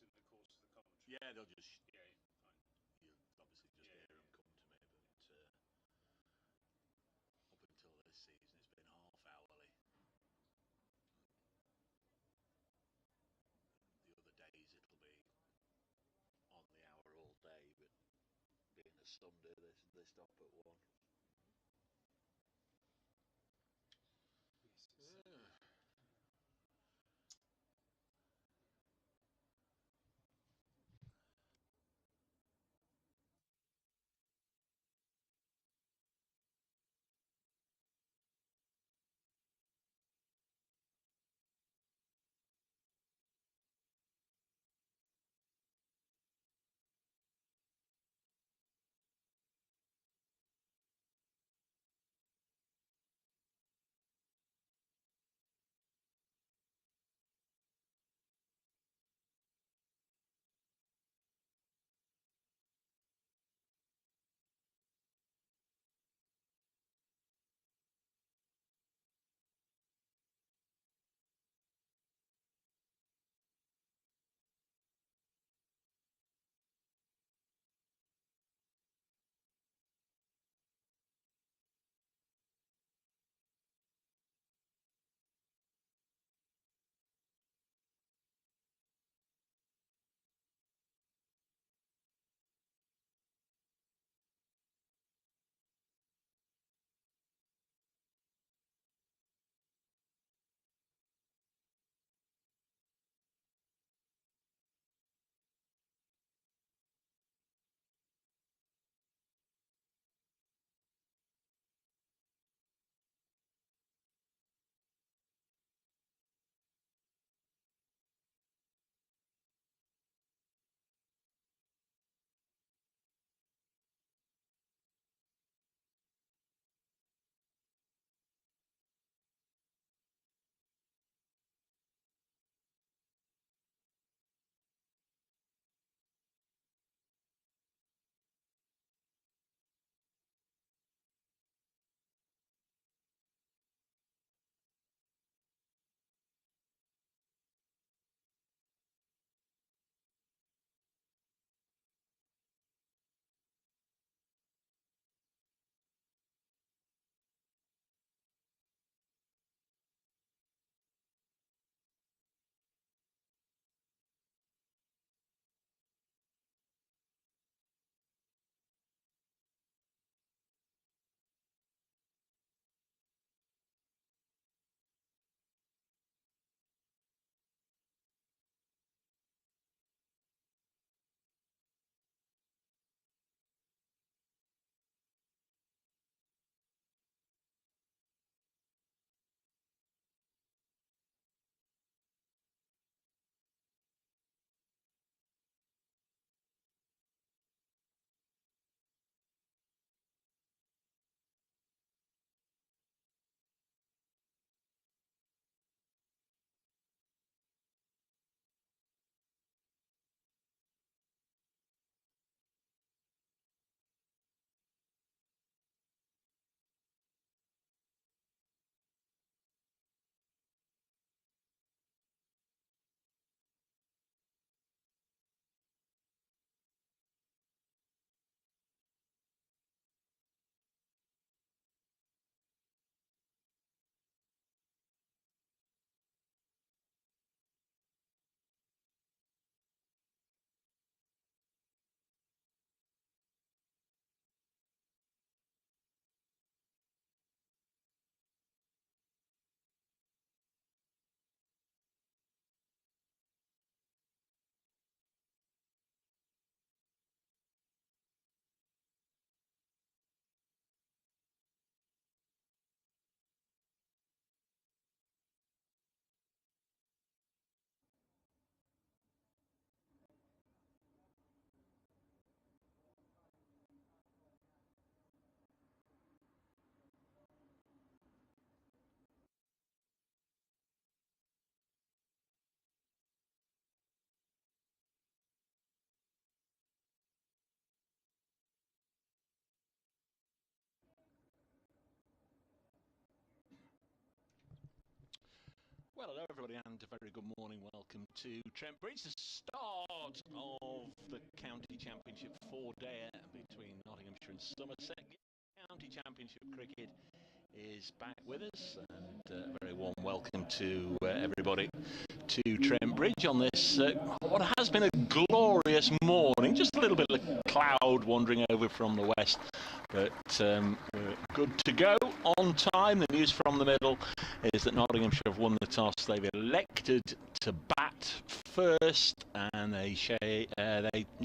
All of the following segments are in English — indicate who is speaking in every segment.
Speaker 1: in the course of the commentary?
Speaker 2: Yeah, they'll just...
Speaker 1: Yeah, fine.
Speaker 2: You'll obviously just hear them come to me, but up until this season it's been half-hourly. The other days it'll be on the hour all day, but being a Sunday they stop at 1.
Speaker 1: Yes,
Speaker 2: Well, hello everybody and a very good morning. Welcome to Trent Bridge, the start of the County Championship 4-day between Nottinghamshire and Somerset. County Championship cricket is back with us, and a very warm welcome to everybody to Trent Bridge on this what has been a glorious morning. Just a little bit of cloud wandering over from the west, but we're good to go on time. The news from the middle is that Nottinghamshire have won the toss. They've elected to bat first, and they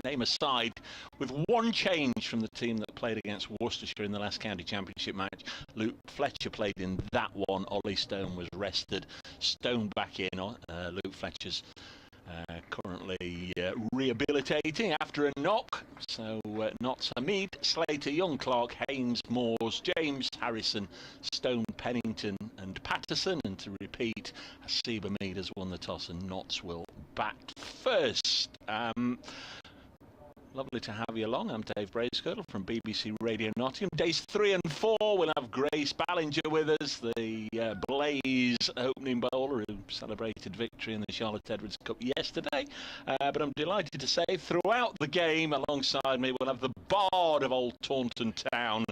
Speaker 2: name a side with one change from the team that played against Worcestershire in the last county championship match. Luke Fletcher played in that one. Ollie Stone was rested. Stone back in. Luke Fletcher's currently rehabilitating after a knock. So not Hamid, Slater, Young, Clark, Haynes, Moores, James, Harrison, Stone, Pennington and Patterson. And to repeat, Hasib Hamid has won the toss and Notts will bat first. Lovely to have you along. I'm Dave Bracegirdle from BBC Radio Nottingham. Days 3 and 4, we'll have Grace Ballinger with us, the Blaze opening bowler who celebrated victory in the Charlotte Edwards Cup yesterday. But I'm delighted to say throughout the game alongside me we'll have the Bard of Old Taunton Town,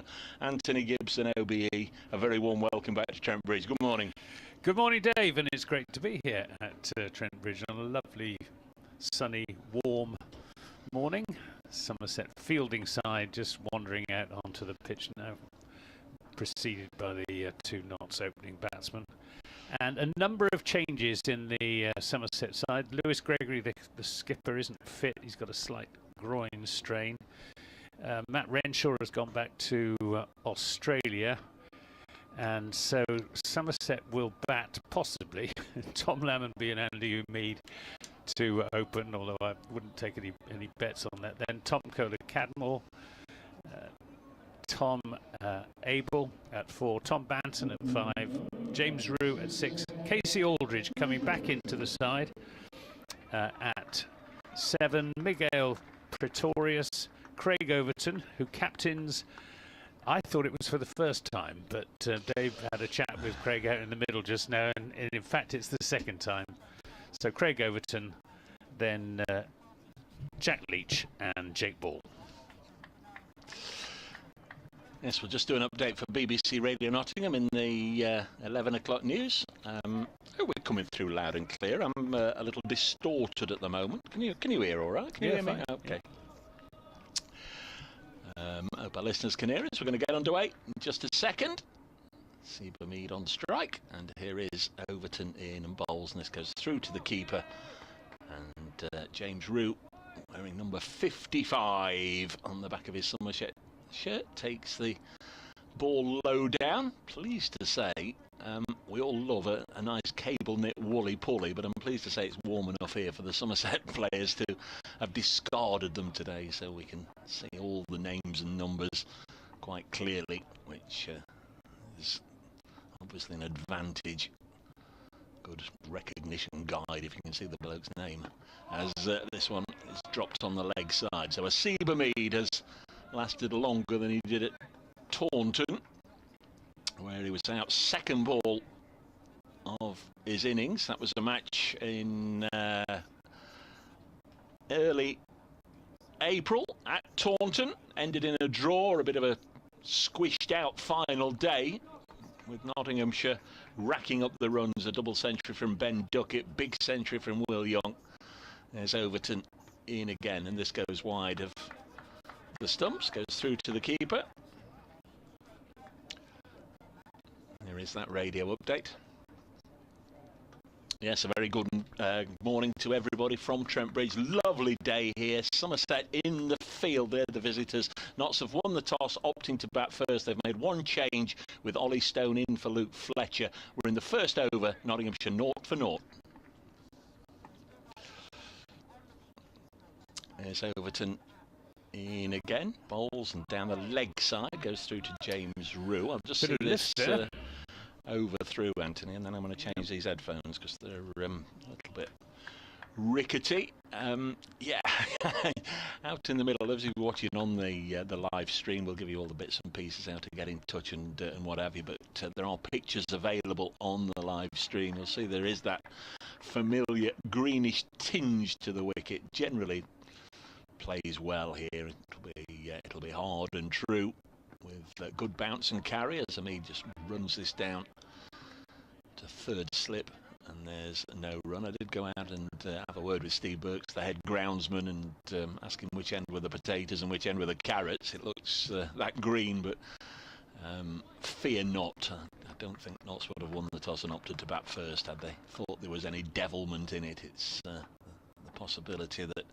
Speaker 2: Anthony Gibson, OBE. A very warm welcome back to Trent Bridge. Good morning.
Speaker 3: Good morning, Dave, and it's great to be here at Trent Bridge on a lovely, sunny, warm morning. Somerset fielding side just wandering out onto the pitch now, preceded by the two Notts opening batsmen, and a number of changes in the Somerset side. Lewis Gregory, the skipper, isn't fit. He's got a slight groin strain. Matt Renshaw has gone back to Australia, and so Somerset will bat possibly Tom Lammonby and Andy Umead to open, although I wouldn't take any bets on that. Then Tom Kohler-Cadmore, Tom Abel at 4, Tom Banton at 5, James Rue at 6, Casey Aldridge coming back into the side at 7, Miguel Pretorius, Craig Overton, who captains. I thought it was for the first time, but Dave had a chat with Craig out in the middle just now, and in fact it's the second time. So Craig Overton, then Jack Leach and Jake Ball.
Speaker 2: Yes, we'll just do an update for BBC Radio Nottingham in the 11 o'clock news. We're coming through loud and clear. I'm a little distorted at the moment. Can you hear all right? Can you hear me? Okay. Hope our listeners can hear us. We're going to get underway in just a second. Hasib Hamid on strike, and here is Overton in and bowls, and this goes through to the keeper, and James Rue, wearing number 55 on the back of his Somerset shirt, takes the ball low down. Pleased to say we all love a nice cable knit woolly pulley, but I'm pleased to say it's warm enough here for the Somerset players to have discarded them today, so we can see all the names and numbers quite clearly, which is obviously an advantage. Good recognition guide if you can see the bloke's name, as this one is dropped on the leg side. So Hasib Hamid has lasted longer than he did at Taunton, where he was out second ball of his innings. That was a match in early April at Taunton, ended in a draw, a bit of a squished out final day, with Nottinghamshire racking up the runs. A double century from Ben Duckett, big century from Will Young. There's Overton in again, and this goes wide of the stumps, goes through to the keeper. There is that radio update. Yes, a very good morning to everybody from Trent Bridge. Lovely day here. Somerset in the field. They're the visitors. Notts have won the toss, opting to bat first. They've made one change with Ollie Stone in for Luke Fletcher. We're in the first over. Nottinghamshire 0-0. There's Overton in again. Bowls and down the leg side. Goes through to James Rue. I'll just see this over through, Anthony, and then I'm going to change these headphones because they're a little bit rickety. Yeah, out in the middle. Those of you watching on the live stream, we'll give you all the bits and pieces how to get in touch and what have you. But there are pictures available on the live stream. You'll see there is that familiar greenish tinge to the wicket. Generally plays well here. It'll be hard and true with good bounce and carry as Hamid just runs this down to third slip, and there's no run. I did go out and have a word with Steve Burks, the head groundsman, and ask him which end were the potatoes and which end were the carrots. It looks that green, but fear not. I don't think Notts would have won the toss and opted to bat first had they thought there was any devilment in it. It's the possibility that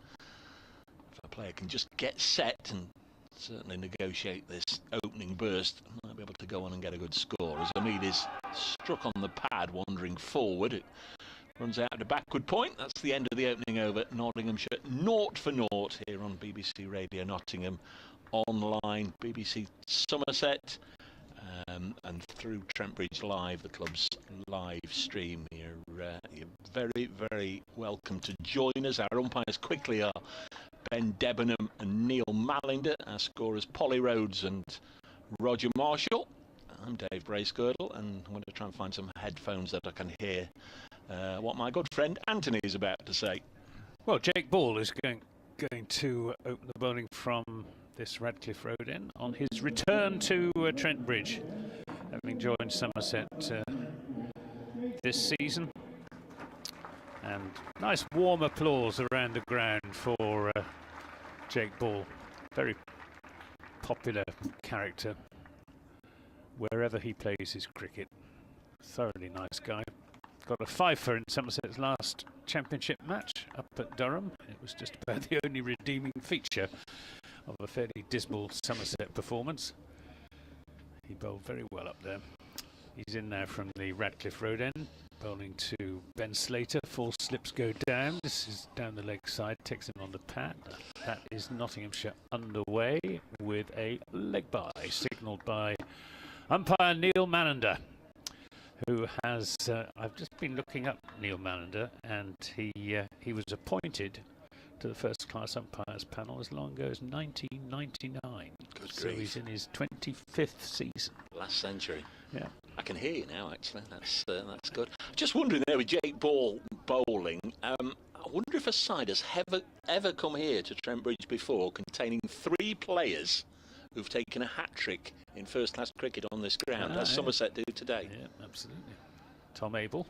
Speaker 2: if a player can just get set and certainly negotiate this opening burst, might be able to go on and get a good score. As Hamid is struck on the pad, wandering forward, it runs out to backward point. That's the end of the opening over. Nottinghamshire 0-0 here on BBC Radio Nottingham, online BBC Somerset, and through Trent Bridge Live, the club's live stream. You're very, very welcome to join us. Our umpires quickly are Ben Debenham and Neil Mallinder. Our scorers Polly Rhodes and Roger Marshall. I'm Dave Bracegirdle, and I'm going to try and find some headphones that I can hear what my good friend Anthony is about to say.
Speaker 3: Well, Jake Ball is going to open the bowling from this Radcliffe Road end on his return to Trent Bridge, having joined Somerset this season. And nice warm applause around the ground for Jake Ball. Very popular character wherever he plays his cricket. Thoroughly nice guy. Got a fifer in Somerset's last championship match up at Durham. It was just about the only redeeming feature of a fairly dismal Somerset performance. He bowled very well up there. He's in now from the Radcliffe Road end, bowling to Ben Slater. 4 slips go down. This is down the leg side, takes him on the pad. That is Nottinghamshire underway with a leg bye, signalled by umpire Neil Mallinder, who has, I've just been looking up Neil Mallinder, and he was appointed to the first class umpires panel as long ago as 1999.
Speaker 2: Good
Speaker 3: so
Speaker 2: grief.
Speaker 3: He's in his 25th season.
Speaker 2: Last century.
Speaker 3: Yeah.
Speaker 2: I can hear you now, actually. That's good. Just wondering there with Jake Ball bowling, I wonder if a side has ever come here to Trent Bridge before containing 3 players who've taken a hat-trick in first-class cricket on this ground, as Somerset do today.
Speaker 3: Yeah, absolutely. Tom Abel,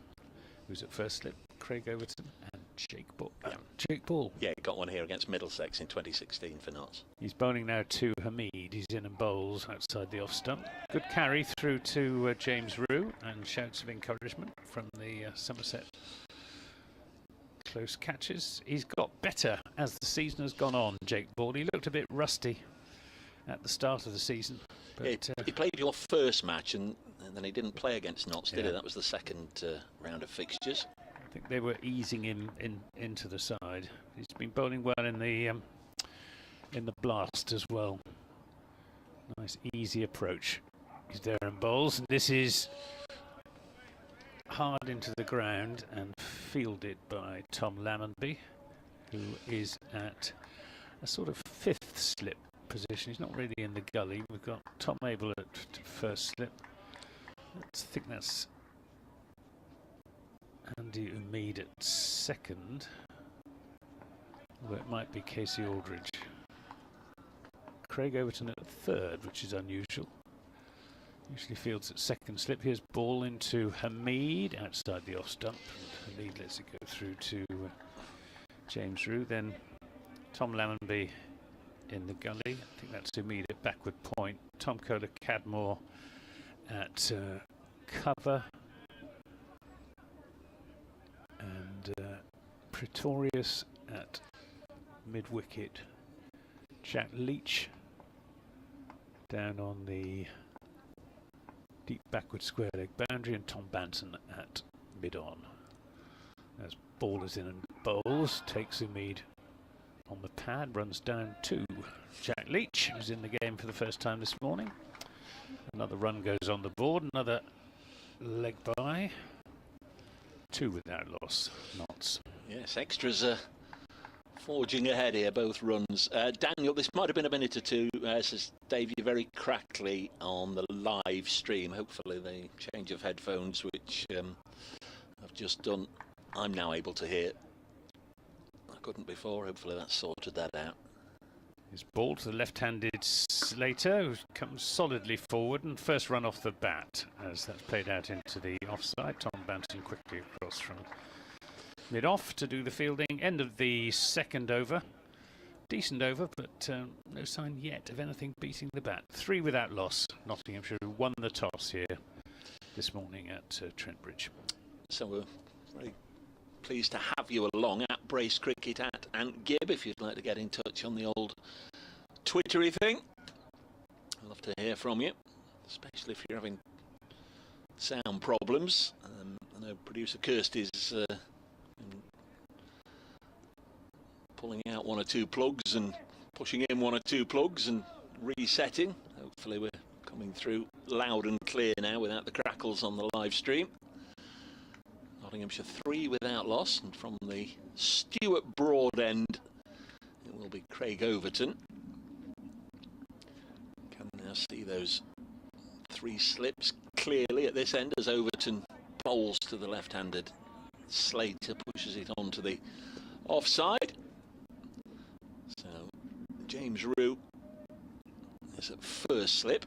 Speaker 3: who's at first slip, Craig Overton, and Jake Ball. Jake Ball.
Speaker 2: Yeah, he got one here against Middlesex in 2016 for Notts.
Speaker 3: He's bowling now to Hamid. He's in and bowls outside the off stump. Good carry through to James Rue, and shouts of encouragement from the Somerset close catches. He's got better as the season has gone on, Jake Ball. He looked a bit rusty at the start of the season. But,
Speaker 2: he played your first match and then he didn't play against Notts, did he? That was the second round of fixtures.
Speaker 3: I think they were easing him into the side. He's been bowling well in the blast as well. Nice easy approach. He's there and bowls, and this is hard into the ground and fielded by Tom Lammonby, who is at a sort of 5th slip position. He's not really in the gully. We've got Tom Abel at first slip. I think that's Andy Umid at second, although it might be Casey Aldridge. Craig Overton at third, which is unusual. Usually fields at second slip. Here's ball into Hamid outside the off stump. Hamid lets it go through to James Rue. Then Tom Lammonby in the gully. I think that's Umid at backward point. Tom Kohler Cadmore at cover. And Pretorius at mid-wicket. Jack Leach down on the deep backward square leg boundary, and Tom Banton at mid-on. As ball is in and bowls, takes Umid on the pad, runs down to Jack Leach, who's in the game for the first time this morning. Another run goes on the board, another leg by. 2 without loss, Notts.
Speaker 2: Yes, extras forging ahead here, both runs. Daniel, this might have been a minute or two, says Dave, you're very crackly on the live stream. Hopefully the change of headphones, which I've just done, I'm now able to hear. I couldn't before. Hopefully that's sorted that out.
Speaker 3: His ball to the left-handed Slater, who comes solidly forward, and first run off the bat as that's played out into the offside. Tom bouncing quickly across from mid-off to do the fielding. End of the second over. Decent over, but no sign yet of anything beating the bat. 3 without loss. Nottinghamshire who won the toss here this morning at Trent Bridge.
Speaker 2: So we're very pleased to have you along at Brace Cricket at Ant Gibb if you'd like to get in touch on the old Twittery thing. I'd love to hear from you, especially if you're having sound problems. I know producer Kirsty's pulling out 1 or 2 plugs and pushing in 1 or 2 plugs and resetting. Hopefully we're coming through loud and clear now without the crackles on the live stream. Nottinghamshire 3 without loss, and from the Stuart Broad end it will be Craig Overton. Can now see those 3 slips clearly at this end as Overton bowls to the left-handed Slater, pushes it on to the offside. So James Rue is at first slip.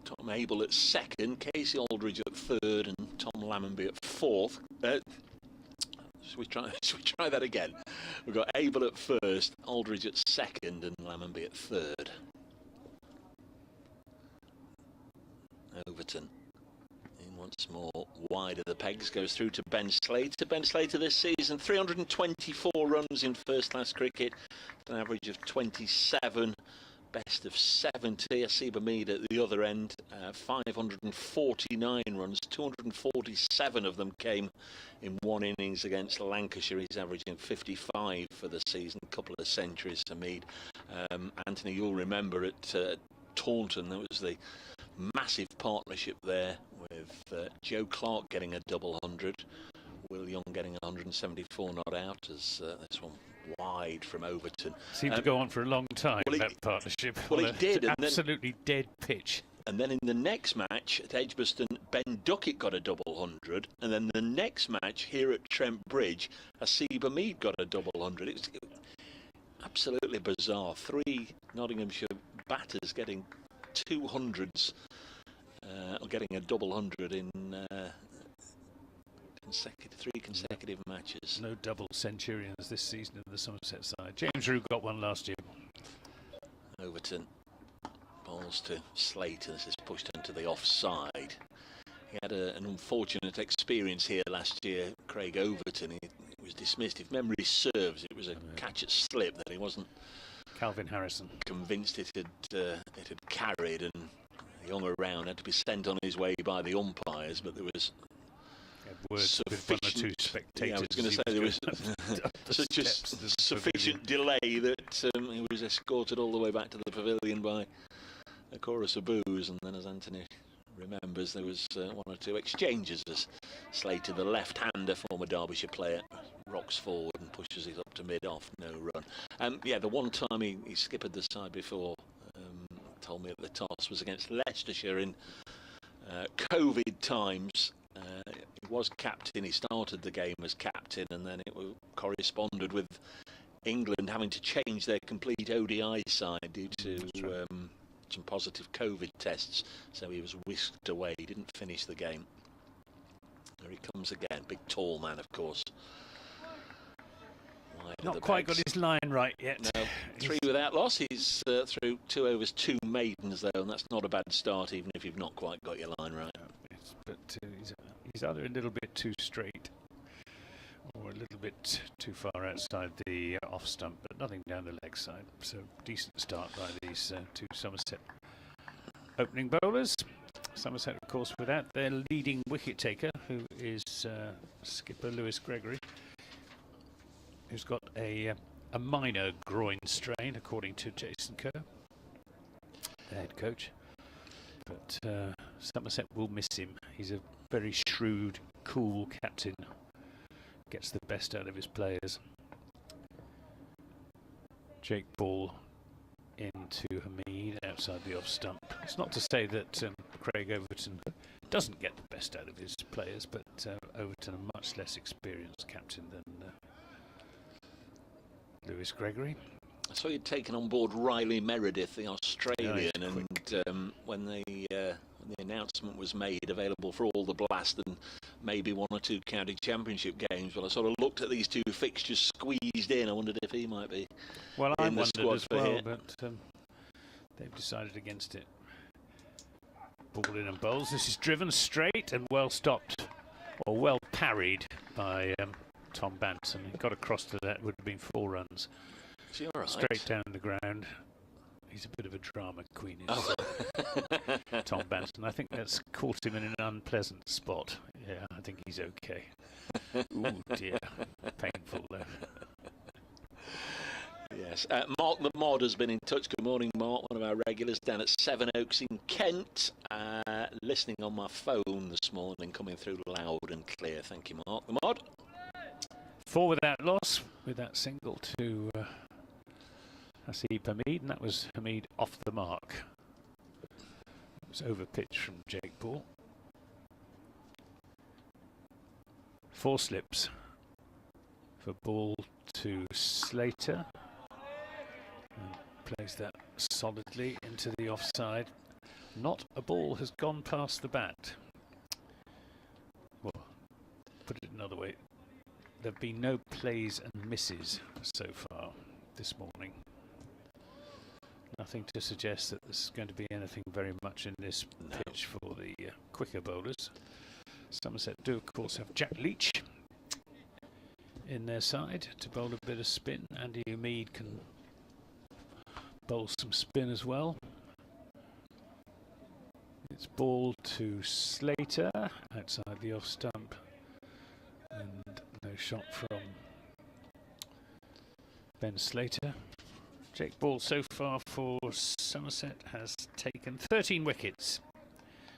Speaker 2: Tom Abel at second, Casey Aldridge at third, and Tom Lammonby at fourth. Should we try that again? We've got Abel at first, Aldridge at second, and Lammonby at third. Overton in once more, wide of the pegs, goes through to Ben Slater. Ben Slater this season, 324 runs in first-class cricket, an average of 27. Best of 70. Asiba Mead at the other end, 549 runs, 247 of them came in 1 innings against Lancashire. He's averaging 55 for the season, a couple of centuries to Mead. Anthony, you'll remember at Taunton, there was the massive partnership there with Joe Clark getting a double 100, Will Young getting 174 not out, as this one wide from Overton.
Speaker 3: Seemed to go on for a long time, that partnership.
Speaker 2: Well, it did.
Speaker 3: Absolutely dead pitch.
Speaker 2: And then in the next match at Edgbaston, Ben Duckett got a double 100. And then the next match here at Trent Bridge, Asiba Mead got a double 100. It was absolutely bizarre. 3 Nottinghamshire batters getting 200s, or getting a double 100 in 3 consecutive matches.
Speaker 3: No double centurions this season in the Somerset side. James Rue got one last year.
Speaker 2: Overton balls to Slater. This is pushed into the offside. He had an unfortunate experience here last year, Craig Overton. He was dismissed. If memory serves, it was a catch at slip that he wasn't
Speaker 3: Calvin Harrison
Speaker 2: convinced it had carried, and he hung around, had to be sent on his way by the umpires, but there was
Speaker 3: words with 1 or 2 spectators.
Speaker 2: Yeah, I was going to say there was such a sufficient delay that he was escorted all the way back to the pavilion by a chorus of boos, and then, as Anthony remembers, there was 1 or 2 exchanges as Slater, the left-hander, former Derbyshire player, rocks forward and pushes it up to mid-off, no run. Yeah, the one time he skippered the side before, told me at the toss, was against Leicestershire in COVID times. He was captain. He started the game as captain, and then it corresponded with England having to change their complete ODI side due to some positive COVID tests. So he was whisked away. He didn't finish the game. There he comes again. Big tall man, of course.
Speaker 3: Not quite got his line right yet.
Speaker 2: No, 3 without loss. He's through 2 overs, 2 maidens though, and that's not a bad start, even if you've not quite got your line right.
Speaker 3: But he's either a little bit too straight or a little bit too far outside the off stump, but nothing down the leg side. So decent start by these 2 Somerset opening bowlers. Somerset, of course, without their leading wicket taker, who is skipper Lewis Gregory, who's got a minor groin strain, according to Jason Kerr, the head coach. But Somerset will miss him. He's a very shrewd, cool captain. Gets the best out of his players. Jake Ball into Hamid outside the off stump. It's not to say that Craig Overton doesn't get the best out of his players, but Overton, a much less experienced captain than Lewis Gregory.
Speaker 2: I saw you'd taken on board Riley Meredith, the Australian, and when the announcement was made available for all the Blast and maybe 1 or 2 county championship games, well, I sort of looked at these 2 fixtures squeezed in. I wondered if he might be in the squad
Speaker 3: as well, but they've decided against it. Ball in and bowls. This is driven straight and well stopped, or well parried by Tom Banton. He got across to that, would have been 4 runs.
Speaker 2: Right.
Speaker 3: Straight down the ground. He's a bit of a drama queen, Tom Banton. I think that's caught him in an unpleasant spot. Yeah, I think he's okay. Ooh, dear. Painful, though.
Speaker 2: Yes. Mark the Mod has been in touch. Good morning, Mark, one of our regulars down at Sevenoaks in Kent. Listening on my phone this morning, coming through loud and clear. Thank you, Mark the Mod.
Speaker 3: 4 without loss with that single to Hasib Hamid, and that was Hamid off the mark. It was over pitch from Jake Ball. 4 slips for Ball to Slater. And plays that solidly into the offside. Not a ball has gone past the bat. Well, put it another way, there have been no plays and misses so far this morning. Nothing to suggest that there's going to be anything very much in this pitch for the quicker bowlers. Somerset do, of course, have Jack Leach in their side to bowl a bit of spin. Andy Umeed can bowl some spin as well. It's ball to Slater outside the off stump, and no shot from Ben Slater. Jake Ball so far for Somerset has taken 13 wickets.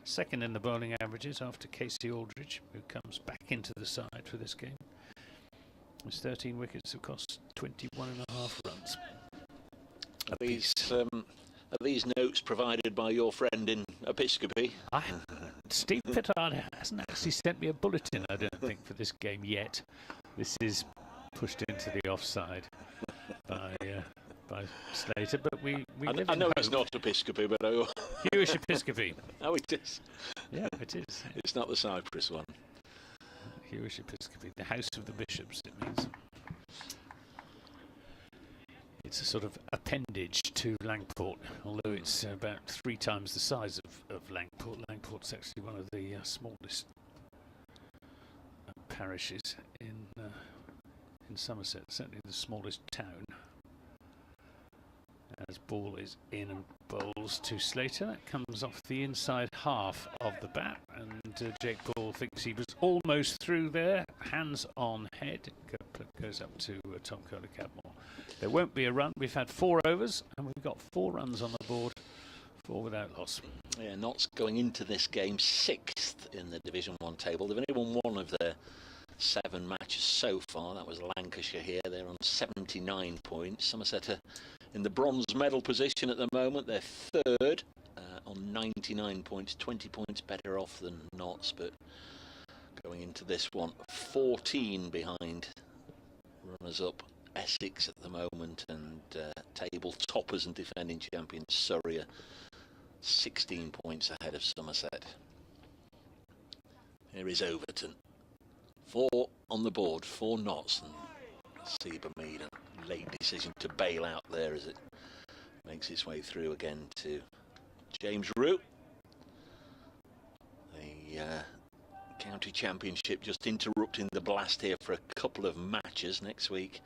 Speaker 3: Second in the bowling averages after Casey Aldridge, who comes back into the side for this game. His 13 wickets have cost 21.5 runs.
Speaker 2: Are these notes provided by your friend in Episcopi?
Speaker 3: Steve Pittard hasn't actually sent me a bulletin, I don't think, for this game yet. This is pushed into the offside by Slater, but we
Speaker 2: I know it's not Episcopi, but
Speaker 3: Hewish Episcopi.
Speaker 2: Oh, it is.
Speaker 3: Yeah, it is.
Speaker 2: It's not the Cyprus one.
Speaker 3: Hewish Episcopi, the House of the Bishops, it means. It's a sort of appendage to Langport, although it's about 3 times the size of Langport. Langport's actually one of the smallest parishes in Somerset, certainly the smallest town. As Ball is in and bowls to Slater, that comes off the inside half of the bat, and Jake Ball thinks he was almost through there. Hands on head, goes up to Tom Kohler-Cadmore. There won't be a run. We've had 4 overs, and we've got 4 runs on the board, 4 without loss.
Speaker 2: Yeah, Notts going into this game 6th in the Division 1 table. They've only won 1 of their 7 matches so far. That was Lancashire here. They're on 79 points. Somerset are in the bronze medal position at the moment. They're 3rd on 99 points, 20 points better off than Notts, but going into this one 14 behind runners-up Essex at the moment, and table toppers and defending champions Surrey are 16 points ahead of Somerset. Here is Overton. 4 on the board for Notts, and Hasib Hamid, a late decision to bail out there as it makes its way through again to James Root. The county championship just interrupting the Blast here for a couple of matches next week.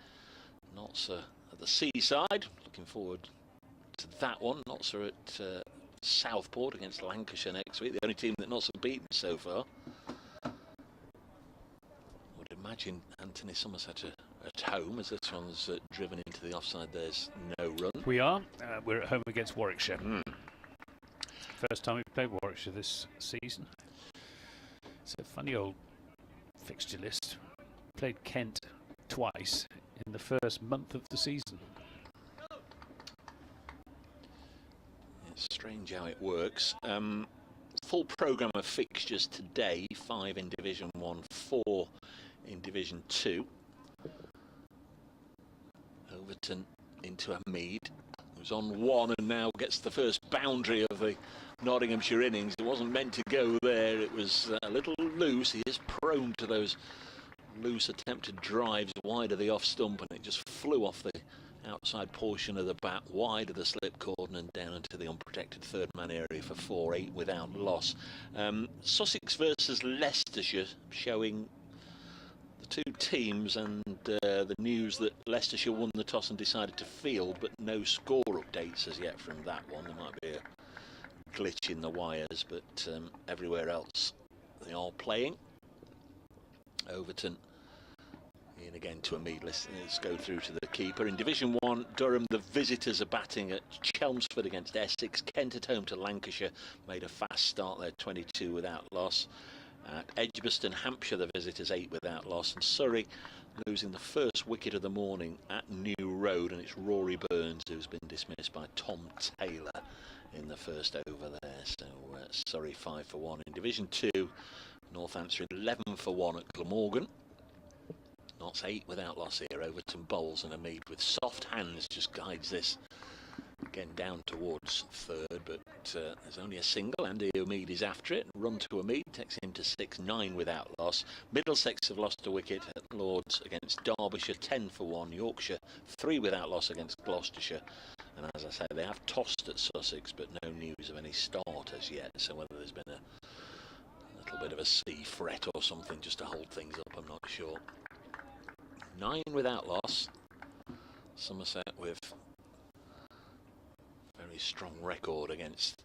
Speaker 2: Notts are at the seaside, looking forward to that one. Notts are at Southport against Lancashire next week, the only team that Notts have beaten so far. I would imagine Anthony Somerset at home, as this one's driven into the offside. There's no run.
Speaker 3: We are. We're at home against Warwickshire. First time we've played Warwickshire this season. It's a funny old fixture list. Played Kent twice in the first month of the season. It's
Speaker 2: strange how it works. full programme of fixtures today, 5 in Division 1, 4 in Division 2. Overton into Hamid, who's on 1 and now gets the first boundary of the Nottinghamshire innings. It wasn't meant to go there, it was a little loose. He is prone to those loose attempted drives wide of the off stump, and it just flew off the outside portion of the bat, wide of the slip cordon and down into the unprotected third man area for 4-8 without loss. Sussex versus Leicestershire, showing the two teams and the news that Leicestershire won the toss and decided to field, but no score updates as yet from that one. There might be a glitch in the wires, but everywhere else they are playing. Overton in again to Hamid. Let's go through to the keeper. In Division 1, Durham, the visitors are batting at Chelmsford against Essex. Kent at home to Lancashire, made a fast start there, 22 without loss. At Edgbaston, Hampshire, the visitors 8 without loss. And Surrey losing the first wicket of the morning at New Road, and it's Rory Burns who's been dismissed by Tom Taylor in the first over there. So Surrey 5 for 1. In Division 2, Northamptonshire 11 for 1 at Glamorgan. Notts 8 without loss here. Overton bowls, and Hamid with soft hands just guides this again down towards third, but there's only a single. Andy Hamid is after it. Run to Hamid takes him to 6-9 without loss. Middlesex have lost a wicket at Lords against Derbyshire, 10 for 1. Yorkshire 3 without loss against Gloucestershire. And as I say, they have tossed at Sussex, but no news of any start as yet. So whether there's been a little bit of a sea fret or something just to hold things up, I'm not sure. 9 without loss. Somerset with a very strong record against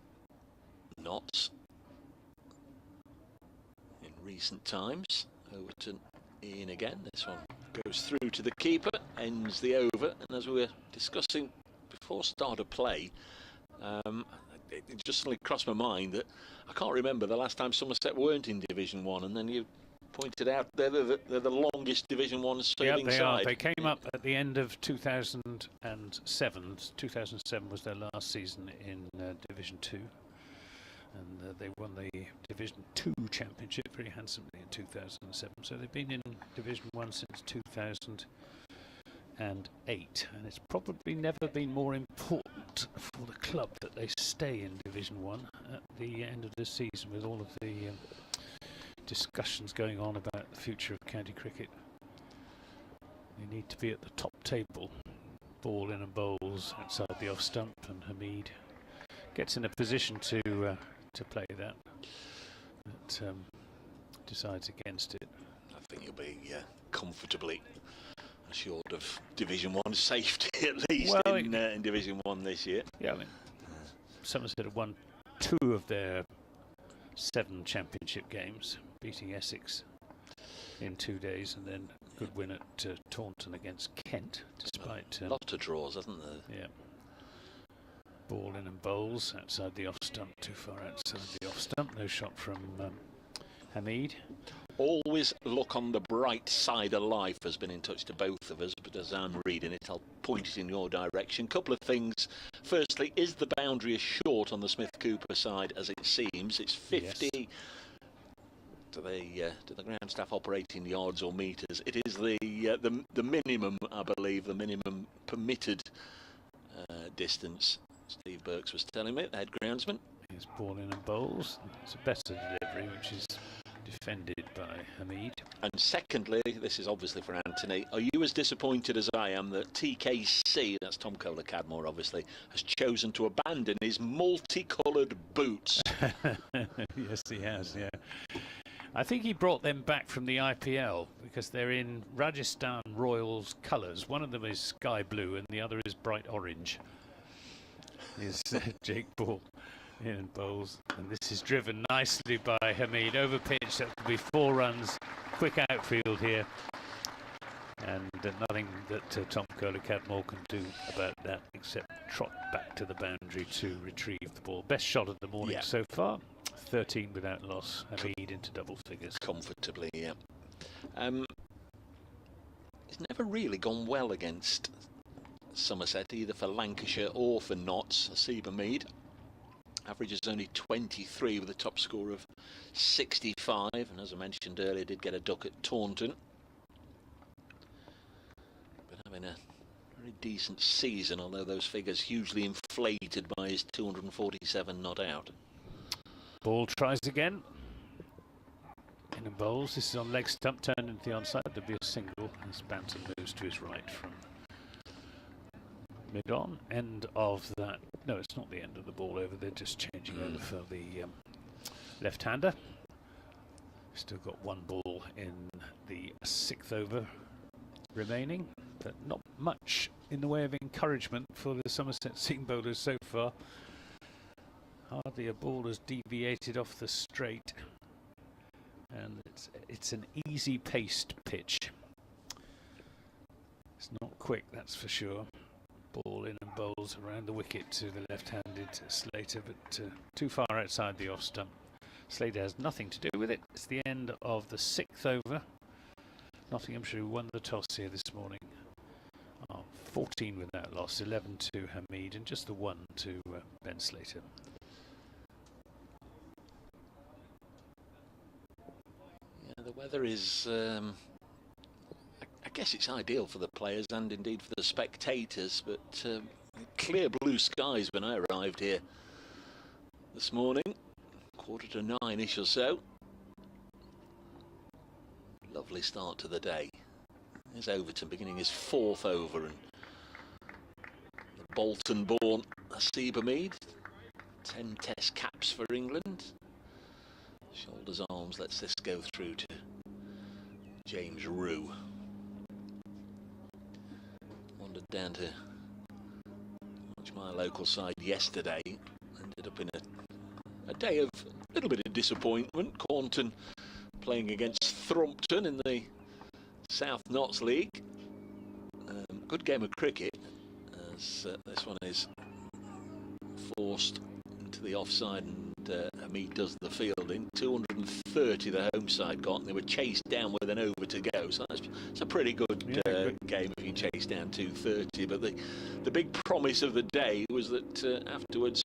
Speaker 2: Notts in recent times. Overton in again. This one goes through to the keeper, ends the over. And as we were discussing before start of play, it just suddenly crossed my mind that I can't remember the last time Somerset weren't in Division 1, and then you pointed out they're the longest Division 1 serving
Speaker 3: they
Speaker 2: side.
Speaker 3: They came up at the end of 2007. 2007 was their last season in Division 2, and they won the Division 2 championship very handsomely in 2007. So they've been in Division 1 since 2008, and it's probably never been more important for the club that they stay in Division 1 at the end of this season, with all of the discussions going on about the future of county cricket. They need to be at the top table. Ball in and bowls outside the off stump, and Hamid gets in a position to play that, but decides against it.
Speaker 2: I think he'll be comfortably assured of Division 1 safety, at least, in Division 1 this year.
Speaker 3: Yeah, I mean, Somerset have won 2 of their 7 championship games, beating Essex in 2 days, and then a good win at Taunton against Kent, despite
Speaker 2: a lot of draws, hasn't there?
Speaker 3: Yeah. Ball in and bowls outside the off stump, too far outside the off stump. No shot from Hamid.
Speaker 2: Always look on the bright side of life has been in touch to both of us, but as I'm reading it, I'll point it in your direction. Couple of things. Firstly, is the boundary as short on the Smith-Cooper side as it seems? It's 50. Yes. Do the ground staff operate in yards or metres? It is the minimum, I believe, the minimum permitted distance. Steve Burks was telling me, the head groundsman.
Speaker 3: His ball in and bowls. It's a better delivery, which is defended by Hamid.
Speaker 2: And secondly, this is obviously for Anthony, are you as disappointed as I am that TKC, that's Tom Kohler-Cadmore obviously, has chosen to abandon his multicoloured boots?
Speaker 3: Yes, he has, yeah. I think he brought them back from the IPL because they're in Rajasthan Royals colours. One of them is sky blue and the other is bright orange. Is Jake Ball in and bowls, and this is driven nicely by Hamid over pitch. That will be 4 runs, quick outfield here, and nothing that Tom Kohler-Cadmore can do about that except trot back to the boundary to retrieve the ball. Best shot of the morning so far. 13 without loss. Hamid into double figures
Speaker 2: comfortably. Yeah. It's never really gone well against Somerset, either for Lancashire or for Notts. Asib Hamid Average is only 23 with a top score of 65, and as I mentioned earlier, did get a duck at Taunton. But having a very decent season, although those figures hugely inflated by his 247 not out.
Speaker 3: Ball tries again. In and bowls. This is on leg stump, turned into the onside. There'll be a single as Banton moves to his right from mid-on. End of that. No, it's not the end of the ball over. They're just changing over for the left-hander. Still got one ball in the 6th over remaining, but not much in the way of encouragement for the Somerset seam bowlers so far. Hardly a ball has deviated off the straight, and it's an easy-paced pitch. It's not quick, that's for sure. Ball in and bowls around the wicket to the left-handed Slater, but too far outside the off stump. Slater has nothing to do with it. It's the end of the 6th over. Nottinghamshire won the toss here this morning. 14 without loss, 11 to Hamid, and just the 1 to Ben Slater.
Speaker 2: Yeah, the weather is, I guess it's ideal for the players and indeed for the spectators, but clear blue skies when I arrived here this morning, 9:15-ish or so. Lovely start to the day. There's Overton beginning his 4th over, and the Bolton-born Asib Hamid, 10 test caps for England. Shoulders, arms, lets this go through to James Rue. Wandered down to watch my local side yesterday. Ended up in a day of a little bit of disappointment. Cornton playing against Thrumpton in the South Notts League. Good game of cricket, as this one is forced into the offside, and Hamid does the fielding. 230 the home side got, and they were chased down with an over to go. So it's a pretty good game if you can chase down 230. But the big promise of the day was that afterwards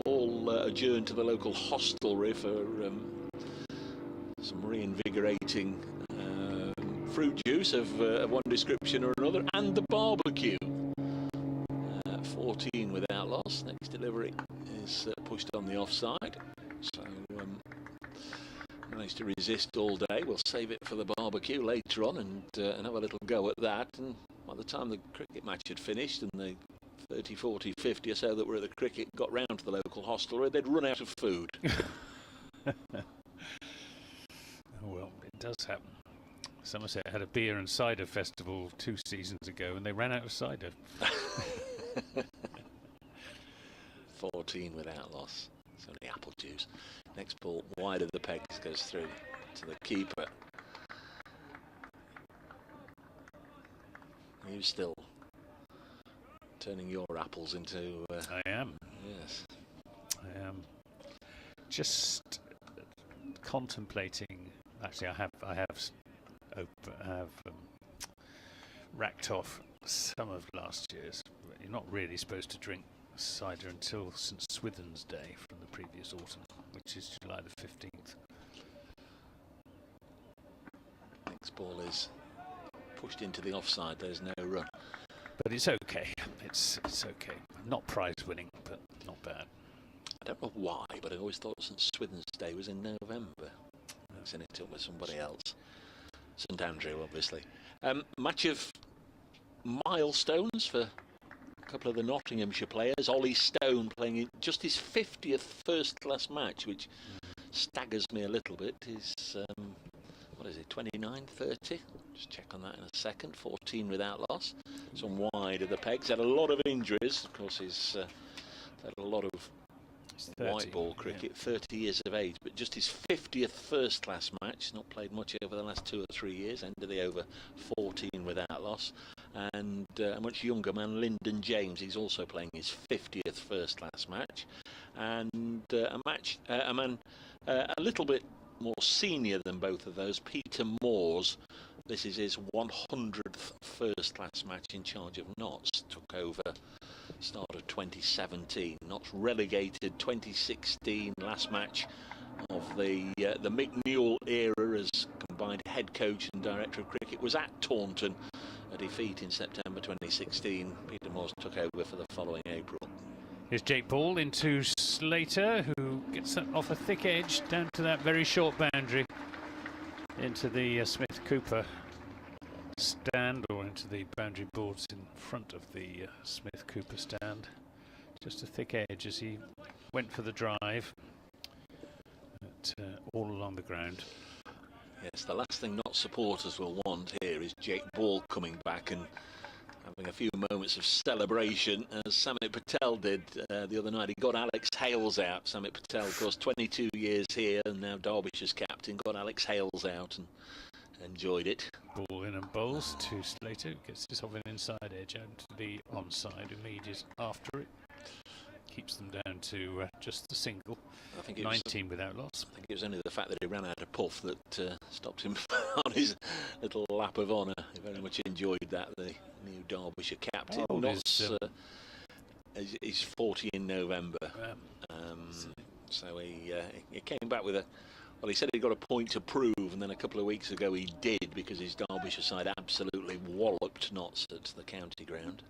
Speaker 2: all adjourned to the local hostelry for some reinvigorating fruit juice of one description or another, and the barbecue. 14 without loss. Next delivery is pushed on the offside, so managed to resist all day. We'll save it for the barbecue later on and have a little go at that. And by the time the cricket match had finished and the 30, 40, 50 or so that were at the cricket got round to the local hostelry, they'd run out of food.
Speaker 3: Well, it does happen. Somerset had a beer and cider festival 2 seasons ago, and they ran out of cider.
Speaker 2: 14 without loss. It's only apple juice. Next ball wide of the pegs, goes through to the keeper. You still turning your apples into...
Speaker 3: I am.
Speaker 2: Yes.
Speaker 3: I am just contemplating. Actually, I have racked off some of last year's. You're not really supposed to drink cider until St Swithin's Day from the previous autumn, which is July the 15th.
Speaker 2: Next ball is pushed into the offside. There's no run.
Speaker 3: But it's okay. It's okay. Not prize winning, but not bad.
Speaker 2: I don't know why, but I always thought St Swithin's Day was in November. Mixing it up with somebody else. St Andrew, obviously. Match of milestones for a couple of the Nottinghamshire players. Ollie Stone playing in just his 50th first-class match, which staggers me a little bit. He's, what is it, 29, 30? Just check on that in a second. 14 without loss. Some wide of the pegs. Had a lot of injuries. Of course, he's had a lot of white ball cricket, 30 years of age, but just his 50th first-class match. Not played much over the last 2 or 3 years. Ended the over 14 without loss. And a much younger man, Lyndon James, he's also playing his 50th first-class match. And a man a little bit more senior than both of those, Peter Moores. This is his 100th first-class match in charge of Notts. Took over start of 2017. Notts relegated 2016, last match of the Mick Newell era as combined head coach and director of cricket was at Taunton. A defeat in September 2016. Peter Moores took over for the following April.
Speaker 3: Here's Jake Ball into Slater, who gets that off a thick edge down to that very short boundary into the Smith-Cooper stand, or into the boundary boards in front of the Smith-Cooper stand. Just a thick edge as he went for the drive, but, all along the ground.
Speaker 2: Yes, the last thing Notts supporters will want here is Jake Ball coming back and having a few moments of celebration, as Samit Patel did the other night. He got Alex Hales out. Samit Patel, of course, 22 years here and now Derbyshire's captain, got Alex Hales out and enjoyed it.
Speaker 3: Ball in and bowls to Slater, gets this off an inside edge out to the onside. Immediate after it. Keeps them down to just the single.
Speaker 2: I think it
Speaker 3: 19 without loss.
Speaker 2: I think it was only the fact that he ran out of puff that stopped him on his little lap of honour. He very much enjoyed that, the new Derbyshire captain. He's 40 in November. So he came back with a... Well, he said he got a point to prove, and then a couple of weeks ago he did, because his Derbyshire side absolutely walloped Notts at the county ground.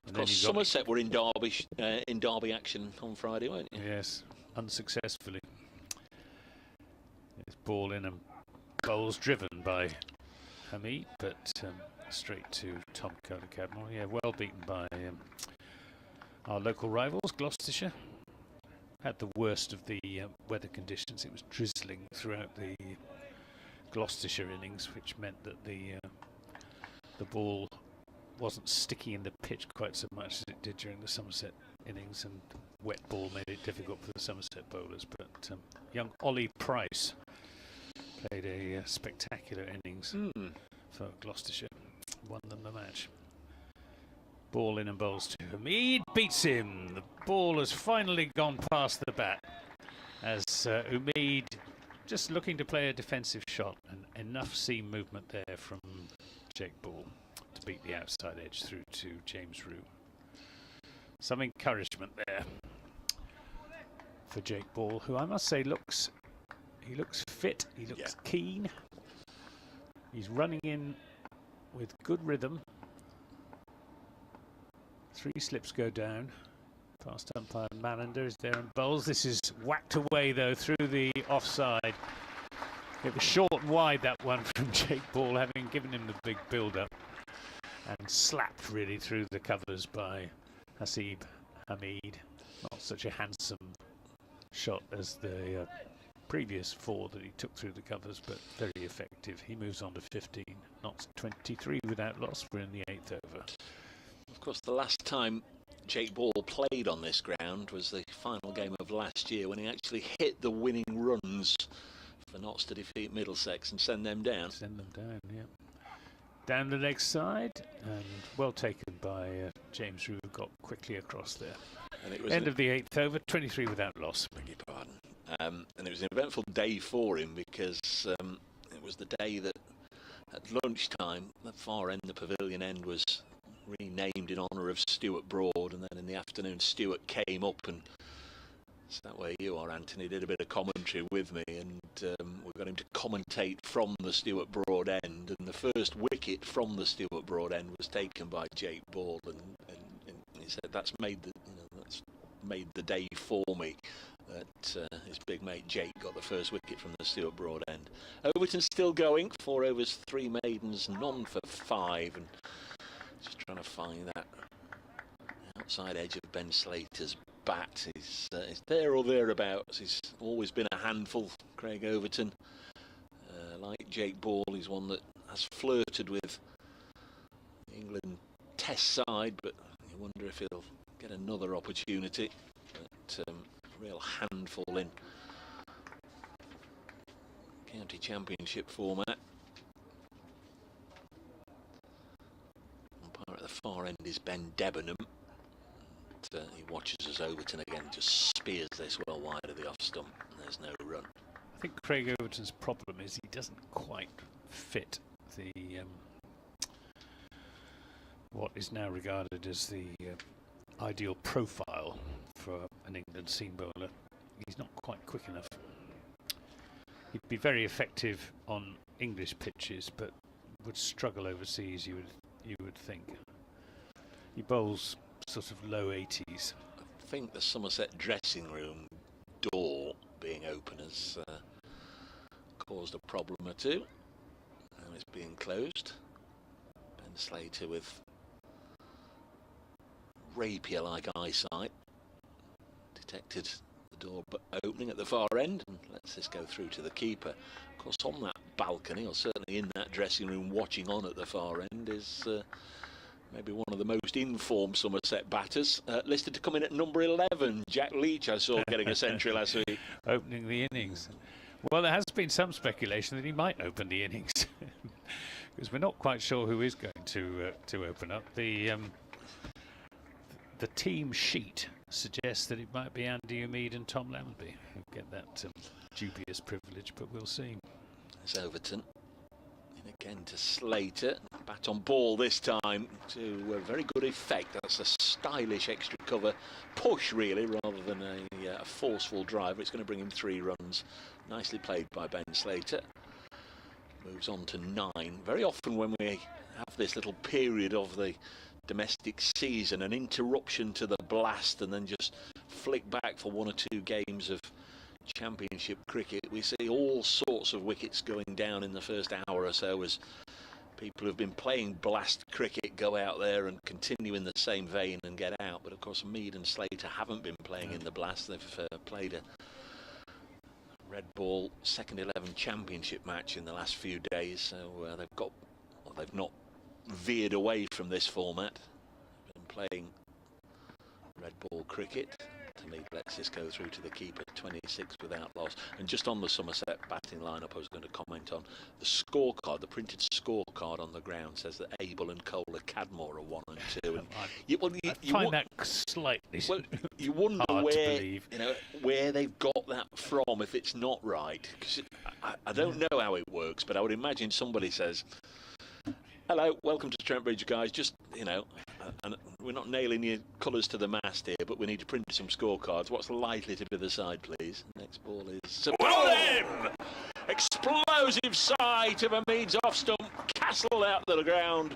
Speaker 2: Of course, Somerset were in Derby action on Friday, weren't you?
Speaker 3: Yes, unsuccessfully. It's ball in and bowls driven by Hamid, but straight to Tom Cadmore. Yeah, well beaten by our local rivals, Gloucestershire. Had the worst of the weather conditions. It was drizzling throughout the Gloucestershire innings, which meant that the ball wasn't sticky in the pitch quite so much as it did during the Somerset innings, and wet ball made it difficult for the Somerset bowlers. But young Ollie Price played a spectacular innings for Gloucestershire, won them the match. Ball in and bowls to Hamid, beats him. The ball has finally gone past the bat as Hamid just looking to play a defensive shot, and enough seam movement there from Jake Ball to beat the outside edge through to James Rue. Some encouragement there for Jake Ball, who I must say looks fit, he looks keen. He's running in with good rhythm. 3 slips go down. Past umpire Mallender is there and bowls. This is whacked away though through the offside. It was short and wide, that one, from Jake Ball, having given him the big build-up, and slapped really through the covers by Hasib Hamid. Not such a handsome shot as the previous 4 that he took through the covers, but very effective. He moves on to 15. Notts 23 without loss. We're in the 8th over.
Speaker 2: Of course, the last time Jake Ball played on this ground was the final game of last year, when he actually hit the winning runs for Notts to defeat Middlesex and send them down.
Speaker 3: Send them down, yeah. Down the next side, and well taken by James Rue, got quickly across there. And it was end of the 8th over, 23 without loss.
Speaker 2: Beg your pardon. And it was an eventful day for him, because it was the day that at lunchtime, the far end, the pavilion end, was renamed in honour of Stuart Broad, and then in the afternoon Stuart came up and sat where you are, Anthony, did a bit of commentary with me, and we got him to commentate from the Stuart Broad end, and the first wicket from the Stuart Broad end was taken by Jake Ball, and he said that's made the day for me, that his big mate Jake got the first wicket from the Stuart Broad end. Overton's still going, 4 overs, 3 maidens, none for 5, and just trying to find that outside edge of Ben Slater's bat. He's there or thereabouts. He's always been a handful, Craig Overton. Like Jake Ball, he's one that has flirted with the England Test side, but you wonder if he'll get another opportunity. But real handful in county championship format. Umpire at the far end is Ben Debenham. He watches as Overton again just spears this well wide of the off stump, and there's no run.
Speaker 3: I think Craig Overton's problem is he doesn't quite fit the what is now regarded as the ideal profile for an England seam bowler. He's not quite quick enough. He'd be very effective on English pitches, but would struggle overseas, you would think. He bowls sort of low 80s.
Speaker 2: I think the Somerset dressing room door being open has caused a problem or two. Now it's being closed. Ben Slater with rapier-like eyesight detected the door opening at the far end and lets this go through to the keeper. Of course, on that balcony, or certainly in that dressing room watching on at the far end, is maybe one of the most informed Somerset batters, listed to come in at number 11, Jack Leach, I saw getting a century last week.
Speaker 3: Opening the innings. Well, there has been some speculation that he might open the innings, because we're not quite sure who is going to open up. The team sheet suggests that it might be Andy Umeed and Tom Lammonby who get that dubious privilege, but we'll see.
Speaker 2: It's Overton. And again to Slater. Bat on ball this time to very good effect. That's a stylish extra cover push, really, rather than a forceful drive. It's going to bring him 3 runs. Nicely played by Ben Slater. Moves on to 9. Very often when we have this little period of the domestic season, an interruption to the blast, and then just flick back for 1 or 2 games of championship cricket, we see all sorts of wickets going down in the first hour or so as people who've been playing blast cricket go out there and continue in the same vein and get out. But of course, Mead and Slater haven't been playing in the blast. They've played a red ball second 11 championship match in the last few days, so they've not veered away from this format. Been playing red ball cricket. To me, lets this go through to the keeper, 26 without loss. And just on the Somerset batting lineup, I was going to comment on the scorecard. The printed scorecard on the ground says that Abel and Kohler Cadmore are 1 and 2. And
Speaker 3: I find that slightly
Speaker 2: you wonder
Speaker 3: hard to believe.
Speaker 2: Where they've got that from if it's not right. Because I don't know how it works, but I would imagine somebody says, "Hello, welcome to Trent Bridge, guys. Just, and we're not nailing your colours to the mast here, but we need to print some scorecards. What's likely to be the side, please?" Next ball is... Him! Explosive sight of Umeed's off stump, castled out to the ground.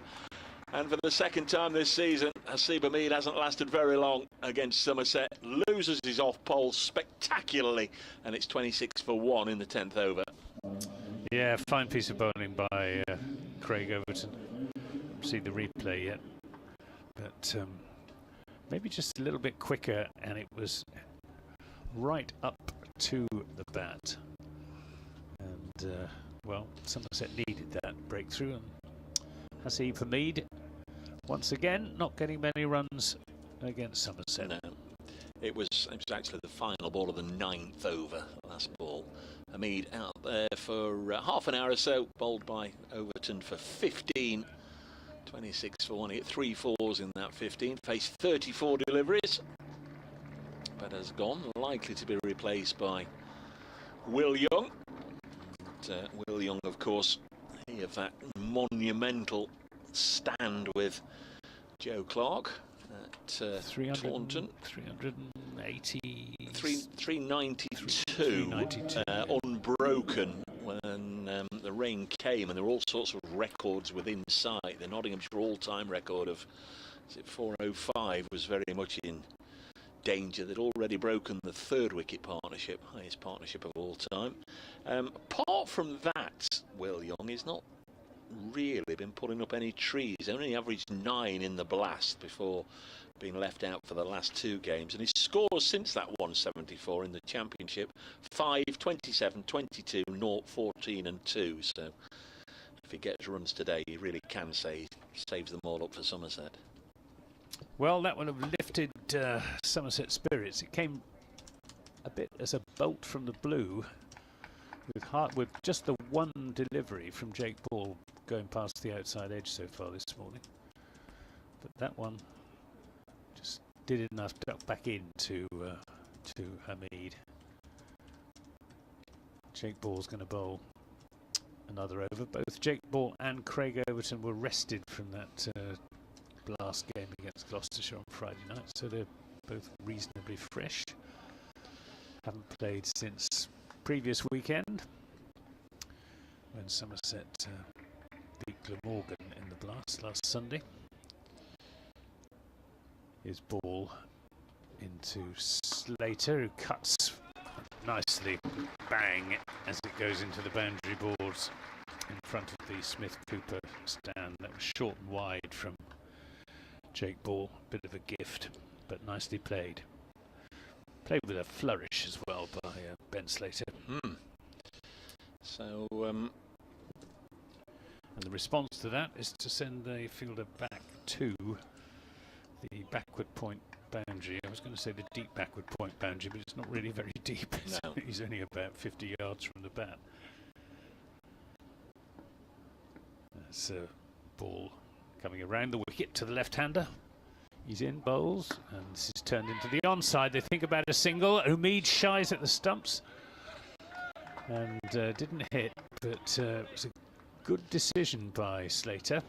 Speaker 2: And for the second time this season, Hasib Umeed hasn't lasted very long against Somerset. Loses his off pole spectacularly, and it's 26 for 1 in the 10th over.
Speaker 3: Yeah, fine piece of bowling by Craig Overton. See the replay yet, but maybe just a little bit quicker, and it was right up to the bat. And well, Somerset needed that breakthrough, and Hasib Umeed once again not getting many runs against Somerset.
Speaker 2: No. It was actually the final ball of the 9th over, last ball. Umeed out there for half an hour or so, bowled by Overton for 15. 26 for 1. He hit 3 fours in that 15. Faced 34 deliveries. But has gone. Likely to be replaced by Will Young. And, Will Young, of course, he of that monumental stand with Joe Clark at Taunton.
Speaker 3: 380.
Speaker 2: 392. Unbroken when the rain came, and there were all sorts of records within sight. The Nottinghamshire all-time record of 405 was very much in danger. They'd already broken the 3rd wicket partnership, highest partnership of all time. Apart from that, Will Young is not really been pulling up any trees. Only averaged 9 in the blast before being left out for the last 2 games, and his scores since that 174 in the championship: 5, 27, 22, 0, 14 and 2. So if he gets runs today, he really can say he saves them all up for Somerset.
Speaker 3: Well, that would have lifted Somerset spirits. It came a bit as a bolt from the blue, with just the one delivery from Jake Ball going past the outside edge so far this morning. But that one just did enough to duck back into to Umeed. Jake Ball's going to bowl another over. Both Jake Ball and Craig Overton were rested from that last game against Gloucestershire on Friday night, so they're both reasonably fresh. Haven't played since previous weekend when Somerset beat Glamorgan in the Blast last Sunday. His ball into Slater, who cuts nicely, bang, as it goes into the boundary boards in front of the Smith Cooper stand. That was short and wide from Jake Ball. Bit of a gift, but nicely played. Played with a flourish as well by Ben Slater.
Speaker 2: So,
Speaker 3: and the response to that is to send the fielder back to the backward point boundary. I was going to say the deep backward point boundary, but it's not really very deep.
Speaker 2: No.
Speaker 3: He's only about 50 yards from the bat. That's a ball coming around the wicket to the left-hander. He's in, bowls, and this is turned into the onside. They think about a single. Umeed shies at the stumps and didn't hit, but it was a good decision by Slater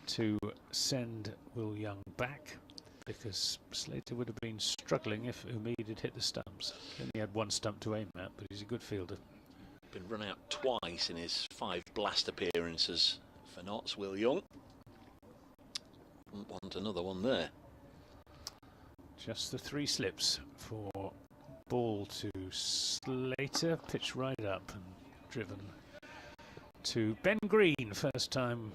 Speaker 3: to send Will Young back, because Slater would have been struggling if Umeed had hit the stumps. He only had one stump to aim at, but he's a good fielder.
Speaker 2: been run out twice in his 5 blast appearances for Notts, Will Young. Wouldn't want another one there.
Speaker 3: Just the 3 slips for ball to Slater, pitched right up and driven to Ben Green. First time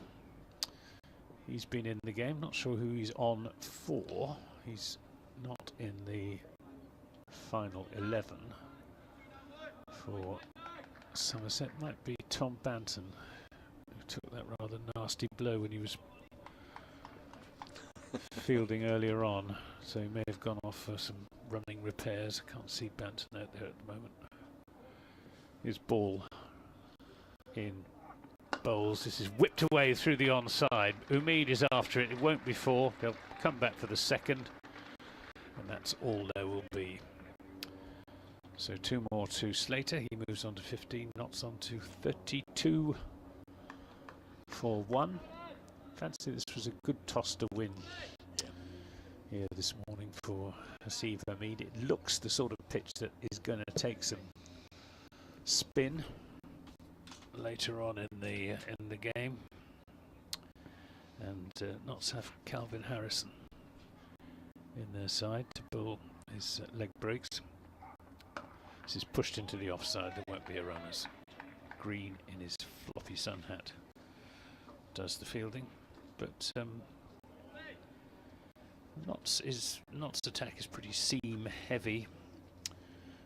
Speaker 3: he's been in the game. Not sure who he's on for. He's not in the final 11 for Somerset. Might be Tom Banton, who took that rather nasty blow when he was fielding earlier on, so he may have gone off for some running repairs. I can't see Banton out there at the moment. His ball in bowls. This is whipped away through the onside. Umeed is after it. It won't be 4. They'll come back for the second, and that's all there will be. So 2 more to Slater. He moves on to 15. Notts on to 32 for 1. Fancy this was a good toss to win here this morning for Hasib Hamid. It looks the sort of pitch that is going to take some spin later on in the game, and Notts have Calvin Harrison in their side to bowl his leg breaks. This is pushed into the offside. There won't be a run as Green in his floppy sun hat does the fielding, but Notts' attack is pretty seam heavy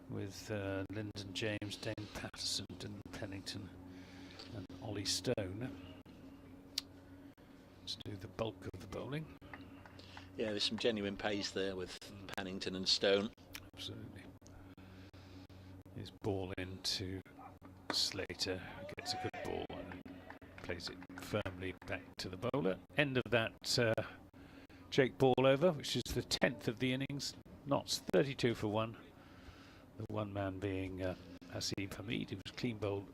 Speaker 3: with Lyndon James, Dane Patterson, Dylan Pennington and Ollie Stone to do the bulk of the bowling.
Speaker 2: Yeah, there's some genuine pace there with Pennington and Stone.
Speaker 3: Absolutely. His ball into Slater, who gets a good ball and plays it firmly back to the bowler. End of that Jake Ball over, which is the 10th of the innings. Notts 32 for 1. The one man being Hasib Hamid, who was clean bowled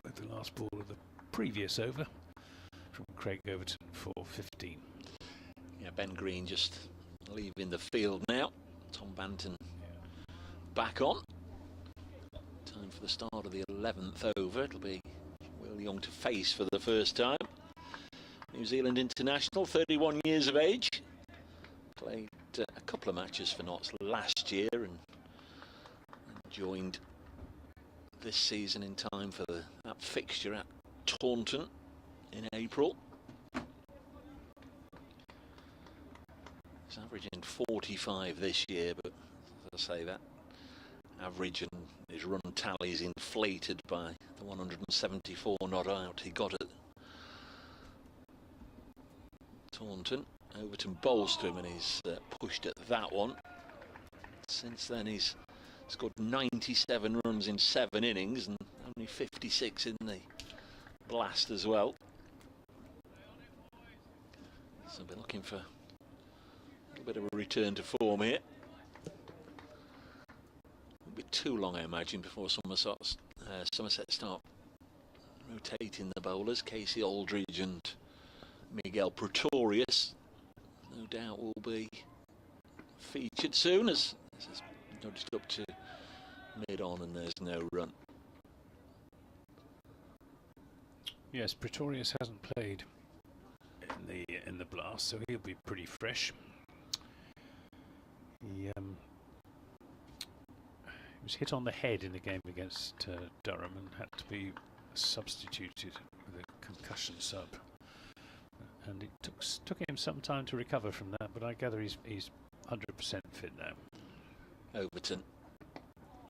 Speaker 3: with the last ball of the previous over from Craig Overton for 15.
Speaker 2: Yeah, Ben Green just leaving the field now. Tom Banton back on. Time for the start of the 11th over. It'll be Will Young to face for the first time. New Zealand international, 31 years of age. Played a couple of matches for Notts last year and joined this season in time for that fixture at Taunton in April. He's averaging 45 this year, but as I say, that average and his run tally is inflated by the 174 not out he got at Taunton. Overton bowls to him and he's pushed at that one. Since then he's scored 97 runs in 7 innings and only 56 in the Blast as well. So we're looking for a little bit of a return to form here. Won't be too long, I imagine, before Somerset start rotating the bowlers. Casey Aldridge and Miguel Pretorius, no doubt will be featured soon, as this is nudged up to mid-on and there's no run.
Speaker 3: Yes, Pretorius hasn't played in the blast, so he'll be pretty fresh. He was hit on the head in the game against Durham and had to be substituted with a concussion sub. And it took him some time to recover from that, but I gather he's 100% fit now.
Speaker 2: Overton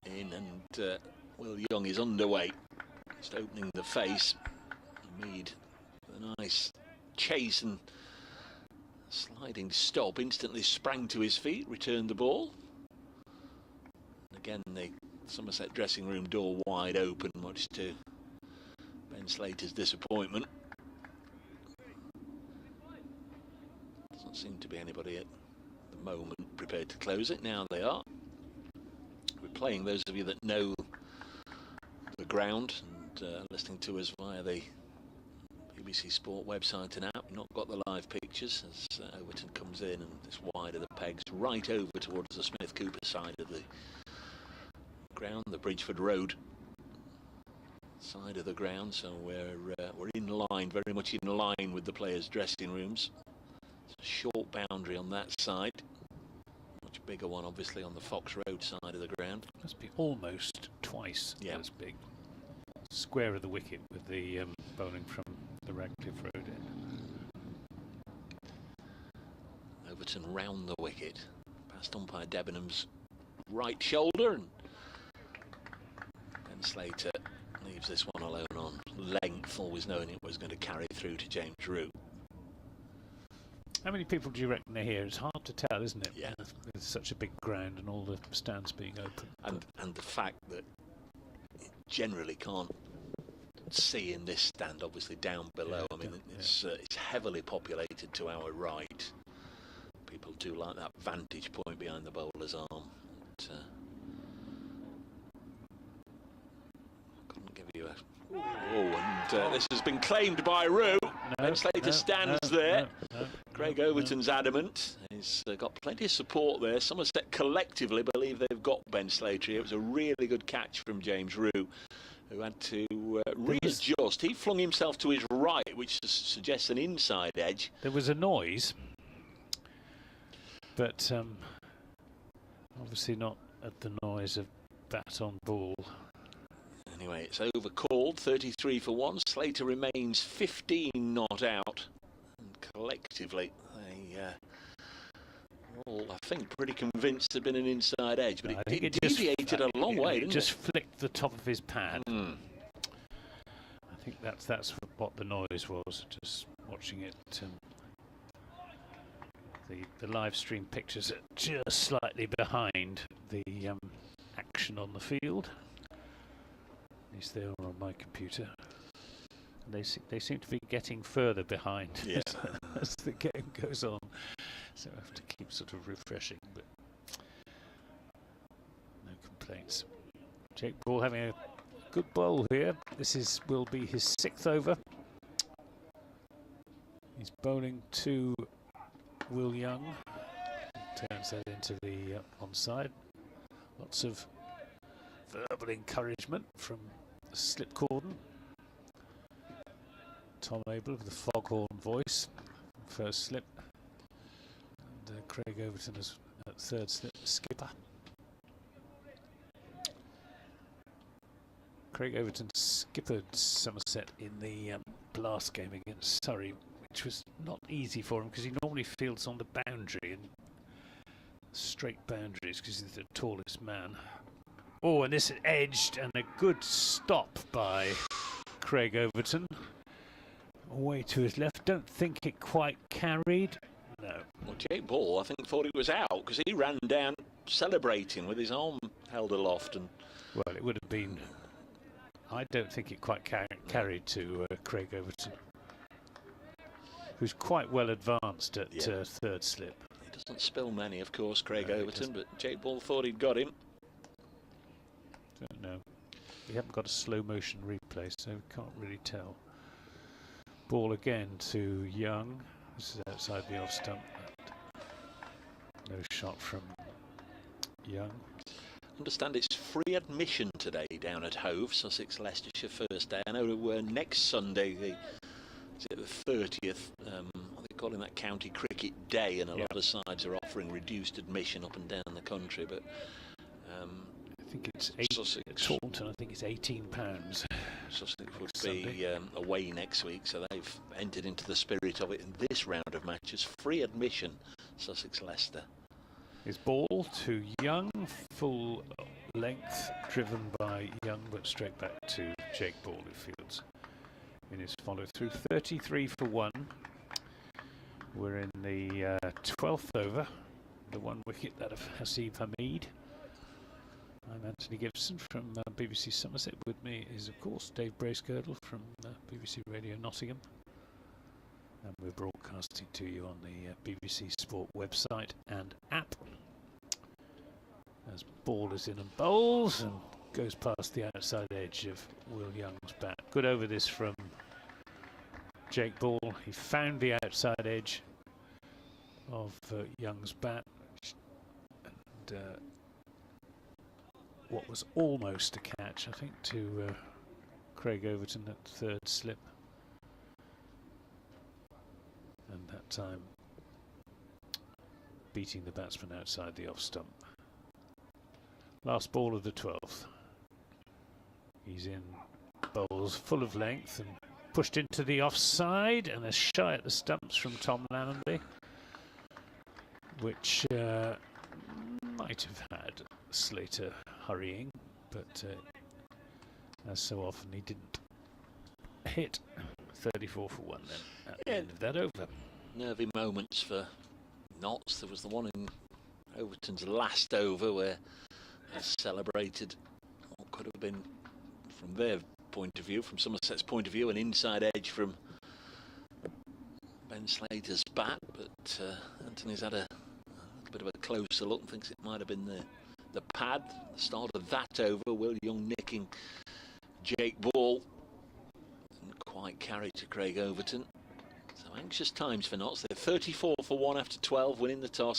Speaker 2: in, and Will Young is underway. Just opening the face. Mead, a nice chase and sliding stop, instantly sprang to his feet, returned the ball. And again, the Somerset dressing room door wide open, much to Ben Slater's disappointment. Doesn't seem to be anybody at the moment prepared to close it. Now they are. We're playing, those of you that know the ground and listening to us via the BBC Sport website and app, not got the live pictures as Overton comes in, and it's wide of the pegs right over towards the Smith Cooper side of the ground, the Bridgeford Road side of the ground. So we're in line, very much in line with the players' dressing rooms. It's a short boundary on that side, much bigger one obviously on the Fox Road side of the ground.
Speaker 3: Must be almost twice as big. Square of the wicket with the bowling from the Radcliffe Road end.
Speaker 2: Overton round the wicket, past umpire Debenham's right shoulder, and Ben Slater leaves this one alone on length, always knowing it was going to carry through to James Root.
Speaker 3: How many people do you reckon are here? It's hard to tell, isn't it?
Speaker 2: Yeah.
Speaker 3: With such a big ground and all the stands being open.
Speaker 2: And the fact that it generally can't see in this stand, obviously down below. I mean, it's heavily populated to our right. People do like that vantage point behind the bowler's arm. But, couldn't give you a... this has been claimed by Rue. Ben Slater stands there. Craig Overton's adamant. He's got plenty of support there. Somerset collectively believe they've got Ben Slater. It was a really good catch from James Rue, who had to readjust. He flung himself to his right, which suggests an inside edge.
Speaker 3: There was a noise, but obviously not at the noise of bat on ball.
Speaker 2: Anyway, it's overcalled, 33 for 1. Slater remains 15 not out. And collectively, they all, I think, pretty convinced there'd been an inside edge, but it deviated a long way, didn't it?
Speaker 3: It just flicked the top of his pad. I think that's what the noise was, just watching it. The live stream pictures are just slightly behind the action on the field. At least they are on my computer. And they seem to be getting further behind as the game goes on. So I have to keep sort of refreshing, but no complaints. Jake Ball having a good bowl here. This will be his 6th over. He's bowling to Will Young. Turns that into the onside. Lots of verbal encouragement from the slip cordon. Tom Abel with the foghorn voice. First slip. And Craig Overton as third slip skipper. Craig Overton skippered Somerset in the blast game against Surrey, which was not easy for him because he normally fields on the boundary and straight boundaries because he's the tallest man. Oh, and this is edged, and a good stop by Craig Overton. Away to his left. Don't think it quite carried. No.
Speaker 2: Well, Jake Ball, I think, thought it was out because he ran down celebrating with his arm held aloft. And
Speaker 3: well, it would have been. I don't think it quite carried to Craig Overton, who's quite well advanced at third slip.
Speaker 2: He doesn't spill many, of course, Craig Overton, but Jake Ball thought he'd got him.
Speaker 3: Don't know. We haven't got a slow motion replay, so we can't really tell. Ball again to Young. This is outside the off stump. No shot from Young.
Speaker 2: Understand it's free admission today down at Hove, Sussex Leicestershire first day. I know next Sunday, the 30th, they're calling that County Cricket Day, and a lot of sides are offering reduced admission up and down the country. But
Speaker 3: I think it's Taunton. I think it's £18.
Speaker 2: Sussex would be away next week, so they've entered into the spirit of it in this round of matches. Free admission, Sussex Leicester.
Speaker 3: His ball to Young, full length, driven by Young, but straight back to Jake Ball, who fields in his follow through. 33 for 1. We're in the 12th over. The one wicket that of Hasib Hamid. I'm Anthony Gibson from BBC Somerset. With me is, of course, Dave Bracegirdle from BBC Radio Nottingham. And we're broadcasting to you on the BBC Sport website and app. As ball is in and bowls and goes past the outside edge of Will Young's bat. Good over this from Jake Ball. He found the outside edge of Young's bat. And what was almost a catch, I think, to Craig Overton at third slip. And that time beating the batsman outside the off stump. Last ball of the 12th. He's in, bowls full of length and pushed into the offside, and a shy at the stumps from Tom Lannonby, which might have had Slater hurrying, but as so often he didn't hit. 34 for 1 then at the end of that over.
Speaker 2: Nervy moments for Notts. There was the one in Overton's last over where they celebrated what could have been, from their point of view, from Somerset's point of view, an inside edge from Ben Slater's bat, but Anthony's had a little bit of a closer look and thinks it might have been the pad. The start of that over, Will Young nicking Jake Ball. Didn't quite carry to Craig Overton. So anxious times for Notts. They're 34 for 1 after 12, winning the toss.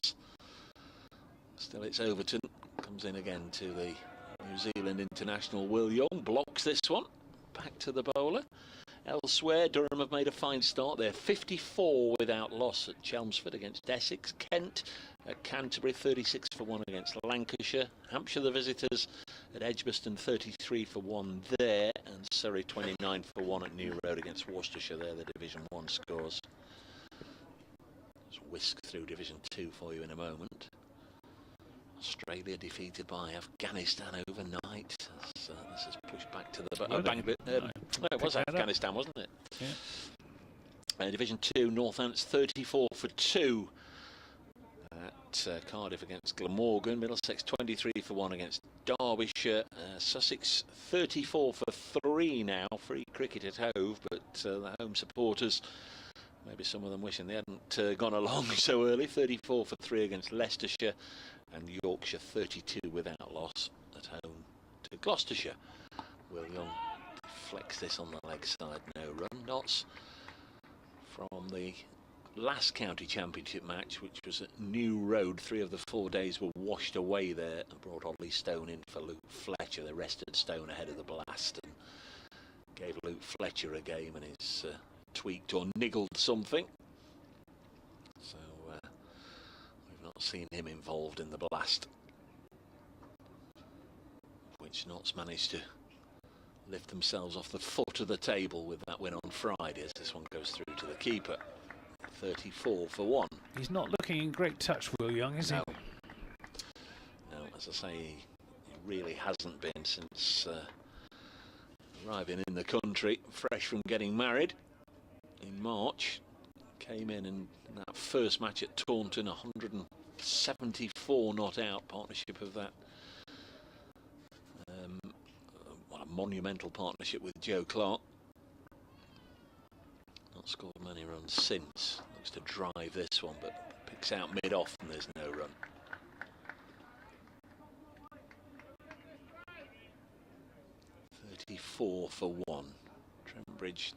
Speaker 2: Still it's Overton. Comes in again to the New Zealand international. Will Young blocks this one. Back to the bowler. Elsewhere, Durham have made a fine start. They're 54 without loss at Chelmsford against Essex. Kent at Canterbury, 36 for 1 against Lancashire. Hampshire, the visitors, at Edgbaston, 33 for 1 there. And Surrey, 29 for 1 at New Road against Worcestershire. There, the Division 1 scores. Let's whisk through Division 2 for you in a moment. Australia defeated by Afghanistan overnight. This is pushed back to the no, it was Afghanistan, wasn't it? Yeah. Division 2, Northants 34 for 2 at Cardiff against Glamorgan. Middlesex 23 for 1 against Derbyshire. Sussex 34 for 3 now. Free cricket at Hove, but the home supporters, maybe some of them wishing they hadn't gone along so early. 34 for 3 against Leicestershire. And Yorkshire 32 without loss at home to Gloucestershire. Will Young deflects this on the leg side, no run. Notts from the last county championship match, which was at New Road. 3 of the 4 days were washed away there and brought Ollie Stone in for Luke Fletcher. They rested Stone ahead of the blast and gave Luke Fletcher a game, and he's tweaked or niggled something. So not seen him involved in the blast, which Notts managed to lift themselves off the foot of the table with that win on Friday, as this one goes through to the keeper. 34 for 1.
Speaker 3: He's not looking in great touch, Will Young, is he?
Speaker 2: No, as I say, he really hasn't been since arriving in the country, fresh from getting married in March. Came in that first match at Taunton, 174 not out, partnership of that. A monumental partnership with Joe Clark. Not scored many runs since. Looks to drive this one, but picks out mid-off and there's no run. .34 for 1. Trent Bridge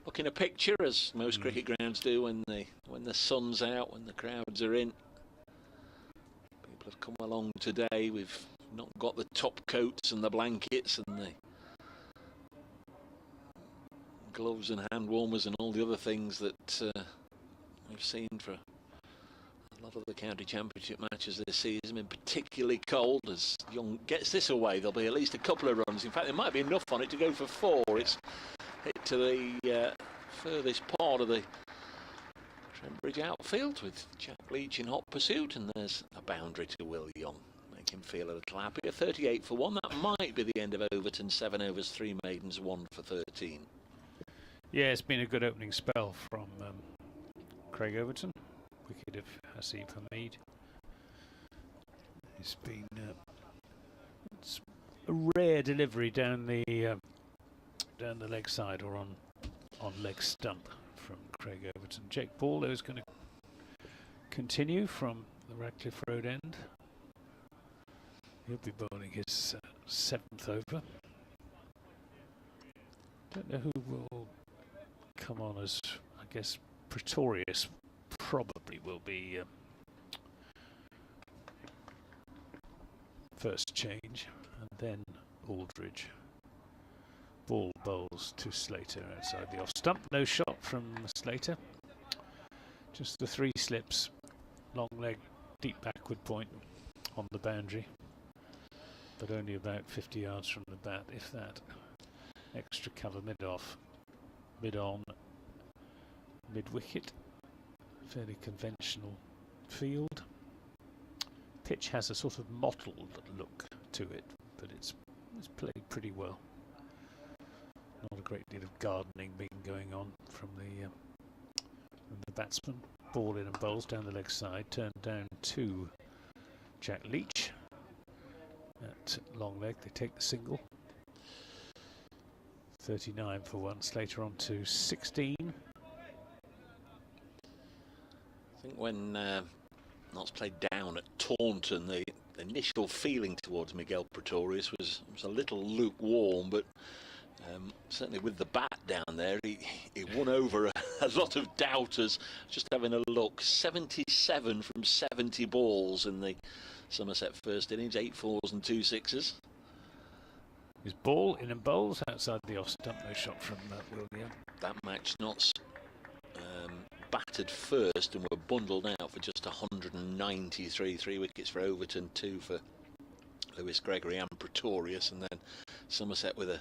Speaker 2: looking a picture, as most cricket grounds do when the sun's out, when the crowds are in. People have come along today. We've not got the top coats and the blankets and the gloves and hand warmers and all the other things that we've seen for a lot of the county championship matches this season. Been particularly cold. As Young gets this away, there'll be at least a couple of runs. In fact, there might be enough on it to go for 4. It's hit to the furthest part of the Trent Bridge outfield with Jack Leach in hot pursuit, and there's a boundary to Will Young. Make him feel a little happier. 38 for 1. That might be the end of Overton. 7 overs, 3 maidens, 1 for 13.
Speaker 3: Yeah, it's been a good opening spell from Craig Overton. Wicket of Hasib Hamid. It's been it's a rare delivery down the leg side or on leg stump from Craig Overton. Jake Ball, though, is going to continue from the Radcliffe Road end. He'll be bowling his 7th over. Don't know who will come on as, I guess, Pretorius probably will be first change, and then Aldridge. Ball bowls to Slater outside the off stump. No shot from Slater. Just the 3 slips, long leg, deep backward point on the boundary, but only about 50 yards from the bat, if that. Extra cover mid-off, mid-on, mid-wicket. Fairly conventional field. Pitch has a sort of mottled look to it, but it's played pretty well. Not a great deal of gardening being going on from the batsman. Ball in and bowls down the leg side, turned down to Jack Leach at long leg. They take the single. 39 for 1. Slater on to 16.
Speaker 2: I think when Notts played down at Taunton, the initial feeling towards Miguel Pretorius was a little lukewarm, but certainly with the bat down there, he won over a lot of doubters. Just having a look, 77 from 70 balls in the Somerset first innings, 8 4s and 2 6s.
Speaker 3: His ball in and bowls outside the off stump. No shot from William.
Speaker 2: That match, Notts batted first and were bundled out for just 193. 3 wickets for Overton, 2 for Lewis Gregory and Pretorius, and then Somerset with a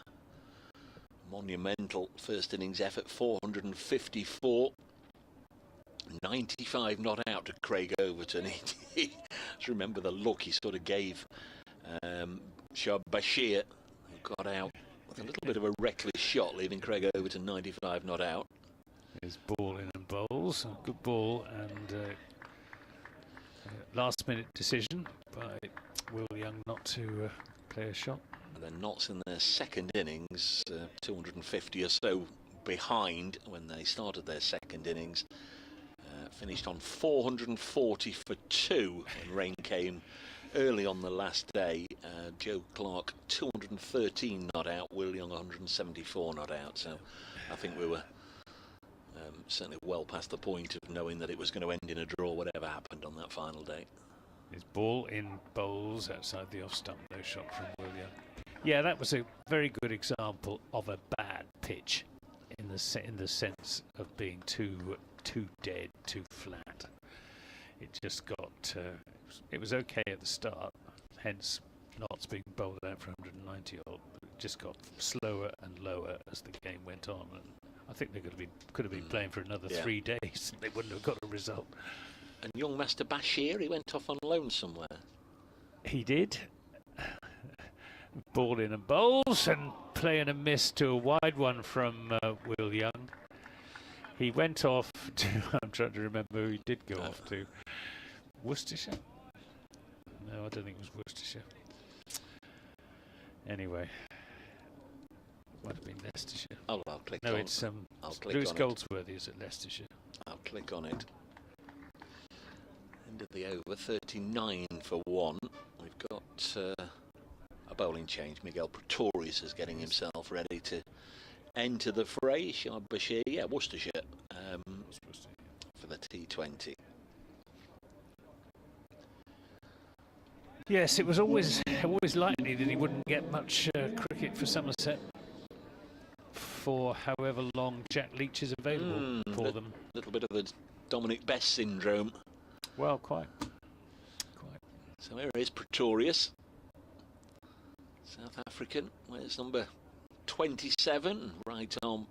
Speaker 2: monumental first innings effort, 454. 95 not out to Craig Overton. Just remember the look he sort of gave Shah Bashir, who got out with a little bit of a reckless shot, leaving Craig Overton 95 not out.
Speaker 3: His ball in and bowls, a good ball, and last minute decision by Will Young not to play a shot.
Speaker 2: And then Notts in their second innings, 250 or so behind when they started their second innings, finished on 440 for 2, and rain came early on the last day. Joe Clark 213 not out, Will Young 174 not out, so I think we were certainly well past the point of knowing that it was going to end in a draw, whatever happened on that final day.
Speaker 3: His ball in bowls outside the off stump, no shot from William. Yeah, that was a very good example of a bad pitch in the sense of being too dead, too flat. It just got it was okay at the start, hence Notts being bowled out for 190 odd, but it just got slower and lower as the game went on, and I think they could have been playing for another 3 days and they wouldn't have got a result.
Speaker 2: And young Master Bashir, he went off on loan somewhere.
Speaker 3: He did. Ball in and bowls, and playing a miss to a wide one from Will Young. He went off to, I'm trying to remember who he did go off to. Worcestershire? No, I don't think it was Worcestershire. Anyway, might have been Leicestershire.
Speaker 2: Oh, I'll click
Speaker 3: no,
Speaker 2: on it.
Speaker 3: It's
Speaker 2: I'll click
Speaker 3: Lewis
Speaker 2: on
Speaker 3: Goldsworthy is at Leicestershire.
Speaker 2: I'll click on it. End of the over, 39 for 1. We've got a bowling change. Miguel Pretorius is getting himself ready to enter the fray. Shard Bashir, yeah, Worcestershire, for the T20.
Speaker 3: Yes, it was always likely that he wouldn't get much cricket for Somerset for however long Jack Leach is available for them.
Speaker 2: A little bit of the Dominic Best syndrome.
Speaker 3: Well, quite.
Speaker 2: So here is Pretorius, South African. Where's number 27? Right arm,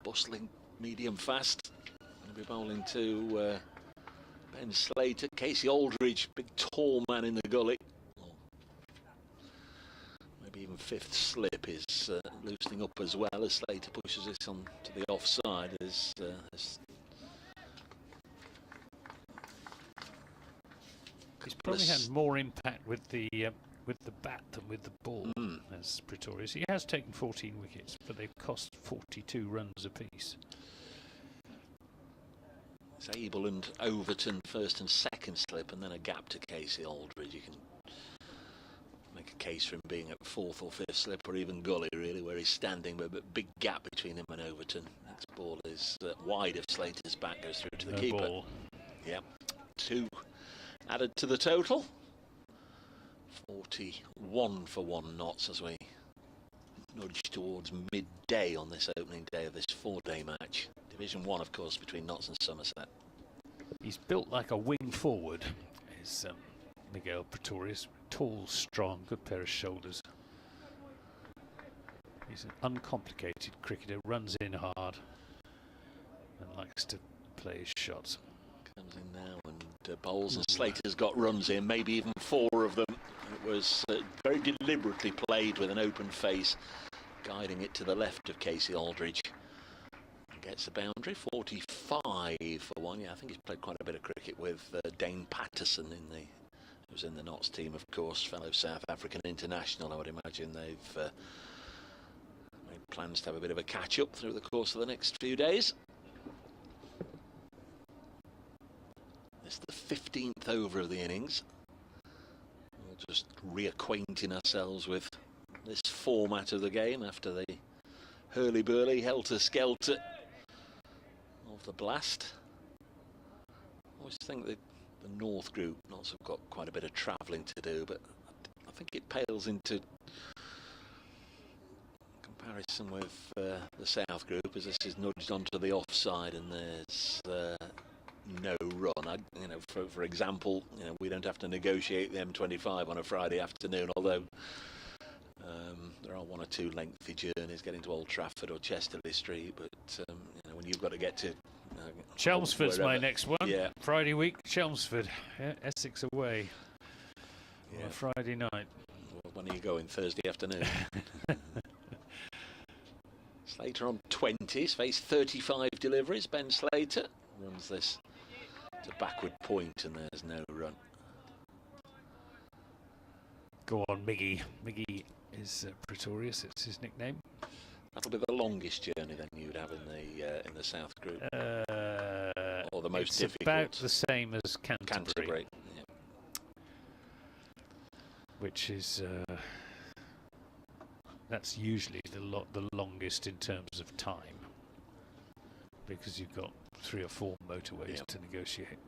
Speaker 2: bustling, medium fast. Going to be bowling to Ben Slater. Casey Aldridge, big tall man in the gully. Maybe even fifth slip is loosening up as well as Slater pushes this on to the offside. As
Speaker 3: he's probably had more impact with the bat than with the ball as Pretorius. He has taken 14 wickets, but they've cost 42 runs apiece.
Speaker 2: Abel and Overton first and second slip, and then a gap to Casey Aldridge. You can make a case for him being at fourth or fifth slip, or even gully, really, where he's standing, but a big gap between him and Overton. Next ball is wide of Slater's back, goes through to the keeper.
Speaker 3: Ball.
Speaker 2: Yep, 2 added to the total. 41 for 1 knots as we nudge towards midday on this opening day of this 4-day match. Division 1, of course, between Notts and Somerset.
Speaker 3: He's built like a wing forward, is Miguel Pretorius. Tall, strong, good pair of shoulders. He's an uncomplicated cricketer, runs in hard and likes to play his shots.
Speaker 2: Comes in now and bowls, and Slater's got runs in, maybe even 4 of them. It was very deliberately played with an open face, guiding it to the left of Casey Aldridge. Gets the boundary, 45 for 1. Yeah, I think he's played quite a bit of cricket with Dane Patterson who was in the Notts team, of course, fellow South African international. I would imagine they've made plans to have a bit of a catch-up through the course of the next few days. It's the 15th over of the innings. We'll just reacquainting ourselves with this format of the game after the hurly-burly, helter-skelter of the blast. I always think that the North group Notts have got quite a bit of travelling to do, but I think it pales into comparison with the South group, as this is nudged onto the offside and there's no run. For example, we don't have to negotiate the M25 on a Friday afternoon, although there are 1 or 2 lengthy journeys getting to Old Trafford or Chesterley Street, but when you've got to get to
Speaker 3: Chelmsford's
Speaker 2: wherever.
Speaker 3: my next one.
Speaker 2: Yeah.
Speaker 3: Friday week, Chelmsford, Essex away. On a Friday night.
Speaker 2: Well, when are you going? Thursday afternoon. Slater on 20s, faced 35 deliveries. Ben Slater runs this to backward point, and there's no run.
Speaker 3: Go on, Miggy. Miggy is Pretorius, it's his nickname.
Speaker 2: That'll be the longest journey then you'd have in the South group, or the most difficult.
Speaker 3: It's about the same as Canterbury.
Speaker 2: Yeah.
Speaker 3: Which is that's usually the longest in terms of time, because you've got 3 or 4 motorways to negotiate.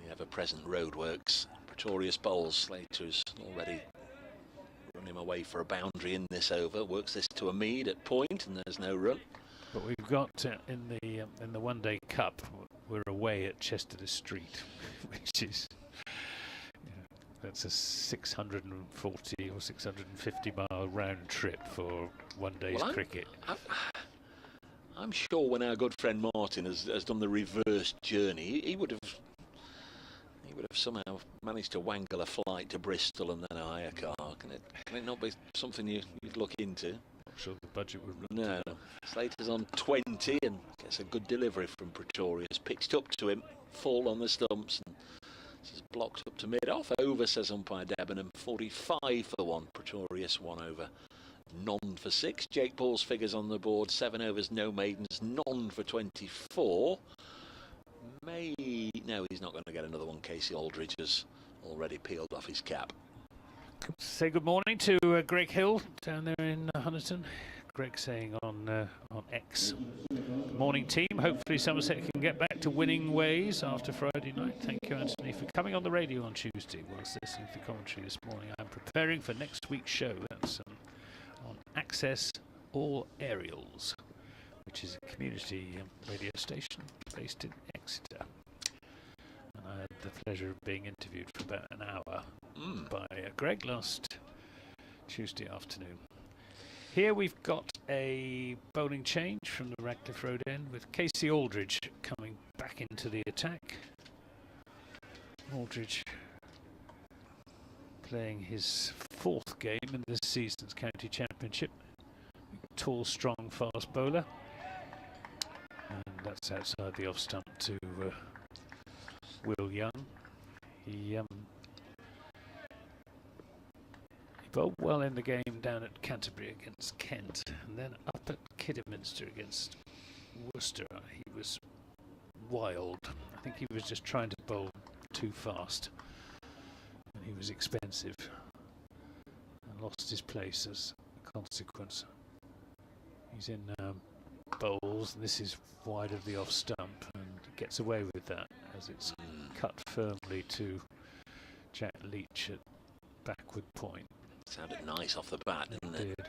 Speaker 2: The ever-present roadworks. Pretorius bowls. Slater's already run him away for a boundary in this over. Works this to a mead at point, and there's no run.
Speaker 3: But we've got in the One-Day Cup, we're away at Chesterley Street, which is that's a 640 or 650 mile round trip for one day's cricket.
Speaker 2: I'm sure when our good friend Martin has done the reverse journey, he would have somehow managed to wangle a flight to Bristol and then a hire car. Can it not be something you'd look into?
Speaker 3: Not sure the budget would look.
Speaker 2: No. Slater's on 20 and gets a good delivery from Pretorius. Pitched up to him, fall on the stumps, and this is blocked up to mid-off. Over, says umpire Debenham. 45 for 1. Pretorius 1 over. None for 6. Jake Paul's figures on the board. 7 overs, no maidens. None for 24. No, he's not going to get another one. Casey Aldridge has already peeled off his cap.
Speaker 3: Say good morning to Greg Hill down there in Honiton. Greg saying on X, good morning team. Hopefully Somerset can get back to winning ways after Friday night. Thank you, Anthony, for coming on the radio on Tuesday whilst listening to the commentary this morning. I'm preparing for next week's show. That's on Access All Aerials, which is a community radio station based in Exeter. And I had the pleasure of being interviewed for about an hour by Greg last Tuesday afternoon. Here we've got a bowling change from the Radcliffe Road end with Casey Aldridge coming back into the attack. Aldridge playing his fourth game in this season's county championship. Tall, strong, fast bowler. And that's outside the off stump to Will Young. He bowled well in the game down at Canterbury against Kent, and then up at Kidderminster against Worcester. He was wild. I think he was just trying to bowl too fast, and he was expensive and lost his place as a consequence. He's in bowls, and this is wide of the off stump, and gets away with that as it's cut firmly to Jack Leach at backward point.
Speaker 2: Sounded nice off the bat, didn't it?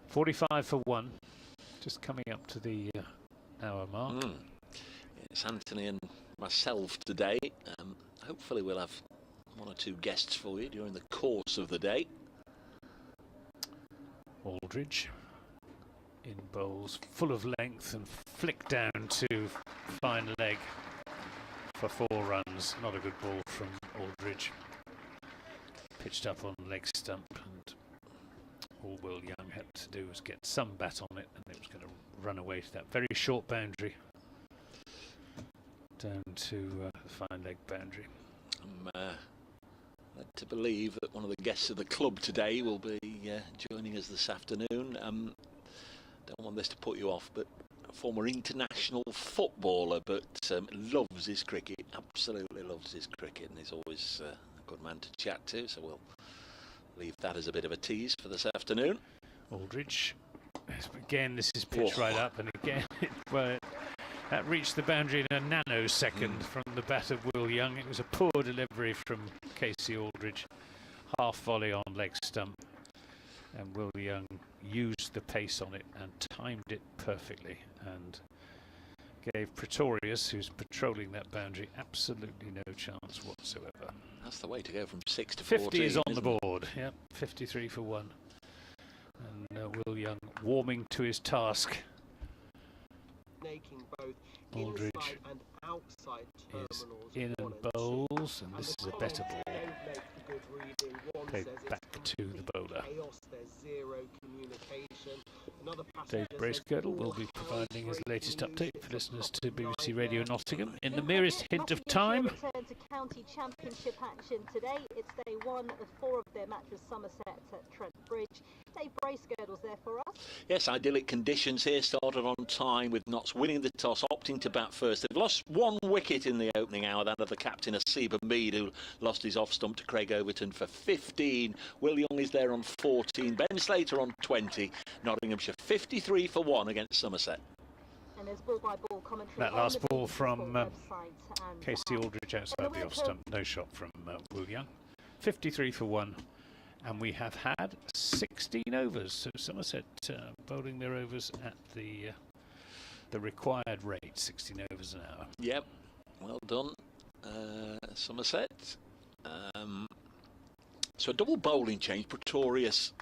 Speaker 3: 45 for 1, just coming up to the hour mark.
Speaker 2: It's Anthony and myself today. Hopefully we'll have one or two guests for you during the course of the day.
Speaker 3: Aldridge in bowls, full of length and flick down to fine leg for 4 runs. Not a good ball from Aldridge. Pitched up on leg stump, and all Will Young had to do was get some bat on it, and it was going to run away to that very short boundary down to the fine leg boundary.
Speaker 2: I'm led to believe that one of the guests of the club today will be joining us this afternoon. Don't want this to put you off, but a former international footballer, but loves his cricket, absolutely loves his cricket, and he's always a good man to chat to, so we'll leave that as a bit of a tease for this afternoon.
Speaker 3: Aldridge, again, this is pitched right up, and again, that reached the boundary in a nanosecond from the bat of Will Young. It was a poor delivery from Casey Aldridge, half volley on leg stump, and Will Young used the pace on it and timed it perfectly, and gave Pretorius, who's patrolling that boundary, absolutely no chance whatsoever.
Speaker 2: That's the way to go from 6 to 14.
Speaker 3: 50 is on the board. Yep, 53 for 1. And Will Young warming to his task.
Speaker 4: Making both
Speaker 3: Aldridge
Speaker 4: and outside
Speaker 3: is in and bowls, and this is a better ball. Played back to the bowler. Dave Bracegirdle will be providing his latest update for listeners to BBC Radio Nottingham in the merest hint of time.
Speaker 5: Return to county championship action today. It's day 1 of 4 of their matches. Somerset at Trent Bridge. Dave Bracegirdle's there for us.
Speaker 2: Yes, idyllic conditions here. Started on time with Notts winning the toss, opting to bat first. They've lost 1 wicket in the opening hour, that of the captain, Asiba Mead, who lost his off stump to Craig Overton for 15. Will Young is there on 14. Ben Slater on 20. Nottinghamshire 53 for 1 against Somerset.
Speaker 5: And there's ball-by-ball commentary.
Speaker 3: That last ball from Casey Aldridge outside the off stump. No shot from Will Young. 53 for 1. And we have had 16 overs, so Somerset bowling their overs at the required rate, 16 overs an hour.
Speaker 2: Yep, well done, Somerset. So a double bowling change. Pretorius,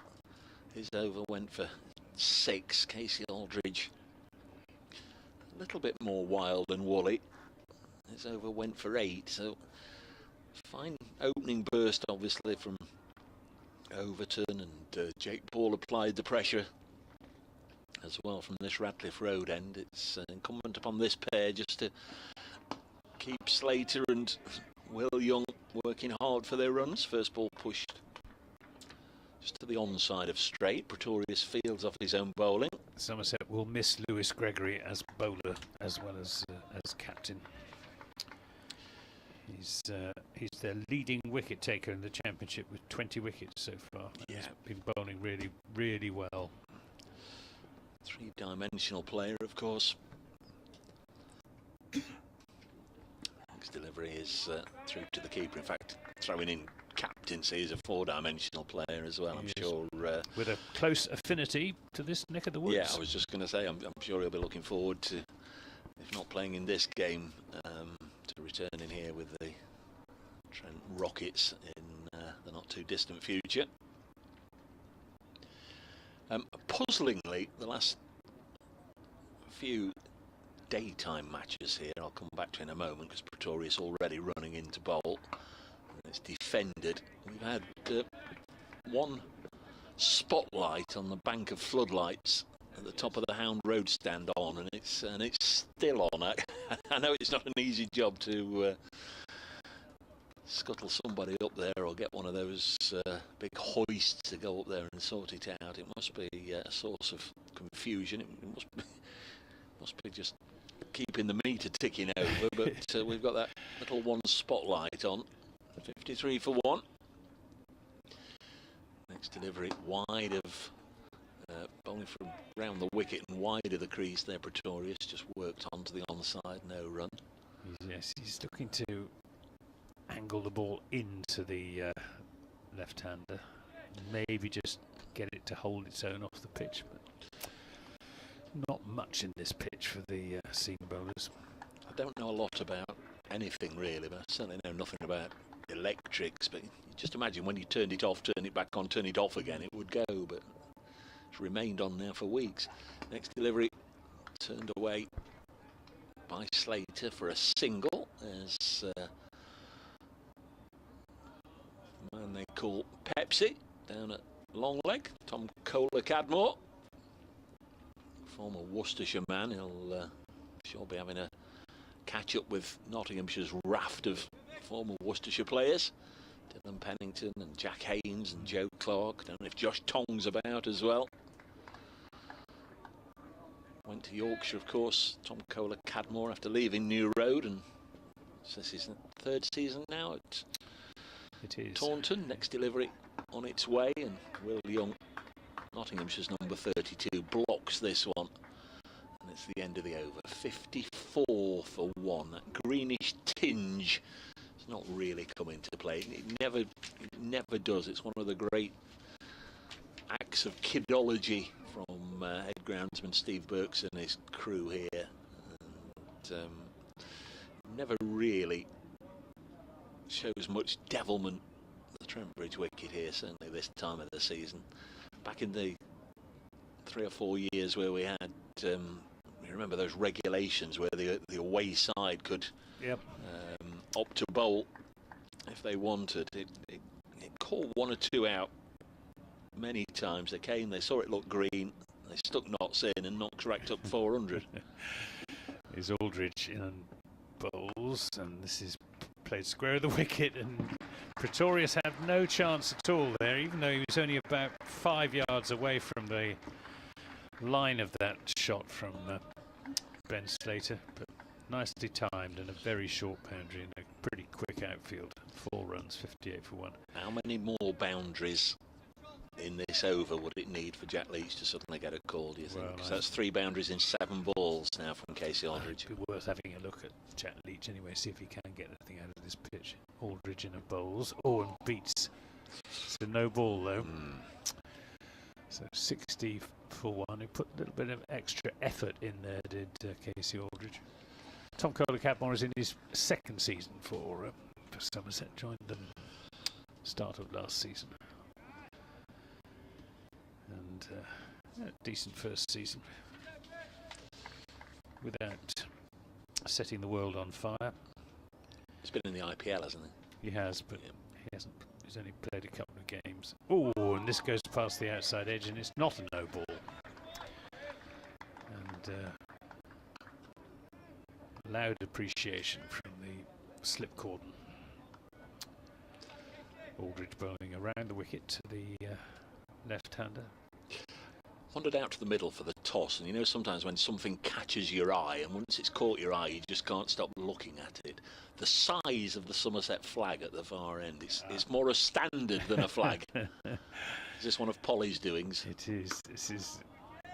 Speaker 2: his over went for 6. Casey Aldridge, a little bit more wild and woolly. His over went for 8. So fine opening burst, obviously, from Overton, and Jake Ball applied the pressure as well from this Radcliffe Road end. It's incumbent upon this pair just to keep Slater and Will Young working hard for their runs. First ball pushed just to the onside of straight. Pretorius fields off his own bowling.
Speaker 3: Somerset will miss Lewis Gregory as bowler as well as captain. He's their leading wicket taker in the championship. championship with 20 wickets so far.
Speaker 2: Yeah.
Speaker 3: He's been bowling really, really well.
Speaker 2: Three-dimensional player, of course. His delivery is through to the keeper. In fact, throwing in captaincy, is a four-dimensional player as well. I'm sure.
Speaker 3: With a close affinity to this neck of the woods.
Speaker 2: Yeah, I was just going to say, I'm sure he'll be looking forward to, if not playing in this game, to returning here with the Trent Rockets in the not too distant future. Puzzlingly, the last few daytime matches here, I'll come back to in a moment, because Pretorius already running into bowl. And it's defended. We've had one spotlight on the bank of floodlights at the top of the Hound Road stand on, and it's still on. I know it's not an easy job to scuttle somebody up there or get one of those big hoists to go up there and sort it out. It must be a source of confusion. It must be just keeping the meter ticking over. But we've got that little one spotlight on. 53 for 1. Next delivery wide of bowling from round the wicket and wide of the crease there. Pretorius just worked onto the onside, no run.
Speaker 3: Yes, he's looking to angle the ball into the left-hander. Maybe just get it to hold its own off the pitch, but not much in this pitch for the seam bowlers.
Speaker 2: I don't know a lot about anything really, but I certainly know nothing about electrics. But you just imagine when you turned it off, turn it back on, turn it off again, it would go. But it's remained on now for weeks. Next delivery turned away by Slater for a single as man they call Pepsi down at long leg. Tom Kohler-Cadmore, former Worcestershire man. He'll sure be having a catch up with Nottinghamshire's raft of former Worcestershire players. Dylan Pennington and Jack Haynes and Joe Clark. Don't know if Josh Tong's about as well. Went to Yorkshire, of course, Tom Kohler-Cadmore, after leaving New Road, and this is his third season now at Taunton. Next delivery on its way, and Will Young, Nottinghamshire's number 32, blocks this one, and it's the end of the over. 54 for 1. That greenish tinge has not really come into play. It never does. It's one of the great acts of kidology from head groundsman Steve Burks and his crew here. And, never really shows much devilment, the Trent Bridge wicket here, certainly this time of the season. Back in the 3 or 4 years where we had, you remember those regulations where the away side could opt to bowl if they wanted. It caught 1 or 2 out many times. They came, they saw it look green, they stuck knots in and knocked racked up 400.
Speaker 3: Is Aldridge in bowls, and this is played square of the wicket, and Pretorius had no chance at all there, even though he was only about 5 yards away from the line of that shot from Ben Slater. But nicely timed and a very short boundary and a pretty quick outfield. 4 runs, 58 for 1.
Speaker 2: How many more boundaries in this over would it need for Jack Leach to suddenly get a call, do you think? Because that's 3 boundaries in 7 balls now from Casey Aldridge.
Speaker 3: It'd be worth having a look at Jack Leach anyway, see if he can get anything out of this pitch. Aldridge in a bowls. Oh, and beats. It's a no ball though. So 60 for 1. He put a little bit of extra effort in there, did Casey Aldridge. Tom Kohler-Cadmore is in his 2nd season for Somerset. Joined them start of last season. And a decent first season without setting the world on fire.
Speaker 2: He's been in the IPL, hasn't he?
Speaker 3: He has, but he hasn't. He's only played a couple of games. Oh, and this goes past the outside edge, and it's not a no ball. And loud appreciation from the slip cordon. Aldridge bowling around the wicket to the left-hander.
Speaker 2: wandered out to the middle for the toss, and you know sometimes when something catches your eye, and once it's caught your eye, you just can't stop looking at it. The size of the Somerset flag at the far end, it's more a standard than a flag. Is this one of Polly's doings?
Speaker 3: It is. This is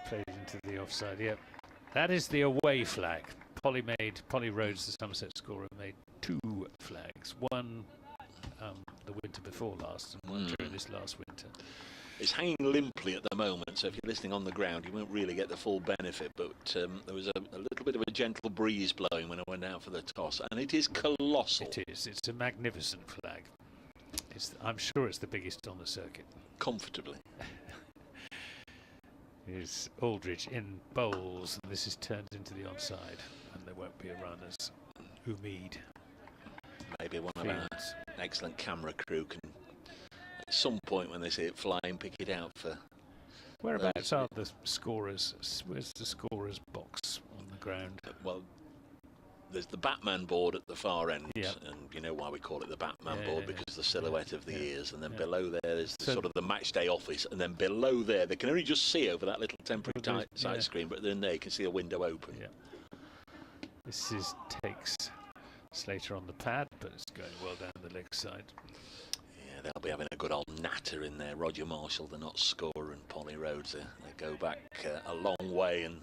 Speaker 3: played into the offside. Yep, that is the away flag. Polly Rhodes, the Somerset scorer, made 2 flags. One the winter before last, and one during this last winter.
Speaker 2: It's hanging limply at the moment, so if you're listening on the ground, you won't really get the full benefit. But there was a little bit of a gentle breeze blowing when I went out for the toss, and it is colossal.
Speaker 3: It is. It's a magnificent flag. I'm sure it's the biggest on the circuit.
Speaker 2: Comfortably.
Speaker 3: Here's Aldridge in bowls, and this is turned into the onside, and there won't be a run as Umeed.
Speaker 2: Maybe one of our excellent camera crew can, at some point when they see it flying, pick it out for.
Speaker 3: Whereabouts are the scorers? Where's the scorers box on the ground?
Speaker 2: Well, there's the Batman board at the far end,
Speaker 3: yep.
Speaker 2: And you know why we call it the Batman board, because the silhouette of the ears, and then below there is sort of the match day office, and then below there they can only just see over that little temporary side screen, but then there you can see a window open.
Speaker 3: Yeah. This takes Slater on the pad, but it's going well down the leg side.
Speaker 2: Yeah, they'll be having a good old natter in there. Roger Marshall, the not scorer, and Polly Rhodes, they go back a long way, and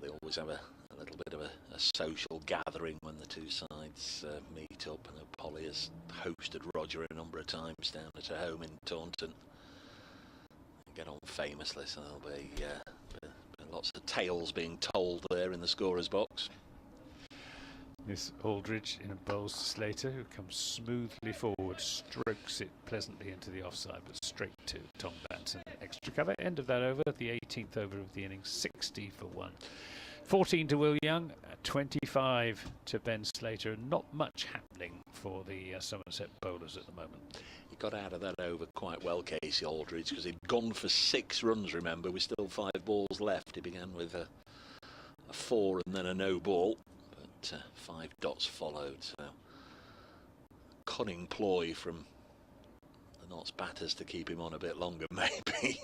Speaker 2: they always have a little bit of a social gathering when the two sides meet up. And Polly has hosted Roger a number of times down at her home in Taunton. They get on famously, so there'll be lots of tales being told there in the scorer's box.
Speaker 3: This Aldridge in a bowls to Slater, who comes smoothly forward, strokes it pleasantly into the offside, but straight to Tom Banton. Extra cover. End of that over, the 18th over of the innings, 60 for 1. 14 to Will Young, 25 to Ben Slater. Not much happening for the Somerset bowlers at the moment.
Speaker 2: He got out of that over quite well, Casey Aldridge, because he'd gone for 6 runs, remember, with still 5 balls left. He began with a 4 and then a no ball. 5 dots followed, so cunning ploy from the Notts batters to keep him on a bit longer, maybe.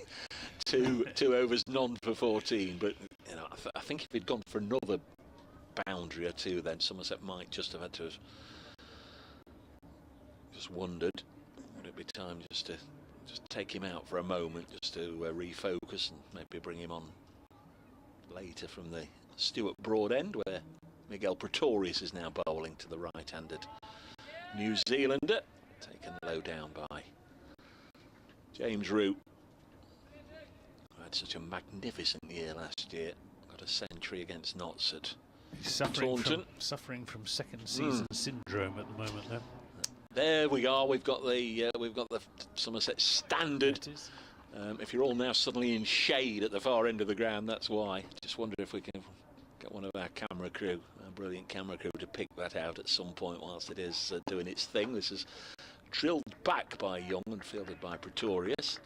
Speaker 2: two overs, none for 14, but you know, I think if he'd gone for another boundary or 2, then Somerset might just have had to have just wondered, would it be time just to take him out for a moment, just to refocus and maybe bring him on later from the Stuart Broad end, where Miguel Pretorius is now bowling to the right-handed New Zealander, taken low down by James Root, who had such a magnificent year last year. Got a century against Notts at Taunton.
Speaker 3: Suffering from second season syndrome at the moment, though.
Speaker 2: There we are. We've got the Somerset standard. If you're all now suddenly in shade at the far end of the ground, that's why. Just wonder if we can get one of our camera crew, our brilliant camera crew, to pick that out at some point whilst it is doing its thing. This is drilled back by Young and fielded by Pretorius.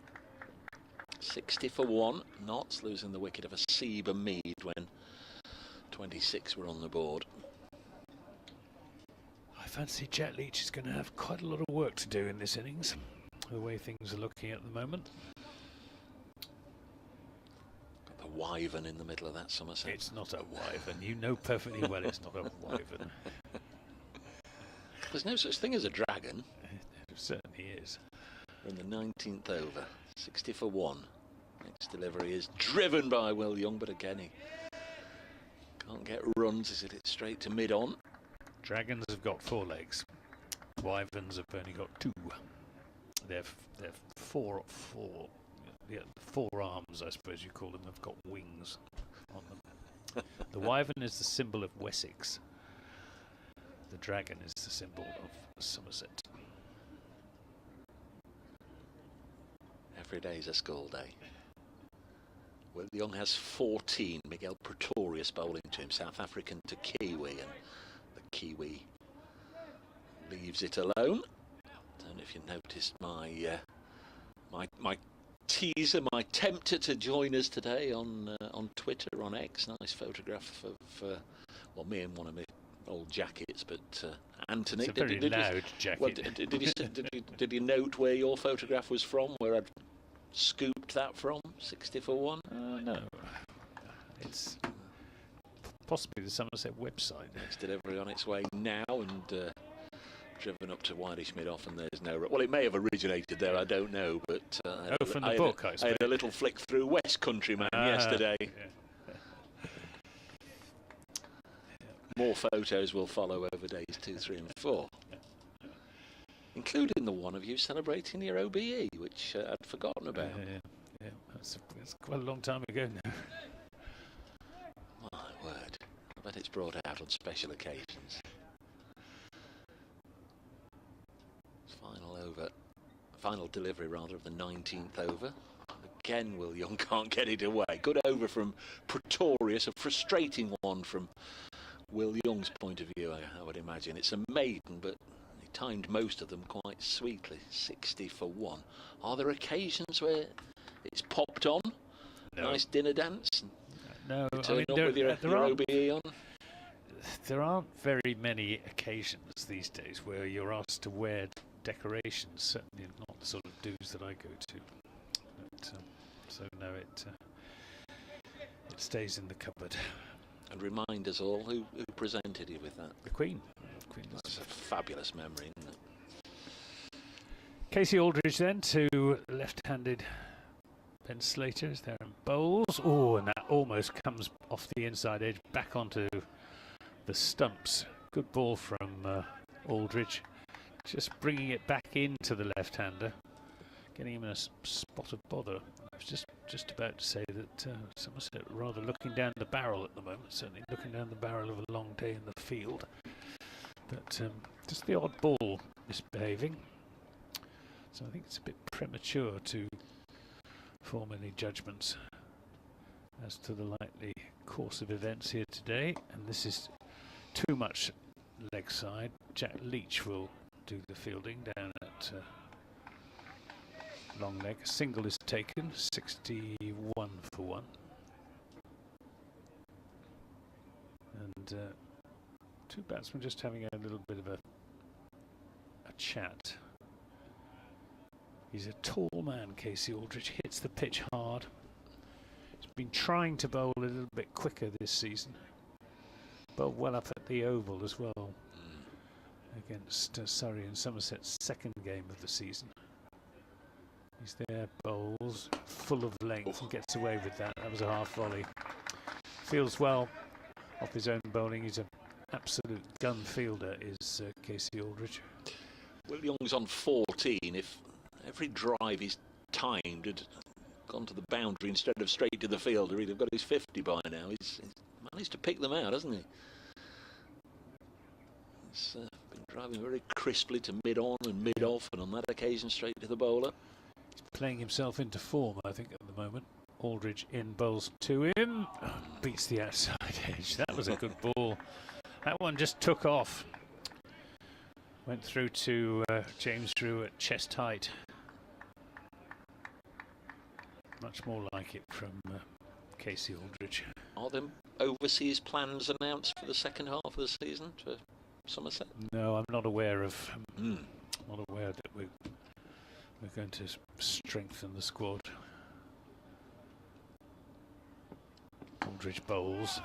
Speaker 2: 60 for 1. Notts losing the wicket of a Seba Mead when 26 were on the board.
Speaker 3: I fancy Jet Leach is going to have quite a lot of work to do in this innings, the way things are looking at the moment.
Speaker 2: Wyvern in the middle of that Somerset.
Speaker 3: It's not a wyvern. You know perfectly well it's not a wyvern.
Speaker 2: There's no such thing as a dragon.
Speaker 3: It certainly is.
Speaker 2: We're in the 19th over. 60 for 1. Next delivery is driven by Will Young, but again he can't get runs. He's hit it straight to mid-on.
Speaker 3: Dragons have got 4 legs. Wyverns have only got 2. They're 4. Yeah, 4 arms, I suppose you call them, have got wings on them. The wyvern is the symbol of Wessex. The dragon is the symbol of Somerset.
Speaker 2: Every day is a school day. Will Young has 14. Miguel Pretorius bowling to him. South African to Kiwi, and the Kiwi leaves it alone. Don't know if you noticed my teaser, my tempter to join us today on Twitter, on X. Nice photograph of well, me in one of my old jackets, but Anthony.
Speaker 3: It's a very loud jacket.
Speaker 2: Well, did you note where your photograph was from? Where I'd scooped that from 60 for 1?
Speaker 3: No. It's possibly the Somerset website.
Speaker 2: It's delivery on its way now, and driven up to Whitish Mid-Off, and there's no... Well, it may have originated there, I don't know, but...
Speaker 3: from the book, I
Speaker 2: had a little flick through West Countryman yesterday.
Speaker 3: Yeah.
Speaker 2: More photos will follow over days 2, 3 and 4. Including the one of you celebrating your OBE, which I'd forgotten about.
Speaker 3: Yeah. That's quite a long time ago now.
Speaker 2: My word. I bet it's brought out on special occasions. Final delivery rather of the 19th over. Again, Will Young can't get it away. Good over from Pretorius, a frustrating one from Will Young's point of view, I would imagine. It's a maiden, but he timed most of them quite sweetly. 60 for 1. Are there occasions where it's popped on?
Speaker 3: No.
Speaker 2: Nice dinner dance?
Speaker 3: No,
Speaker 2: You turn up with your OBE on?
Speaker 3: There aren't very many occasions these days where you're asked to wear decorations, certainly not the sort of dues that I go to. But, so no, it stays in the cupboard.
Speaker 2: And remind us all who presented you with that.
Speaker 3: The Queen.
Speaker 2: That's a fabulous memory, isn't it?
Speaker 3: Casey Aldridge then to left-handed Ben Slater is there in bowls. Oh, and that almost comes off the inside edge back onto the stumps. Good ball from Aldridge. Just bringing it back into the left-hander, getting him in a spot of bother. I was just about to say that Somerset rather looking down the barrel at the moment, certainly looking down the barrel of a long day in the field. But just the odd ball misbehaving. So I think it's a bit premature to form any judgments as to the likely course of events here today. And this is too much leg side. Jack Leach will do the fielding down at long leg. A single is taken, 61 for 1. And two batsmen just having a little bit of a chat. He's a tall man, Casey Aldridge, hits the pitch hard. He's been trying to bowl a little bit quicker this season. Bowled well up at the Oval as well against Surrey in Somerset's second game of the season. He's there, bowls, full of length and gets away with that. That was a half volley. Feels well off his own bowling. He's an absolute gun fielder, is Casey Aldridge.
Speaker 2: Will Young's on 14. If every drive he's timed had gone to the boundary instead of straight to the fielder, he'd have got his 50 by now. He's managed to pick them out, hasn't he? He's been driving very crisply to mid-on and mid-off, and on that occasion straight to the bowler.
Speaker 3: He's playing himself into form, I think, at the moment. Aldridge in, bowls to him. Oh, beats the outside edge. That was a good ball. That one just took off. Went through to James Drew at chest height. Much more like it from Casey Aldridge.
Speaker 2: Are there overseas plans announced for the second half of the season for Somerset?
Speaker 3: No, I'm not aware of. Not aware that we're going to strengthen the squad. Aldridge bowls,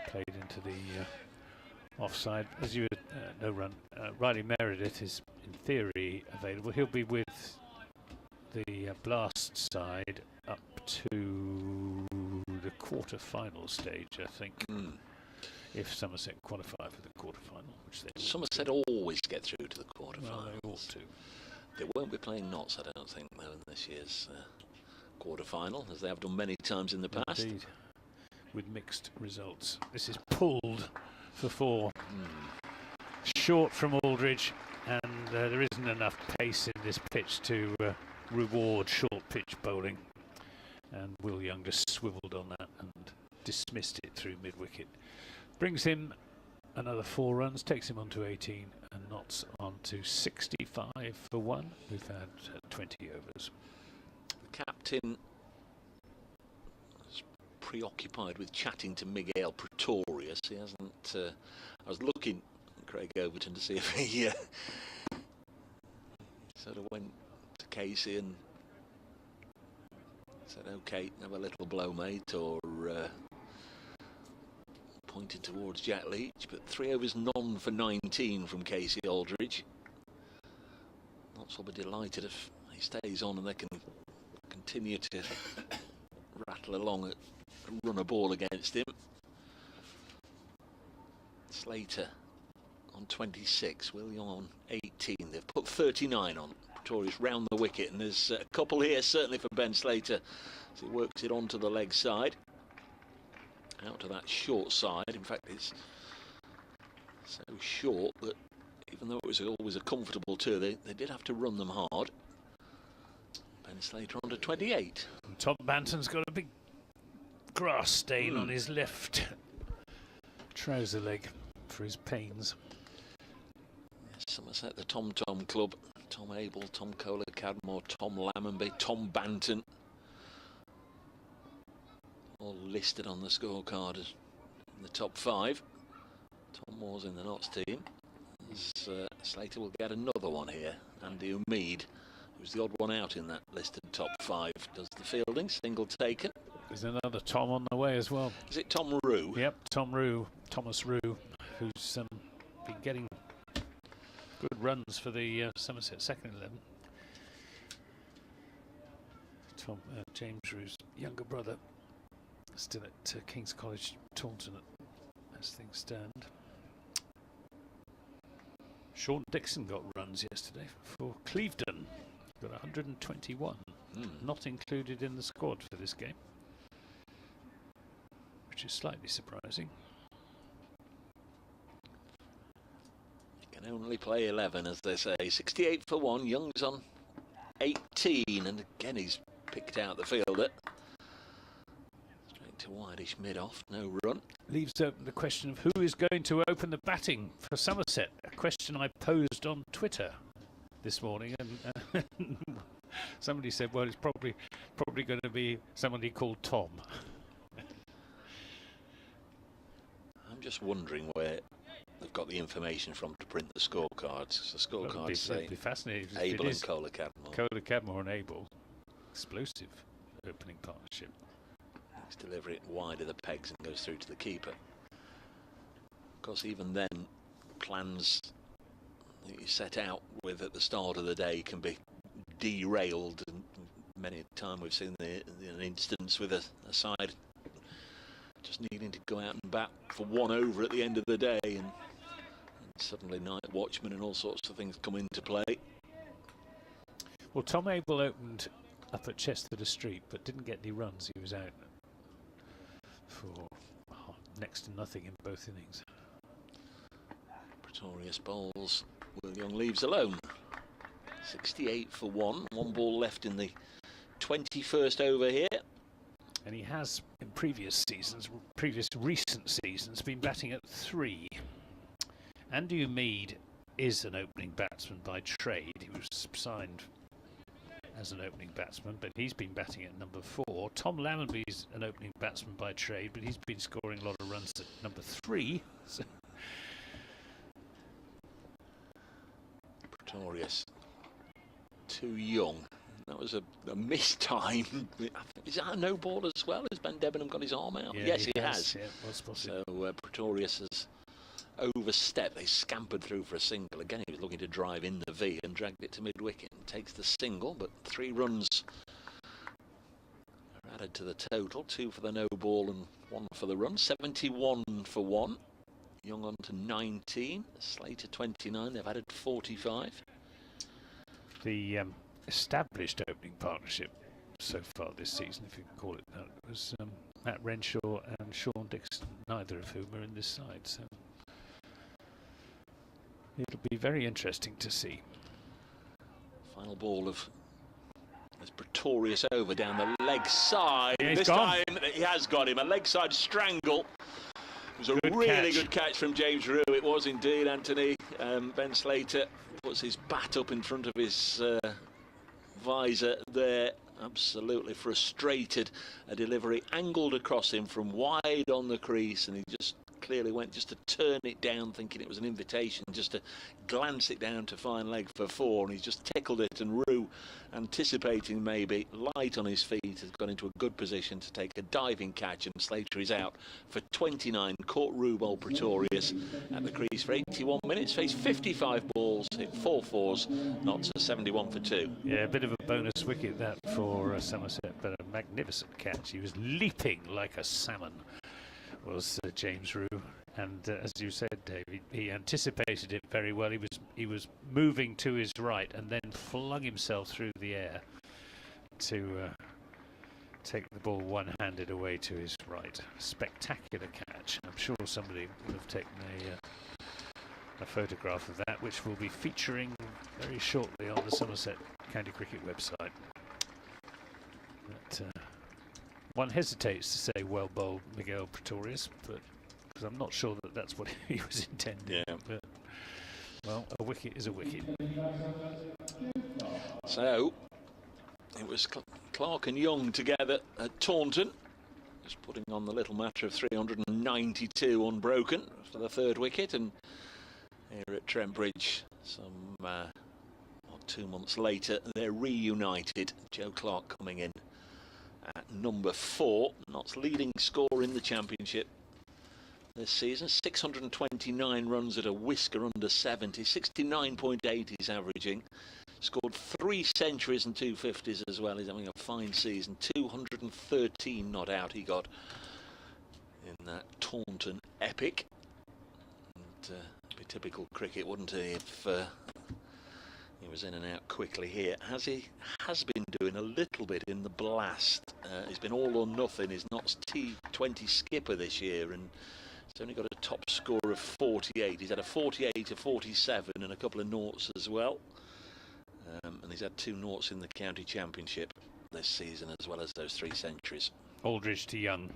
Speaker 3: played into the offside. As you no run. Riley Meredith is in theory available. He'll be with the Blast side up to the quarter-final stage, I think. If Somerset qualify for the quarter-final, which they
Speaker 2: Somerset always get through to the quarter-final.
Speaker 3: Well, they ought to.
Speaker 2: They won't be playing Notts, I don't think, though, in this year's quarter-final, as they have done many times in the past.
Speaker 3: Indeed, with mixed results. This is pulled for 4. Short from Aldridge, and there isn't enough pace in this pitch to reward short pitch bowling. And Will Young just swivelled on that and dismissed it through mid-wicket. Brings him another 4 runs, takes him on to 18, and Notts on to 65 for 1. We've had 20 overs.
Speaker 2: The captain is preoccupied with chatting to Miguel Pretorius. He hasn't... I was looking at Craig Overton to see if he sort of went to Casey and Said, okay, have a little blow, mate, or pointed towards Jack Leach, but 3 overs none for 19 from Casey Aldridge. Notts will be delighted if he stays on and they can continue to rattle along and run a ball against him. Slater on 26, William on 18. They've put 39 on. Pretorius round the wicket, and there's a couple here certainly for Ben Slater as he works it onto the leg side. Out to that short side. In fact, it's so short that even though it was always a comfortable two, they did have to run them hard. Ben Slater on to 28.
Speaker 3: Tom Banton's got a big grass stain on his left trouser leg for his pains.
Speaker 2: Yes, Somerset, the Tom Tom Club. Tom Abel, Tom Kohler-Cadmore, Tom Lammonby, Tom Banton. All listed on the scorecard as in the top 5. Tom Moore's in the Notts team. Slater will get another one here. Andy Umeed, who's the odd one out in that listed top 5, does the fielding. Single taken.
Speaker 3: There's another Tom on the way as well.
Speaker 2: Is it Tom Rue?
Speaker 3: Yep, Thomas Rue, who's been getting good runs for the Somerset second 11. James Rue's younger brother, still at King's College Taunton as things stand. Sean Dixon got runs yesterday for Clevedon, got 121, not included in the squad for this game, which is slightly surprising.
Speaker 2: You can only play 11, as they say. 68 for 1, Young's on 18, and again he's picked out the fielder. Straight to wideish mid-off, no run.
Speaker 3: Leaves open the question of who is going to open the batting for Somerset, a question I posed on Twitter this morning, and somebody said, well, it's probably going to be somebody called Tom.
Speaker 2: I'm just wondering where they've got the information from to print the scorecards. The scorecards say
Speaker 3: be fascinating.
Speaker 2: Abel and Kohler-Cadmore.
Speaker 3: Kohler-Cadmore and Abel, explosive opening partnership.
Speaker 2: Next delivery it wide of the pegs and goes through to the keeper. Of course, even then, plans that you set out with at the start of the day can be derailed, and many a time we've seen an instance with a side just needing to go out and bat for 1 over at the end of the day, and suddenly night watchmen and all sorts of things come into play.
Speaker 3: Well, Tom Abel opened up at Chesterfield Street but didn't get any runs. He was out for next to nothing in both innings.
Speaker 2: Pretorius bowls, Will Young leaves alone. 68 for 1 ball left in the 21st over here.
Speaker 3: And he has, in previous recent seasons, been batting at 3. Andy Umeed is an opening batsman by trade. He was signed as an opening batsman, but he's been batting at number 4. Tom Lammonby's an opening batsman by trade, but he's been scoring a lot of runs at number 3. So
Speaker 2: Pretorius too young. That was a missed time. Is that a no ball as well? Has Ben Debenham got his arm out?
Speaker 3: yeah,
Speaker 2: yes, he has.
Speaker 3: Yeah, well spotted.
Speaker 2: So Pretorius has overstepped. They scampered through for a single. Again, he was looking to drive in the V and dragged it to mid-wicket. Takes the single, but 3 runs are added to the total. 2 for the no ball and 1 for the run. 71 for 1. Young on to 19. Slater 29. They've added 45.
Speaker 3: The established opening partnership so far this season, if you can call it that, was Matt Renshaw and Sean Dixon, neither of whom are in this side. So it'll be very interesting to see.
Speaker 2: Final ball of as Pretorius over down the leg side.
Speaker 3: Yeah,
Speaker 2: this time he has got him. A leg side strangle. It was a really good catch from James Rue. It was indeed, Anthony. Ben Slater puts his bat up in front of his visor there. Absolutely frustrated. A delivery angled across him from wide on the crease, and he just clearly went just to turn it down, thinking it was an invitation, just to glance it down to fine leg for 4, and he's just tickled it, and Rue, anticipating maybe light on his feet, has got into a good position to take a diving catch, and Slater is out for 29. Caught Rue Bowl Pretorius at the crease for 81 minutes, faced 55 balls, hit 4 fours, not to 71 for 2.
Speaker 3: Yeah, a bit of a bonus wicket that for Somerset, but a magnificent catch. He was leaping like a salmon, was James Rue, and as you said, David, he anticipated it very well. He was moving to his right and then flung himself through the air to take the ball one-handed away to his right. Spectacular catch. I'm sure somebody will have taken a photograph of that, which will be featuring very shortly on the Somerset County Cricket website. But, one hesitates to say well bowled Miguel Pretorius, but because I'm not sure that that's what he was intending.
Speaker 2: Yeah.
Speaker 3: But, well, a wicket is a wicket.
Speaker 2: So it was Clark and Young together at Taunton, just putting on the little matter of 392 unbroken for the 3rd wicket, and here at Trent Bridge, some 2 months later, they're reunited. Joe Clark coming in at number 4, Notts leading scorer in the championship this season. 629 runs at a whisker under 70, 69.8 he's averaging. Scored 3 centuries and 2 50s as well. He's having a fine season. 213 not out he got in that Taunton epic. And be typical cricket, wouldn't he, if he was in and out quickly here, as he has been doing a little bit in the Blast. He's been all or nothing. He's Notts T20 skipper this year, and he's only got a top score of 48. He's had a 48, a 47 and a couple of noughts as well. And he's had 2 noughts in the county championship this season, as well as those 3 centuries.
Speaker 3: Aldridge to Young.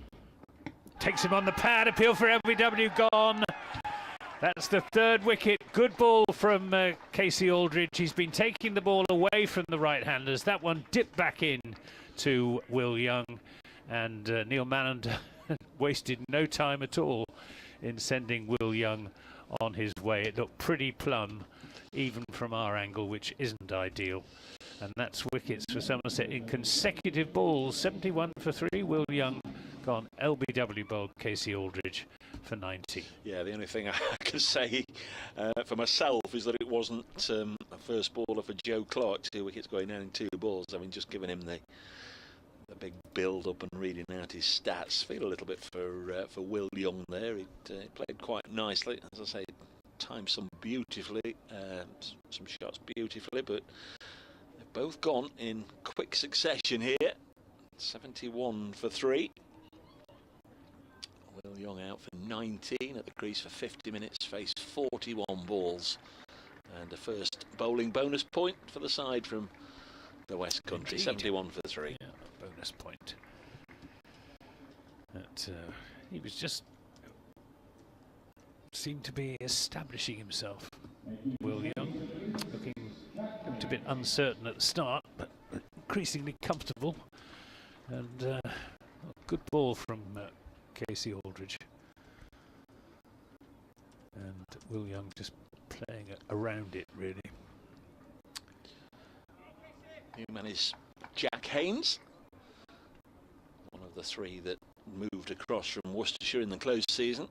Speaker 3: Takes him on the pad. Appeal for LBW gone. That's the 3rd wicket. Good ball from Casey Aldridge. He's been taking the ball away from the right-handers. That one dipped back in to Will Young. And Neil Manand wasted no time at all in sending Will Young on his way. It looked pretty plumb, even from our angle, which isn't ideal. And that's wickets for Somerset in consecutive balls. 71 for 3. Will Young gone. LBW bowled Casey Aldridge for 90.
Speaker 2: Yeah, the only thing I can say for myself is that it wasn't a first baller for Joe Clark. 2 wickets going down in 2 balls. I mean, just giving him the big build-up and reading out his stats. Feel a little bit for Will Young there. He played quite nicely, as I say. Timed some beautifully, some shots beautifully, but they've both gone in quick succession here. 71 for 3. Will Young out for 19 at the crease for 50 minutes, faced 41 balls, and a first bowling bonus point for the side from the West Country. Indeed. 71 for 3.
Speaker 3: Yeah, bonus point. But, he was just seemed to be establishing himself. Will Young looking a bit uncertain at the start, but increasingly comfortable, and a good ball from Casey Aldridge, and Will Young just playing around it really.
Speaker 2: New man is Jack Haynes, one of the 3 that moved across from Worcestershire in the closed season.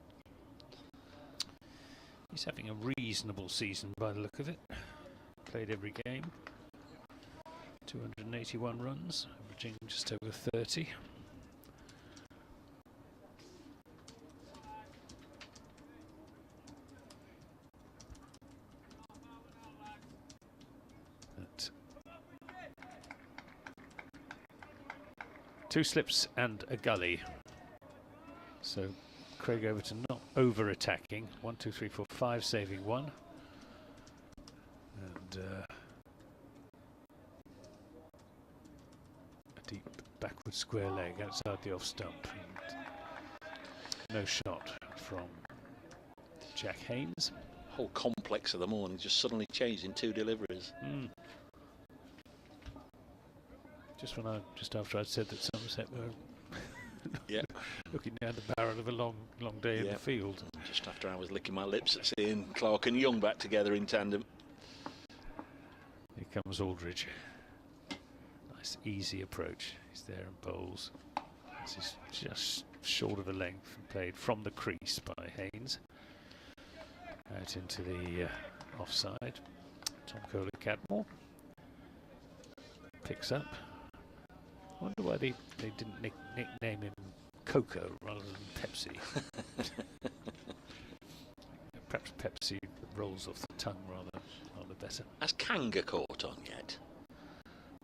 Speaker 3: He's having a reasonable season by the look of it. Played every game. 281 runs, averaging just over 30. But 2 slips and a gully. So Craig Overton not over-attacking. 1, 2, 3, 4, 5, saving 1. And a deep backward square leg outside the off stump. And no shot from Jack Haynes.
Speaker 2: Whole complex of the morning just suddenly changed in 2 deliveries.
Speaker 3: Just after I'd said that Somerset were
Speaker 2: Yeah.
Speaker 3: Looking down the barrel of a long day in the field.
Speaker 2: Just after I was licking my lips at seeing Clark and Young back together in tandem.
Speaker 3: Here comes Aldridge. Nice easy approach. He's there and bowls. This is just short of a length and played from the crease by Haynes. Out into the offside. Tom Kohler-Cadmore picks up. I wonder why they didn't nickname him Coco rather than Pepsi. Perhaps Pepsi rolls off the tongue rather better.
Speaker 2: Has Kanga caught on yet?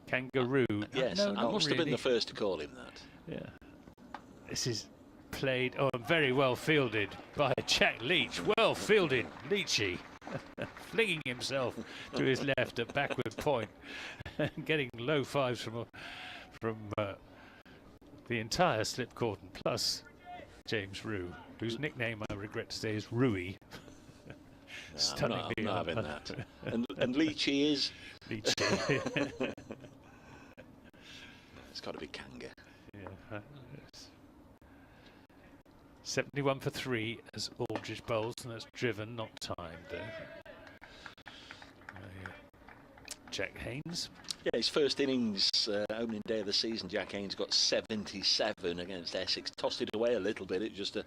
Speaker 3: Kangaroo.
Speaker 2: Yes,
Speaker 3: no,
Speaker 2: I must have been the first to call him that.
Speaker 3: Yeah. This is played, very well fielded by Jack Leach. Well fielded, Leachy. Flinging himself to his left at backward point. Getting low fives from the entire slip cordon, plus James Rue, whose nickname I regret to say is Rui. Stunningly,
Speaker 2: I'm not having that. And Leachy is?
Speaker 3: Leachy.
Speaker 2: It's got to be Kanga.
Speaker 3: Yeah. 71 for 3 as Aldridge bowls, and that's driven, not timed there. Jack Haynes.
Speaker 2: Yeah, his first innings, opening day of the season, Jack Haynes got 77 against Essex. Tossed it away a little bit. It was just a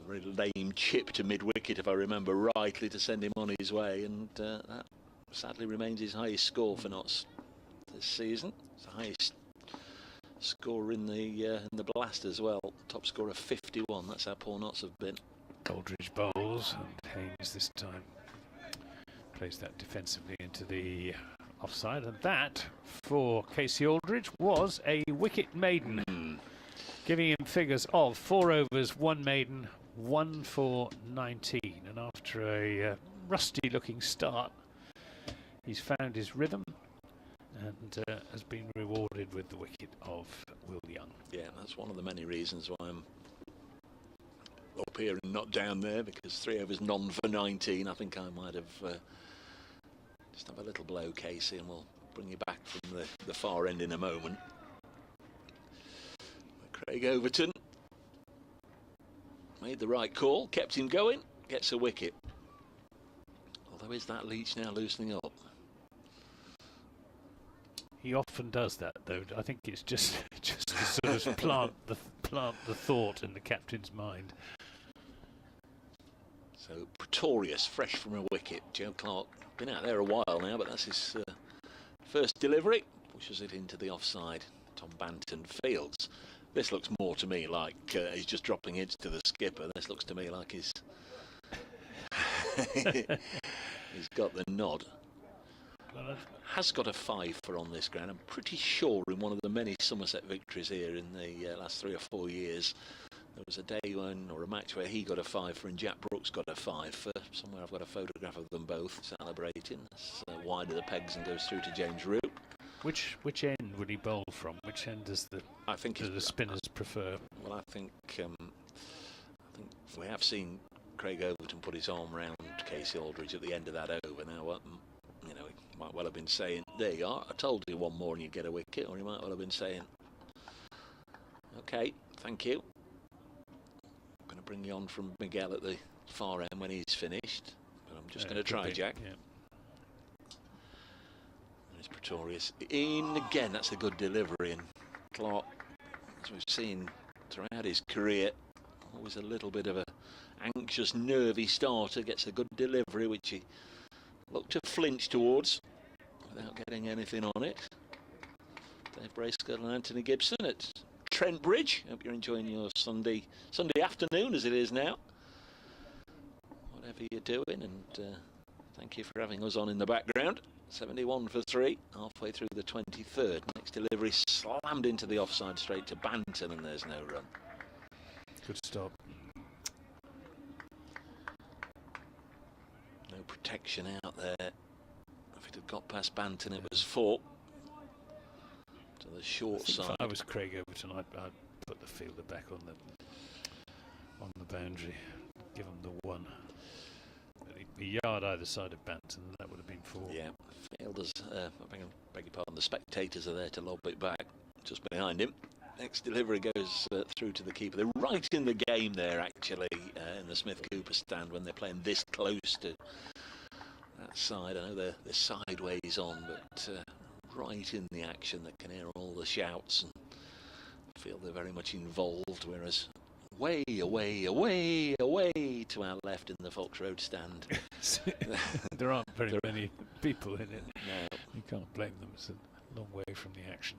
Speaker 2: very lame chip to mid-wicket, if I remember rightly, to send him on his way. And that sadly remains his highest score for Notts this season. It's the highest score in the Blast as well. Top score of 51. That's how poor Notts have been.
Speaker 3: Aldridge bowls, and Haynes this time plays that defensively into the offside, and that for Casey Aldridge was a wicket maiden, giving him figures of 4 overs, 1 maiden, 1 for 19. And after a rusty looking start, he's found his rhythm and has been rewarded with the wicket of Will Young.
Speaker 2: Yeah, that's one of the many reasons why I'm up here and not down there, because 3 overs, none for 19. I think I might have just have a little blow, Casey, and we'll bring you back from the far end in a moment. Craig Overton made the right call, kept him going, gets a wicket. Although is that Leach now loosening up?
Speaker 3: He often does that, though. I think it's just to sort of plant the thought in the captain's mind.
Speaker 2: So Pretorius, fresh from a wicket. Joe Clark been out there a while now, but that's his first delivery. Pushes it into the offside. Tom Banton fields. This looks more to me like he's just dropping it to the skipper. This looks to me like he's he's got the nod. Has got a 5 for on this ground. I'm pretty sure in one of the many Somerset victories here in the last 3 or 4 years, there was a day when, or a match where he got a 5 for and Jack Brooks got a 5 for. Somewhere I've got a photograph of them both celebrating. That's wide of the pegs and goes through to James Rue.
Speaker 3: Which end would he bowl from? Which end does the spinners prefer?
Speaker 2: Well, I think we have seen Craig Overton put his arm round Casey Aldridge at the end of that over. Now, you know, he might well have been saying, "There you are. I told you one more and you'd get a wicket," or he might well have been saying, "Okay, thank you. I'm going to bring you on from Miguel at the far end when he's finished, but I'm just going to try, Jack." Yeah. There's Pretorius in again. That's a good delivery, and Clark, as we've seen throughout his career, always a little bit of a anxious, nervy starter. Gets a good delivery, which he looked to flinch towards without getting anything on it. Dave Bracegirdle and Anthony Gibson at Trent Bridge. Hope you're enjoying your Sunday afternoon as it is now. Whatever you're doing, and thank you for having us on in the background. 71 for 3, halfway through the 23rd. Next delivery slammed into the offside straight to Banton, and there's no run.
Speaker 3: Good stop.
Speaker 2: No protection out there. If it had got past Banton, it was 4 to the short side.
Speaker 3: If I was Craig Overton, I'd put the fielder back on the boundary, give him the 1. A yard either side of Banton, that would have been 4.
Speaker 2: Yeah, fielders, I beg your pardon, the spectators are there to lob it back just behind him. Next delivery goes through to the keeper. They're right in the game there, actually, in the Smith Cooper stand when they're playing this close to that side. I know they're sideways on, but right in the action. They can hear all the shouts and feel they're very much involved, whereas way away to our left in the Fox Road stand.
Speaker 3: There aren't very many people in it.
Speaker 2: No.
Speaker 3: You can't blame them. It's a long way from the action.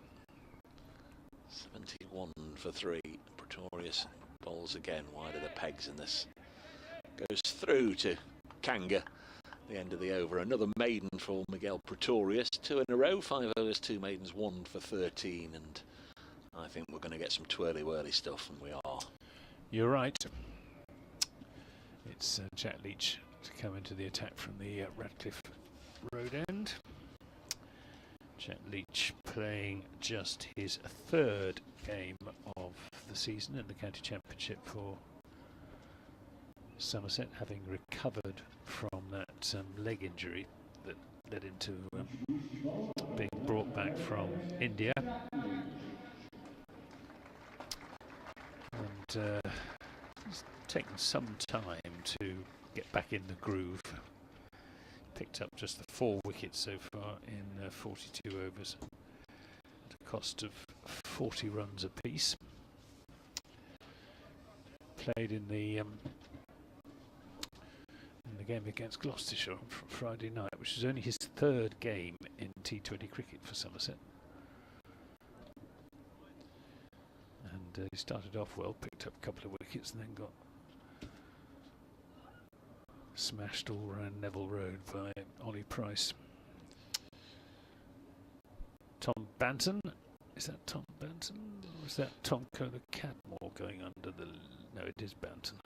Speaker 2: 71 for 3. Pretorius bowls again wide of the pegs, and this goes through to Kanga. The end of the over. Another maiden for Miguel Pretorius. 2 in a row. 5 overs, 2 maidens, 1 for 13. And I think we're going to get some twirly-whirly stuff, and we are.
Speaker 3: You're right. It's Jack Leach to come into the attack from the Radcliffe Road end. Jack Leach playing just his 3rd game of the season in the County Championship for Somerset, having recovered from that leg injury that led him to being brought back from India. And it's taken some time to get back in the groove. Picked up just the 4 wickets so far in 42 overs at a cost of 40 runs apiece. Played in the game against Gloucestershire on Friday night, which is only his 3rd game in T20 cricket for Somerset. And he started off well, picked up a couple of wickets, and then got smashed all around Neville Road by Ollie Price. Tom Banton. Is that Tom Banton? Or is that Tonko the Cadmore going under the... No, it is Banton.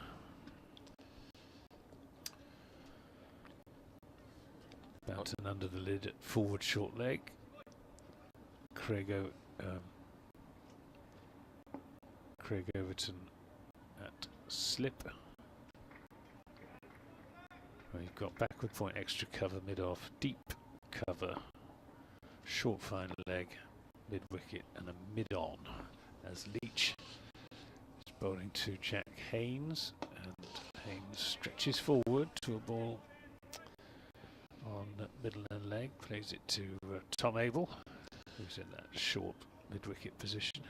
Speaker 3: Banton under the lid at forward short leg. Craig Overton at slip. You've got backward point, extra cover, mid-off, deep cover, short fine leg, mid-wicket and a mid-on as Leach is bowling to Jack Haynes, and Haynes stretches forward to a ball on middle and leg, plays it to Tom Abel, who's in that short mid-wicket position.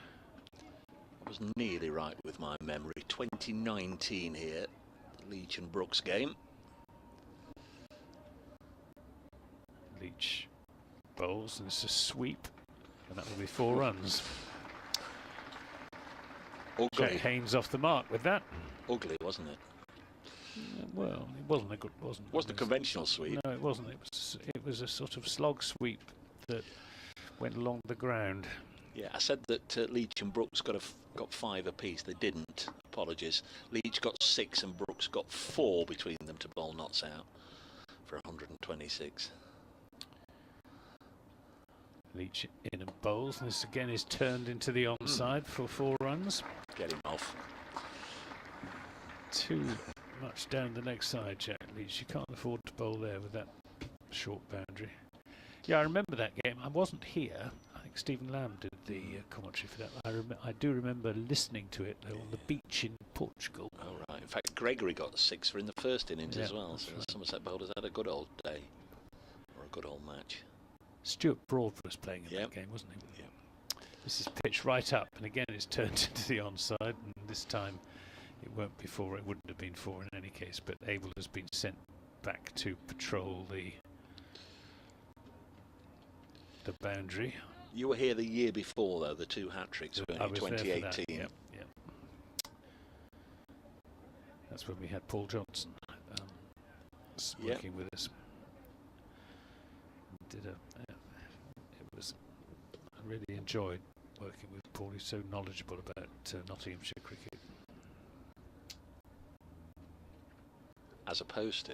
Speaker 2: I was nearly right with my memory. 2019 here, Leach and Brooks game.
Speaker 3: Leach bowls, and it's a sweep, and that will be 4 runs.
Speaker 2: Ugly.
Speaker 3: Jack Haynes off the mark with that.
Speaker 2: Ugly, wasn't it?
Speaker 3: Well, it wasn't a good,
Speaker 2: wasn't a conventional sweep.
Speaker 3: No, it wasn't. It was a sort of slog sweep that went along the ground.
Speaker 2: Yeah, I said that Leach and Brooks got 5 apiece. They didn't. Apologies. Leach got 6 and Brooks got 4 between them to bowl knots out for 126.
Speaker 3: Leach in and bowls, and this again is turned into the onside for 4 runs.
Speaker 2: Get him off.
Speaker 3: Too much down the leg side, Jack Leach. You can't afford to bowl there with that short boundary. Yeah, I remember that game. I wasn't here. I think Stephen Lamb did the commentary for that. I do remember listening to it on the beach in Portugal.
Speaker 2: Oh, right. In fact, Gregory got 6 for in the first innings as well. So
Speaker 3: right.
Speaker 2: the Somerset bowlers had a good old day, or a good old match.
Speaker 3: Stuart Broad was playing in that game, wasn't he?
Speaker 2: Yeah.
Speaker 3: This is pitched right up, and again it's turned into the onside, and this time it won't be 4. It wouldn't have been 4 in any case, but Abel has been sent back to patrol the boundary.
Speaker 2: You were here the year before, though, the 2 hat-tricks, weren't you? 2018.
Speaker 3: Yep. That's when we had Paul Johnson working with us. I really enjoyed working with Paul. He's so knowledgeable about Nottinghamshire cricket.
Speaker 2: As opposed to?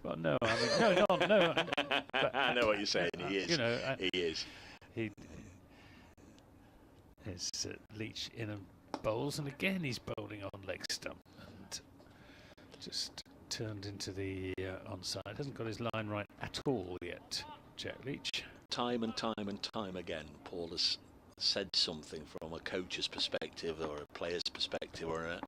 Speaker 3: Well, no, I mean, no. But,
Speaker 2: I know what you're saying. He is.
Speaker 3: You know,
Speaker 2: he is.
Speaker 3: He is Leach in and bowls, and again he's bowling on leg stump and just turned into the onside. Hasn't got his line right at all yet, Jack Leach.
Speaker 2: Time and time and time again, Paul has said something from a coach's perspective or a player's perspective or an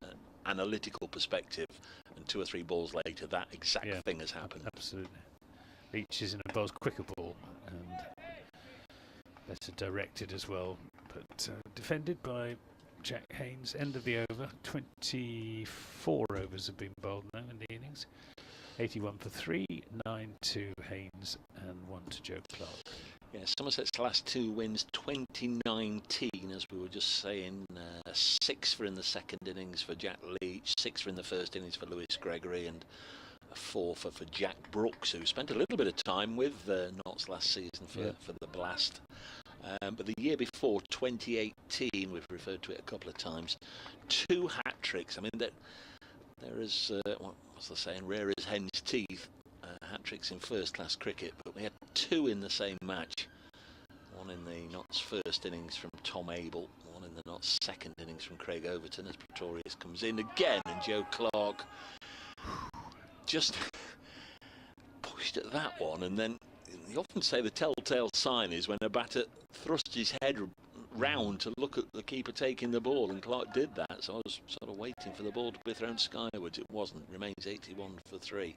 Speaker 2: analytical perspective, and 2 or 3 balls later that exact thing has happened.
Speaker 3: Absolutely. Reaches in a bowl's quicker ball and better directed as well, but defended by Jack Haynes. End of the over. 24 overs have been bowled now in the innings. 81 for 3, 9 to Haynes and 1 to Joe Clark.
Speaker 2: Yeah, Somerset's last 2 wins, 2019, as we were just saying. 6 for in the second innings for Jack Leach, 6 for in the first innings for Lewis Gregory, and a 4 for Jack Brooks, who spent a little bit of time with Notts last season for the Blast. But the year before, 2018, we've referred to it a couple of times, 2 hat-tricks. I mean, there is, what's the saying, rare as hen's teeth, hat-tricks in first-class cricket, but we had 2 in the same match. 1 in the Notts first innings from Tom Abel, 1 in the Notts second innings from Craig Overton, as Pretorius comes in again, and Joe Clark just pushed at that one. And then you often say the telltale sign is when a batter thrusts his head round to look at the keeper taking the ball, and Clark did that, so I was sort of waiting for the ball to be thrown skywards. It wasn't. Remains 81 for 3.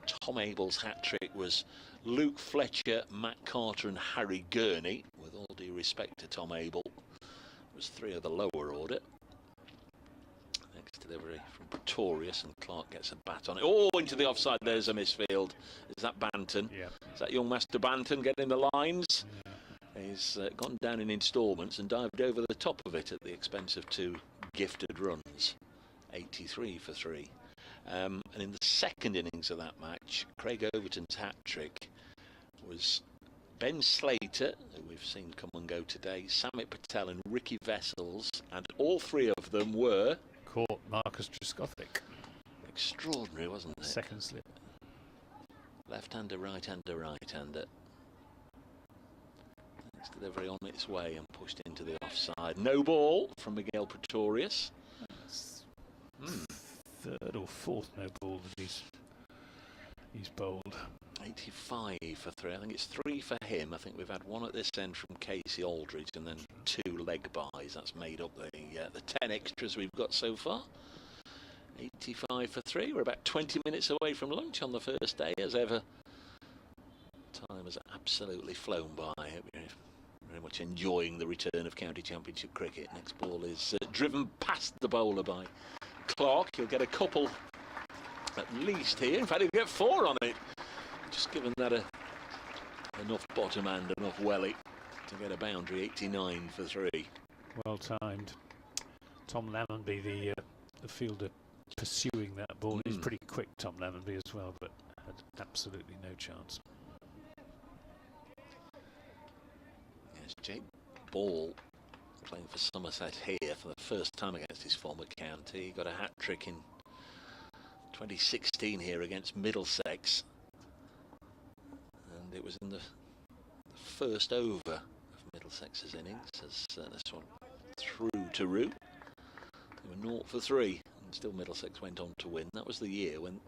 Speaker 2: Tom Abel's hat-trick was Luke Fletcher, Matt Carter and Harry Gurney. With all due respect to Tom Abel, it was 3 of the lower order. Next delivery from Pretorius, and Clark gets a bat on it. Oh, into the offside. There's a misfield. Is that Banton?
Speaker 3: Yeah.
Speaker 2: Is that young Master Banton getting the lines? Yeah. He's gone down in instalments and dived over the top of it at the expense of 2 gifted runs. 83 for 3. And in the second innings of that match, Craig Overton's hat-trick was Ben Slater, who we've seen come and go today, Samit Patel and Ricky Vessels, and all 3 of them were
Speaker 3: caught Marcus Trescothick.
Speaker 2: Extraordinary, wasn't it?
Speaker 3: Second slip.
Speaker 2: Left-hander, right-hander, right-hander. Next delivery on its way and pushed into the offside. No ball from Miguel Pretorius.
Speaker 3: Third or fourth no ball that he's bowled.
Speaker 2: 85 for 3. I think it's 3 for him. I think we've had 1 at this end from Casey Aldridge and then 2 leg bys. That's made up the 10 extras we've got so far. 85 for 3. We're about 20 minutes away from lunch on the first day, as ever. Time has absolutely flown by. We're very much enjoying the return of County Championship cricket. Next ball is driven past the bowler by Clark. He'll get a couple at least here. In fact, he'll get 4 on it. Just given that enough bottom and enough welly to get a boundary. 89 for 3.
Speaker 3: Well timed. Tom Lammonby, the fielder pursuing that ball. He's pretty quick, Tom Lammonby, as well, but had absolutely no chance.
Speaker 2: Yes, Jake Ball playing for Somerset here for the first time against his former county. He got a hat-trick in 2016 here against Middlesex, and it was in the first over of Middlesex's innings as this one through to Roo. They were 0 for 3 and still Middlesex went on to win. That was the year when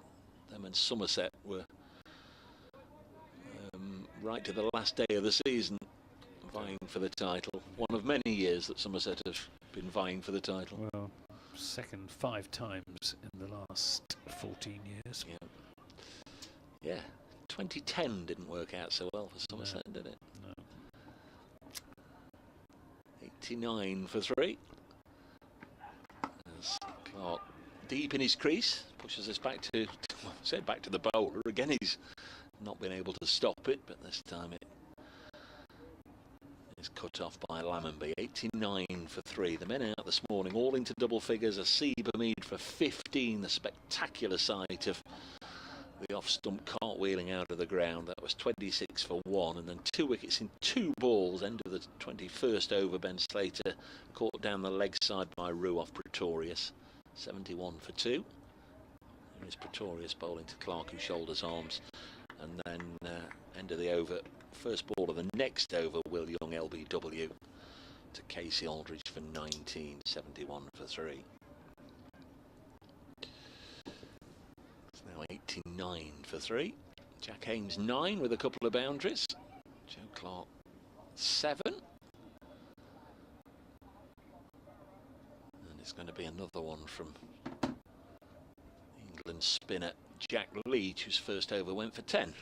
Speaker 2: them and Somerset were right to the last day of the season vying for the title. One of many years that Somerset have been vying for the title.
Speaker 3: Well, second 5 times in the last 14 years.
Speaker 2: Yeah. 2010 didn't work out so well for Somerset, did it?
Speaker 3: No.
Speaker 2: 89 for 3. As Clark deep in his crease pushes us back to back to the bowler. Again, he's not been able to stop it, but this time it is cut off by Lammonby. 89 for 3. The men out this morning all into double figures. A Seabermead for 15. The spectacular sight of the off-stump cartwheeling out of the ground. That was 26 for 1. And then 2 wickets in 2 balls. End of the 21st over. Ben Slater caught down the leg side by Roo off Pretorius. 71 for 2. There is Pretorius bowling to Clark, who shoulders arms. And then end of the over. First ball of the next over, Will Young LBW to Casey Aldridge for 19. 71 for 3. It's now 89 for 3. Jack Haynes 9 with a couple of boundaries. Joe Clark 7. There's going to be another one from England spinner Jack Leach, whose first over went for 10.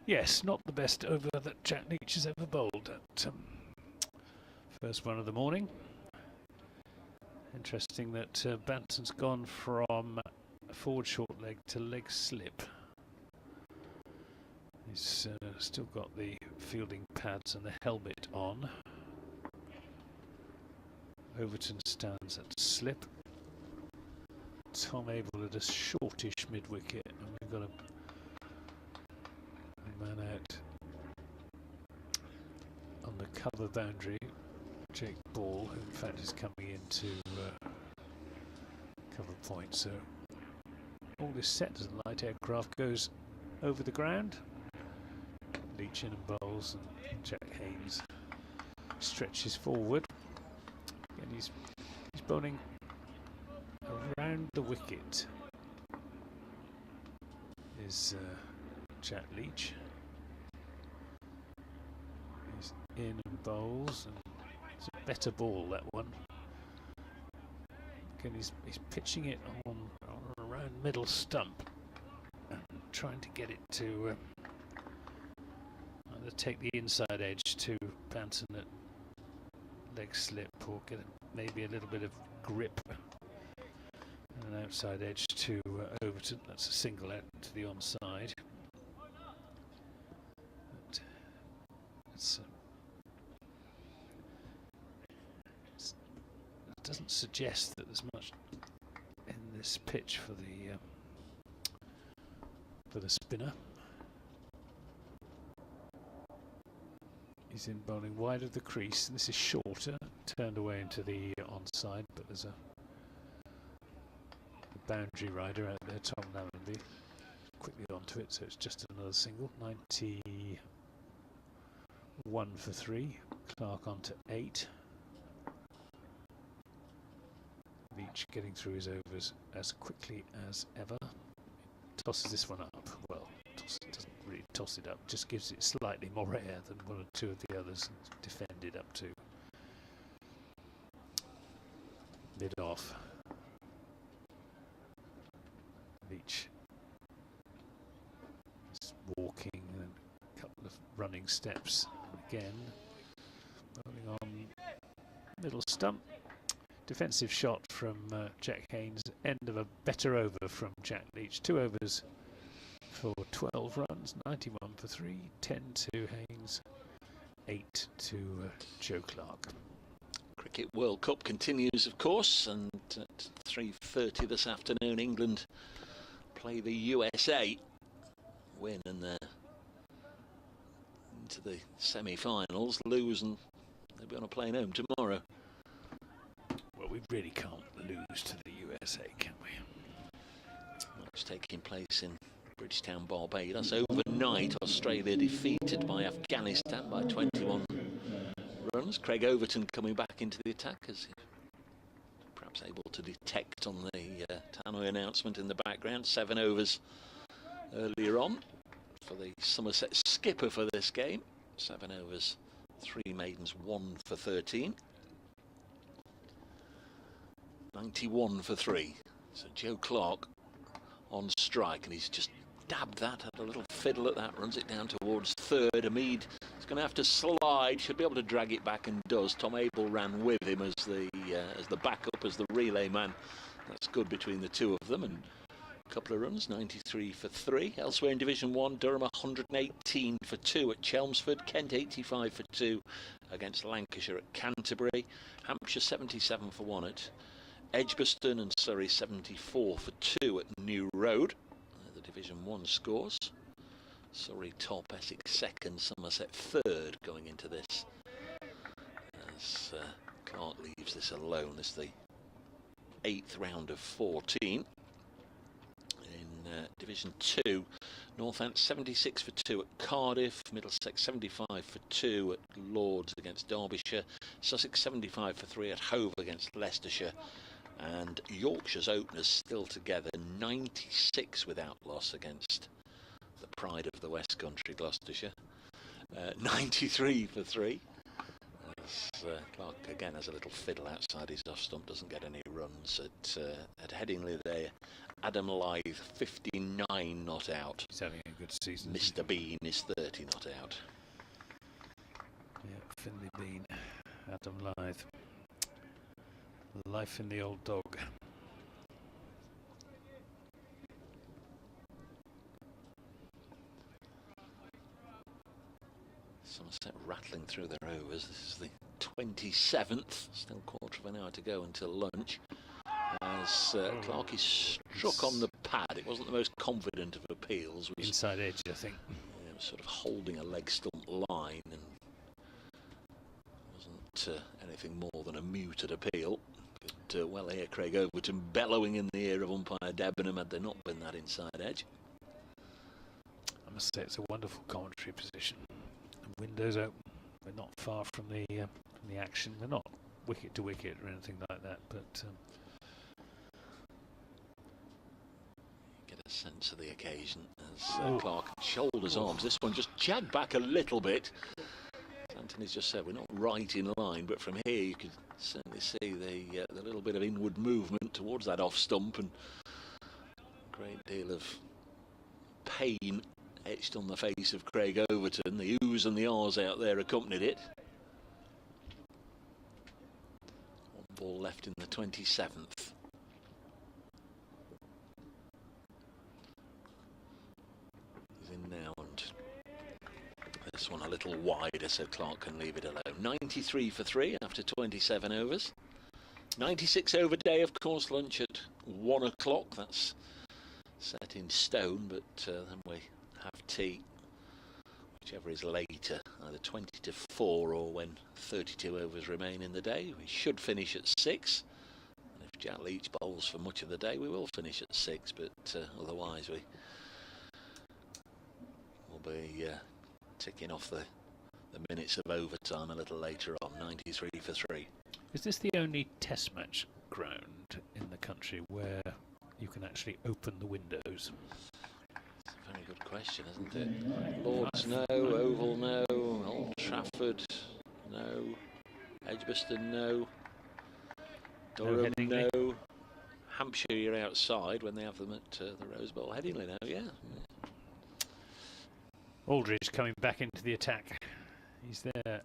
Speaker 3: Yes, not the best over that Jack Leach has ever bowled at first one of the morning. Interesting that Banton's gone from forward short leg to leg slip. He's still got the fielding pads and the helmet on. Overton stands at slip. Tom Abel at a shortish mid-wicket, and we've got a man out on the cover boundary, Jake Ball, who in fact is coming into cover point. So all this set as the light aircraft goes over the ground. Leach in and bowls, and Jack Haynes stretches forward, and he's bowling around the wicket. Is Jack Leach. He's in and bowls, and it's a better ball, that one. Again, he's pitching it on around middle stump and trying to get it to either take the inside edge to Banton at leg slip, or get maybe a little bit of grip and an outside edge to Overton. That's a single out to the onside. But it doesn't suggest that there's much in this pitch for the spinner. He's in bowling wide of the crease, and this is shorter, turned away into the onside, but there's a boundary rider out there, Tom Lallenby, quickly onto it, so it's just another single. 91 for 3, Clark on to 8. Leach getting through his overs as quickly as ever. Tosses this one up. Well, doesn't really toss it up, just gives it slightly more air than one or two of the others, and defended up to mid-off. Leach is walking, and a couple of running steps again, rolling on middle stump. Defensive shot from Jack Haynes, end of a better over from Jack Leach. 2 overs for 12 runs, 91 for 3, 10 to Haynes, 8 to Joe Clark.
Speaker 2: Cricket World Cup continues, of course, and at 3:30 this afternoon, England play the USA, win, and they're into the semi-finals. Lose, and they'll be on a plane home tomorrow.
Speaker 3: Well, we really can't lose to the USA, can we?
Speaker 2: It's taking place in Bridgetown, Barbados. Overnight, Australia defeated by Afghanistan by 21 runs. Craig Overton coming back into the attack, as perhaps able to detect on the Tannoy announcement in the background. 7 overs earlier on for the Somerset skipper for this game. 7 overs, 3 maidens, 1 for 13. 91 for 3. So Joe Clark on strike, and he's just dabbed that, had a little fiddle at that, runs it down towards third. Amid is going to have to slide, should be able to drag it back, and does. Tom Abel ran with him as the backup, as the relay man. That's good between the two of them, and a couple of runs. 93 for 3. Elsewhere in Division 1, Durham 118 for 2 at Chelmsford. Kent 85 for 2 against Lancashire at Canterbury. Hampshire 77 for 1 at Edgbaston, and Surrey 74 for 2 at New Road. The Division 1 scores. Surrey top, Essex second, Somerset third going into this. As Clark leaves this alone. This is the 8th round of 14. In Division 2, Northants 76 for 2 at Cardiff, Middlesex 75 for 2 at Lords against Derbyshire, Sussex 75 for 3 at Hove against Leicestershire, and Yorkshire's openers still together, 96 without loss against the pride of the West Country, Gloucestershire. 93 for 3. Clark again has a little fiddle outside his off stump, doesn't get any runs at Headingley there. Adam Lythe 59 not out.
Speaker 3: He's having a good season.
Speaker 2: Mr. Bean is 30 not out.
Speaker 3: Yeah, Finley Bean, Adam Lythe. Life in the old dog.
Speaker 2: Somerset rattling through their overs. This is the 27th. Still quarter of an hour to go until lunch. As Clark is struck on the pad. It wasn't the most confident of appeals. It was,
Speaker 3: inside edge, I think.
Speaker 2: Yeah, it was sort of holding a leg stump line and wasn't anything more than a muted appeal. Could well hear Craig Overton bellowing in the ear of umpire Debenham had there not been that inside edge.
Speaker 3: I must say it's a wonderful commentary position. The windows open. We're not far from the action. They're not wicket to wicket or anything like that, but
Speaker 2: get a sense of the occasion as Clark shoulders arms. This one just jagged back a little bit. As Anthony's just said, we're not right in line, but from here you could certainly see the little bit of inward movement towards that off stump, and a great deal of pain etched on the face of Craig Overton. The oohs and the ahs out there accompanied it. One ball left in the 27th. He's in now, and this one a little wider so Clark can leave it alone. 93 for 3 after 27 overs. 96 over day, of course. Lunch at 1 o'clock. That's set in stone, but then we have tea, whichever is later, either 20 to 4 or when 32 overs remain in the day. We should finish at 6, and if Jack Leach bowls for much of the day, we will finish at 6, but otherwise we will be ticking off the minutes of overtime a little later on. 93 for 3.
Speaker 3: is this the only test match ground in the country where you can actually open the windows?
Speaker 2: Very good question, isn't it? Lords no, Oval no, Old Trafford no, Edgbaston no, Durham no, Hampshire you're outside when they have them at the Rose Bowl. Headingley now, yeah.
Speaker 3: Aldridge coming back into the attack. He's there,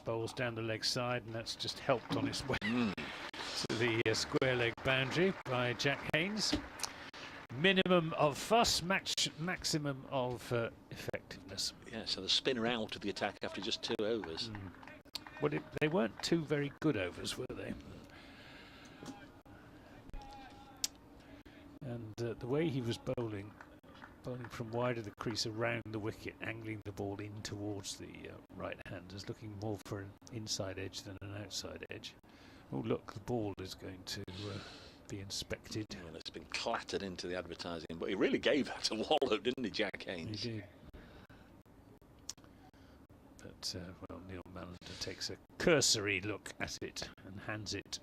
Speaker 3: bowls down the leg side, and that's just helped on his way to the square leg boundary by Jack Haynes. Minimum of fuss, maximum of effectiveness.
Speaker 2: Yeah, so the spinner out of the attack after just 2 overs.
Speaker 3: Well, they weren't 2 very good overs, were they? And the way he was bowling from wide of the crease around the wicket, angling the ball in towards the right-handers, looking more for an inside edge than an outside edge. Oh, look, the ball is going to be inspected.
Speaker 2: Well, it's been clattered into the advertising, but he really gave that a wallow, didn't he, Jack Haynes?
Speaker 3: He did. But, well, Neil Mallender takes a cursory look at it and hands it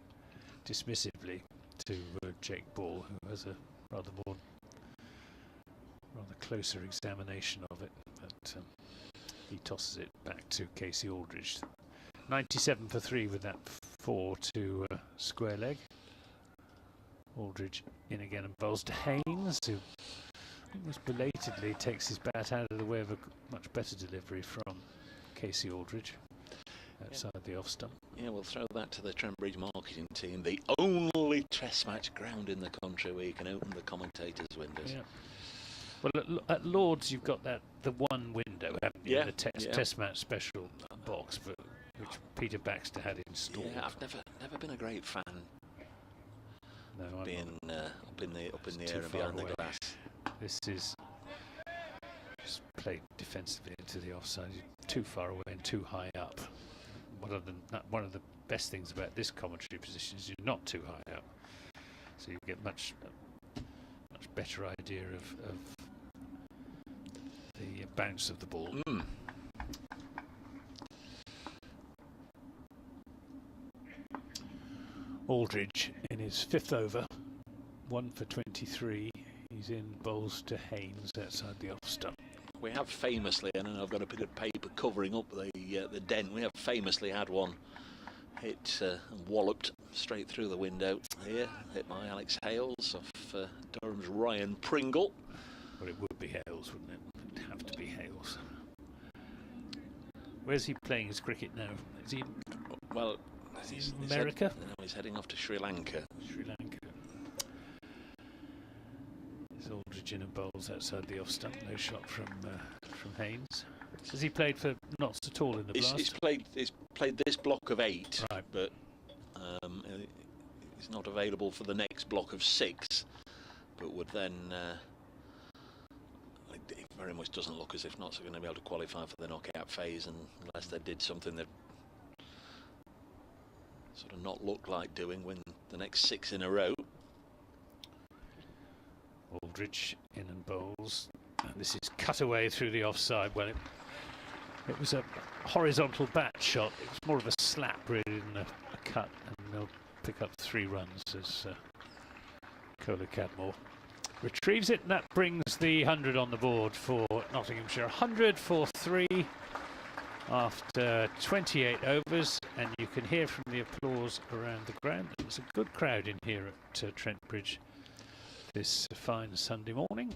Speaker 3: dismissively to Jake Ball, who has a rather closer examination of it, but he tosses it back to Casey Aldridge. 97 for 3 with that 4 to square leg. Aldridge in again and bowls to Haynes, who almost belatedly takes his bat out of the way of a much better delivery from Casey Aldridge outside the off stump.
Speaker 2: Yeah, we'll throw that to the Trent Bridge marketing team. The only test match ground in the country where you can open the commentators' windows.
Speaker 3: Yeah. Well, at Lords you've got the one window, haven't you?
Speaker 2: Yeah,
Speaker 3: The test match special box, but which Peter Baxter had installed.
Speaker 2: Yeah, I've never been a great fan.
Speaker 3: No,
Speaker 2: being up in the air and behind the glass.
Speaker 3: This is just played defensively into the offside. Too far away and too high up. One of the best things about this commentary position is you're not too high up, so you get much better idea of the bounce of the ball. Aldridge in his 5th over, 1 for 23. He's in, bowls to Haynes outside the off stump.
Speaker 2: We have famously, and I've got a bit of paper covering up the the dent. We have famously had one hit and walloped straight through the window here, hit by Alex Hales of Durham's Ryan Pringle.
Speaker 3: Well, it would be Hales, wouldn't it? It'd have to be Hales. Where's he playing his cricket now? Is he?
Speaker 2: Well,
Speaker 3: he's America.
Speaker 2: He's heading off to Sri Lanka.
Speaker 3: Sri Lanka. There's Aldridge in and bowls outside the off stump. No shot from Haynes. Has he played for Notts at all in the blast?
Speaker 2: He's played this block of 8,
Speaker 3: right,
Speaker 2: but he's not available for the next block of 6. But would then. It very much doesn't look as if Notts are going to be able to qualify for the knockout phase, and unless they did something that sort of not look like doing, win the next 6 in a row.
Speaker 3: Aldridge in and bowls, and this is cut away through the offside. Well, it was a horizontal bat shot. It was more of a slap really than a cut, and they'll pick up 3 runs as Kohler Cadmore retrieves it, and that brings the 100 on the board for Nottinghamshire. 100 for 3 after 28 overs, and you can hear from the applause around the ground. There's a good crowd in here at Trent Bridge this fine Sunday morning.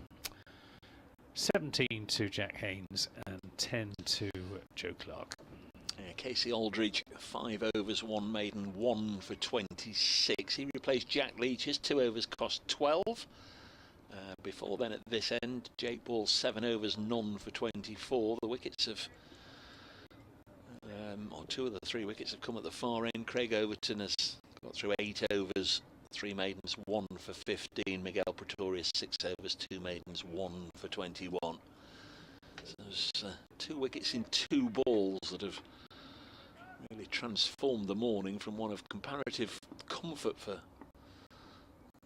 Speaker 3: 17 to Jack Haynes and 10 to Joe Clark.
Speaker 2: Casey Aldridge, 5 overs, 1 maiden, 1 for 26. He replaced Jack Leach. His 2 overs cost 12. Before then, at this end, Jake Ball, 7 overs, none for 24. The wickets have, or 2 of the 3 wickets have come at the far end. Craig Overton has got through 8 overs, 3 maidens, 1 for 15. Miguel Pretorius, 6 overs, 2 maidens, 1 for 21. So there's 2 wickets in 2 balls that have really transformed the morning from one of comparative comfort for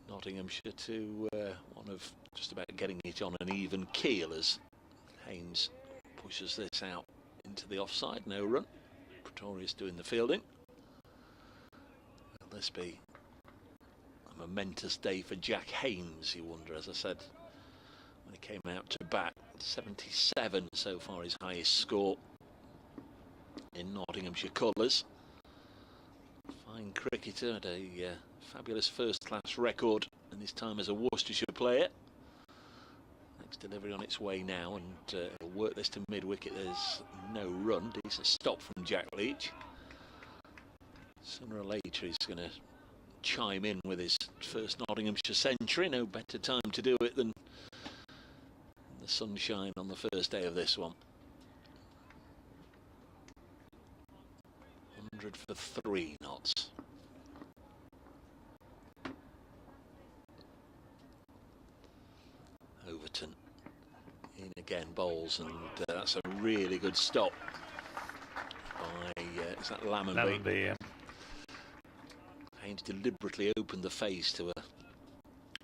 Speaker 2: Nottinghamshire to one of just about getting it on an even keel as Haynes pushes this out into the offside. No run. Pretorius doing the fielding. Will this be a momentous day for Jack Haynes, you wonder? As I said, when he came out to bat, 77 so far, his highest score in Nottinghamshire colours. Fine cricketer, had a fabulous first-class record in his time as a Worcestershire player. Next delivery on its way now, and he'll work this to mid-wicket. There's no run. Decent stop from Jack Leach. Sooner or later he's going to chime in with his first Nottinghamshire century. No better time to do it than the sunshine on the first day of this one. 100 for 3 knots. Overton in again, bowls, and that's a really good stop by is that Lammonby?
Speaker 3: Yeah.
Speaker 2: Haynes deliberately opened the face to a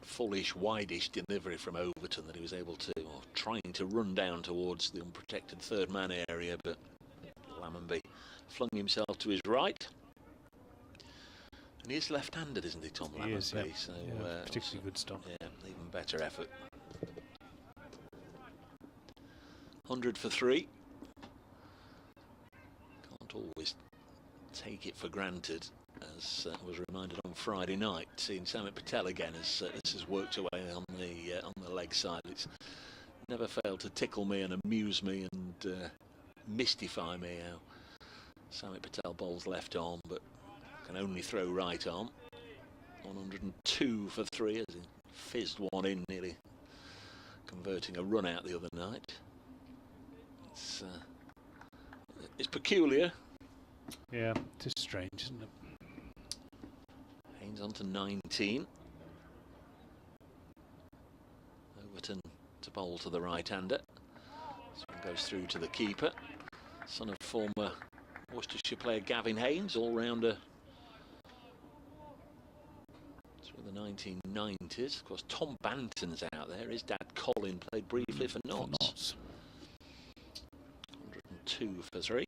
Speaker 2: fullish, wideish delivery from Overton that he was able to, or trying to run down towards the unprotected third man area, but Lammonby flung himself to his right. And he is left-handed, isn't he, Tom Lammonby?
Speaker 3: He is, yeah.
Speaker 2: So,
Speaker 3: yeah, particularly good stop.
Speaker 2: Yeah, even better effort. 100 for 3. Can't always take it for granted, as I was reminded on Friday night, seeing Samit Patel again as this has worked away on the leg side. It's never failed to tickle me and amuse me and mystify me how Samit Patel bowls left arm, but can only throw right arm. 102 for 3 as he fizzed one in, nearly converting a run out the other night. It's peculiar.
Speaker 3: Yeah, it is strange, isn't it?
Speaker 2: Haynes on to 19. Overton to bowl to the right-hander. This one goes through to the keeper. Son of former Worcestershire player Gavin Haynes, all-rounder through the 1990s. Of course, Tom Banton's out there. His dad Colin played briefly for Notts. 102 for 3.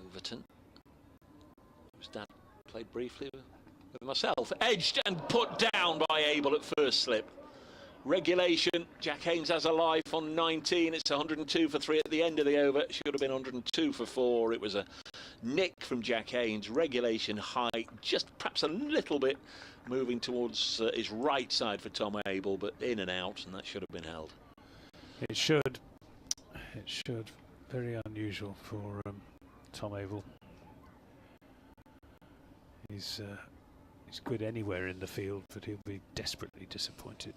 Speaker 2: Overton, whose dad played briefly with myself. Edged and put down by Abel at first slip. Regulation, Jack Haynes has a life on 19. It's 102 for 3 at the end of the over. It should have been 102 for 4. It was a nick from Jack Haynes. Regulation height, just perhaps a little bit moving towards his right side for Tom Abel, but in and out, and that should have been held.
Speaker 3: It should. It should. Very unusual for Tom Abel. He's good anywhere in the field, but he'll be desperately disappointed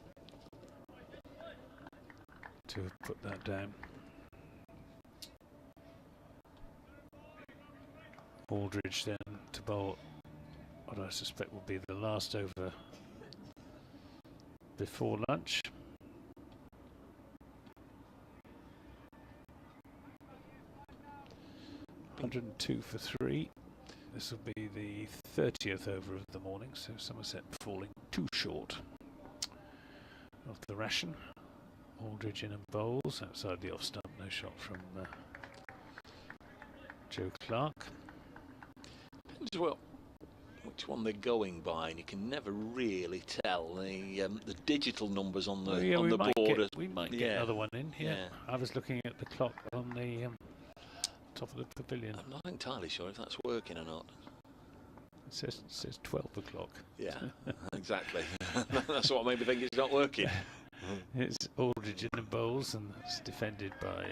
Speaker 3: to have put that down. Aldridge then to bowl what I suspect will be the last over before lunch. (102 for 3). This will be the 30th over of the morning, so Somerset falling too short of the ration. Aldridge in and bowls outside the off stump. No shot from Joe Clark.
Speaker 2: Depends well which one they're going by, and you can never really tell the digital numbers on the board.
Speaker 3: We might get another one in. Yeah, I was looking at the clock on the top of the pavilion.
Speaker 2: I'm not entirely sure if that's working or not.
Speaker 3: It says 12 o'clock.
Speaker 2: Yeah, exactly. That's what made me think it's not working.
Speaker 3: It's Aldridge in and bowls, and it's defended by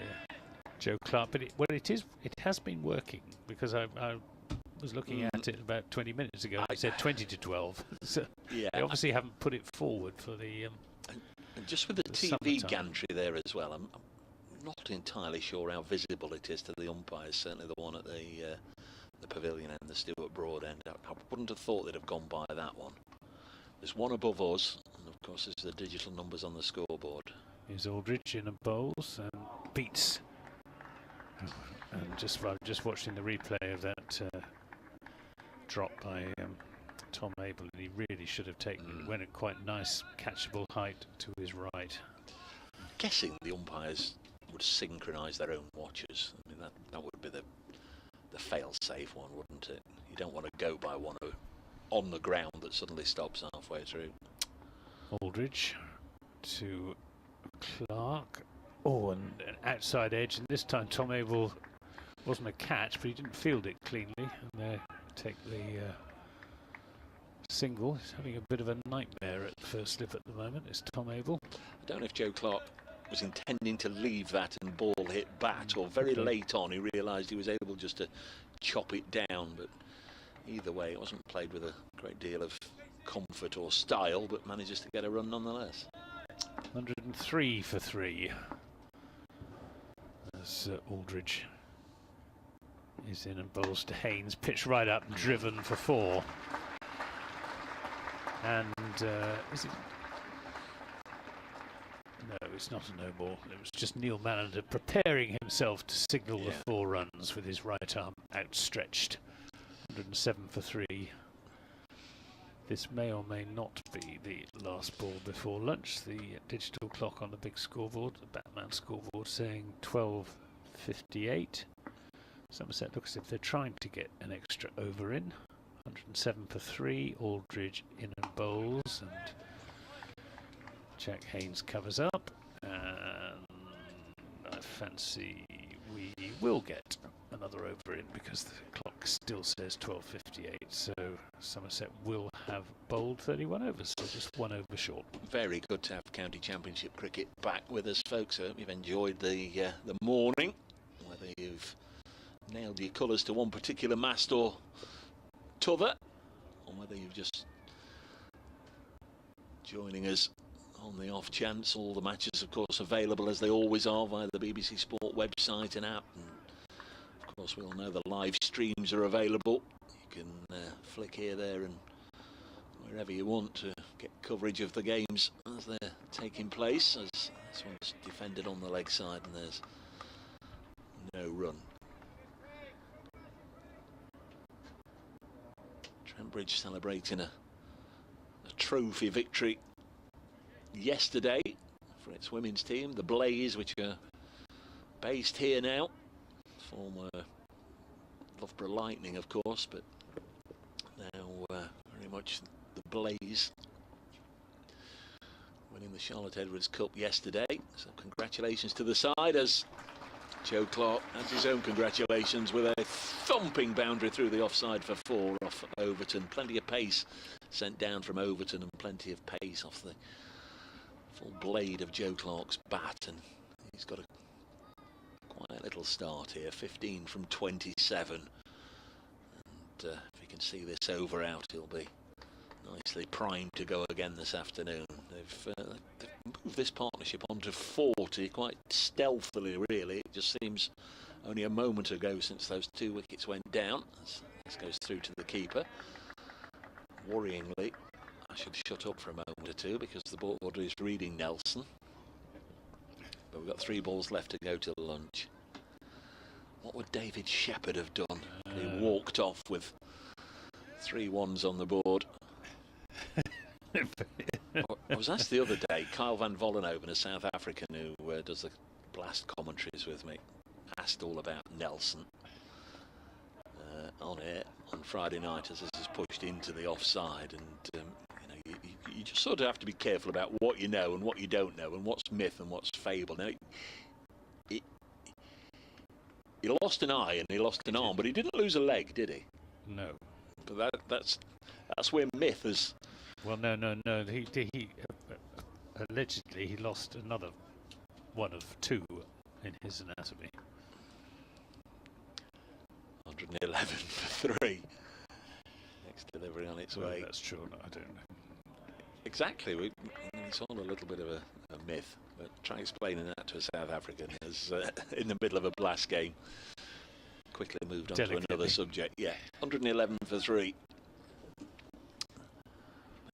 Speaker 3: Joe Clark. But it has been working, because I was looking at it about 20 minutes ago. I said 20 to 12. So
Speaker 2: yeah,
Speaker 3: they obviously haven't put it forward for the.
Speaker 2: And just with the TV gantry there as well, I'm not entirely sure how visible it is to the umpires. Certainly the one at the pavilion and the Stuart Broad end. I wouldn't have thought they'd have gone by that one. There's one above us, and of course there's the digital numbers on the scoreboard.
Speaker 3: Here's Aldridge in and bowls and beats. And I'm just watching the replay of that drop by Tom Abel, and he really should have taken it. Went at quite nice catchable height to his right.
Speaker 2: I'm guessing the umpires would synchronise their own watches. I mean, that would be the fail-safe one, wouldn't it? You don't want to go by one on the ground that suddenly stops halfway through.
Speaker 3: Aldridge to Clark. Oh, and an outside edge, and this time Tom Abel wasn't a catch, but he didn't field it cleanly, and they take the single. He's having a bit of a nightmare at first slip at the moment. It's Tom Abel.
Speaker 2: I don't know if Joe Clark was intending to leave that and ball hit bat, or very late on he realised he was able just to chop it down, but either way it wasn't played with a great deal of comfort or style, but manages to get a run nonetheless.
Speaker 3: 103 for 3 as Aldridge is in and bowls to Haynes, pitched right up and driven for 4. And is it? No, it's not a no ball. It was just Neil Mallender preparing himself to signal the 4 runs with his right arm outstretched. 107 for 3. This may or may not be the last ball before lunch. The digital clock on the big scoreboard, the Batman scoreboard, saying 12:58. Somerset looks as if they're trying to get an extra over in. 107 for 3. Aldridge in and bowls, and Jack Haynes covers up. And I fancy we will get another over in, because the clock still says 12:58, so Somerset will have bowled 31 overs, so just 1 over short.
Speaker 2: Very good to have County Championship cricket back with us, folks. I hope you've enjoyed the morning, whether you've nailed your colours to one particular mast or t'other, or whether you've just joining us on the off chance. All the matches, of course, available as they always are via the BBC Sport website and app. And of course, we all know the live streams are available. You can flick here, there, and wherever you want to get coverage of the games as they're taking place. As this one's defended on the leg side, and there's no run. Trent Bridge celebrating a trophy victory yesterday for its women's team, the Blaze, which are based here now. Former Loughborough Lightning, of course, but now very much the Blaze winning the Charlotte Edwards Cup yesterday. So congratulations to the side, as Joe Clark has his own congratulations with a thumping boundary through the offside for 4 off Overton. Plenty of pace sent down from Overton and plenty of pace off the full blade of Joe Clark's bat, and he's got a quiet little start here, 15 from 27, and if he can see this over out, he'll be nicely primed to go again this afternoon. They've moved this partnership onto 40 quite stealthily, really. It just seems only a moment ago since those 2 wickets went down. This goes through to the keeper. Worryingly, I should shut up for a moment or two because the board is reading Nelson. But we've got 3 balls left to go till lunch. What would David Shepherd have done? He walked off with 3 ones on the board. I was asked the other day, Kyle van Vollenhoven, a South African who does the blast commentaries with me, asked all about Nelson on air on Friday night as this is pushed into the offside, and you just sort of have to be careful about what you know and what you don't know, and what's myth and what's fable. Now, he lost an eye and he lost an arm, but he didn't lose a leg, did he?
Speaker 3: No.
Speaker 2: But that's where myth is.
Speaker 3: Well, no. He allegedly he lost another one of 2 in his anatomy.
Speaker 2: 111 for 3. Next delivery on its way.
Speaker 3: That's true. No, I don't know.
Speaker 2: Exactly. It's all a little bit of a myth, but try explaining that to a South African as in the middle of a blast game. Quickly moved on to another subject. Yeah, 111 for 3.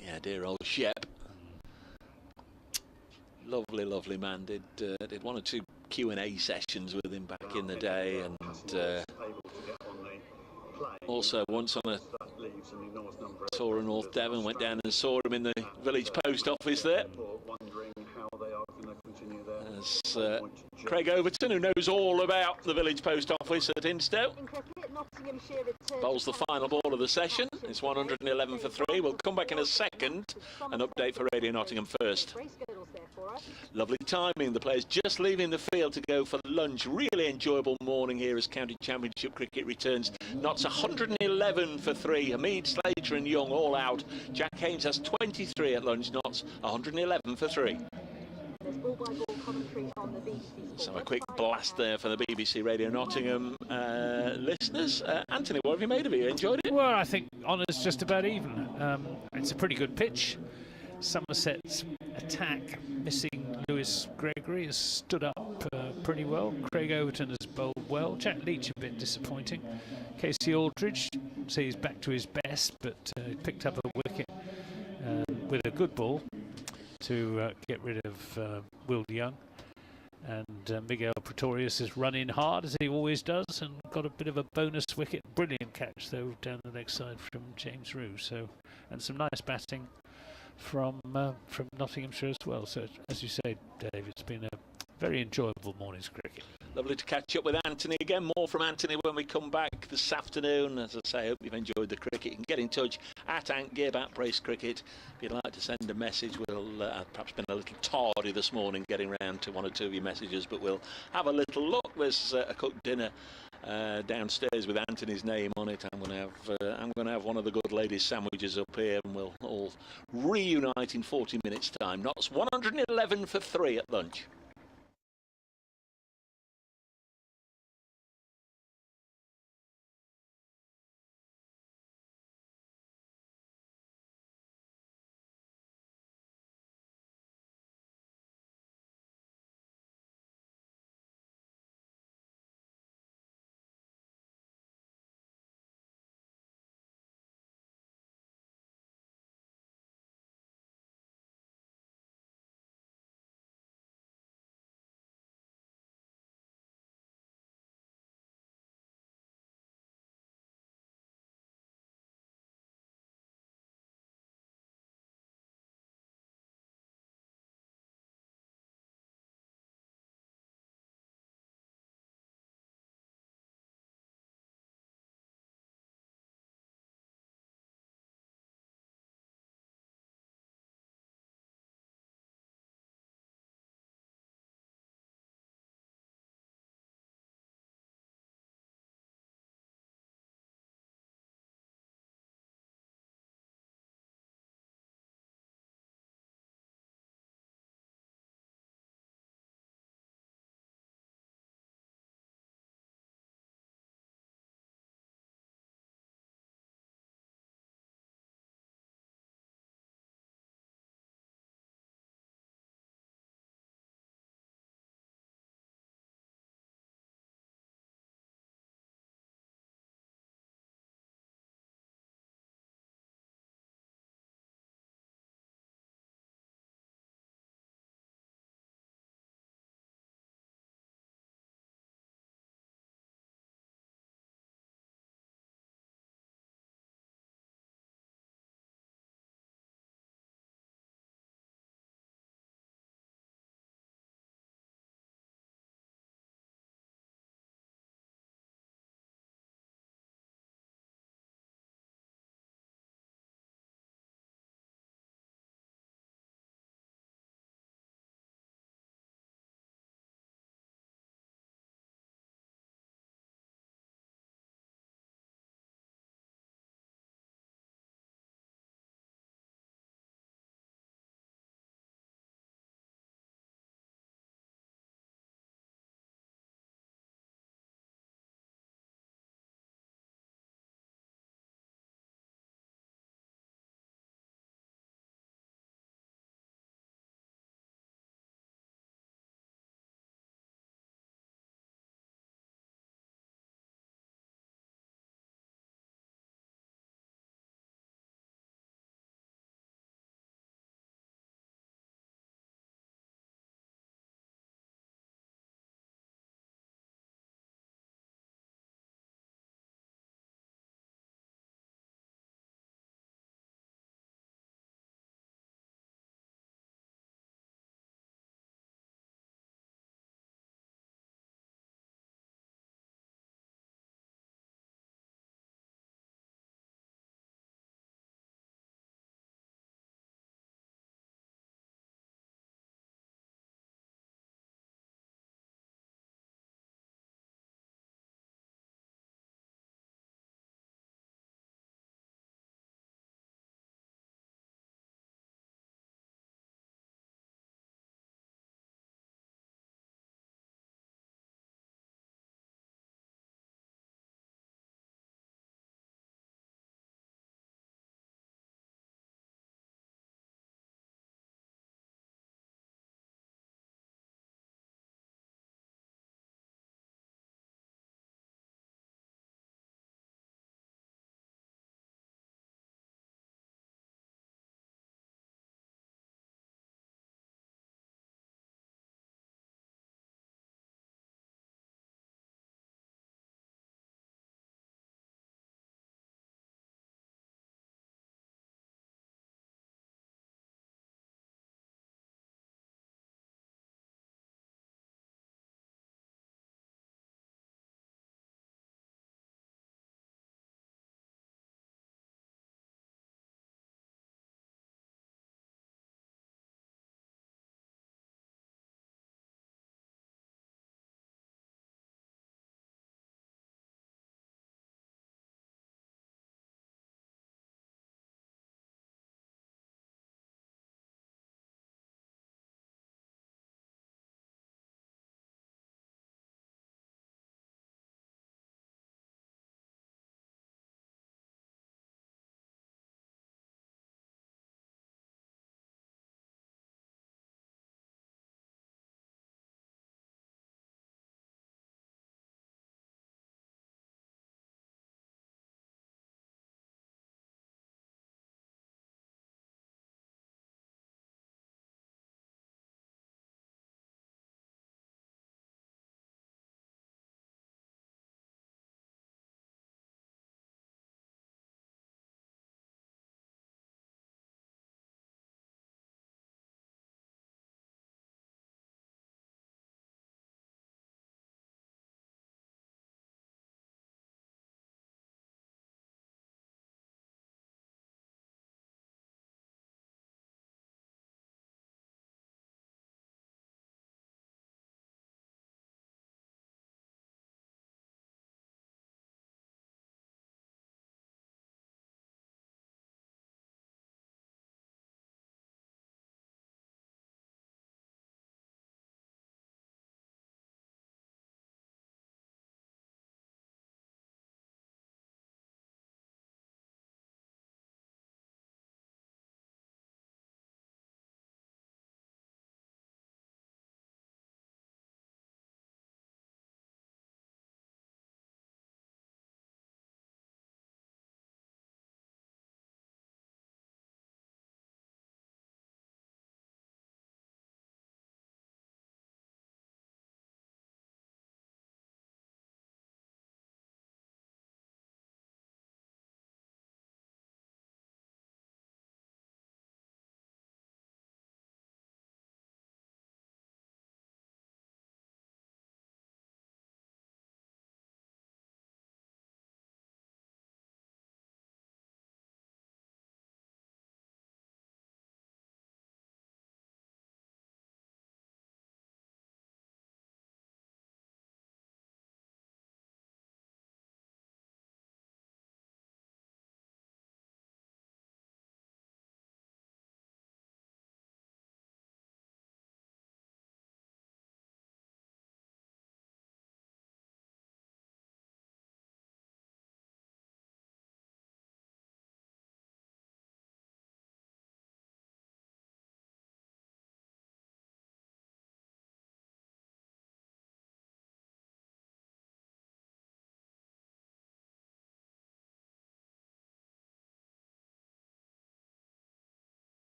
Speaker 2: Yeah, dear old Shep. Lovely, lovely man. Did 1 or 2 Q&A sessions with him back in the day, and also once on a tour in North Devon, went down and saw him in the village post office there. As Craig Overton, who knows all about the village post office at Instow, bowls the final ball of the session. It's 111 for 3. We'll come back in a second. An update for Radio Nottingham first. Lovely timing. The players just leaving the field to go for lunch. Really enjoyable morning here as County Championship cricket returns. Notts 111 for 3. Hamid, Slater and Young all out. Jack Haynes has 23 at lunch. Notts 111 for 3. So a quick blast there for the BBC Radio Nottingham listeners. Anthony, what have you made of it? You enjoyed it?
Speaker 3: Well, I think honour's just about even. It's a pretty good pitch. Somerset's attack, missing Lewis Gregory, has stood up pretty well. Craig Overton has bowled well. Jack Leach a bit disappointing. Casey Aldridge, so he's back to his best, but picked up a wicket with a good ball to get rid of Will Young. And Miguel Pretorius has run in hard, as he always does, and got a bit of a bonus wicket. Brilliant catch, though, down the leg side from James Rue. So, and some nice batting from Nottinghamshire as well. So, as you say, Dave, it's been a very enjoyable morning's cricket.
Speaker 2: Lovely to catch up with Anthony again. More from Anthony when we come back this afternoon. As I say, I hope you've enjoyed the cricket. You can get in touch at AntGib at Brace Cricket. If you'd like to send a message, we'll perhaps been a little tardy this morning getting round to 1 or 2 of your messages, but we'll have a little look. There's a cooked dinner downstairs with Anthony's name on it. I'm going to have one of the good ladies' sandwiches up here, and we'll all reunite in 40 minutes' time. Notts 111 for 3 at lunch.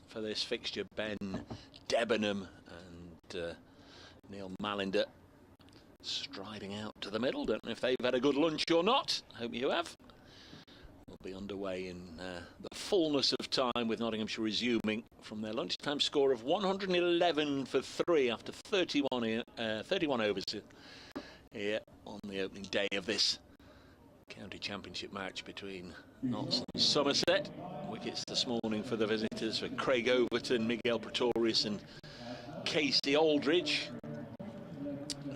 Speaker 2: for this fixture. Ben Debenham and Neil Malinder striding out to the middle. Don't know if they've had a good lunch or not. Hope you have. We'll be underway in the fullness of time, with Nottinghamshire resuming from their lunchtime score of 111 for 3 after 31 overs here on the opening day of this county championship match between Notts and Somerset. Wickets this morning for the visitors for Craig Overton, Miguel Pretorius and Casey Aldridge.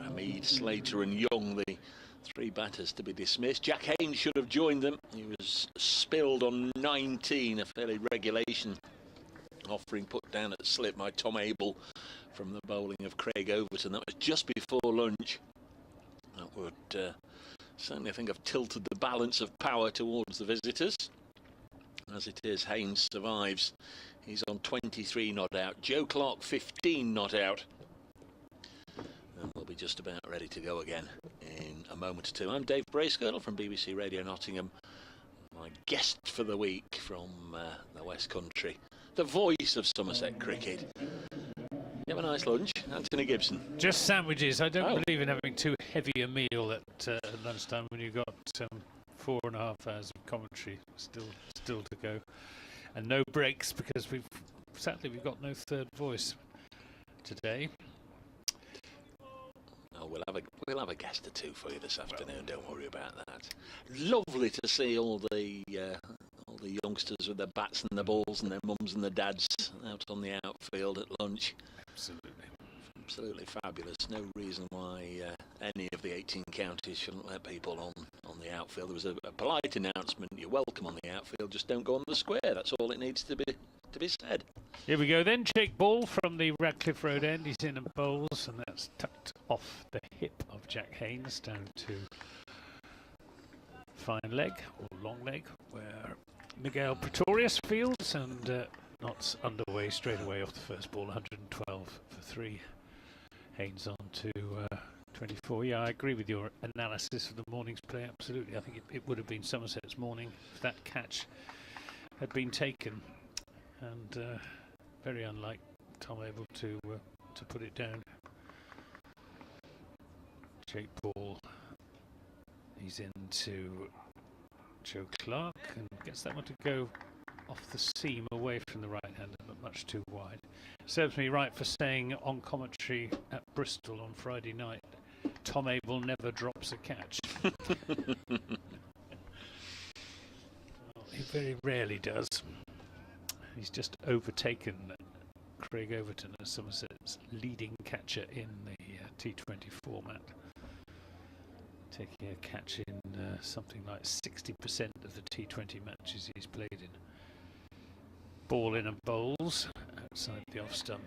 Speaker 2: Hamid, Slater and Young, the 3 batters to be dismissed. Jack Haynes should have joined them. He was spilled on 19, a fairly regulation offering put down at slip by Tom Abel from the bowling of Craig Overton. That was just before lunch. That would certainly, I think, have tilted the balance of power towards the visitors. As it is, Haynes survives. He's on 23 not out. Joe Clark 15 not out. And we'll be just about ready to go again in a moment or two. I'm Dave Bracegirdle from BBC Radio Nottingham. My guest for the week from the West Country, the voice of Somerset cricket. You have a nice lunch, Anthony Gibson.
Speaker 3: Just sandwiches. I don't believe in having too heavy a meal at lunchtime when you've got 4.5 hours of commentary still to go, and no breaks because sadly we've got no third voice today.
Speaker 2: Oh, we'll have a guest or two for you this afternoon. Don't worry about that. Lovely to see all the youngsters with their bats and their balls and their mums and their dads out on the outfield at lunch. Absolutely fabulous. No reason why any of the 18 counties shouldn't let people on the outfield. There was a polite announcement: you're welcome on the outfield, just don't go on the square. That's all it needs to be said.
Speaker 3: Here we go then. Jake Ball from the Radcliffe Road end. He's in and bowls, and that's tucked off the hip of Jack Haynes down to fine leg or long leg, where Miguel Pretorius fields, and Notts underway straight away off the first ball. 112 for 3. Haynes on to 24. Yeah, I agree with your analysis of the morning's play. Absolutely. I think it would have been Somerset's morning if that catch had been taken, and very unlike Tom Abel to put it down. Jake Ball, he's into Joe Clark and gets that one to go off the seam away from the right hander, but much too wide. Serves me right for saying on commentary at Bristol on Friday night, Tom Abel never drops a catch. Well, he very rarely does. He's just overtaken Craig Overton as Somerset's leading catcher in the T20 format, taking a catch in something like 60% of the T20 matches he's played in. Ball in and bowls outside the off stump.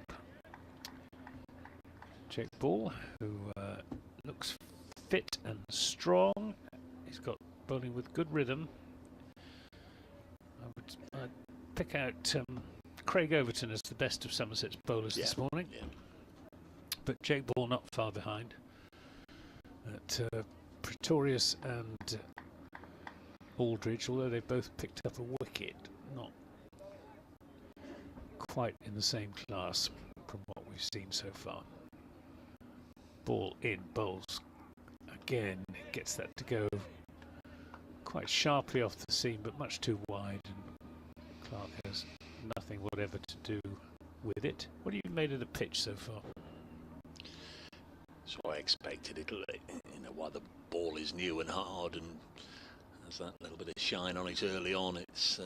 Speaker 3: Jake Ball, who looks fit and strong. He's got bowling with good rhythm. I'd pick out Craig Overton as the best of Somerset's bowlers this morning. Yeah. But Jake Ball not far behind. At Pretorius and Aldridge, although they both picked up a wicket, not quite in the same class from what we've seen so far. Ball in, bowls again, gets that to go quite sharply off the seam, but much too wide, and Clark has nothing whatever to do with it. What have you made of the pitch so far?
Speaker 2: So I expected it. You know, while the ball is new and hard and has that little bit of shine on it early on, it's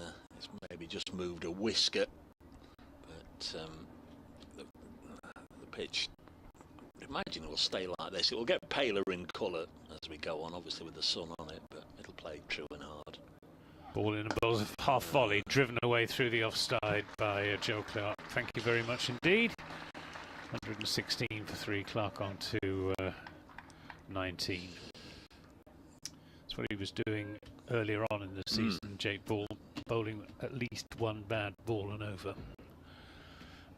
Speaker 2: maybe just moved a whisker. But the pitch, I imagine it will stay like this. It will get paler in colour as we go on, obviously with the sun on it, but it'll play true and hard.
Speaker 3: Ball in and bowls, half volley, driven away through the offside by Joe Clark. Thank you very much indeed. 116 for 3, Clark on to 19. That's what he was doing earlier on in the season, Jake Ball, bowling at least one bad ball and over.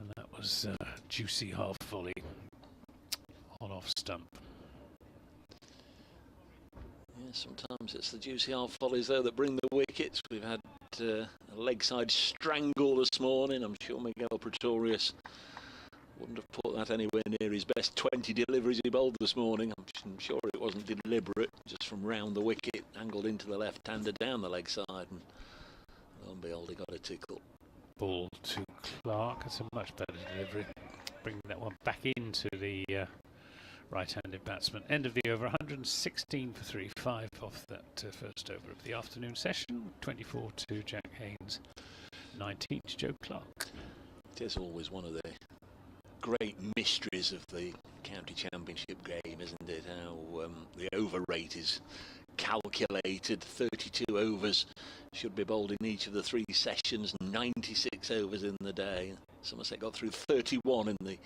Speaker 3: And that was juicy half volley on off stump.
Speaker 2: Yeah, sometimes it's the juicy half volleys though that bring the wickets. We've had a leg side strangle this morning. I'm sure Miguel Pretorius wouldn't have put that anywhere near his best 20 deliveries he bowled this morning. I'm sure it wasn't deliberate, just from round the wicket, angled into the left-hander down the leg side, and lo and behold, he got a tickle.
Speaker 3: Ball to Clark. That's a much better delivery. Bringing that one back into the right-handed batsman. End of the over, 116 for 3, 5 off that first over of the afternoon session. 24 to Jack Haynes, 19 to Joe Clark.
Speaker 2: It is always one of the great mysteries of the county championship game, isn't it? How the over rate is calculated. 32 overs should be bowled in each of the 3 sessions, 96 overs in the day. Somerset got through 31 in the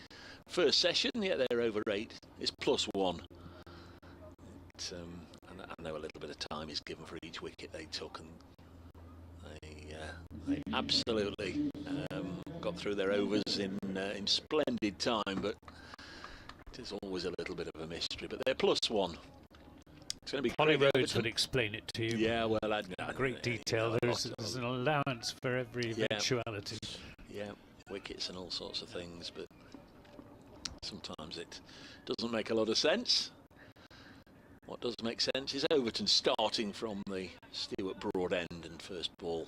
Speaker 2: first session, yet their over rate is +1. I know a little bit of time is given for each wicket they took, and they absolutely got through their overs in splendid time, but it is always a little bit of a mystery. But they're +1. It's going to be
Speaker 3: Polly Rhodes would explain it to you.
Speaker 2: Yeah, well,
Speaker 3: great detail. There's an allowance for every eventuality.
Speaker 2: Yeah, wickets and all sorts of things, but sometimes it doesn't make a lot of sense. What does make sense is Overton starting from the Stewart Broad end, and first ball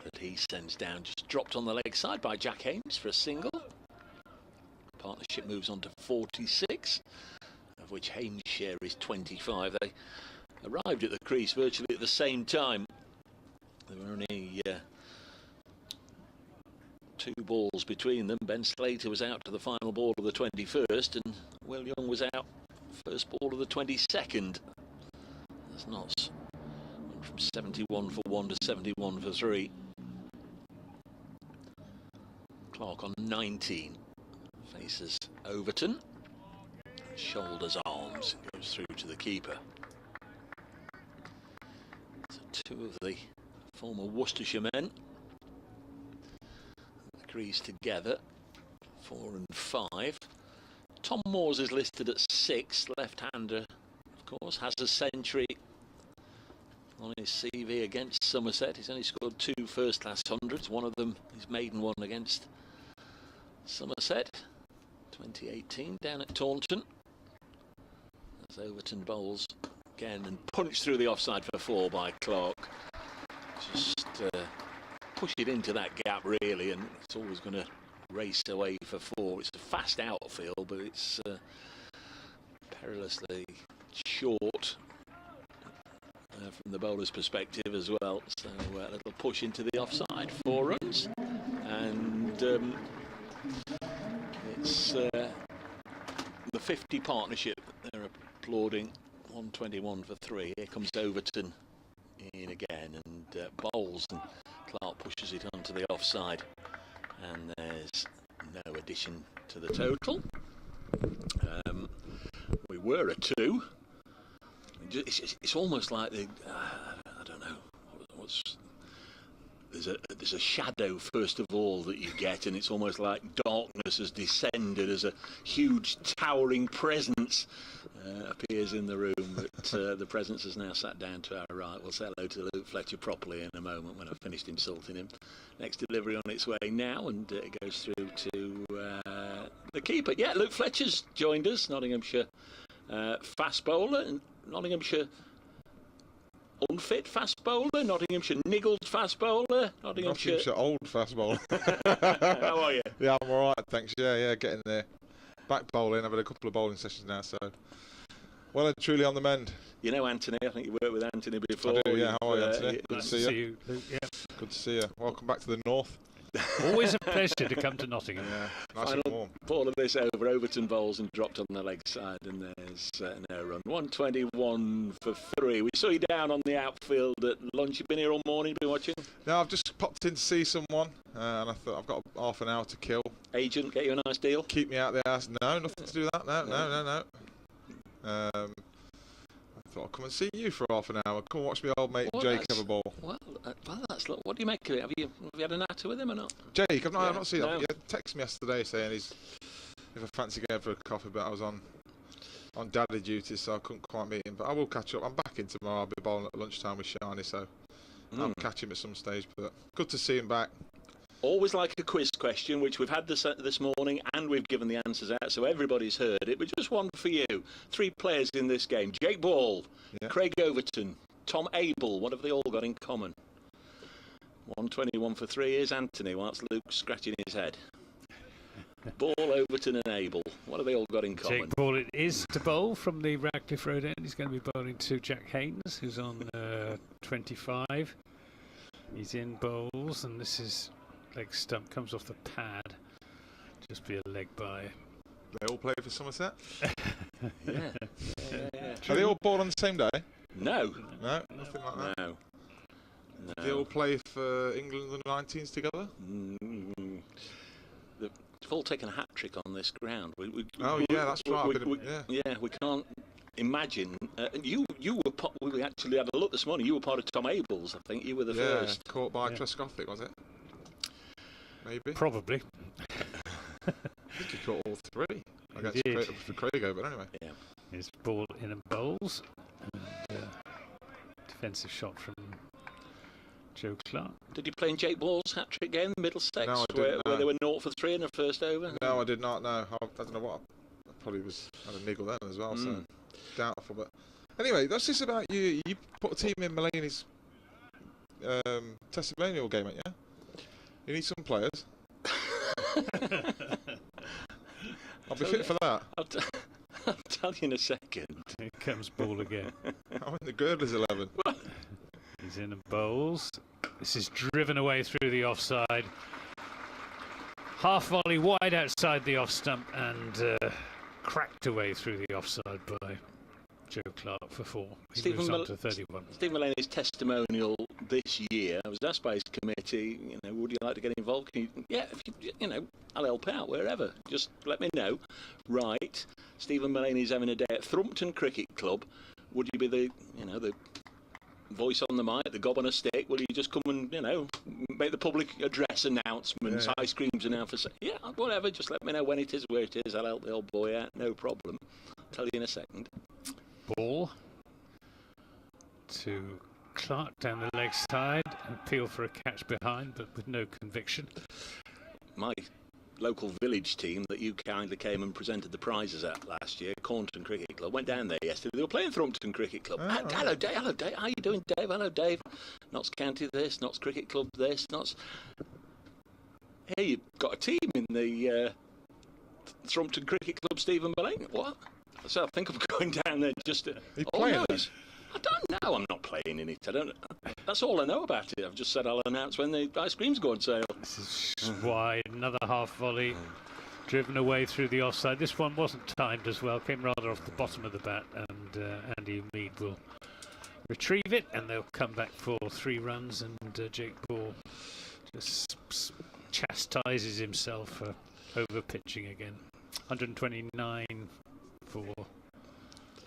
Speaker 2: that he sends down just dropped on the leg side by Jack Haynes for a single. Partnership moves on to 46, of which Haynes' share is 25. They arrived at the crease virtually at the same time. There were only 2 balls between them. Ben Slater was out to the final ball of the 21st, and Will Young was out first ball of the 22nd. That's Notts went from 71 for 1 to 71 for 3. Clark on 19 faces Overton. Shoulders, arms, goes through to the keeper. So 2 of the former Worcestershire men crease together, 4 and 5. Tom Moores is listed at 6, left-hander, of course, has a century on his CV against Somerset. He's only scored 2 first-class hundreds, one of them his maiden one against Somerset, 2018, down at Taunton. As Overton bowls again and punched through the offside for 4 by Clark. Just push it into that gap, really, and it's always going to race away for 4. It's a fast outfield, but it's perilously short from the bowler's perspective as well. So a little push into the offside, 4 runs, and it's the 50 partnership. They're applauding. 121 for 3. Here comes Overton in again, and bowls, and Clark pushes it onto the offside, and there's no addition to the total. We were at 2. It's almost like the I don't know what's. There's a shadow first of all that you get, and it's almost like darkness has descended as a huge towering presence appears in the room. But the presence has now sat down to our right. We'll say hello to Luke Fletcher properly in a moment when I've finished insulting him. Next delivery on its way now, and it goes through to the keeper. Yeah, Luke Fletcher's joined us, Nottinghamshire fast bowler, and Nottinghamshire unfit fast bowler, Nottinghamshire niggled fast bowler, Nottinghamshire
Speaker 6: old fast bowler.
Speaker 2: How are you?
Speaker 6: Yeah, I'm all right, thanks. Yeah, getting there. Back bowling. I've had a couple of bowling sessions now, so well and truly on the mend.
Speaker 2: You know Anthony, I think you worked with Anthony before.
Speaker 6: I do, yeah. How are you, Anthony? Good to see
Speaker 3: you. Luke, yeah.
Speaker 6: Good to see you. Welcome back to the north.
Speaker 3: Always a pleasure to come to Nottingham.
Speaker 6: Yeah, nice
Speaker 2: Final
Speaker 6: and warm.
Speaker 2: ball of this over. Overton bowls and dropped on the leg side, and there's no run. 121 for 3. We saw you down on the outfield at lunch. You've been here all morning, been watching?
Speaker 6: No, I've just popped in to see someone, and I thought I've got half an hour to kill.
Speaker 2: Agent, get you a nice deal?
Speaker 6: Keep me out the house. No, nothing to do with that. No. I thought I'd come and see you for half an hour. Come and watch my old mate Jake have a ball.
Speaker 2: Well, that's what do you make of it? Have you had a natter with him or not?
Speaker 6: Jake, I've not seen him. He texted me yesterday saying if I fancy going for a coffee, but I was on daddy duty, so I couldn't quite meet him. But I will catch up. I'm back in tomorrow. I'll be bowling at lunchtime with Shani, so I'll catch him at some stage, but good to see him back.
Speaker 2: Always like a quiz question, which we've had this morning, and we've given the answers out, so everybody's heard it. But just one for you. 3 players in this game: Jake Ball, Craig Overton, Tom Abel. What have they all got in common? 121 for 3 is Anthony, whilst Luke's scratching his head. Ball, Overton and Abel. What have they all got in common?
Speaker 3: Jake Ball it is to bowl from the Radcliffe Road end. He's going to be bowling to Jack Haynes, who's on 25. He's in bowls, and this is leg stump, comes off the pad. Just be a leg by.
Speaker 6: They all play for Somerset?
Speaker 2: Yeah.
Speaker 6: Are they all born on the same day?
Speaker 2: No.
Speaker 6: No, nothing like that.
Speaker 2: No.
Speaker 6: They all play for England under 19s together?
Speaker 2: They've all taken a hat-trick on this ground.
Speaker 6: Yeah, that's right.
Speaker 2: We can't imagine. You were we actually had a look this morning. You were part of Tom Abel's, I think. You were the first.
Speaker 6: Caught by Trescothick, was it? Maybe.
Speaker 3: Probably.
Speaker 6: I think he caught all 3. I guess straight up for Craig over, anyway.
Speaker 3: Yeah. His ball in and bowls. And defensive shot from Joe Clark.
Speaker 2: Did you play in Jake Ball's hat-trick game, Middlesex,
Speaker 6: no, I didn't,
Speaker 2: where they were 0 for 3 in the first over?
Speaker 6: No, I did not know. I don't know what. I probably had a niggle then as well, so doubtful. But anyway, that's just about you. You put a team in Mulaney's testimonial game, ain't you? You need some players. I'll be fit for that.
Speaker 2: I'll tell you in a second.
Speaker 3: Here comes Ball again.
Speaker 6: I'm in the Girdlers 11.
Speaker 3: He's in and bowls. This is driven away through the offside. Half volley wide outside the off stump and cracked away through the offside by Joe Clark for 4. He moves on to 31.
Speaker 2: Stephen Mulaney's testimonial this year, I was asked by his committee, would you like to get involved? I'll help out wherever. Just let me know. Right, Stephen Mulaney's having a day at Thrumpton Cricket Club. Would you be the voice on the mic, the gob on a stick? Will you just come and, make the public address announcements, ice creams announcements? Yeah, whatever. Just let me know when it is, where it is. I'll help the old boy out. No problem. Tell you in a second.
Speaker 3: Ball to Clark down the leg side, and appeal for a catch behind, but with no conviction.
Speaker 2: My local village team that you kindly came and presented the prizes at last year, Cornton Cricket Club, went down there yesterday. They were playing Thrumpton Cricket Club. Hello, Dave. Hello, Dave. How you doing, Dave? Hello, Dave. Notts County this, Notts Cricket Club this, Notts. Hey, you've got a team in the Thrumpton Cricket Club, Stephen Mulaney. What? So I think I'm going down there just to...
Speaker 6: playing
Speaker 2: I don't know. I'm not playing in it. I don't. That's all I know about it. I've just said I'll announce when the ice creams go on sale.
Speaker 3: This is wide. Another half volley, driven away through the offside. This one wasn't timed as well. Came rather off the bottom of the bat, and Andy Mead will retrieve it, and they'll come back for 3 runs. And Jake Ball just chastises himself for over pitching again. 129 for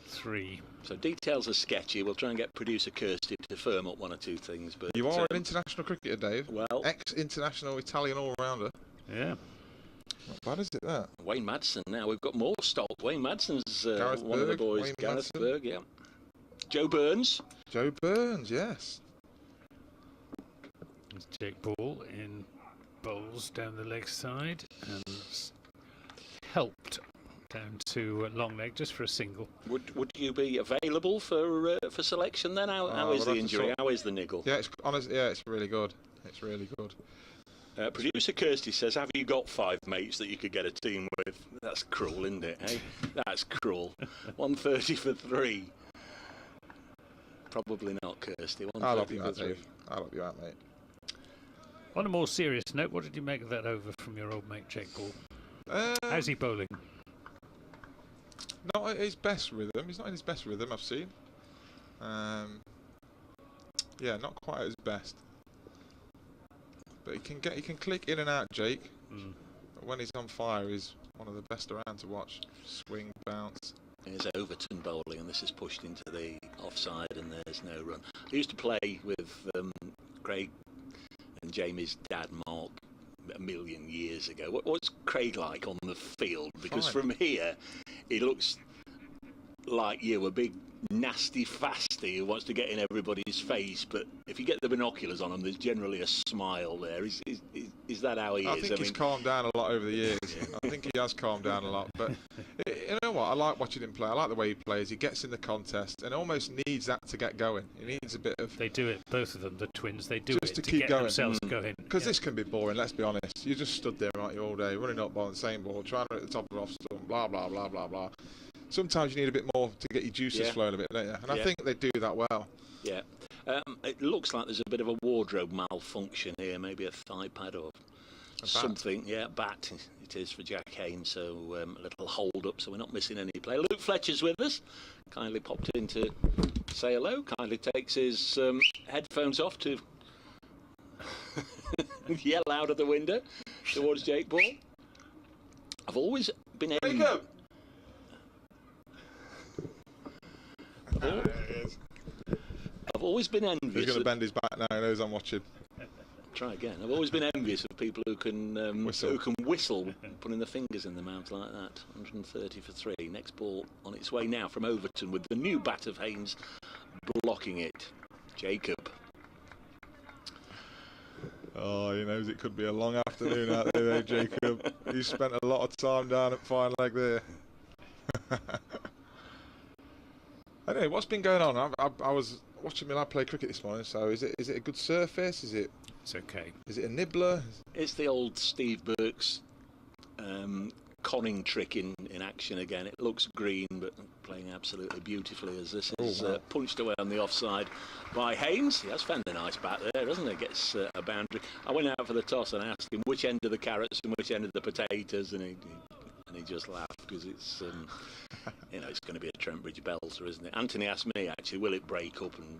Speaker 3: 3.
Speaker 2: So details are sketchy. We'll try and get producer Kirsty to firm up 1 or 2 things. But
Speaker 6: you are an international cricketer, Dave.
Speaker 2: Well,
Speaker 6: ex-international Italian all-rounder.
Speaker 3: Yeah.
Speaker 6: Not bad, is it, that?
Speaker 2: Wayne Madsen now. We've got more stock. Wayne Madsen's one of the boys.
Speaker 6: Wayne
Speaker 2: Gareth
Speaker 6: Madsen.
Speaker 2: Berg, yeah. Joe Burns.
Speaker 6: Joe Burns, yes.
Speaker 3: It's Jake Ball in bowls down the leg side and helped down to long leg just for a single.
Speaker 2: Would you be available for selection then? How is the injury? How is the niggle?
Speaker 6: Yeah, it's really good. It's really good.
Speaker 2: Producer Kirsty says, have you got 5 mates that you could get a team with? That's cruel, isn't it? Hey? That's cruel. 130 for 3. Probably not, Kirsty.
Speaker 6: I'll help you out, Dave. I'll help you out, mate.
Speaker 3: On a more serious note, what did you make of that over from your old mate Jake Ball? How's he bowling?
Speaker 6: Not at his best rhythm. He's not in his best rhythm, I've seen. Yeah, not quite at his best. But he can click in and out, Jake. But when he's on fire, he's one of the best around to watch. Swing, bounce.
Speaker 2: Here's Overton bowling, and this is pushed into the offside, and there's no run. I used to play with Craig and Jamie's dad, Mark, a million years ago. What's Craig like on the field? Because from here, he looks like you, a big nasty fasty who wants to get in everybody's face, but if you get the binoculars on him, there's generally a smile there. Is that how he is?
Speaker 6: I think he's calmed down a lot over the years. I think he has calmed down a lot. But you know what? I like watching him play. I like the way he plays. He gets in the contest and almost needs that to get going. He needs a bit of...
Speaker 3: They do it, both of them, the twins. They do
Speaker 6: just
Speaker 3: it
Speaker 6: to keep
Speaker 3: get
Speaker 6: going.
Speaker 3: themselves going.
Speaker 6: Because this can be boring, let's be honest. You just stood there, aren't you, all day, running up on the same ball, trying to hit the top of the off stump, blah, blah, blah, blah, blah. Sometimes you need a bit more to get your juices flowing a bit, don't you? And I think they do that well.
Speaker 2: Yeah. It looks like there's a bit of a wardrobe malfunction here, maybe a thigh pad or something. Yeah, bat it is for Jack Haynes, so a little hold up, so we're not missing any play. Luke Fletcher's with us. Kindly popped in to say hello. Kindly takes his headphones off to yell out of the window towards Jake Ball. I've always been able... I've always been envious.
Speaker 6: He's going to bend his back now. He knows I'm watching.
Speaker 2: Try again. I've always been envious of people who can whistle, putting the fingers in the mouth like that. 130 for 3. Next ball on its way now from Overton with the new bat of Haynes blocking it. Jacob.
Speaker 6: Oh, he knows it could be a long afternoon out there, Jacob. He's spent a lot of time down at fine leg there. Anyway, what's been going on? I was watching my lad play cricket this morning. So is it a good surface?
Speaker 3: It's okay.
Speaker 6: Is it a nibbler?
Speaker 2: It's the old Steve Burke's conning trick in action again. It looks green, but playing absolutely beautifully as this is punched away on the offside by Haynes. He has found a nice bat there, hasn't he? Gets a boundary. I went out for the toss and asked him which end of the carrots and which end of the potatoes, and he just laughed because it's it's going to be a Trent Bridge belter, isn't it? Anthony asked me actually, will it break up and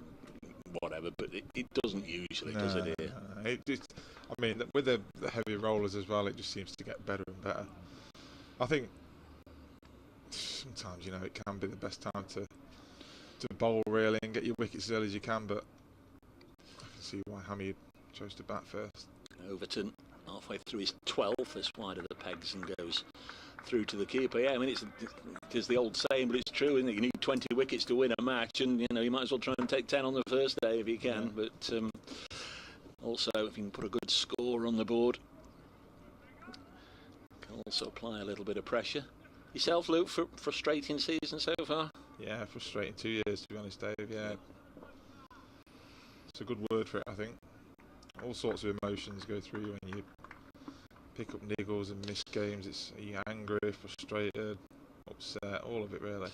Speaker 2: whatever, but it doesn't usually, does it here?
Speaker 6: I mean, with the heavy rollers as well, it just seems to get better and better. I think sometimes, it can be the best time to bowl really and get your wickets as early as you can, but I can see why Hammy chose to bat first.
Speaker 2: Overton halfway through his 12th, is wide of the pegs and goes through to the keeper. Yeah, I mean, it is the old saying, but it's true, isn't it? You need 20 wickets to win a match, and you might as well try and take 10 on the first day if you can. Yeah. But also, if you can put a good score on the board, can also apply a little bit of pressure. Yourself, Luke, frustrating season so far?
Speaker 6: Yeah, frustrating 2 years, to be honest, Dave. Yeah, it's a good word for it, I think. All sorts of emotions go through you when you pick up niggles and miss games. You're angry, frustrated, upset, all of it really.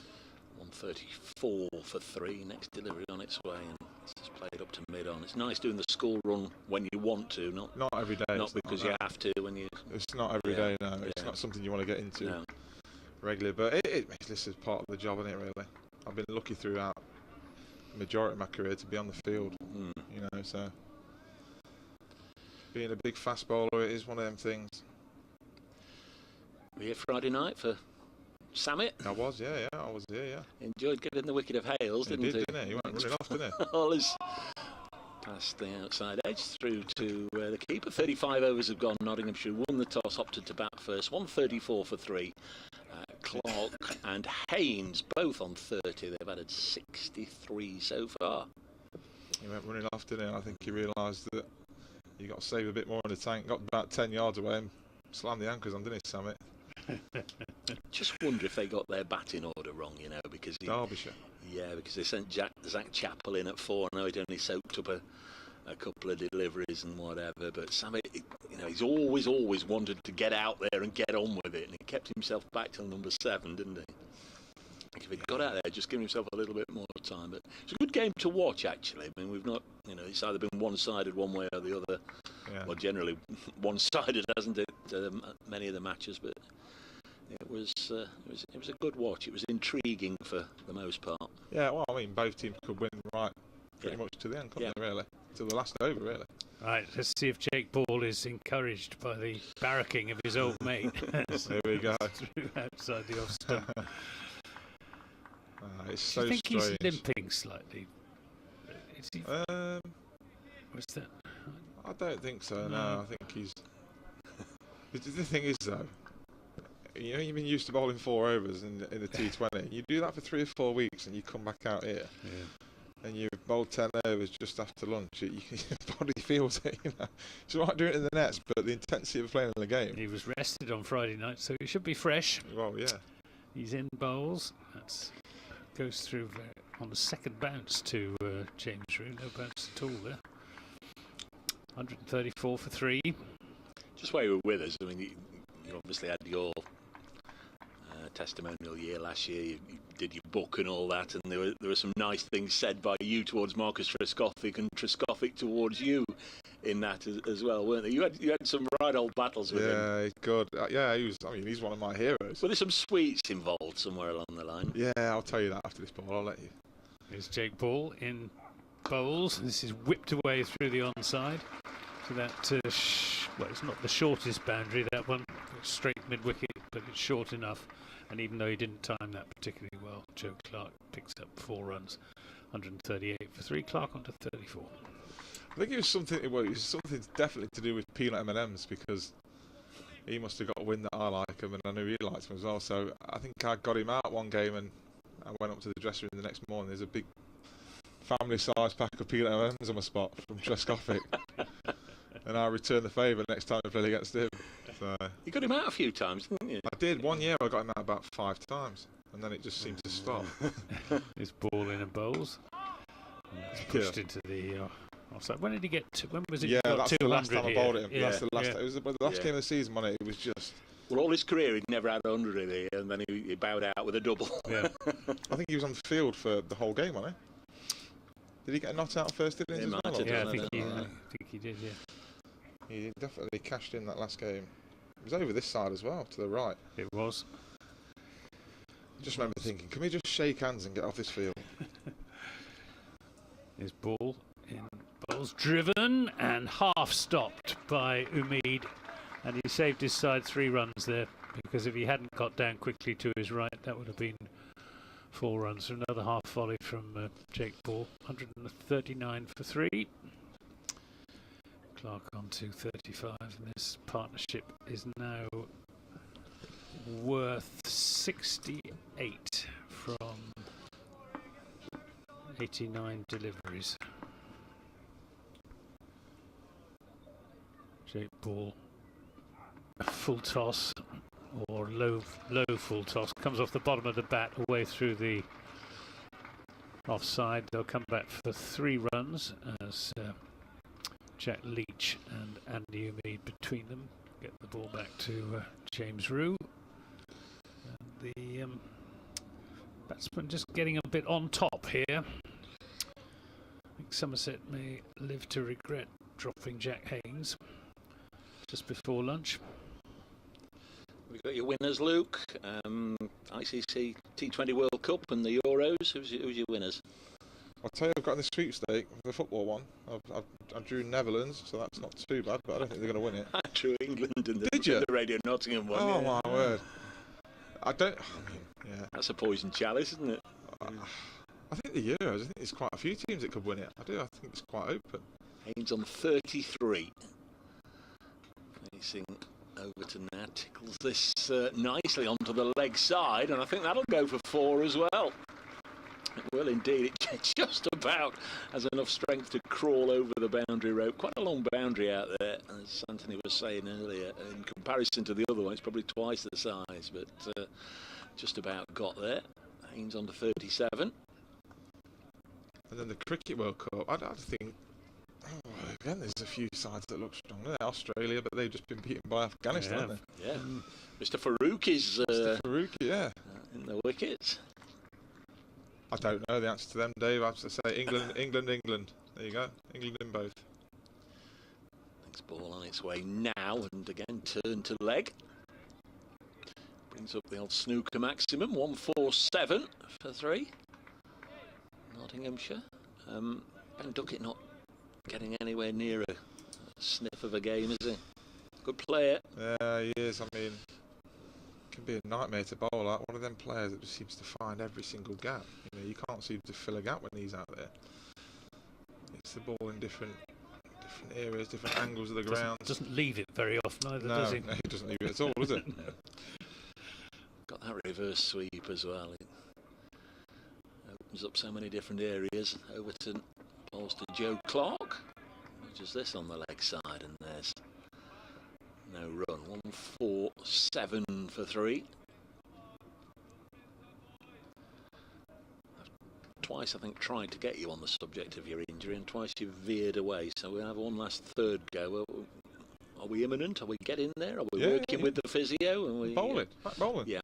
Speaker 2: 134 for 3. Next delivery on its way, and it's just played up to mid-on. It's nice doing the school run when you want to, not
Speaker 6: every day.
Speaker 2: Not because you have to when you.
Speaker 6: It's not every day. No, it's not something you want to get into regularly. But this is part of the job, isn't it? Really, I've been lucky throughout the majority of my career to be on the field. So. Being a big fast bowler, it is one of them things.
Speaker 2: Were you here Friday night for Summit?
Speaker 6: I was, yeah, I was here, yeah.
Speaker 2: Enjoyed getting the wicket of Hales, didn't he?
Speaker 6: Didn't he? He went running off, didn't he?
Speaker 2: All is past the outside edge through to the keeper. 35 overs have gone. Nottinghamshire won the toss, opted to bat first. 134 for 3. Clark and Haynes both on 30. They've added 63 so far.
Speaker 6: He went running off, didn't he? I think he realised that you got to save a bit more in the tank. Got about 10 yards away and slammed the anchors on, didn't he, Summit?
Speaker 2: Just wonder if they got their batting order wrong, because
Speaker 6: Derbyshire.
Speaker 2: Yeah, because they sent Zach Chappell in at 4. I know he'd only soaked up a couple of deliveries and whatever, but Summit, he's always wanted to get out there and get on with it, and he kept himself back till number 7, didn't he? If he'd got out there, just give himself a little bit more time. But it's a good game to watch, actually. I mean, we've not, it's either been one-sided one way or the other. Yeah. Well, generally one-sided, hasn't it? Many of the matches, but it was a good watch. It was intriguing for the most part.
Speaker 6: Yeah, well, I mean, both teams could win pretty much to the end, couldn't they? Really, to the last over, really.
Speaker 3: Right, let's see if Jake Ball is encouraged by the barracking of his old mate.
Speaker 6: There we go.
Speaker 3: Through outside the off stump.
Speaker 6: It's so
Speaker 3: strange. Do you think
Speaker 6: strange.
Speaker 3: He's limping slightly? Is he... What's that?
Speaker 6: I don't think so. No, I think he's. The thing is, though, you know, you've been used to bowling 4 overs in the T20. You do that for 3 or 4 weeks, and you come back out here, and you bowled 10 overs just after lunch. Your body feels it. You know, it's all right doing it in the nets, but the intensity of playing in the game.
Speaker 3: He was rested on Friday night, so he should be fresh.
Speaker 6: Well, yeah.
Speaker 3: He's in bowls. That's goes through on the second bounce to James Rew. No bounce at all there. 134 for 3.
Speaker 2: Just while you were with us, I mean, you obviously had your testimonial year last year. You did your book and all that, and there were some nice things said by you towards Marcus Trescothick and Trescothick towards you in that as well, weren't there? You had some right old battles with him.
Speaker 6: Yeah, good. Yeah, he's one of my heroes.
Speaker 2: Were there some sweets involved somewhere along the line?
Speaker 6: Yeah, I'll tell you that after this ball. I'll let you.
Speaker 3: Here's Jake Ball in bowls. This is whipped away through the onside. So that, well, it's not the shortest boundary, that one. It's straight mid-wicket, but it's short enough. And even though he didn't time that particularly well, Joe Clark picks up 4 runs. 138 for 3. Clark on to 34.
Speaker 6: I think it was something. Well, it was something definitely to do with peanut M&Ms, because he must have got a win that I like him, and I knew he liked him as well. So I think I got him out one game, and I went up to the dressing room the next morning. There's a big family-sized pack of peanut M&Ms on my spot from Trescothick, and I returned the favour next time I played against him. So
Speaker 2: you got him out a few times, didn't you?
Speaker 6: I did. One year I got him out about 5 times, and then it just seemed to stop.
Speaker 3: His ball in and bowls. It's pushed into the offside. When did he get to? When was it?
Speaker 6: Yeah, that's the last time I bowled him.
Speaker 3: Yeah.
Speaker 6: That's the last. It was the last game of the season, wasn't it? It was just.
Speaker 2: Well, all his career he'd never had 100 really, and then he bowed out with a double.
Speaker 3: Yeah.
Speaker 6: I think he was on the field for the whole game, wasn't he? Did he get a not out first innings as well?
Speaker 3: Yeah, I think he did. Yeah.
Speaker 6: He definitely cashed in that last game. It was over this side as well, to the right.
Speaker 3: It was.
Speaker 6: I just remember thinking, can we just shake hands and get off this field?
Speaker 3: His ball in bowls, driven and half stopped by Umeed, and he saved his side 3 runs there, because if he hadn't got down quickly to his right, that would have been 4 runs. So another half volley from Jake Ball. 139 for 3. Clark on to 35, and this partnership is now worth 68 from 89 deliveries. Jake Ball, a full toss or low full toss, comes off the bottom of the bat away through the offside. They'll come back for 3 runs as Jack Leach and Andy Umeed between them get the ball back to James Rew. And the batsman just getting a bit on top here. I think Somerset may live to regret dropping Jack Haynes just before lunch.
Speaker 2: We've got your winners, Luke. ICC T20 World Cup and the Euros. Who's your winners?
Speaker 6: I'll tell you, I've got in the sweepstake for the football one. I drew Netherlands, so that's not too bad, but I don't think they're going to win it.
Speaker 2: I drew England in
Speaker 6: Did you?
Speaker 2: the Radio Nottingham one.
Speaker 6: Oh,
Speaker 2: yeah.
Speaker 6: my word. I mean, yeah.
Speaker 2: That's a poison chalice, isn't it?
Speaker 6: I think the Euros, I think there's quite a few teams that could win it. I think it's quite open.
Speaker 2: Haynes on 33. Facing over to now, tickles this nicely onto the leg side, and I think that'll go for 4 as well. It will indeed. It just about has enough strength to crawl over the boundary rope. Quite a long boundary out there, as Anthony was saying earlier. In comparison to the other one, it's probably twice the size, but just about got there. Haynes on to 37.
Speaker 6: And then the Cricket World Cup, I think, again, there's a few sides that look strong. Australia, but they've just been beaten by Afghanistan, haven't they?
Speaker 2: Yeah. Mr. Farouk is
Speaker 6: Mr. Farouk, yeah.
Speaker 2: In the wickets.
Speaker 6: I don't know the answer to them, Dave. I have to say England. There you go. England in both.
Speaker 2: Next ball on its way now, and again turn to leg. Brings up the old snooker maximum, 147 for 3. Nottinghamshire. Ben Duckett not getting anywhere near a sniff of a game, is he? Good player.
Speaker 6: Yeah, he is. I mean, it can be a nightmare to bowl at. One of them players that just seems to find every single gap. You know, you can't seem to fill a gap when he's out there. It's the ball in different areas, different angles of the ground.
Speaker 3: Doesn't leave it very often either,
Speaker 6: no,
Speaker 3: does he?
Speaker 6: No, he doesn't leave it at all, does it?
Speaker 3: No.
Speaker 2: got that reverse sweep as well. It opens up so many different areas. Overton bowls to Joe Clark. Just this on the leg side, and there's no run. 1-4-7 for 3. I've twice, I think, tried to get you on the subject of your injury, and twice you veered away. So we'll have one last third go. Are we imminent? Are we getting there? Are we working with the physio? Are we
Speaker 6: bowling? Back bowling.
Speaker 2: Yeah.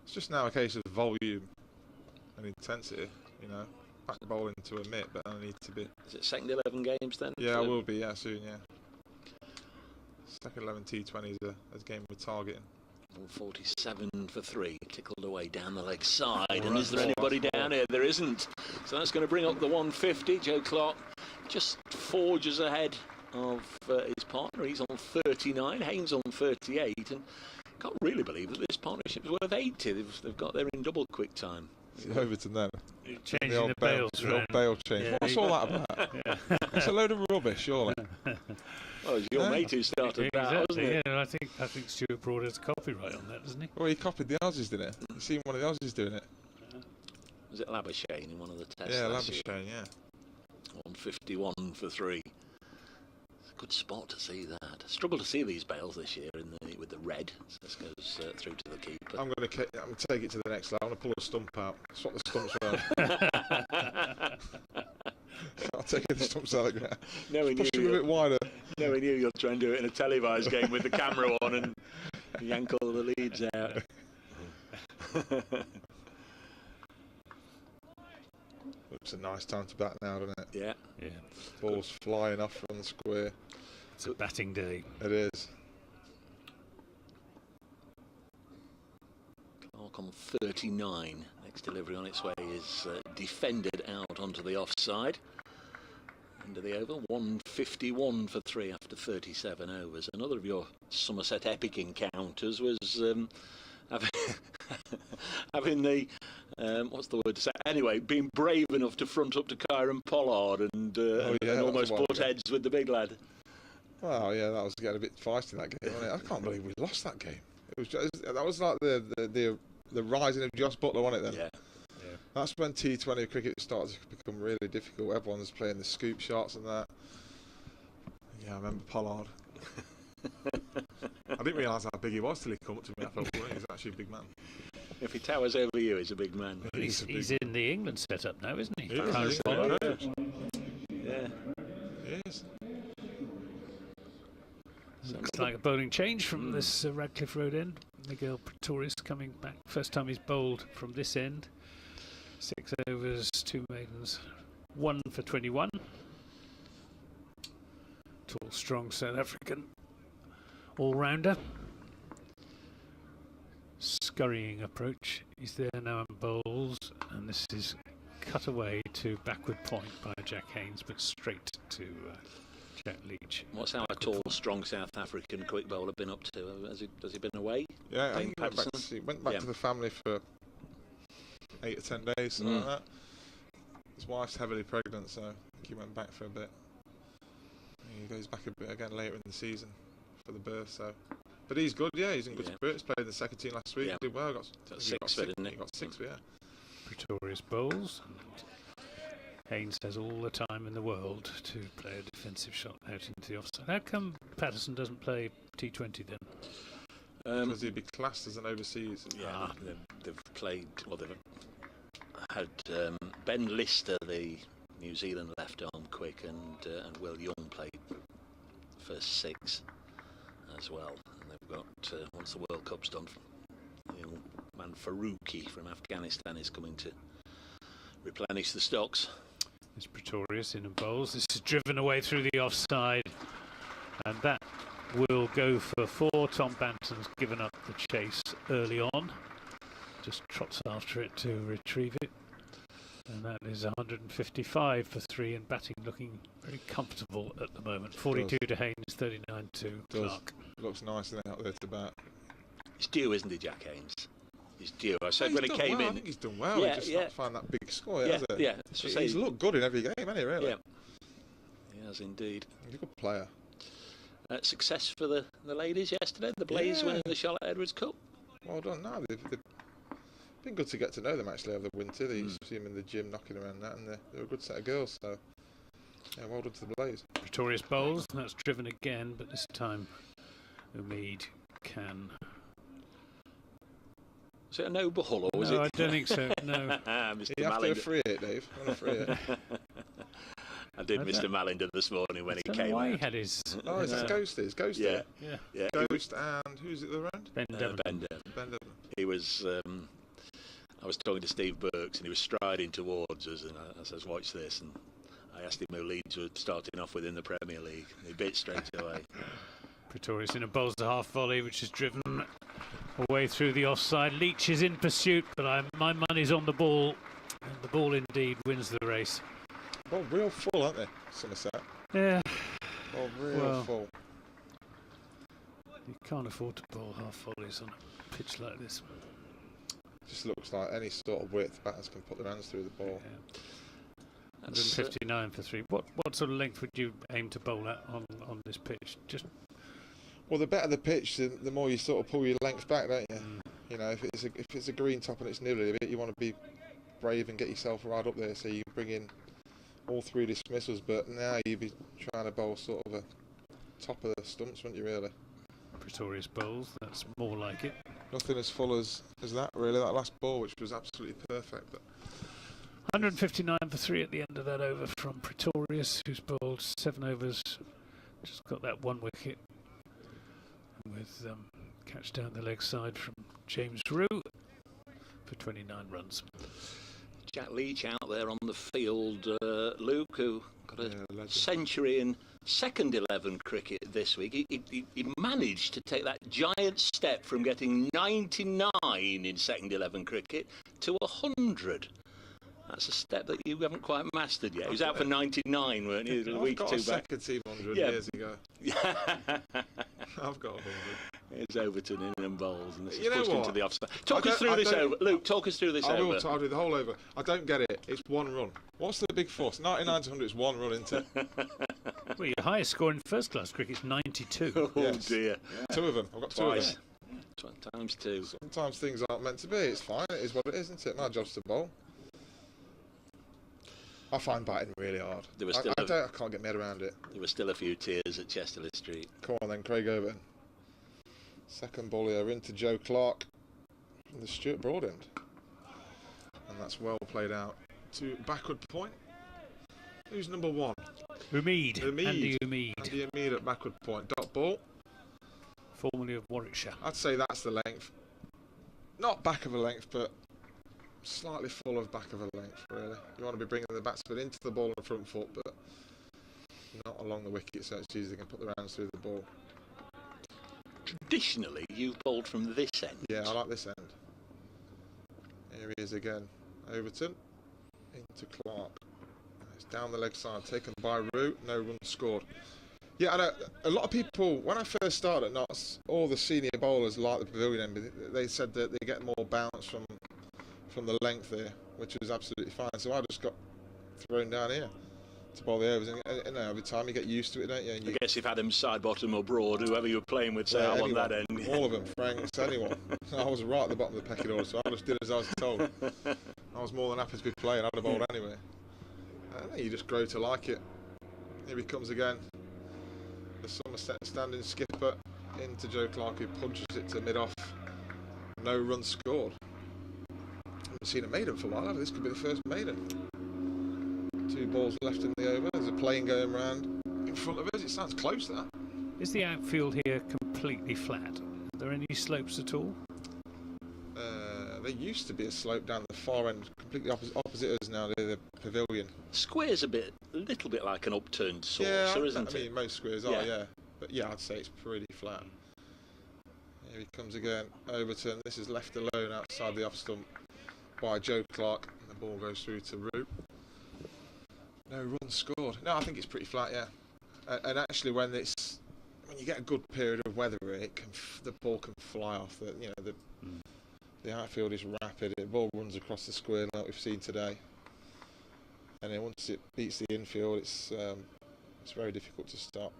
Speaker 6: It's just now a case of volume and intensity. You know, back bowling to admit, but I need to be.
Speaker 2: Is it second 11 games then?
Speaker 6: Yeah, I will be. Yeah, soon. Yeah. Second 11 T20 is a game we're targeting.
Speaker 2: 147 for 3, tickled away down the leg side. And is there anybody down here? There isn't. So that's going to bring up the 150. Joe Clark just forges ahead of his partner. He's on 39, Haynes on 38, and can't really believe that this partnership's worth 80. They've got there in double quick time.
Speaker 6: Overton then.
Speaker 3: Changing the bails.
Speaker 6: The old bail change.
Speaker 3: Yeah.
Speaker 6: What's all that about?
Speaker 3: Yeah.
Speaker 6: It's a load of rubbish, surely.
Speaker 2: Well, it's your mate who started that, wasn't it?
Speaker 3: Yeah, I think Stuart Broad has copyright on that, doesn't he?
Speaker 6: Well, he copied the Aussies, didn't he? You seen one of the Aussies doing it?
Speaker 2: Was it Labuschagne in one of the tests?
Speaker 6: Yeah,
Speaker 2: last
Speaker 6: Labuschagne, yeah.
Speaker 2: 151 for 3. It's a good spot to see that. I struggle to see these bails this year with the red. So this goes through to the keeper.
Speaker 6: I'm going to take it to the next level. I'm going to pull a stump out. Swap the stumps around. I'll take the stumps out of the ground. Push them a bit wider.
Speaker 2: Knowing you'll try and do it in a televised game with the camera on and yank all the leads out.
Speaker 6: Looks a nice time to bat now, doesn't it?
Speaker 2: Yeah.
Speaker 3: Yeah.
Speaker 6: Ball's flying off from the square.
Speaker 3: It's a batting day.
Speaker 6: It is.
Speaker 2: Clark on 39. Next delivery on its way is defended out onto the offside. End of the over, 151 for 3 after 37 overs. Another of your Somerset epic encounters was having the what's the word to say? Anyway, being brave enough to front up to Kyron Pollard and almost butt heads with the big lad.
Speaker 6: Well, yeah, that was getting a bit feisty, that game, wasn't it? I can't believe we lost that game. It was just, that was like the rising of Josh Butler, wasn't it? Then.
Speaker 2: Yeah.
Speaker 6: That's when T20 cricket started to become really difficult. Everyone's playing the scoop shots and that. Yeah, I remember Pollard. I didn't realise how big he was till he come up to me. I thought, well, he's actually a big man.
Speaker 2: If he towers over you, he's a big man.
Speaker 3: He's in the England setup now, isn't he?
Speaker 6: He is,
Speaker 2: Yeah.
Speaker 6: He is.
Speaker 3: Looks like a bowling change from this Radcliffe Road end. Miguel Pretorius coming back. First time he's bowled from this end. 6 overs, 2 maidens, 1 for 21. Tall, strong South African all-rounder. Scurrying approach. He's there now and bowls, and this is cut away to backward point by Jack Haynes, but straight to Jack Leach.
Speaker 2: What's our tall, strong South African quick bowler been up to? Has he been away?
Speaker 6: Yeah, I think he went back to the family for 8 or 10 days, something like that. His wife's heavily pregnant, so I think he went back for a bit. He goes back a bit again later in the season for the birth, so. But he's good, yeah, he's in good spirits. Played in the second team last week, did well. Got 6 for it, didn't he? Got 6 for, yeah.
Speaker 3: Pretorius bowls. Haynes has all the time in the world to play a defensive shot out into the offside. How come Patterson doesn't play T20 then?
Speaker 6: Because he'd be classed as an overseas.
Speaker 2: Yeah, they've played. Well, they've had Ben Lister, the New Zealand left arm quick, and Will Young played the first 6 as well. And they've got once the World Cup's done, the young man Faruqi from Afghanistan is coming to replenish the stocks.
Speaker 3: There's Pretorius in and bowls. This is driven away through the offside, and that will go for 4. Tom Banton's given up the chase early on. Just trots after it to retrieve it. And that is 155 for 3, and batting looking very comfortable at the moment. 42 to Haynes, 39 to Clark.
Speaker 6: Looks nice out there to bat.
Speaker 2: He's due, isn't he, Jack Haynes? He's due. I said when he came in.
Speaker 6: I think he's done well.
Speaker 2: Yeah,
Speaker 6: He's just not found that big score, has it?
Speaker 2: Yeah.
Speaker 6: He's looked good in every game, hasn't he, really?
Speaker 2: Yeah. He has indeed.
Speaker 6: He's a good player.
Speaker 2: Success for the ladies yesterday. The Blaze winning the Charlotte Edwards Cup.
Speaker 6: Well done. No, they've been good to get to know them actually over the winter. They used to see them in the gym knocking around that, and they're a good set of girls. So, yeah, well done to the Blaze.
Speaker 3: Pretorius bowls. That's driven again, but this time Umeed can.
Speaker 2: Is it a no ball or was
Speaker 3: No,
Speaker 2: it?
Speaker 3: I don't think so. No.
Speaker 2: Mr.
Speaker 6: You have to
Speaker 2: Malinder.
Speaker 6: free it, Dave. You want to free it.
Speaker 2: I did Mr. Malinder this morning when he
Speaker 3: I don't know
Speaker 2: came
Speaker 3: why
Speaker 2: out.
Speaker 3: he had his.
Speaker 6: Oh, it's Ghost. It's Ghost.
Speaker 2: Yeah,
Speaker 3: Yeah.
Speaker 2: yeah.
Speaker 6: Ghost and who's it the round?
Speaker 3: Ben Devon.
Speaker 2: Ben Devon.
Speaker 6: Ben Devon.
Speaker 2: He was. I was talking to Steve Burks, and he was striding towards us, and I says, "Watch this." And I asked him who Leeds were starting off with in the Premier League. He bit straight away.
Speaker 3: Pretorius in a bowls a half volley, which is driven away through the offside. Leach is in pursuit, but my money's on the ball, and the ball indeed wins the race.
Speaker 6: Well, real full, aren't they, Somerset?
Speaker 3: Yeah.
Speaker 6: Well, real full.
Speaker 3: You can't afford to bowl half volleys on a pitch like this.
Speaker 6: Just looks like any sort of width batters can put their hands through the ball.
Speaker 3: Yeah. 159 for 3. What sort of length would you aim to bowl at on this pitch? Just
Speaker 6: Well, the better the pitch, the more you sort of pull your length back, don't you? You know, if it's a green top and it's nibbly a bit, you want to be brave and get yourself right up there so you bring in all 3 dismissals. But now you'd be trying to bowl sort of a top of the stumps, wouldn't you, really?
Speaker 3: Pretorius bowls, that's more like it.
Speaker 6: Nothing as full as that, really, that last ball, which was absolutely perfect. But
Speaker 3: 159 for 3 at the end of that over from Pretorius, who's bowled 7 overs, just got that 1 wicket with catch down the leg side from James Rue for 29 runs.
Speaker 2: Jack Leach out there on the field, Luke, who got a century in second 11 cricket this week. He managed to take that giant step from getting 99 in second 11 cricket to 100. That's a step that you haven't quite mastered yet. He was out for 99, weren't you? A week or two back.
Speaker 6: second team 100 years ago. I've got 100.
Speaker 2: It's Overton in and bowls, and this
Speaker 6: You
Speaker 2: is
Speaker 6: know
Speaker 2: pushed
Speaker 6: what?
Speaker 2: into the offside. Talk us through this over. Luke, talk us through this over.
Speaker 6: I'll do the whole over. I don't get it. It's 1 run. What's the big fuss? 99 to 100 is 1 run, isn't it?
Speaker 3: Well, your highest score in first class cricket is 92.
Speaker 2: Oh
Speaker 6: Yes.
Speaker 2: dear.
Speaker 6: 2 of them. I've got 2
Speaker 2: Twice.
Speaker 6: of them.
Speaker 2: Times 2.
Speaker 6: Sometimes things aren't meant to be. It's fine. It is what it is, isn't it? My job's to bowl. I find batting really hard.
Speaker 2: There was
Speaker 6: I
Speaker 2: still
Speaker 6: can't get my head around it.
Speaker 2: There were still a few tears at Chesterley Street.
Speaker 6: Come on then, Craig Overton. Second ball here into Joe Clark from the Stuart Broad end. And that's well played out to backward point. Who's number 1?
Speaker 3: Umeed. Andy Umeed.
Speaker 6: Andy Umeed at backward point. Dot ball.
Speaker 3: Formerly of Warwickshire.
Speaker 6: I'd say that's the length. Not back of a length, but slightly full of back of a length, really. You want to be bringing the batsman into the ball on the front foot, but not along the wicket, so it's easy they can put their hands through the ball.
Speaker 2: Traditionally, you've bowled from this end.
Speaker 6: Yeah, I like this end. Here he is again. Overton into Clark. It's down the leg side, taken by Root. No run scored. Yeah, I know a lot of people, when I first started at Notts, all the senior bowlers like the pavilion end, they said that they get more bounce from the length there, which was absolutely fine. So I just got thrown down here to bowl the overs, and over time you get used to it, don't you? And
Speaker 2: I guess if Adam's side, bottom or broad, whoever you were playing with, say, I'm on that end.
Speaker 6: All of them, Franks, anyone. I was right at the bottom of the pecking order, so I just did as I was told. I was more than happy to be playing. I'd have bowled anyway. And then you just grow to like it. Here he comes again. The Somerset standing skipper into Joe Clark, who punches it to mid-off. No run scored. Haven't seen a maiden for a while, have I? This could be the first maiden. 2 balls left in the over. There's a plane going round in front of us. It sounds close, that.
Speaker 3: Is the outfield here completely flat? Are there any slopes at all?
Speaker 6: There used to be a slope down the far end, completely opposite us now, the pavilion.
Speaker 2: Square's a little bit like an upturned saucer,
Speaker 6: Yeah,
Speaker 2: isn't
Speaker 6: I
Speaker 2: it?
Speaker 6: mean, most squares are, yeah. But yeah, I'd say it's pretty flat. Here he comes again, Overton. This is left alone outside the off stump by Joe Clark. And the ball goes through to Root. No run scored. No, I think it's pretty flat, yeah. And actually, when you get a good period of weather, the ball can fly off. The outfield is rapid. The ball runs across the square like we've seen today. And then once it beats the infield, it's very difficult to stop.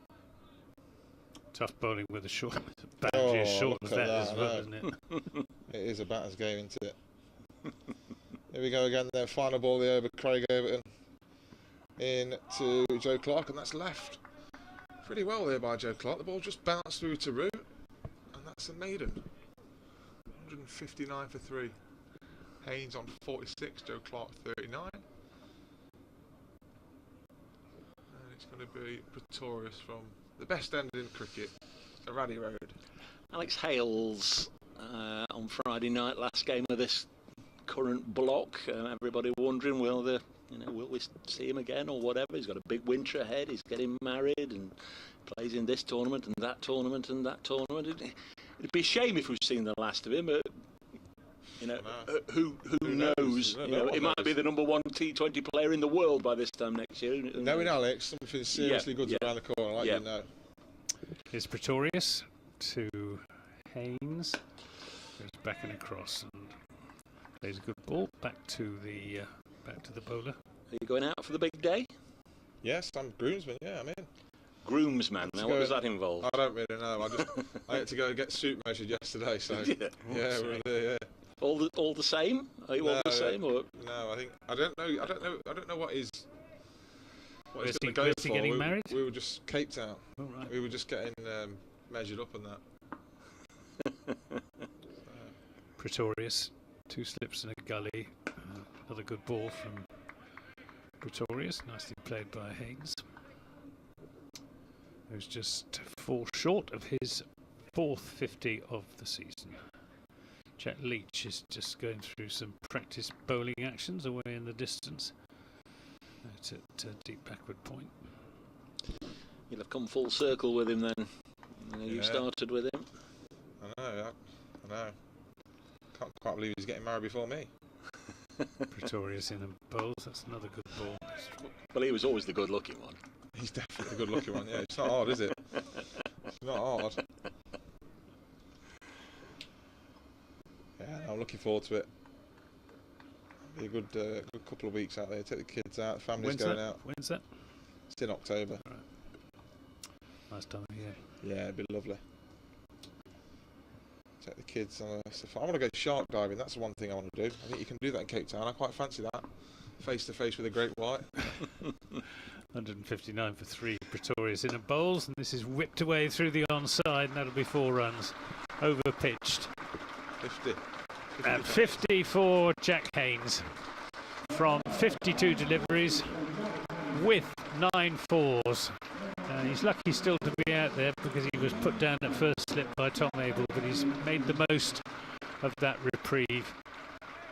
Speaker 3: Tough bowling with a short, boundary as short as that as well, isn't it?
Speaker 6: It is a batter's game, isn't it? Here we go again. Their final ball of the over. Craig Overton in to Joe Clark, and that's left. Pretty well there by Joe Clark. The ball just bounced through to Root, and that's a maiden. 159 for 3. Haynes on 46, Joe Clark 39. And it's going to be Pretorius from the best end in cricket, a Raddy Road.
Speaker 2: Alex Hales on Friday night, last game of this current block. Everybody wondering, will we see him again or whatever? He's got a big winter ahead. He's getting married and plays in this tournament and that tournament and that tournament. It'd be a shame if we've seen the last of him. But who knows? It might be the #1 T20 player in the world by this time next year.
Speaker 6: Knowing Alex, something seriously good's around the corner. I'll let you know.
Speaker 3: Here's Pretorius to Haynes. Goes back and across and plays a good ball back to the bowler.
Speaker 2: Are you going out for the big day?
Speaker 6: Yes, I'm groomsman. Yeah, I'm in.
Speaker 2: Groomsman. Now, what does that involve?
Speaker 6: I don't really know. I had to go get suit measured yesterday. So yeah, we're there. Yeah.
Speaker 2: All the same? Are you all the same? Or?
Speaker 6: No, I don't know what he's going to go for.
Speaker 3: Getting married?
Speaker 6: We were just Cape Town.
Speaker 3: Oh, right.
Speaker 6: We were just getting measured up and that.
Speaker 3: Pretorius, 2 slips and a gully. Another good ball from Pretorius, nicely played by Haynes, who's just 4 short of his 4th 50 of the season. Jack Leach is just going through some practice bowling actions away in the distance. It's at deep backward point.
Speaker 2: You'll have come full circle with him then. You started with him.
Speaker 6: I know. Can't quite believe he's getting married before me.
Speaker 3: Pretorius in a bowls. That's another good ball.
Speaker 2: Well, he was always the good-looking one.
Speaker 6: He's definitely the good-looking one. Yeah, it's not hard, is it? It's not hard. Yeah, I'm looking forward to it. It'll be a good couple of weeks out there. Take the kids out, the family's going out.
Speaker 3: When's that?
Speaker 6: It's in October.
Speaker 3: Right. Nice time of year.
Speaker 6: Yeah, it'd be lovely. Take the kids on I want to go shark diving. That's the one thing I want to do. I think you can do that in Cape Town. I quite fancy that. Face to face with a great white.
Speaker 3: 159 for 3. Pretorius in a bowls, and this is whipped away through the onside, and that'll be 4 runs. Over pitched.
Speaker 6: 50.
Speaker 3: And 50 for Jack Haynes from 52 deliveries with 9 fours. He's lucky still to be out there because he was put down at first slip by Tom Abel, but he's made the most of that reprieve.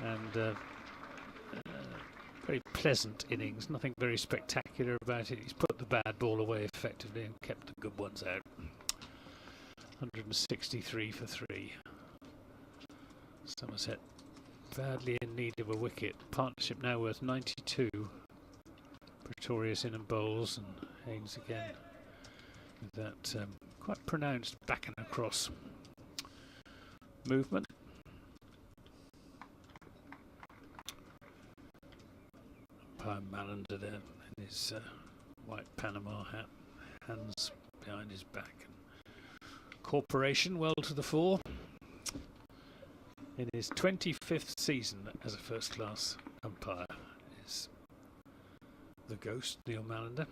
Speaker 3: And very pleasant innings, nothing very spectacular about it. He's put the bad ball away effectively and kept the good ones out. 163 for 3. Somerset badly in need of a wicket. Partnership now worth 92. Pretorius in and bowls, and Haynes again with that quite pronounced back and across movement. Umpire Mallender there in his white Panama hat, hands behind his back. And Corporation well to the fore. In his 25th season as a first-class umpire is the ghost, Neil Mallender.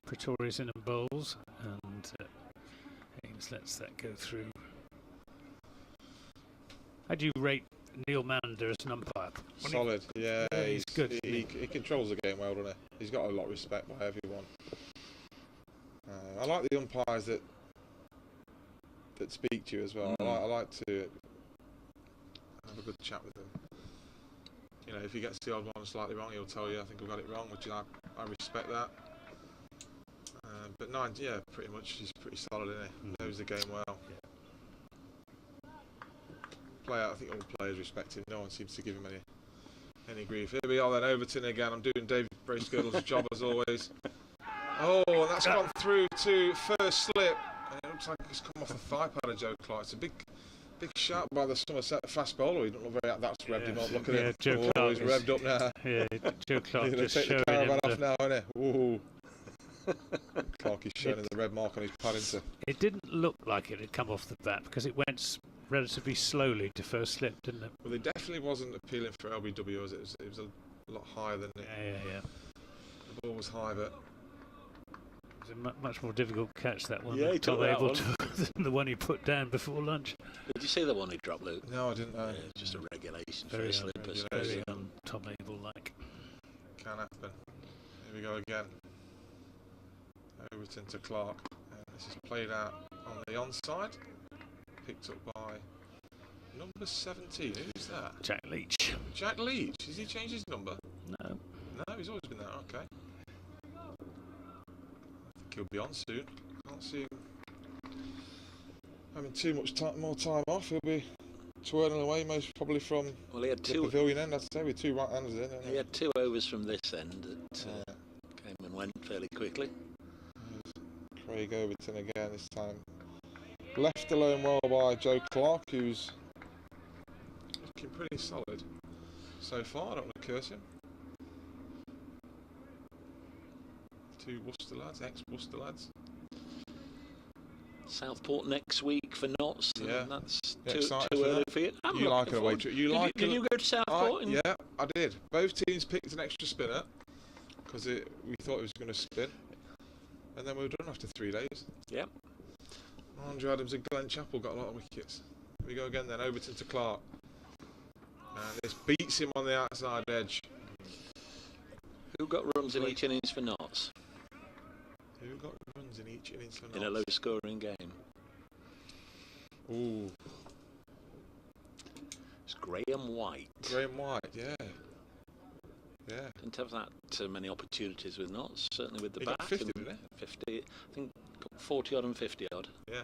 Speaker 3: Pretorius in and bowls, and Haynes lets that go through. How do you rate Neil Mallender as an umpire?
Speaker 6: Solid, yeah,
Speaker 3: he's good.
Speaker 6: He controls the game well, doesn't he? He's got a lot of respect by everyone. I like the umpires that speak to you as well. I like to have a good chat with them. You know, if he gets the odd one slightly wrong, he'll tell you, I think I've got it wrong, which I respect that. But nine, yeah, pretty much, he's pretty solid, isn't he? Knows the game well. I think all players respect him. No one seems to give him any grief. Here we are then, Overton again. I'm doing Dave Bracegirdle's job as always. Oh, and that's gone through to first slip. And it looks like it's come off the thigh pad of Joe Clark. It's a big shot by the Somerset fast bowler. He don't look very. That's revved him up. Look at him.
Speaker 3: Joe Clark
Speaker 6: he's revved up now.
Speaker 3: Yeah, Joe Clark
Speaker 6: he's
Speaker 3: just
Speaker 6: take
Speaker 3: showing
Speaker 6: the caravan
Speaker 3: him
Speaker 6: off now, isn't he? Ooh. Clark is showing the red mark on his pad into.
Speaker 3: It didn't look like it had come off the bat because it went relatively slowly to first slip, didn't it?
Speaker 6: Well, it definitely wasn't appealing for LBW, was it? It was a lot higher than it.
Speaker 3: Yeah.
Speaker 6: The ball was high, but
Speaker 3: It was a much more difficult catch, that one.
Speaker 2: Yeah, he took that one.
Speaker 3: Than the one he put down before lunch.
Speaker 2: Did you see the one he dropped, Luke?
Speaker 6: no, I didn't know.
Speaker 2: Yeah, just a regulation
Speaker 3: Very
Speaker 2: first slip.
Speaker 3: Very Tom Abel-like.
Speaker 6: Can happen. Here we go again. Overton to Clark. And this is played out on the onside. Picked up by number 17. Who's that?
Speaker 3: Jack Leach.
Speaker 6: Jack Leach. Has he changed his number?
Speaker 3: No.
Speaker 6: No, he's always been there. Okay. I think he'll be on soon. Can't see him having too much more time off. He'll be twirling away, most probably from
Speaker 2: he had
Speaker 6: the
Speaker 2: two
Speaker 6: pavilion end, I'd say, with two right-handers in.
Speaker 2: He had 2 overs from this end that came and went fairly quickly.
Speaker 6: Craig Overton again this time. Left alone well by Joe Clark, who's looking pretty solid so far. I don't want to curse him. 2 Worcester lads, ex-Worcester lads.
Speaker 2: Southport next week for Notts.
Speaker 6: Yeah.
Speaker 2: And that's
Speaker 6: Yeah,
Speaker 2: too
Speaker 6: excited
Speaker 2: early
Speaker 6: for that.
Speaker 2: for you. I'm
Speaker 6: You like
Speaker 2: looking
Speaker 6: an away
Speaker 2: forward.
Speaker 6: trip? Did
Speaker 2: you go to Southport?
Speaker 6: Yeah, I did. Both teams picked an extra spinner because we thought it was going to spin, and then we were done after 3 days.
Speaker 2: Yep.
Speaker 6: Andrew Adams and Glenn Chappell got a lot of wickets. Here we go again then, Overton to Clark. And this beats him on the outside edge.
Speaker 2: Who got runs in each innings for Notts?
Speaker 6: Who got runs in each innings for
Speaker 2: In a
Speaker 6: Notts?
Speaker 2: low-scoring game.
Speaker 6: Ooh,
Speaker 2: It's Graham White.
Speaker 6: Graham White, yeah. Yeah.
Speaker 2: Didn't have that many opportunities with Notts, certainly with the
Speaker 6: He
Speaker 2: bat.
Speaker 6: got 50,
Speaker 2: and
Speaker 6: didn't
Speaker 2: 50, I think, got 40 odd and 50 odd.
Speaker 6: Yeah.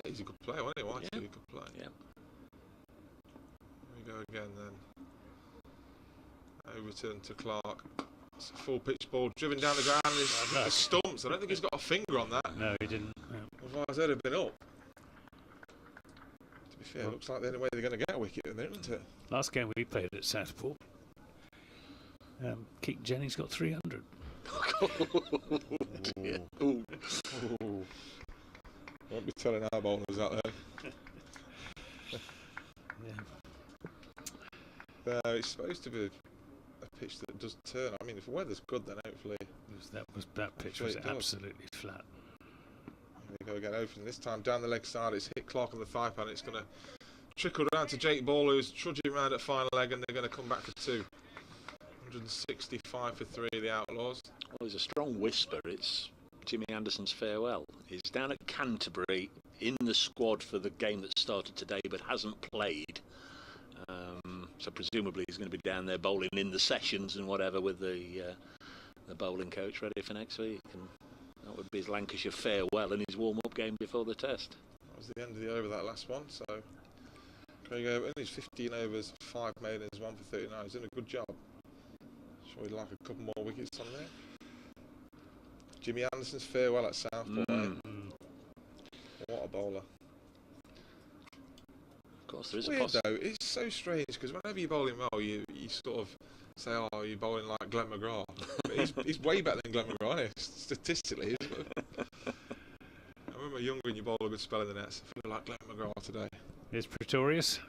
Speaker 6: He's a good player, wasn't he? White's
Speaker 2: Yeah.
Speaker 6: a good player.
Speaker 2: Yeah.
Speaker 6: Here we go again then. Overton to Clark. It's a full pitch ball driven down the ground. It's the stumps. I don't think he's got a finger on that.
Speaker 3: No, he didn't. No.
Speaker 6: Otherwise, they'd have been up. To be fair, it looks like the only way they're going to get a wicket, isn't it?
Speaker 3: Last game we played at Southport, Keaton Jennings got 300.
Speaker 2: Yeah.
Speaker 6: Ooh. Ooh. Won't be telling our bowlers out there.
Speaker 3: Yeah.
Speaker 6: It's supposed to be a pitch that does turn. I mean, if the weather's good, then hopefully.
Speaker 3: That pitch was absolutely flat.
Speaker 6: Here we go again, Overton. This time down the leg side, it's hit Clark on the thigh pan. It's going to trickle down to Jake Ball, who's trudging around at final leg, and they're going to come back for 2. 165 for 3, the Outlaws.
Speaker 2: Well, there's a strong whisper. It's Jimmy Anderson's farewell. He's down at Canterbury in the squad for the game that started today but hasn't played. So presumably he's going to be down there bowling in the sessions and whatever with the bowling coach ready for next week. And that would be his Lancashire farewell and his warm-up game before the test.
Speaker 6: That was the end of the over, that last one. So Craig Overton, he's 15 overs, 5 maidens, 1 for 39. He's done a good job. Sure, we'd like a couple more wickets on there. Jimmy Anderson's farewell at Southport. What a bowler.
Speaker 2: Of course, there is
Speaker 6: Weird though, it's so strange because whenever you're bowling well, you sort of say, oh, you're bowling like Glenn McGrath. But he's way better than Glenn McGrath, isn't he? Statistically. I remember younger and you bowl a good spell in the nets. I feel like Glenn McGrath today.
Speaker 3: Here's Pretorius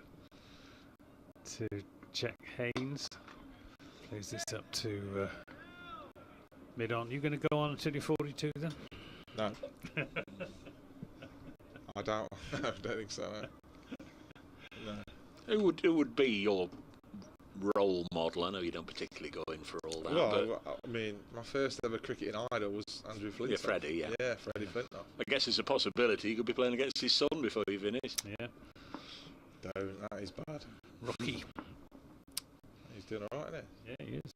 Speaker 3: to Jack Haynes. Plays this up to mid-on. You going to go on until you're 42 then?
Speaker 6: No. I don't think so, no.
Speaker 2: Who would be your role model? I know you don't particularly go in for all that.
Speaker 6: Well, I mean, my first ever cricketing idol was Andrew Flint.
Speaker 2: Yeah, Freddie, yeah.
Speaker 6: Yeah, Freddie Flintoff.
Speaker 2: I guess it's a possibility he could be playing against his son before you finish.
Speaker 3: Yeah.
Speaker 6: Don't, that is bad.
Speaker 3: Rocky.
Speaker 6: He's doing alright, isn't he?
Speaker 3: Yeah, he is.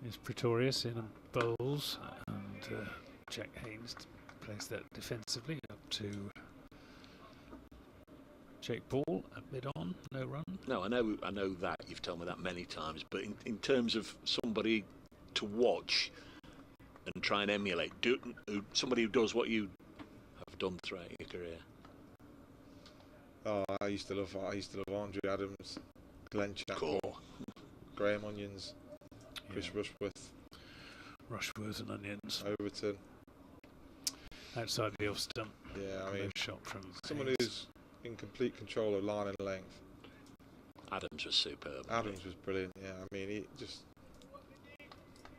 Speaker 3: Here's Pretorius in bowls, and Jack Haynes plays that defensively up to Jake Ball at mid-on, no run.
Speaker 2: No, I know that, you've told me that many times, but in terms of somebody to watch and try and emulate, somebody who does what you have done throughout your career.
Speaker 6: Oh, I used to love Andrew Adams, Glenn Chappell,
Speaker 2: Cool.
Speaker 6: Graham Onions, Chris Rushworth.
Speaker 3: Rushworth and Onions.
Speaker 6: Overton.
Speaker 3: Outside the off stump.
Speaker 6: Yeah, I mean,
Speaker 3: no shot from
Speaker 6: someone
Speaker 3: Haynes.
Speaker 6: who's in complete control of line and length.
Speaker 2: Adams was superb.
Speaker 6: Adams was brilliant. Yeah, I mean, he just.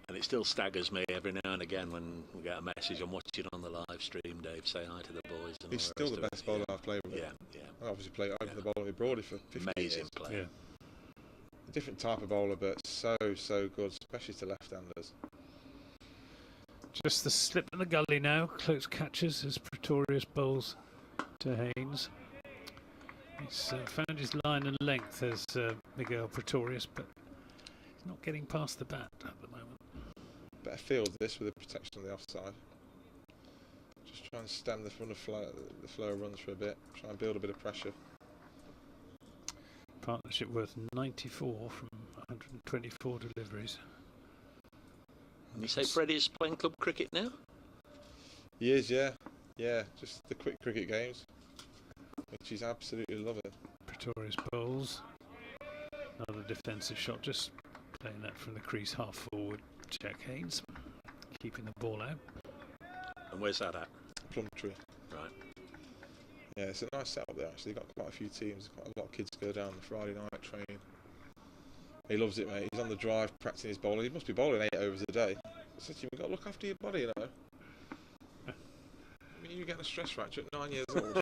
Speaker 2: And it still staggers me every now and again when we get a message and watch it on the live stream. Dave, say hi to the boys. And
Speaker 6: He's
Speaker 2: all
Speaker 6: still the
Speaker 2: rest
Speaker 6: best
Speaker 2: of it.
Speaker 6: bowler I've played with.
Speaker 2: Yeah, yeah.
Speaker 6: I obviously played over the bowler with Brody for 50
Speaker 2: Amazing
Speaker 6: years.
Speaker 2: player.
Speaker 3: Yeah.
Speaker 6: A different type of bowler, but so good, especially to left-handers.
Speaker 3: Just the slip in the gully now. Close catches as Pretorius bowls to Haynes. He's found his line and length as Miguel Pretorius, but he's not getting past the bat at the moment.
Speaker 6: Better field this with the protection on the offside. Just try and stem the front of the flow of runs for a bit. Try and build a bit of pressure.
Speaker 3: Partnership worth 94 from 124 deliveries.
Speaker 2: And you say Freddie's playing club cricket now?
Speaker 6: He is, yeah. Yeah, just the quick cricket games, which he's absolutely loving.
Speaker 3: Pretorius bowls. Another defensive shot, just playing that from the crease half forward. Jack Haynes keeping the ball out.
Speaker 2: And where's that at?
Speaker 6: Plumtree.
Speaker 2: Right.
Speaker 6: Yeah, it's a nice setup there actually. Got quite a few teams, quite a lot of kids go down the Friday night training. He loves it, mate. He's on the drive practicing his bowling. He must be bowling 8 overs a day. I said to him, you've got to look after your body, you know. I mean, you're getting a stress fracture at 9 years old.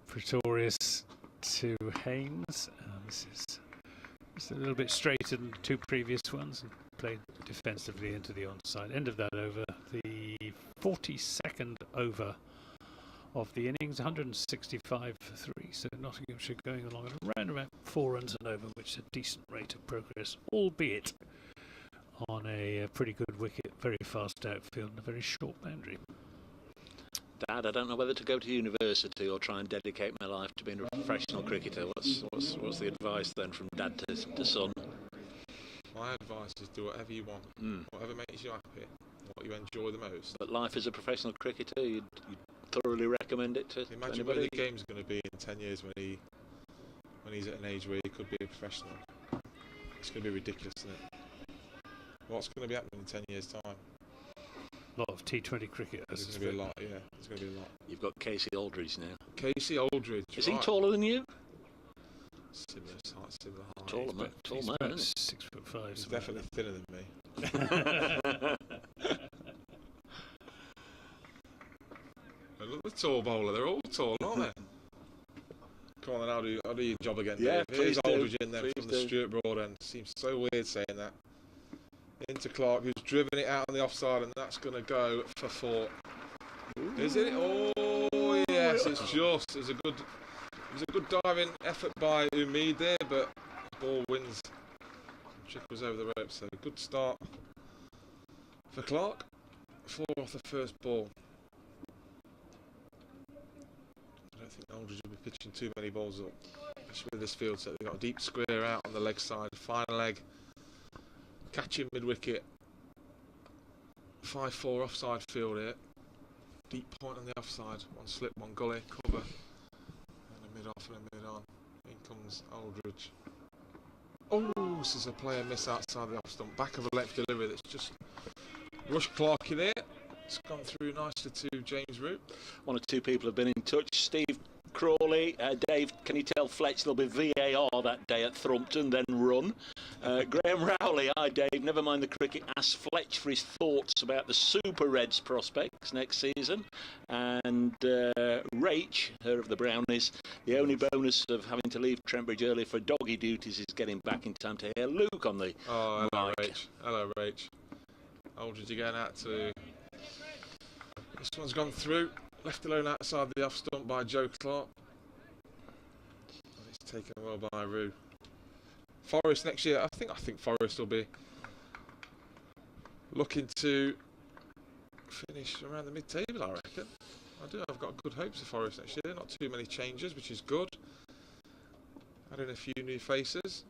Speaker 3: Pretorius to Haynes. This is just a little bit straighter than the 2 previous ones, and played defensively into the onside. End of that over, the 42nd over of the innings, 165 for 3. So Nottinghamshire going along at around about 4 runs and over, which is a decent rate of progress, albeit on a pretty good wicket, very fast outfield and a very short boundary.
Speaker 2: Dad, I don't know whether to go to university or try and dedicate my life to being a professional cricketer. What's the advice then from dad to son?
Speaker 6: My advice is do whatever you want, whatever makes you happy, what you enjoy the most.
Speaker 2: But life as a professional cricketer, you'd thoroughly recommend it to
Speaker 6: Imagine
Speaker 2: anybody?
Speaker 6: where the game's going to be in 10 years when he's at an age where he could be a professional. It's going to be ridiculous, isn't it? What's going to be happening in 10 years' time?
Speaker 3: A lot of T20 cricket.
Speaker 6: There's going to be a lot, yeah. There's going to be a lot.
Speaker 2: You've got Casey Aldridge now.
Speaker 6: Casey Aldridge.
Speaker 2: Is he taller than you?
Speaker 6: Similar height, similar height.
Speaker 2: Tall man, isn't he?
Speaker 3: 6'5".
Speaker 6: He's definitely thinner than me. Look, the tall bowler. They're all tall, aren't they? Come on, then, I'll do your job again,
Speaker 2: Yeah,
Speaker 6: Dave. Here's
Speaker 2: please do.
Speaker 6: Aldridge in there
Speaker 2: Please
Speaker 6: from
Speaker 2: do.
Speaker 6: the Stuart Broad end. Seems so weird saying that. Into Clark, who's driven it out on the offside, and that's going to go for 4. Is it? Oh yes, it's just. It was a good diving effort by Umid there, but the ball wins. Chick was over the rope, so good start for Clark. 4 off the first ball. I don't think Aldridge will be pitching too many balls up, especially with this field set. They've got a deep square out on the leg side, fine leg, catching mid-wicket. 5-4 offside field here. Deep point on the offside, one slip, one gully, cover, and a mid-off and a mid-on. In comes Aldridge. Oh, this is a player miss outside the off stump. Back of a left delivery that's just rushed Clark in there. It's gone through nicely to James Root.
Speaker 2: 1 or 2 people have been in touch. Steve Crawley, Dave, can you tell Fletch there'll be VAR that day at Thrumpton, then run? Graham Rowley, hi Dave, never mind the cricket, asked Fletch for his thoughts about the Super Reds prospects next season. And Rach, her of the Brownies, the only bonus of having to leave Trent Bridge early for doggy duties is getting back in time to hear Luke on the
Speaker 6: Oh, hello
Speaker 2: mic.
Speaker 6: Rach. Hello Rach. Aldridge again out to... This one's gone through. Left alone outside the off stump by Joe Clark. And it's taken well by Roo. Forest next year, I think Forest will be looking to finish around the mid-table, I reckon. I've got good hopes of Forest next year. Not too many changes, which is good. Adding a few new faces.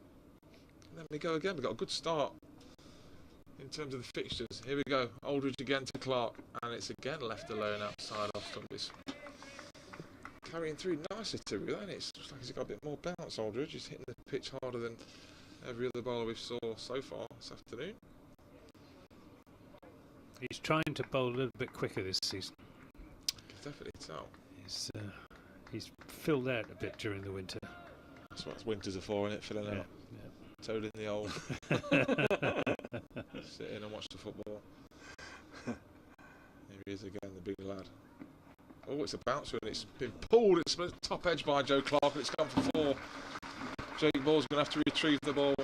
Speaker 6: And then we go again. We've got a good start in terms of the fixtures. Here we go. Aldridge again to Clark. And it's again left alone outside off stump. It's carrying through nicely to Roo, and it looks like he's got a bit more bounce, Aldridge. He's hitting the pitch harder than every other bowler we've saw so far this afternoon.
Speaker 3: He's trying to bowl a little bit quicker this season.
Speaker 6: You can definitely tell.
Speaker 3: He's filled out a bit during the winter.
Speaker 6: That's what winters are for, isn't it? Filling out.
Speaker 3: Yeah.
Speaker 6: Toad in the hole. Sit in and watch the football. Here he is again, the big lad. Oh, it's a bouncer and it's been pulled. It's top edge by Joe Clark and it's gone for 4. Jake Ball's going to have to retrieve the ball.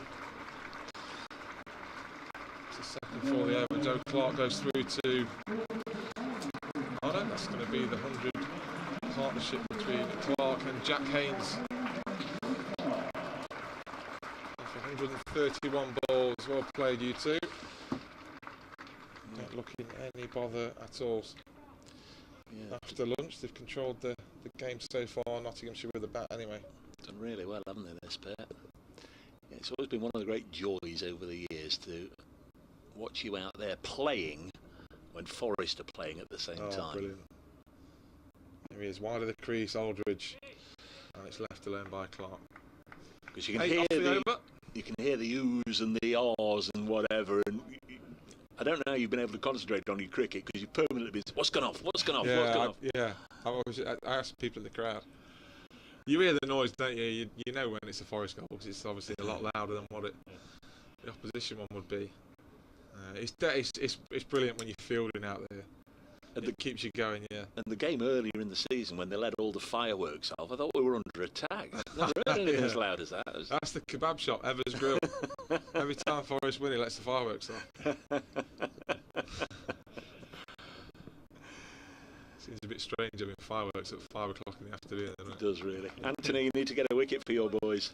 Speaker 6: It's the second for the over. Joe Clark goes through to... Oh no, that's going to be the 100 partnership between Clark and Jack Haynes. For 131 balls. Well played, you two. Not looking any bother at all. Yeah. After lunch, they've controlled the game so far. Nottinghamshire with the bat anyway.
Speaker 2: Done really well, haven't they, this pair? Yeah, it's always been one of the great joys over the years to watch you out there playing when Forest are playing at the same time. Brilliant.
Speaker 6: Here he is, wide of the crease, Aldridge, and it's left alone by Clark.
Speaker 2: Because you can hear the oohs and the ahs and whatever, and I don't know how you've been able to concentrate on your cricket because you've permanently been, what's gone off, what's gone off, what's gone off?
Speaker 6: I asked people in the crowd. You hear the noise, don't you? You know when it's a Forest goal because it's obviously a lot louder than what the opposition one would be. It's brilliant when you're fielding out there. And it keeps you going, yeah.
Speaker 2: And the game earlier in the season when they let all the fireworks off, I thought we were under attack. Not really as loud as that.
Speaker 6: That's the kebab shop, Ever's Grill. Every time Forest win, he lets the fireworks off. Seems a bit strange having fireworks at 5 o'clock in the afternoon.
Speaker 2: It does really. Anthony, you need to get a wicket for your boys.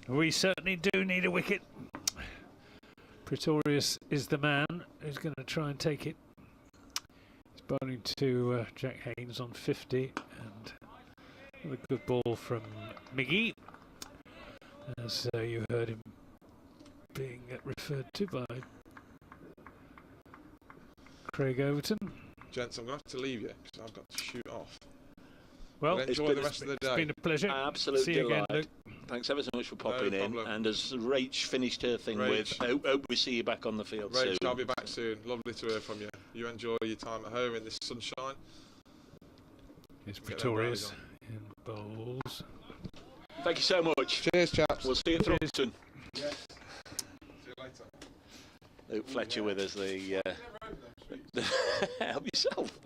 Speaker 3: We certainly do need a wicket. Pretorius is the man who's going to try and take it. He's bowling to Jack Haynes on 50, and a good ball from Miggy, as you heard him being referred to by Craig Overton.
Speaker 6: Gents, I'm going to have to leave you because I've got to shoot off.
Speaker 3: Well,
Speaker 6: enjoy the rest of the day.
Speaker 3: It's been a pleasure.
Speaker 2: Absolute
Speaker 3: See you
Speaker 2: delight.
Speaker 3: again, Luke.
Speaker 2: Thanks ever so much for popping in. And as Rach finished her thing
Speaker 6: with,
Speaker 2: I hope we see you back on the field soon.
Speaker 6: I'll be back soon. Lovely to hear from you. You enjoy your time at home in this sunshine.
Speaker 3: It's Pretorius in bowls.
Speaker 2: Thank you so much.
Speaker 6: Cheers, chaps.
Speaker 2: We'll see you at Thrompton.
Speaker 6: Yes. See you later.
Speaker 2: Luke Fletcher with us. Help yourself.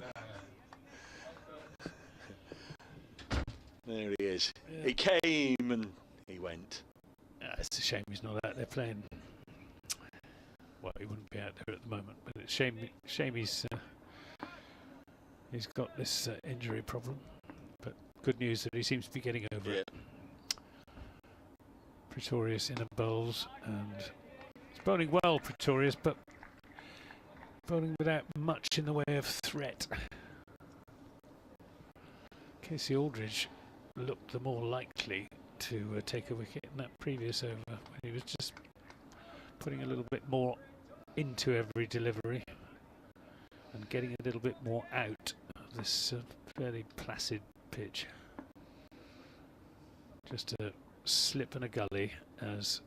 Speaker 2: There he is. Yeah. He came and he went.
Speaker 3: It's a shame he's not out there playing. Well, he wouldn't be out there at the moment, but it's shame he's got this injury problem. But good news that he seems to be getting over it. Pretorius in a bowls, and he's bowling well, Pretorius, but bowling without much in the way of threat. Casey Aldridge looked the more likely to take a wicket in that previous over when he was just putting a little bit more into every delivery and getting a little bit more out of this fairly placid pitch. Just a slip and a gully as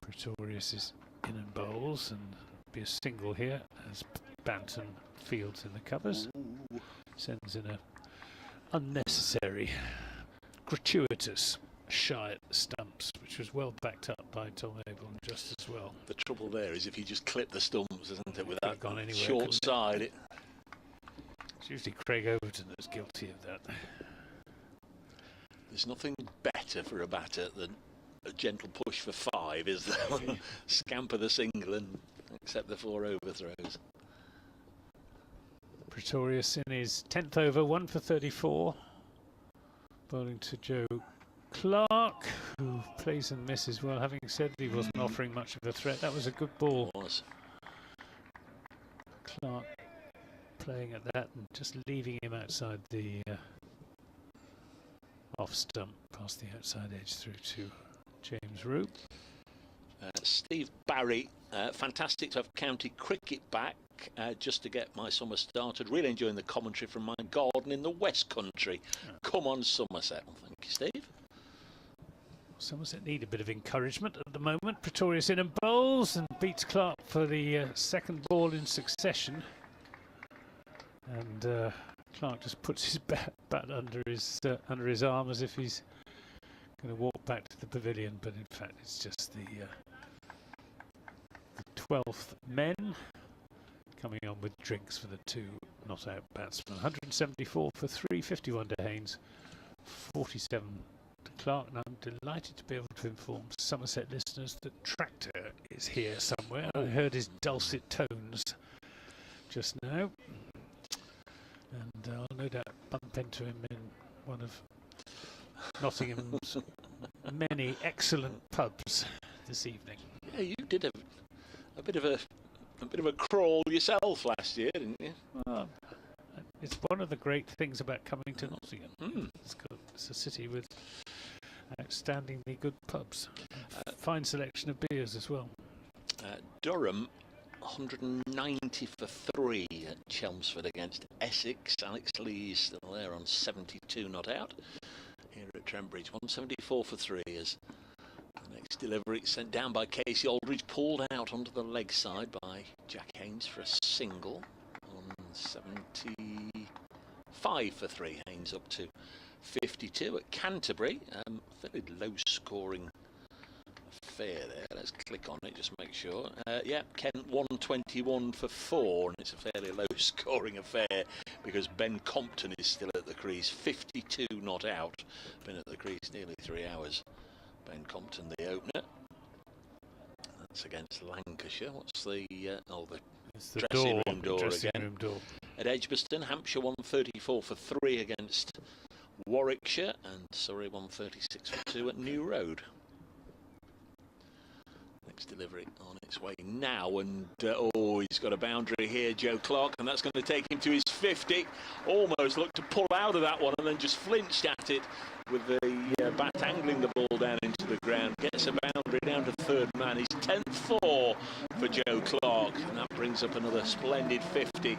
Speaker 3: Pretorius is in and bowls, and be a single here as Banton fields in the covers. Sends in a unnecessary, gratuitous shy at the stumps, which was well backed up by Tom Abel just as well.
Speaker 2: The trouble there is if you just clip the stumps, isn't it, with that
Speaker 3: gone anywhere,
Speaker 2: short side.
Speaker 3: It's usually Craig Overton that's guilty of that.
Speaker 2: There's nothing better for a batter than a gentle push for 5, is there? Scamper the single and accept the 4 overthrows.
Speaker 3: Pretorius in his 10th over, 1 for 34. Bowling to Joe Clark, who plays and misses well, having said he wasn't offering much of a threat. That was a good ball.
Speaker 2: It was.
Speaker 3: Clark playing at that and just leaving him outside the off stump, past the outside edge through to James Root.
Speaker 2: Steve Barry, fantastic to have county cricket back, just to get my summer started. Really enjoying the commentary from my garden in the West Country. Come on, Somerset. Well, thank you, Steve.
Speaker 3: Somerset need a bit of encouragement at the moment. Pretorius in and bowls and beats Clark for the second ball in succession. And Clark just puts his bat under his arm as if he's going to walk back to the pavilion, but in fact it's just the 12th men coming on with drinks for the two not out batsmen. 174 for 351 to Haynes, 47 to Clark. And I'm delighted to be able to inform Somerset listeners that Tractor is here somewhere. I heard his dulcet tones just now, and I'll no doubt bump into him in one of Nottingham's many excellent pubs this evening.
Speaker 2: Yeah, you did a bit of a crawl yourself last year, didn't you?
Speaker 3: Well, it's one of the great things about coming to Nottingham. It's a city with outstandingly good pubs, fine selection of beers as well.
Speaker 2: Durham 190 for 3 at Chelmsford against Essex. Alex Lee is still there on 72 not out. Here at Trent Bridge, 174 for 3 as the next delivery sent down by Casey Aldridge, pulled out onto the leg side by Jack Haynes for a single on 75 for 3. Haynes up to 52 at Canterbury. Fairly low scoring affair there. Let's click on it, just make sure. Yeah, Kent 121 for 4, and it's a fairly low scoring affair because Ben Compton is still at the crease, 52 not out. Been at the crease nearly 3 hours. Ben Compton, the opener. That's against Lancashire. What's the
Speaker 3: the
Speaker 2: dressing room door
Speaker 3: dressing
Speaker 2: again?
Speaker 3: Room door.
Speaker 2: At Edgbaston, Hampshire 134 for 3 against Warwickshire, and Surrey 136 for 2 at New Road. Next delivery on its way now, and he's got a boundary here, Joe Clark, and that's going to take him to his 50. Almost looked to pull out of that one and then just flinched at it with the bat angling the ball down into the ground. Gets a boundary down to third man. He's 10th for Joe Clark, and that brings up another splendid 50.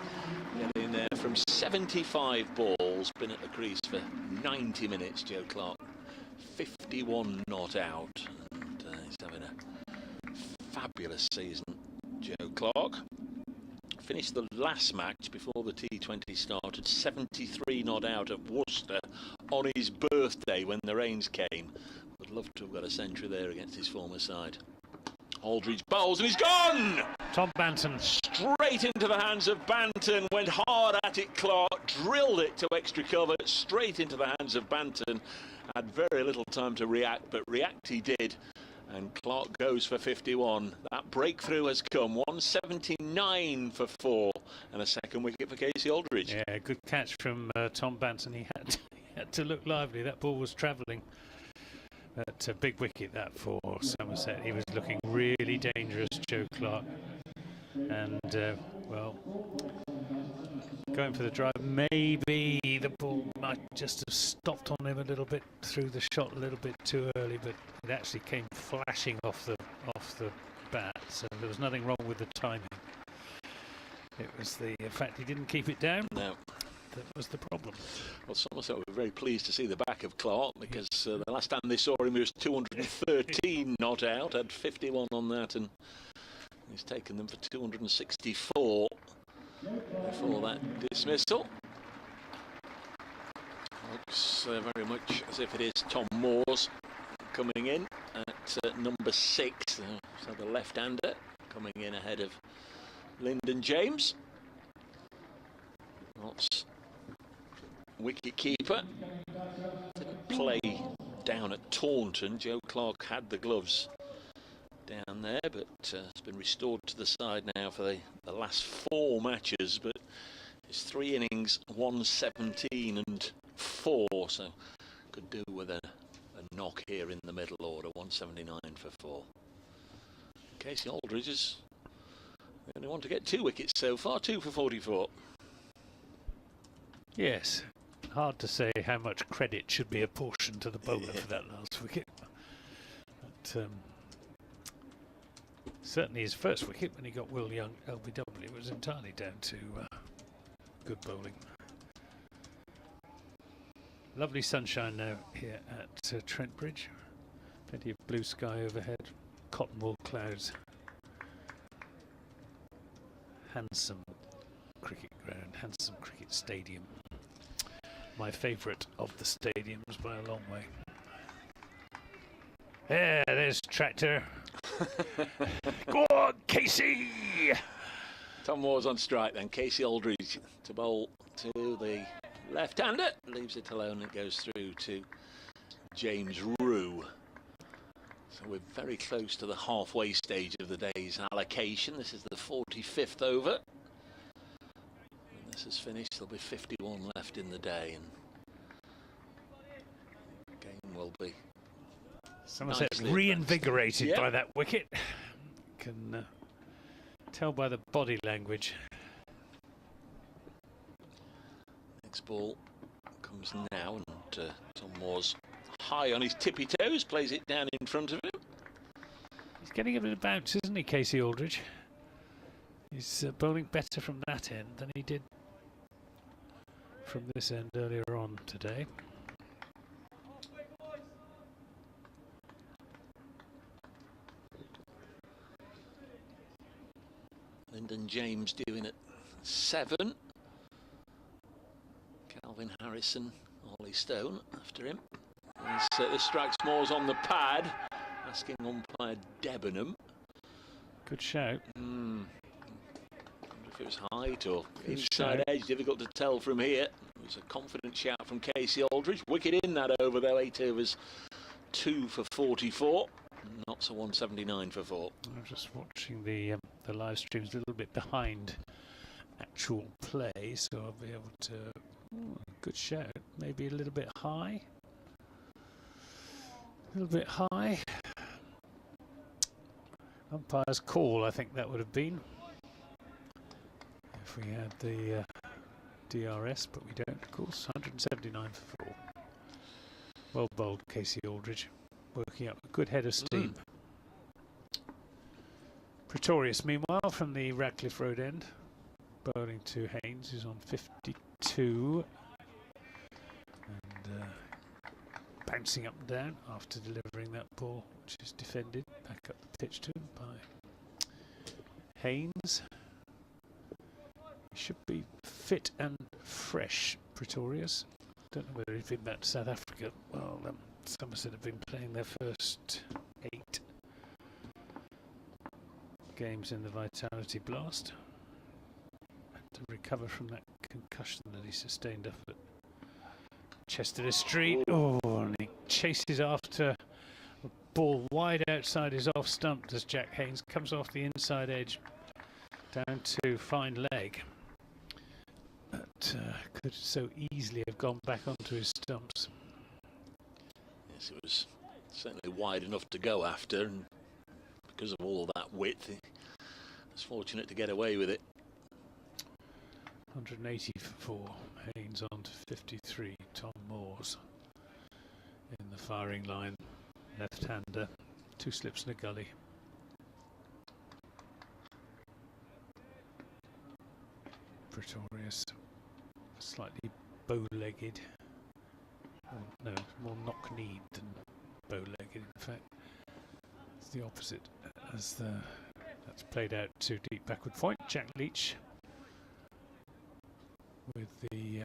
Speaker 2: Getting there from 75 balls, been at the crease for 90 minutes, Joe Clark. 51 not out, and he's having a fabulous season, Joe Clark. Finished the last match before the T20 started 73 not out at Worcester on his birthday when the rains came. Would love to have got a century there against his former side. Aldridge bowls and he's gone!
Speaker 3: Tom Banton.
Speaker 2: Straight into the hands of Banton, went hard at it, Clark, drilled it to extra cover, straight into the hands of Banton. Had very little time to react, but react he did. And Clark goes for 51. That breakthrough has come. 179 for 4. And a second wicket for Casey Aldridge.
Speaker 3: Yeah, good catch from Tom Banton. He had to look lively. That ball was travelling. But a big wicket that for Somerset. He was looking really dangerous, Joe Clark. And, well, going for the drive. Maybe the ball might just have stopped on him a little bit, threw the shot a little bit too early, but it actually came flashing off the bat, so there was nothing wrong with the timing. It was the fact he didn't keep it down.
Speaker 2: No.
Speaker 3: That was the problem.
Speaker 2: Well, Somerset were very pleased to see the back of Clark because the last time they saw him he was 213 not out, had 51 on that, and he's taken them for 264 before that dismissal. Looks very much as if it is Tom Moores coming in at number 6, so the left-hander coming in ahead of Lyndon James. That's wicket keeper. Didn't play down at Taunton. Joe Clark had the gloves down there, but it's been restored to the side now for the last 4 matches. But it's 3 innings, 117 and 4, so could do with a knock here in the middle order. 179 for 4. Casey Aldridge is the only one to get 2 wickets so far, 2 for 44.
Speaker 3: Yes, hard to say how much credit should be apportioned to the bowler for that last wicket. But certainly his first wicket when he got Will Young LBW was entirely down to good bowling. Lovely sunshine now here at Trent Bridge. Plenty of blue sky overhead, cotton wool clouds. Handsome cricket ground, handsome cricket stadium. My favourite of the stadiums by a long way. Yeah, there's Tractor. Go on, Casey!
Speaker 2: Tom Moore's on strike then. Casey Aldridge to bowl to the left-hander. Leaves it alone and goes through to James Rue. So we're very close to the halfway stage of the day's allocation. This is the 45th over. When this is finished, there'll be 51 left in the day, and the game will be
Speaker 3: Somerset
Speaker 2: nicely
Speaker 3: reinvigorated
Speaker 2: advanced.
Speaker 3: by that wicket. Can tell by the body language.
Speaker 2: Next ball comes now, and Tom Moore's high on his tippy toes, plays it down in front of him.
Speaker 3: He's getting a bit of bounce, isn't he, Casey Aldridge? He's bowling better from that end than he did from this end earlier on today.
Speaker 2: Lyndon James doing at 7. Calvin Harrison, Ollie Stone after him. This strikes Moore's on the pad, asking umpire Debenham.
Speaker 3: Good shout.
Speaker 2: I wonder if it was height or
Speaker 3: Good
Speaker 2: inside
Speaker 3: shout.
Speaker 2: edge, difficult to tell from here. It was a confident shout from Casey Aldridge. Wicket in that over though, 8 overs, 2 for 44. Not so 179 for 4.
Speaker 3: I'm just watching the live streams a little bit behind actual play, so I'll be able to. Good shout. Maybe a little bit high. A little bit high. Umpire's call, I think that would have been if we had the DRS, but we don't, of course. 179 for 4. Well bowled, Casey Aldridge. Working up a good head of steam. Pretorius, meanwhile, from the Ratcliffe Road end, bowling to Haynes, who's on 52. And bouncing up and down after delivering that ball, which is defended back up the pitch to him by Haynes. He should be fit and fresh, Pretorius. Don't know whether he's been back to South Africa. Well, Somerset have been playing their first 8 games in the Vitality Blast. And to recover from that concussion that he sustained up at Chester Street. Oh, and he chases after a ball wide outside his off stump as Jack Haynes comes off the inside edge down to fine leg. But could so easily have gone back onto his stumps.
Speaker 2: Yes, it was certainly wide enough to go after, and because of all that width, he was fortunate to get away with it.
Speaker 3: 184. Haynes on to 53. Tom Moore's in the firing line. Left-hander. 2 slips and a gully. Pretorius. Slightly bow-legged. No, more knock-kneed than bow-legged, in fact. It's the opposite. As that's played out to deep backward point. Jack Leach with the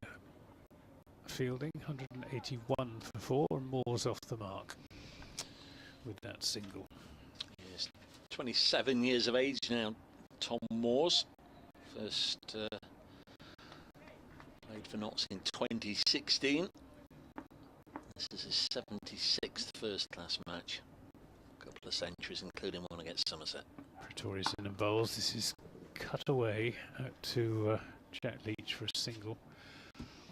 Speaker 3: fielding, 181 for 4, and Moore's off the mark with that single.
Speaker 2: Yes, 27 years of age now, Tom Moore's. First played for Notts in 2016. This is his 76th first-class match. A couple of centuries, including one against Somerset.
Speaker 3: Pretorius in and bowls. This is cut away out to Jack Leach for a single.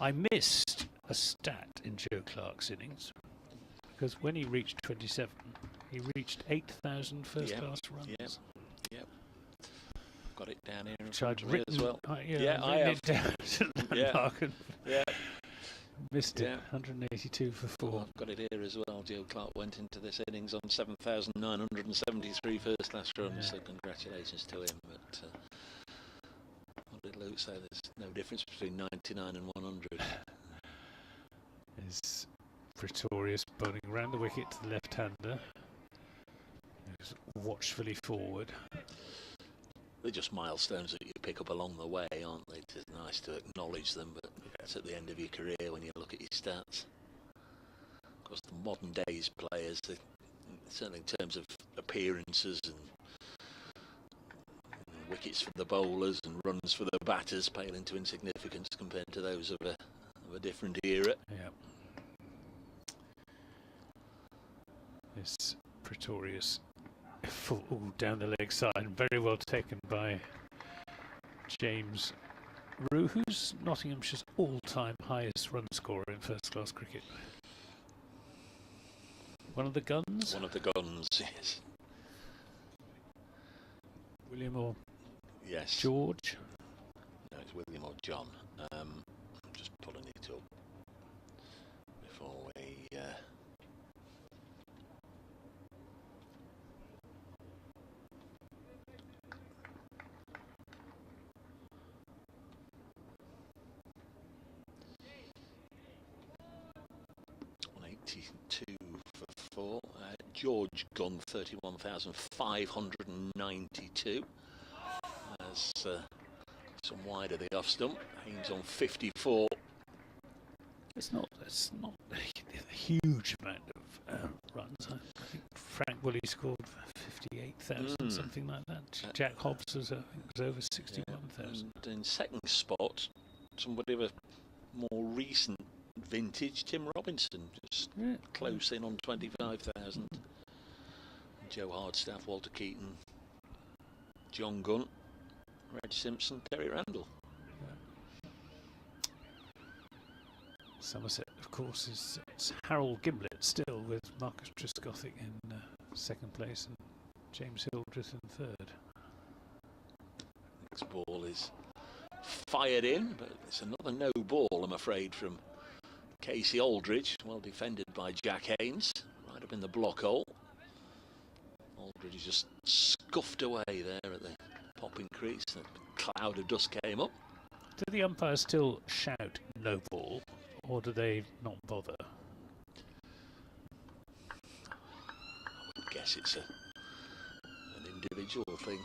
Speaker 3: I missed a stat in Joe Clark's innings because when he reached 27, he reached 8,000 first-class runs.
Speaker 2: Yep. Got it down here in
Speaker 3: Which
Speaker 2: front
Speaker 3: I'd
Speaker 2: of me
Speaker 3: written,
Speaker 2: as well.
Speaker 3: I have. It down to landmark and
Speaker 2: Yeah.
Speaker 3: missed it. 182 for 4.
Speaker 2: I've got it here as well. Joe Clark went into this innings on 7,973 first-class runs, so congratulations to him. But what did Luke say? There's no difference between 99 and 100.
Speaker 3: Is Pretorius bowling around the wicket to the left-hander. watchfully forward.
Speaker 2: They're just milestones that you pick up along the way, aren't they? It's nice to acknowledge them, but it's at the end of your career when you look at your stats. Of course, the modern days players, certainly in terms of appearances and wickets for the bowlers and runs for the batters, pale into insignificance compared to those of a different era.
Speaker 3: Yeah. This Pretorius full down the leg side, very well taken by James Rue, who's Nottinghamshire's all-time highest run scorer in first-class cricket. One of the guns?
Speaker 2: One of the guns, yes.
Speaker 3: William or
Speaker 2: yes.
Speaker 3: George?
Speaker 2: No, it's William or John. I'm just pulling it up before we... 82 for 4. George Gunn, 31,592. As some wide of the off stump. Haynes on 54.
Speaker 3: It's not a huge amount of runs. I think Frank Woolley scored 58,000, something like that. Jack Hobbs was over 61,000.
Speaker 2: And in second spot, somebody of a more recent vintage, Tim Robinson, just close in on 25,000. Joe Hardstaff, Walter Keaton, John Gunn, Reg Simpson, Terry Randall.
Speaker 3: Somerset, of course, is Harold Gimblett still, with Marcus Trescothick in second place and James Hildreth in third.
Speaker 2: Next ball is fired in, but it's another no ball, I'm afraid, from Casey Aldridge, well defended by Jack Haynes, right up in the block hole. Aldridge is just scuffed away there at the popping crease. A cloud of dust came up.
Speaker 3: Do the umpires still shout no ball, or do they not bother?
Speaker 2: I would guess it's an individual thing.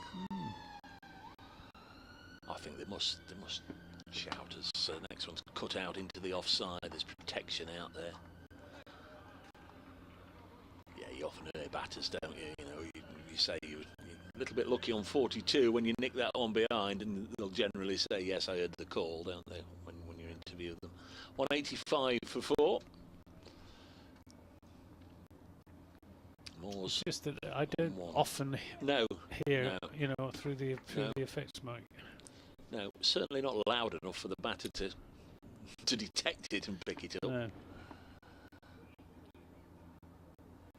Speaker 2: I think they must shout as the next one's cut out into the offside. There's protection out there. Yeah, you often hear batters, don't you? You know, you say you're a little bit lucky on 42 when you nick that one behind, and they'll generally say, yes, I heard the call, don't they, when you interview them. 185 for 4. Moore's
Speaker 3: it's just that I don't often hear, you know, through the effects mic.
Speaker 2: No, certainly not loud enough for the batter to detect it and pick it up.
Speaker 3: No.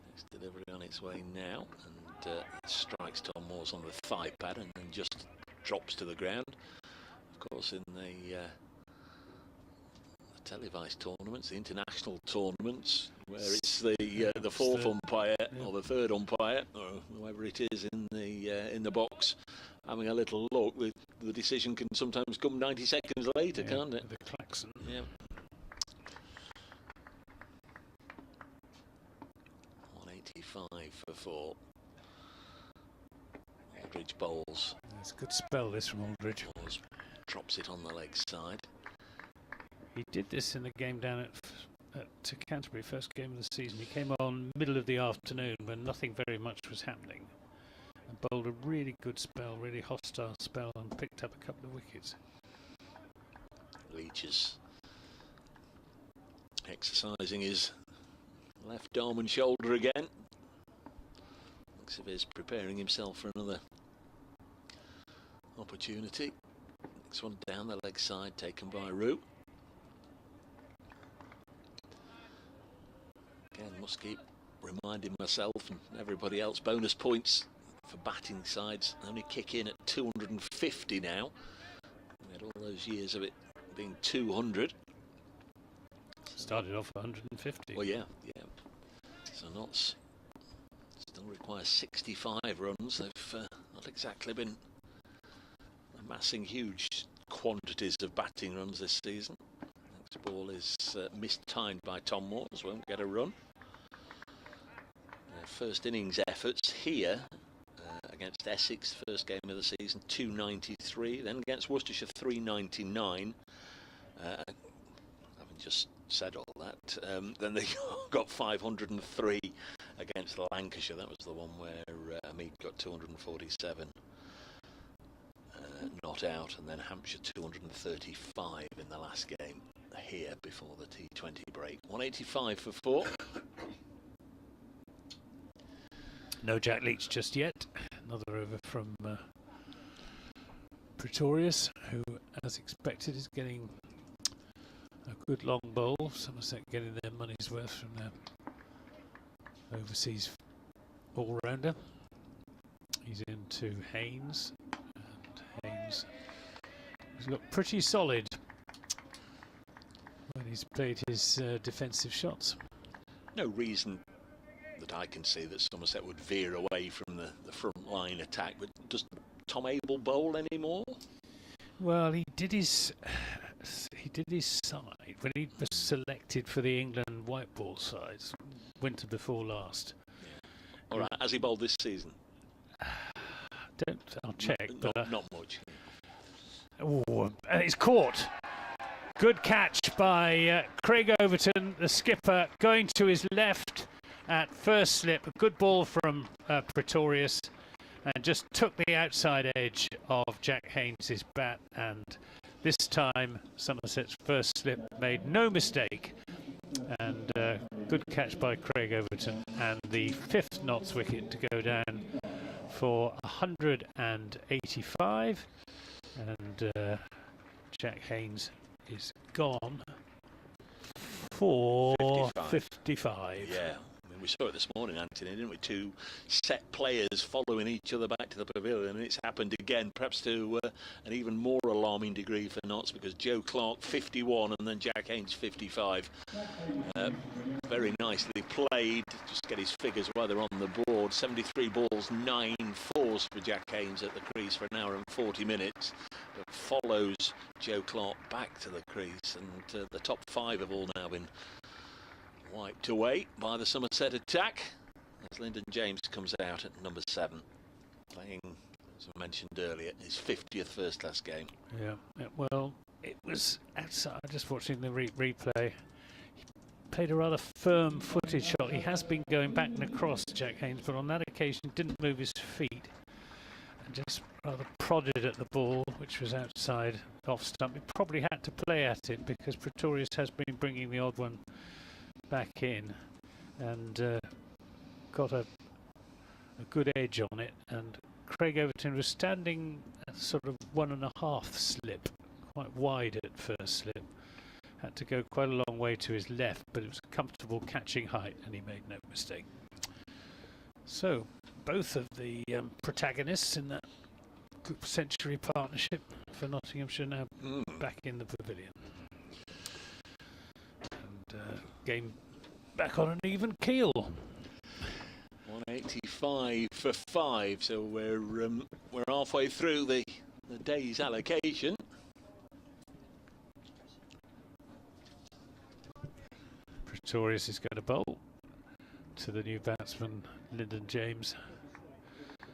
Speaker 2: Next delivery on its way now, and it strikes Tom Moore's on the thigh pad and then just drops to the ground. Of course, in the televised tournaments, the international tournaments, where it's the fourth umpire or the third umpire or whoever it is in the box having a little look, the decision can sometimes come 90 seconds later, can't it?
Speaker 3: The klaxon.
Speaker 2: Yeah. 185 for 4. Aldridge bowls.
Speaker 3: It's a good spell, this from Aldridge.
Speaker 2: Drops it on the leg side.
Speaker 3: He did this in the game down at Canterbury, first game of the season. He came on middle of the afternoon when nothing very much was happening, and bowled a really good spell, really hostile spell, and picked up a couple of wickets.
Speaker 2: Leach is exercising his left arm and shoulder again. Looks as if he's preparing himself for another opportunity. Next one down the leg side, taken by Rue. Again, must keep reminding myself and everybody else, bonus points for batting sides only kick in at 250 now. We had all those years of it being 200.
Speaker 3: Started off 150.
Speaker 2: Well, yeah. So Notts still requires 65 runs. They've not exactly been amassing huge quantities of batting runs this season. Next ball is mistimed by Tom Moores, won't get a run. First innings efforts here against Essex, first game of the season, 293. Then against Worcestershire, 399. Having just said all that, then they got 503 against Lancashire. That was the one where Hamid got 247. Not out, and then Hampshire 235 in the last game here before the T20 break. 185 for 4.
Speaker 3: No Jack Leach just yet. Another over from Pretorius, who, as expected, is getting a good long bowl. Somerset getting their money's worth from their overseas all-rounder. He's into Haynes, and Haynes has looked pretty solid when he's played his defensive shots.
Speaker 2: No reason that I can see that Somerset would veer away from the front line attack, but does Tom Abel bowl anymore?
Speaker 3: Well, he did his side when he was selected for the England white ball sides winter before last.
Speaker 2: Yeah. All right, has he bowled this season?
Speaker 3: I'll check.
Speaker 2: Not much.
Speaker 3: Oh, it's caught. Good catch by Craig Overton, the skipper, going to his left at first slip. A good ball from Pretorius, and just took the outside edge of Jack Haynes' bat. And this time, Somerset's first slip made no mistake. And good catch by Craig Overton, and the 5th Notts wicket to go down for 185. And Jack Haynes is gone for 55.
Speaker 2: Yeah. We saw it this morning, Anthony, didn't we? 2 set players following each other back to the pavilion, and it's happened again, perhaps to an even more alarming degree for Notts, because Joe Clark 51 and then Jack Haynes 55. Very nicely played. Just get his figures while they're on the board. 73 balls, 9 fours for Jack Haynes at the crease for an hour and 40 minutes. But follows Joe Clark back to the crease, and the top 5 have all now been wiped away by the Somerset attack, as Lyndon James comes out at number 7, playing, as I mentioned earlier, his 50th first-class game.
Speaker 3: Yeah, well, it was outside. Just watching the replay, he played a rather firm-footed shot. He has been going back and across, Jack Haynes, but on that occasion didn't move his feet and just rather prodded at the ball, which was outside off stump. He probably had to play at it because Pretorius has been bringing the odd one back in, and got a good edge on it. And Craig Overton was standing at sort of 1.5 slip, quite wide at first slip. Had to go quite a long way to his left, but it was a comfortable catching height, and he made no mistake. So both of the protagonists in that century partnership for Nottinghamshire now back in the pavilion. Game back on an even keel.
Speaker 2: 185 for 5, so we're halfway through the day's allocation.
Speaker 3: Pretorius is going to bowl to the new batsman Lyndon James.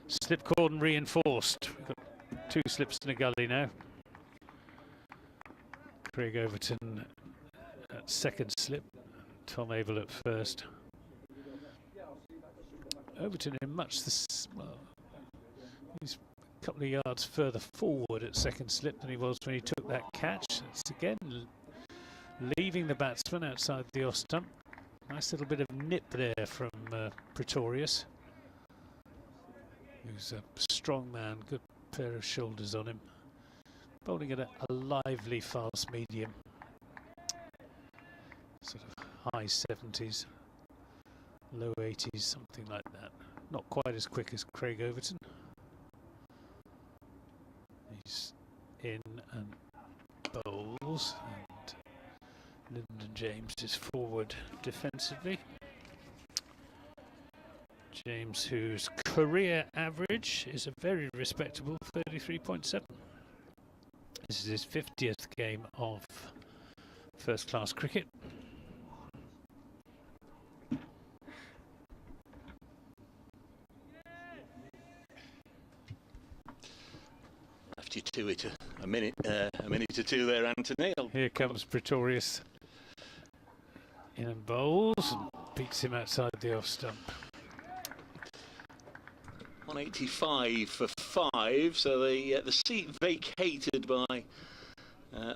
Speaker 3: Slip cordon reinforced. We've got 2 slips in the gully now. Craig Overton at second slip. Tom Abel at first. Overton in much this, well, he's a couple of yards further forward at second slip than he was when he took that catch. It's again leaving the batsman outside the off stump. Nice little bit of nip there from Pretorius, who's a strong man, good pair of shoulders on him. Bowling at a lively fast medium. Sort of high 70s, low 80s, something like that. Not quite as quick as Craig Overton. He's in and bowls, and Lyndon James is forward defensively. James, whose career average is a very respectable 33.7. This is his 50th game of first-class cricket.
Speaker 2: a minute or two there, Anthony.
Speaker 3: Here comes Pretorius in and bowls and beats him outside the off stump.
Speaker 2: 185 for 5, so the seat vacated by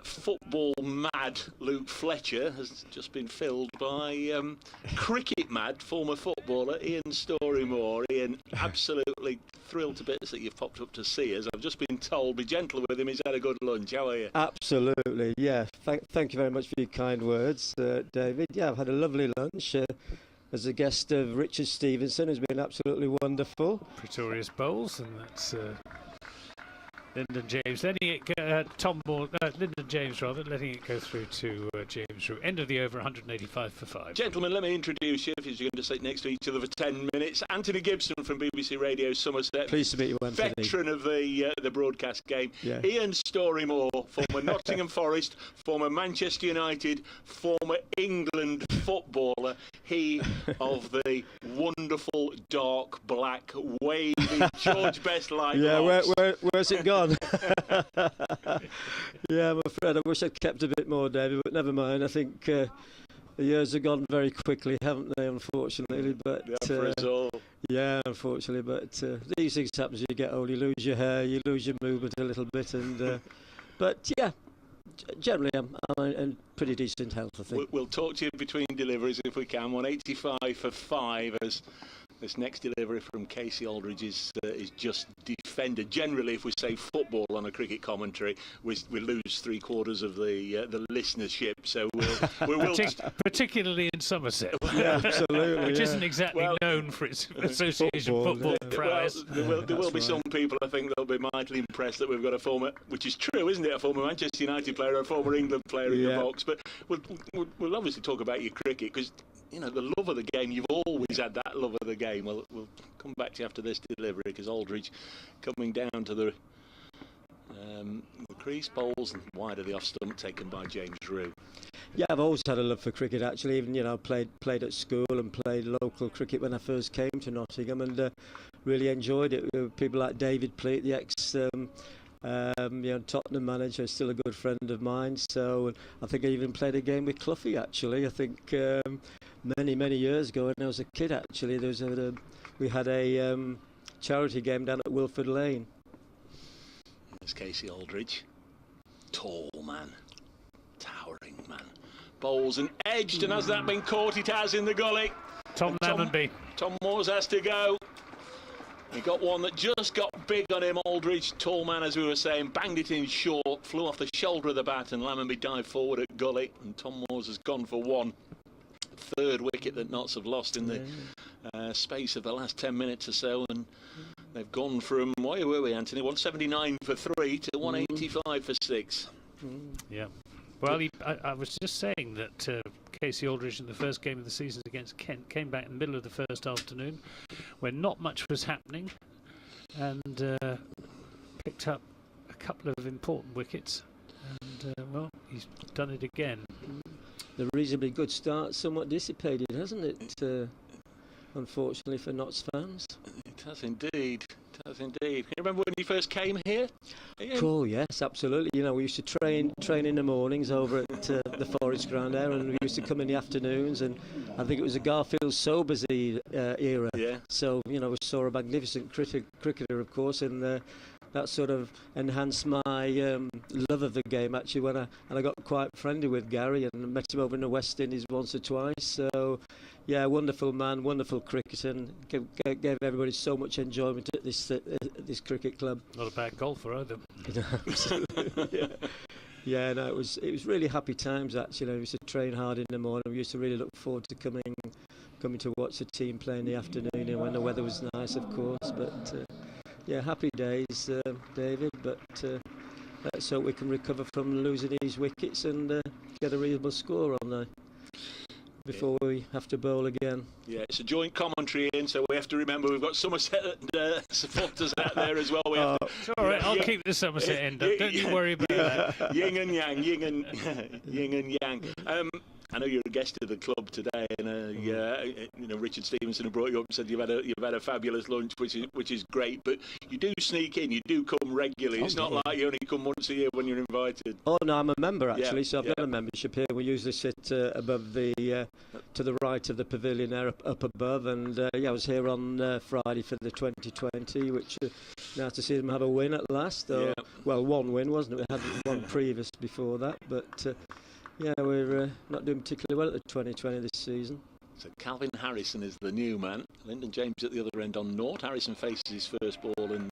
Speaker 2: football mad Luke Fletcher has just been filled by cricket mad former footballer Ian Storymore. Ian, absolutely thrilled to bits that you've popped up to see us. I've just been told, be gentle with him, he's had a good lunch. How are you?
Speaker 7: Absolutely, yeah. Thank you very much for your kind words, David. Yeah, I've had a lovely lunch. As a guest of Richard Stevenson, has been absolutely wonderful.
Speaker 3: Pretorius bowls, and that's Lyndon James letting it go, Lyndon James rather, letting it go through to James Root. End of the over, 185 for 5.
Speaker 2: Gentlemen, let me introduce you, if you're going to sit next to each other for 10 minutes. Anthony Gibson from BBC Radio Somerset.
Speaker 7: Pleased to meet you, Anthony.
Speaker 2: Veteran of the broadcast game.
Speaker 7: Yeah.
Speaker 2: Ian Storymore, former Nottingham Forest, former Manchester United, former England footballer. He of the wonderful dark black wavy George Best-like locks.
Speaker 7: Where's it gone? Yeah, I'm afraid I wish I'd kept a bit more, David, but never mind. I think the years have gone very quickly, haven't they, unfortunately? But
Speaker 2: for us all.
Speaker 7: Yeah, unfortunately, but these things happen as you get old. You lose your hair, you lose your movement a little bit, and but yeah, generally I'm in pretty decent health, I think.
Speaker 2: We'll talk to you between deliveries if we can. 185 for 5 as this next delivery from Casey Aldridge is just defended. Generally, if we say football on a cricket commentary, we lose 3/4 of the listenership. So we'll
Speaker 3: particularly in Somerset,
Speaker 7: yeah, absolutely,
Speaker 3: which isn't exactly known for its association football prowess.
Speaker 2: There will be some people, I think, that'll be mightily impressed that we've got a former, which is true, isn't it, a former Manchester United player, a former England player in the box. But we'll obviously talk about your cricket because, you know, the love of the game, you've always had that love of the game. We'll come back to you after this delivery because Aldridge coming down to the crease, bowls and wide of the off stump, taken by James Root.
Speaker 7: Yeah, I've always had a love for cricket, actually. Even, you know, played at school and played local cricket when I first came to Nottingham, and really enjoyed it. People like David Pleat, the ex Tottenham manager, still a good friend of mine. So I think I even played a game with Cloughie, actually. I think many years ago when I was a kid, actually. We had a charity game down at Wilford Lane.
Speaker 2: There's Casey Aldridge. Tall man. Towering man. Bowls and edged, and has that been caught? It has in the gully.
Speaker 3: Tom Lamonby.
Speaker 2: Tom Moores has to go. He got one that just got big on him. Aldridge, tall man, as we were saying, banged it in short, flew off the shoulder of the bat, and Lamonby dived forward at gully, and Tom Moores has gone for one. Third wicket that Notts have lost in the space of the last 10 minutes or so, and they've gone from, where were we, Anthony? 179 for 3 to 185 for 6.
Speaker 3: Yeah. Well, I was just saying that Casey Aldridge in the first game of the season against Kent came back in the middle of the first afternoon when not much was happening and picked up a couple of important wickets, and well, he's done it again.
Speaker 7: The reasonably good start somewhat dissipated, hasn't it? Unfortunately for Notts fans.
Speaker 2: It has indeed. It has indeed. Can you remember when you first came here?
Speaker 7: Cool, yes, absolutely. You know, we used to train in the mornings over at the Forest Ground there, and we used to come in the afternoons, and I think it was a Garfield Sobers era. Yeah. So, you know, we saw a magnificent cricketer, of course, and that sort of enhanced my love of the game, actually, and I got quite friendly with Gary and met him over in the West Indies once or twice. So, yeah, wonderful man, wonderful cricketer, and gave everybody so much enjoyment at this cricket club.
Speaker 3: Not a bad golfer either.
Speaker 7: Absolutely. Yeah, no, it was really happy times, actually. We used to train hard in the morning. We used to really look forward to coming to watch the team play in the afternoon, and when the weather was nice, of course. But yeah, happy days, David. But let's hope we can recover from losing these wickets and get a reasonable score on there before we have to bowl again.
Speaker 2: Yeah, it's a joint commentary in, so we have to remember we've got Somerset supporters out there as well.
Speaker 3: It's all right, I'll keep the Somerset end up. Don't you worry about that.
Speaker 2: Yin and yang, yin and yang. I know you're a guest of the club today, and you know, Richard Stevenson brought you up and said you've had a fabulous lunch, which is great. But you do sneak in, you do come regularly. It's not like you only come once a year when you're invited.
Speaker 7: Oh no, I'm a member actually, so I've got a membership here. We usually sit above the to the right of the pavilion there, up above, and I was here on Friday for the 2020, which now to see them have a win at last. Well, one win, wasn't it? We had one previous before that, but we're not doing particularly well at the 2020 this season.
Speaker 2: So Calvin Harrison is the new man. Lyndon James at the other end on naught. Harrison faces his first ball and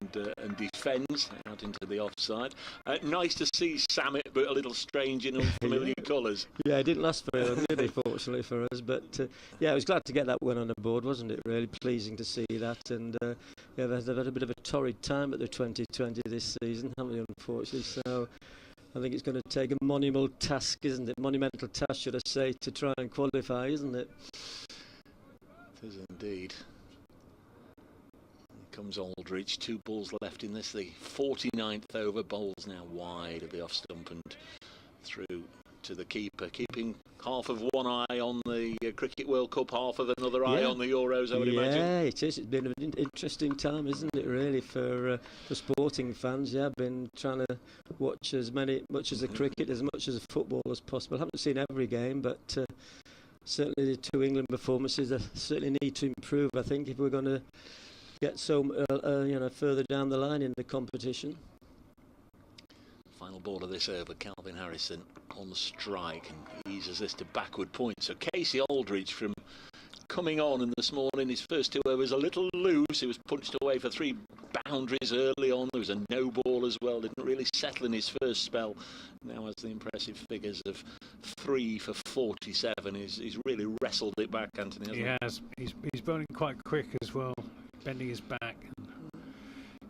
Speaker 2: defends out into the offside. Nice to see Samet, but a little strange in unfamiliar colours. Yeah,
Speaker 7: it didn't last very long, did it, fortunately for us. But I was glad to get that win on the board, wasn't it? Really pleasing to see that. And they've had a bit of a torrid time at the 2020 this season, haven't they, unfortunately? So I think it's going to take a monumental task, isn't it? Monumental task, should I say, to try and qualify, isn't it?
Speaker 2: It is indeed. Here comes Aldridge. 2 balls left in this. The 49th over. Bowls now wide of the off stump and through to the keeper, keeping half of one eye on the Cricket World Cup, half of another eye on the Euros, I would imagine.
Speaker 7: Yeah, it is. It's been an interesting time, isn't it, really, for sporting fans. Yeah, I've been trying to watch as much as the cricket, as much as the football as possible. I haven't seen every game, but certainly the 2 England performances certainly need to improve, I think, if we're going to get further down the line in the competition.
Speaker 2: Final ball of this over, Calvin Harrison on the strike and eases this to backward point. So Casey Aldridge from coming on, and this morning his first 2 overs a little loose. He was punched away for 3 boundaries early on. There was a no ball as well. Didn't really settle in his first spell. Now has the impressive figures of 3 for 47. He's really wrestled it back, Anthony.
Speaker 3: He has. He's bowling quite quick as well, bending his back and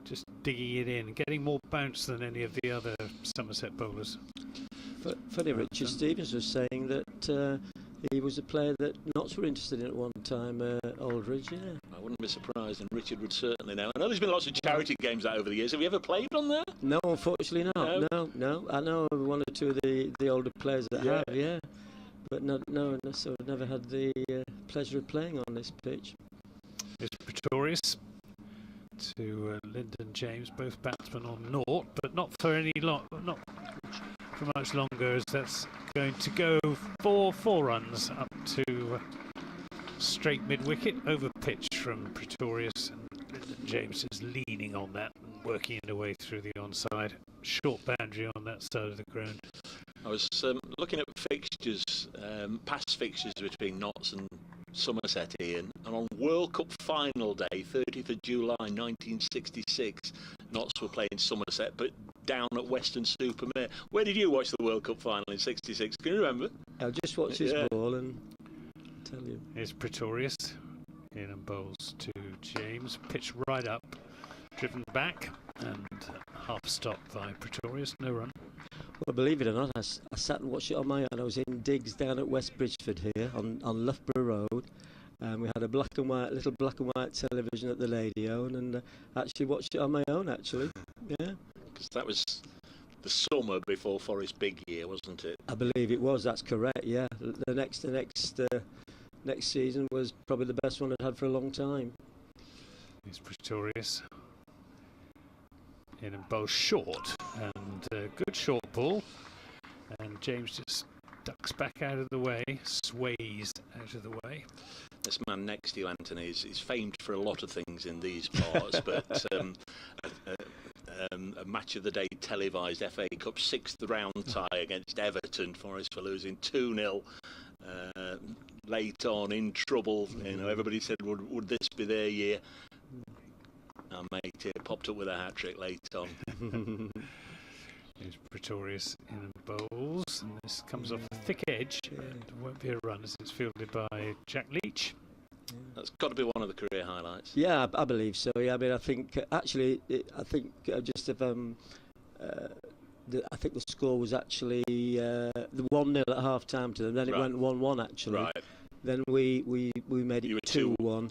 Speaker 3: just digging it in, getting more bounce than any of the other Somerset bowlers.
Speaker 7: Funny, Richard Stevens was saying that he was a player that Notts were interested in at one time, Aldridge,
Speaker 2: I wouldn't be surprised, and Richard would certainly know. I know there's been lots of charity games out over the years. Have you ever played on there?
Speaker 7: No, unfortunately not. No. I know 1 or 2 of the older players that have, but no, so I've never had the pleasure of playing on this pitch.
Speaker 3: It's Pretorius to Lyndon James, both batsmen on naught, but not for much longer, as that's going to go for 4 runs up to straight mid-wicket, over pitch from Pretorius, and Lyndon James is leaning on that and working it away through the onside. Short boundary on that side of the ground.
Speaker 2: I was looking at fixtures, past fixtures between Notts and Somerset, Ian, and on World Cup final day, 30th of July 1966, Notts were playing Somerset, but down at Weston-super-Mare. Where did you watch the World Cup final in 66? Can you remember?
Speaker 7: I'll just watch his ball and tell you.
Speaker 3: Here's Pretorius in and bowls to James, pitch right up, driven back, and half stop by Pretorius, no run.
Speaker 7: Well, believe it or not, I sat and watched it on my own. I was in digs down at West Bridgeford here on Loughborough Road, and we had a little black and white television that the lady owned, and actually watched it on my own, actually. Yeah.
Speaker 2: Because that was the summer before Forest's big year, wasn't it?
Speaker 7: I believe it was. That's correct. Yeah. The next season was probably the best one I'd had for a long time.
Speaker 3: Here's Pretorius in and bowl short, and good short ball, and James just ducks back out of the way, sways out of the way.
Speaker 2: This man next to you, Anthony, is famed for a lot of things in these parts, but a match of the day televised FA Cup 6th round tie against Everton, Forest for losing 2-0 late on, in trouble. You know, everybody said, would this be their year? Our mate here popped up with a hat-trick late on.
Speaker 3: Here's Pretorius in and bowls, and this comes off a thick edge, and won't be a run as it's fielded by Jack Leach.
Speaker 2: That's got to be one of the career highlights.
Speaker 7: Yeah, I believe so. Yeah, I mean, I think actually, I think the score was actually the 1-0 at half time to them. Then it went 1-1 actually.
Speaker 2: Right.
Speaker 7: Then we made it 2-1,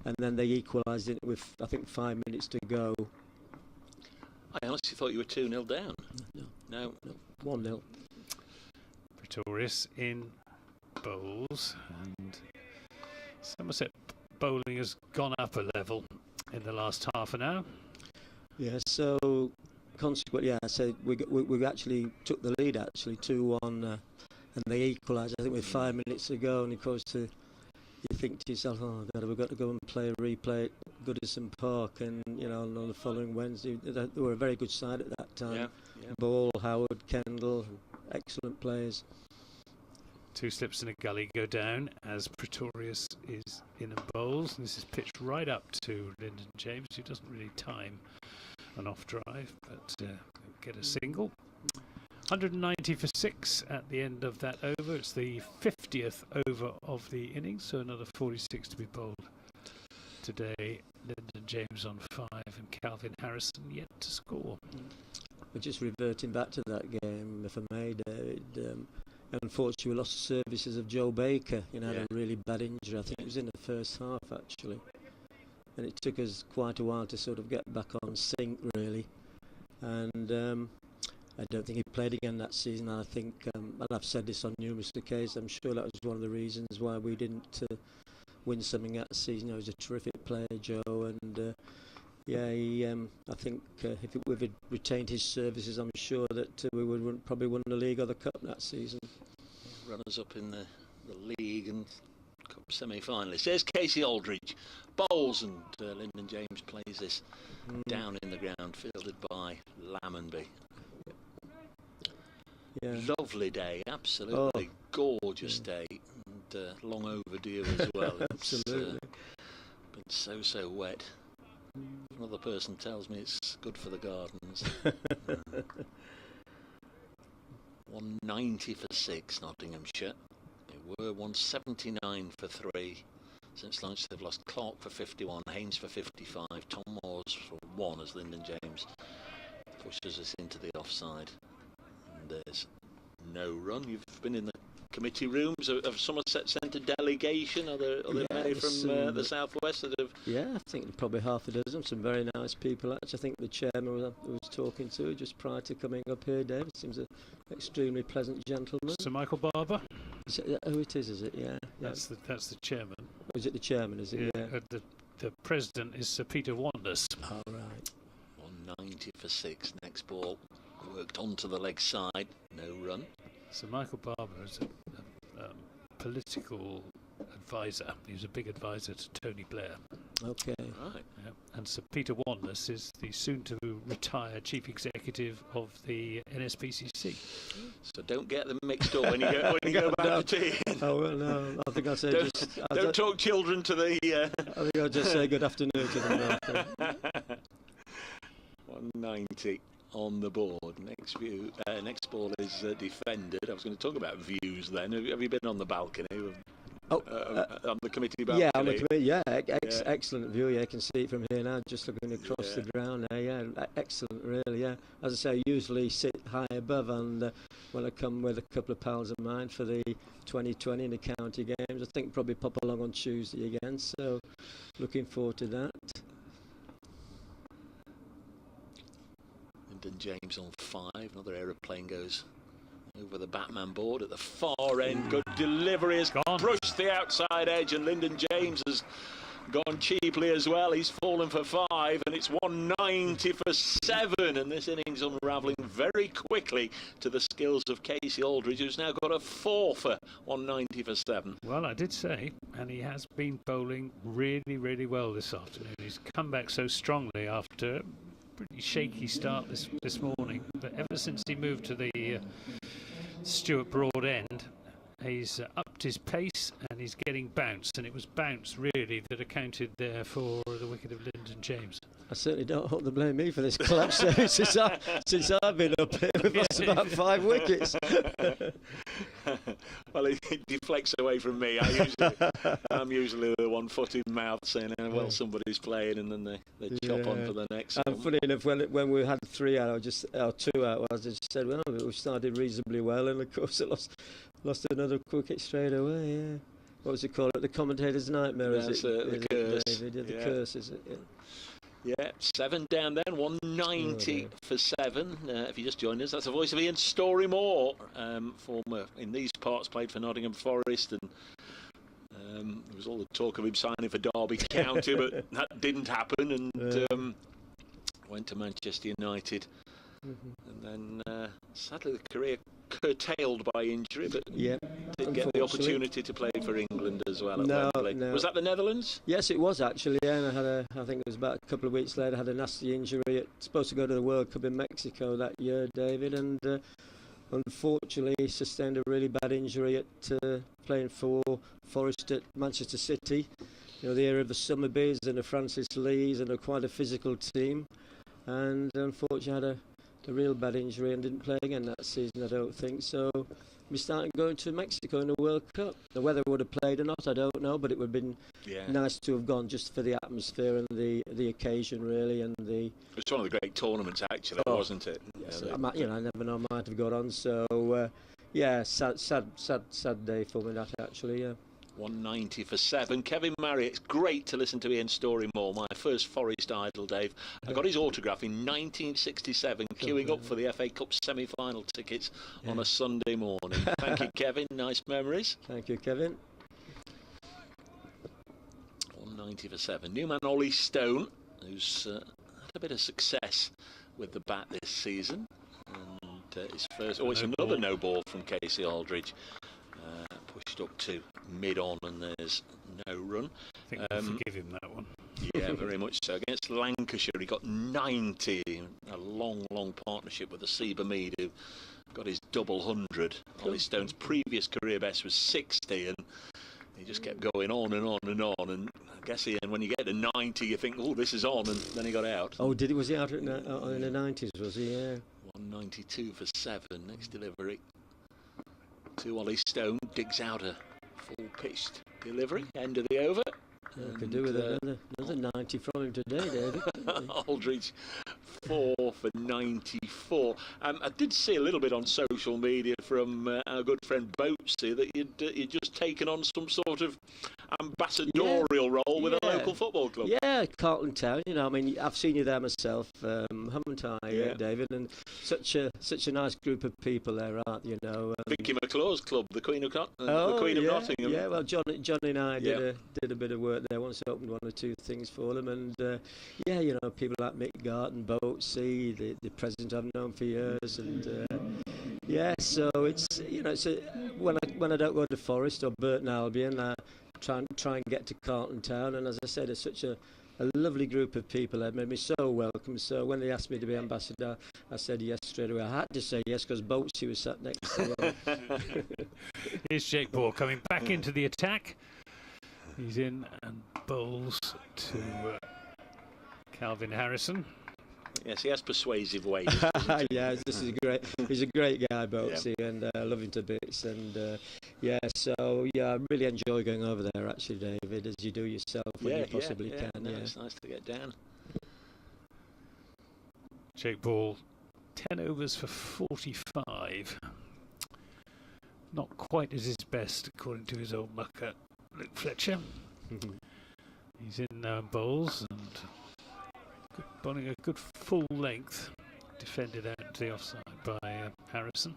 Speaker 7: and then they equalised it with I think 5 minutes to go.
Speaker 2: I honestly thought you were 2-0 down.
Speaker 7: No. 1-0.
Speaker 3: Pretorius in bowls, and Somerset bowling has gone up a level in the last half an hour.
Speaker 7: Yeah, so consequently, yeah, so we actually took the lead, actually 2-1, and they equalised, I think, with 5 minutes to go. And of course, you think to yourself, oh God, we've got to go and play a replay at Goodison Park, and you know, on the following Wednesday. They were a very good side at that time.
Speaker 2: Yeah.
Speaker 7: Ball, Howard, Kendall, excellent players.
Speaker 3: 2 slips in a gully go down as Pretorius is in and bowls. This is pitched right up to Lyndon James, who doesn't really time an off drive, but get a single. 190 for 6 at the end of that over. It's the 50th over of the innings, so another 46 to be bowled today. Lyndon James on 5 and Calvin Harrison yet to score.
Speaker 7: We're just reverting back to that game, if I may, David. Unfortunately, we lost the services of Joe Baker. You know, had a really bad injury. I think it was in the first half, actually. And it took us quite a while to sort of get back on sync, really. And I don't think he played again that season. I think, and I've said this on numerous occasions, I'm sure that was one of the reasons why we didn't win something that season. He was a terrific player, Joe, and I think if we had retained his services, I'm sure that we would probably won the league or the cup that season.
Speaker 2: Runners up in the league and cup semi-finalists. There's Casey Aldridge, bowls, and Lyndon James plays this down in the ground, fielded by Lammonby.
Speaker 7: Yeah.
Speaker 2: Lovely day, absolutely gorgeous day, and long overdue as well.
Speaker 7: Absolutely.
Speaker 2: It's been so wet. Another person tells me it's good for the gardens. 190 for 6, Nottinghamshire. They were 179 for 3. Since lunch they've lost Clark for 51, Haynes for 55, Tom Moores for 1 as Lyndon James pushes us into the offside. And there's no run. You've been in the committee rooms of Somerset Centre delegation. Are there many from the southwest that have?
Speaker 7: Yeah, I think probably half a dozen. Some very nice people. Actually, I think the chairman was talking to just prior to coming up here, David, seems an extremely pleasant gentleman.
Speaker 3: Sir Michael Barber.
Speaker 7: Is it, who it is it? Yeah.
Speaker 3: That's the chairman.
Speaker 7: Is it the chairman? Is it? Yeah.
Speaker 3: The president is Sir Peter Wanders.
Speaker 7: All right.
Speaker 2: 190 for 6. Next ball worked onto the leg side. No run.
Speaker 3: So Michael Barber is a political advisor. He was a big advisor to Tony Blair.
Speaker 7: Okay.
Speaker 2: Right.
Speaker 3: Yeah. And Sir Peter Wanders is the soon-to-retire chief executive of the NSPCC.
Speaker 2: So don't get them mixed up when you go back to tea.
Speaker 7: Oh well, no. I think I said
Speaker 2: don't talk children to the.
Speaker 7: I think I'll just say good afternoon to them.
Speaker 2: 190. On the board. Next ball is defended. I was going to talk about views then. Have you been on the balcony? On the committee balcony?
Speaker 7: Yeah, on the committee. Yeah, excellent view. Yeah, I can see it from here now, just looking across the ground there. Yeah, excellent, really. Yeah, as I say, I usually sit high above, and when I come with a couple of pals of mine for the 2020 in the county games, I think probably pop along on Tuesday again. So, looking forward to that.
Speaker 2: Lyndon James on 5. Another aeroplane goes over the Batman board at the far end. Good delivery has brushed the outside edge, and Lyndon James has gone cheaply as well. He's fallen for 5, and it's 190 for 7. And this innings unravelling very quickly to the skills of Casey Aldridge, who's now got a 4 for 190 for 7.
Speaker 3: Well, I did say, and he has been bowling really, really well this afternoon. He's come back so strongly after pretty shaky start this morning, but ever since he moved to the Stuart Broad end, he's upped his pace and he's getting bounce, and it was bounce really that accounted there for the wicket of Lyndon James.
Speaker 7: I certainly don't hope they blame me for this collapse since I've been up here. We've lost about 5 wickets.
Speaker 2: Well, it deflects away from me. I'm usually the one foot in mouth saying, well, somebody's playing, and then they chop on for the next.
Speaker 7: And funny enough, when we had 3 out, or 2 out, I just said, well, we started reasonably well, and of course it lost another wicket straight away. Yeah. What was it called? The commentator's nightmare, is it?
Speaker 2: The curse.
Speaker 7: David? Yeah, the curse, is it? Yeah.
Speaker 2: Yeah, 7 down then, 190 for 7. If you just joined us, that's the voice of Ian Storymore, former, in these parts, played for Nottingham Forest, and there was all the talk of him signing for Derby County, but that didn't happen, and went to Manchester United. And then, sadly, the career curtailed by injury, but did get the opportunity to play for England as well at Wembley. No. Was that the Netherlands?
Speaker 7: Yes, it was actually. Yeah, and I think it was about a couple of weeks later, I had a nasty injury. Supposed to go to the World Cup in Mexico that year, David, and unfortunately sustained a really bad injury at playing for Forest at Manchester City. You know, the era of the Summerbees and the Francis Lees and quite a physical team. And unfortunately had a real bad injury and didn't play again that season, I don't think. So we started going to Mexico in the World Cup. The weather would have played or not, I don't know, but it would have been nice to have gone just for the atmosphere and the occasion, really. And it
Speaker 2: was one of the great tournaments, actually, wasn't it?
Speaker 7: Yes, I never know, I might have got on. So sad day for me that, actually.
Speaker 2: 190 for 7. Kevin Marriott, it's great to listen to Ian Storymore, my first Forest idol, Dave. I got his autograph in 1967, queuing up for the FA Cup semi-final tickets on a Sunday morning. Thank you, Kevin. Nice memories.
Speaker 7: Thank you, Kevin.
Speaker 2: 190 for 7. New man Ollie Stone, who's had a bit of success with the bat this season. And his first... Oh, it's another no ball from Casey Aldridge. Pushed up to mid-on, and there's no run.
Speaker 3: I think we'll forgive him that one.
Speaker 2: Yeah, very much so. Against Lancashire, he got 90. A long partnership with the Seba Mead, who got his double 100. Ollie Stone's previous career best was 60, and he just kept going on and on and on. And I guess, Ian, when you get to 90, you think, oh, this is on, and then he got out.
Speaker 7: Oh, did he? Was he out in the 90s, was he? Yeah.
Speaker 2: 192 for 7. Next delivery to Ollie Stone, digs out a full-pitched delivery, end of the over.
Speaker 7: I could do with another 90 from him today, David.
Speaker 2: Aldridge 4 for 94. I did see a little bit on social media from our good friend Boatsy that you'd just taken on some sort of ambassadorial role with a local football club.
Speaker 7: Yeah, Carlton Town. You know, I mean, I've seen you there myself, haven't I, David? And such a nice group of people there, aren't you? Know,
Speaker 2: Vicky McClaw's club, the Queen of Nottingham.
Speaker 7: Yeah, well, Johnny and I did a bit of work there once. Opened 1 or 2 things for them, and you know, people like Mick Garton, Boatsy, the president I've known for years, and so it's, you know, it's when I don't go to Forest or Burton Albion, I try and get to Carlton Town, and as I said, it's such a lovely group of people. They made me so welcome. So when they asked me to be ambassador, I said yes straight away. I had to say yes because Boatsy was sat next to me.
Speaker 3: Here's Jake Ball coming back into the attack. He's in and bowls to Calvin Harrison.
Speaker 2: Yes, he has persuasive ways.
Speaker 7: Yeah, he's a great guy, Boatsy, and I love him to bits. And I really enjoy going over there, actually, David, as you do yourself when you possibly can.
Speaker 2: No, it's nice to get down.
Speaker 3: Jake Ball, 10 overs for 45. Not quite at his best, according to his old mucker, Luke Fletcher. He's in bowls and bowling a good full length, defended out to the offside by Harrison.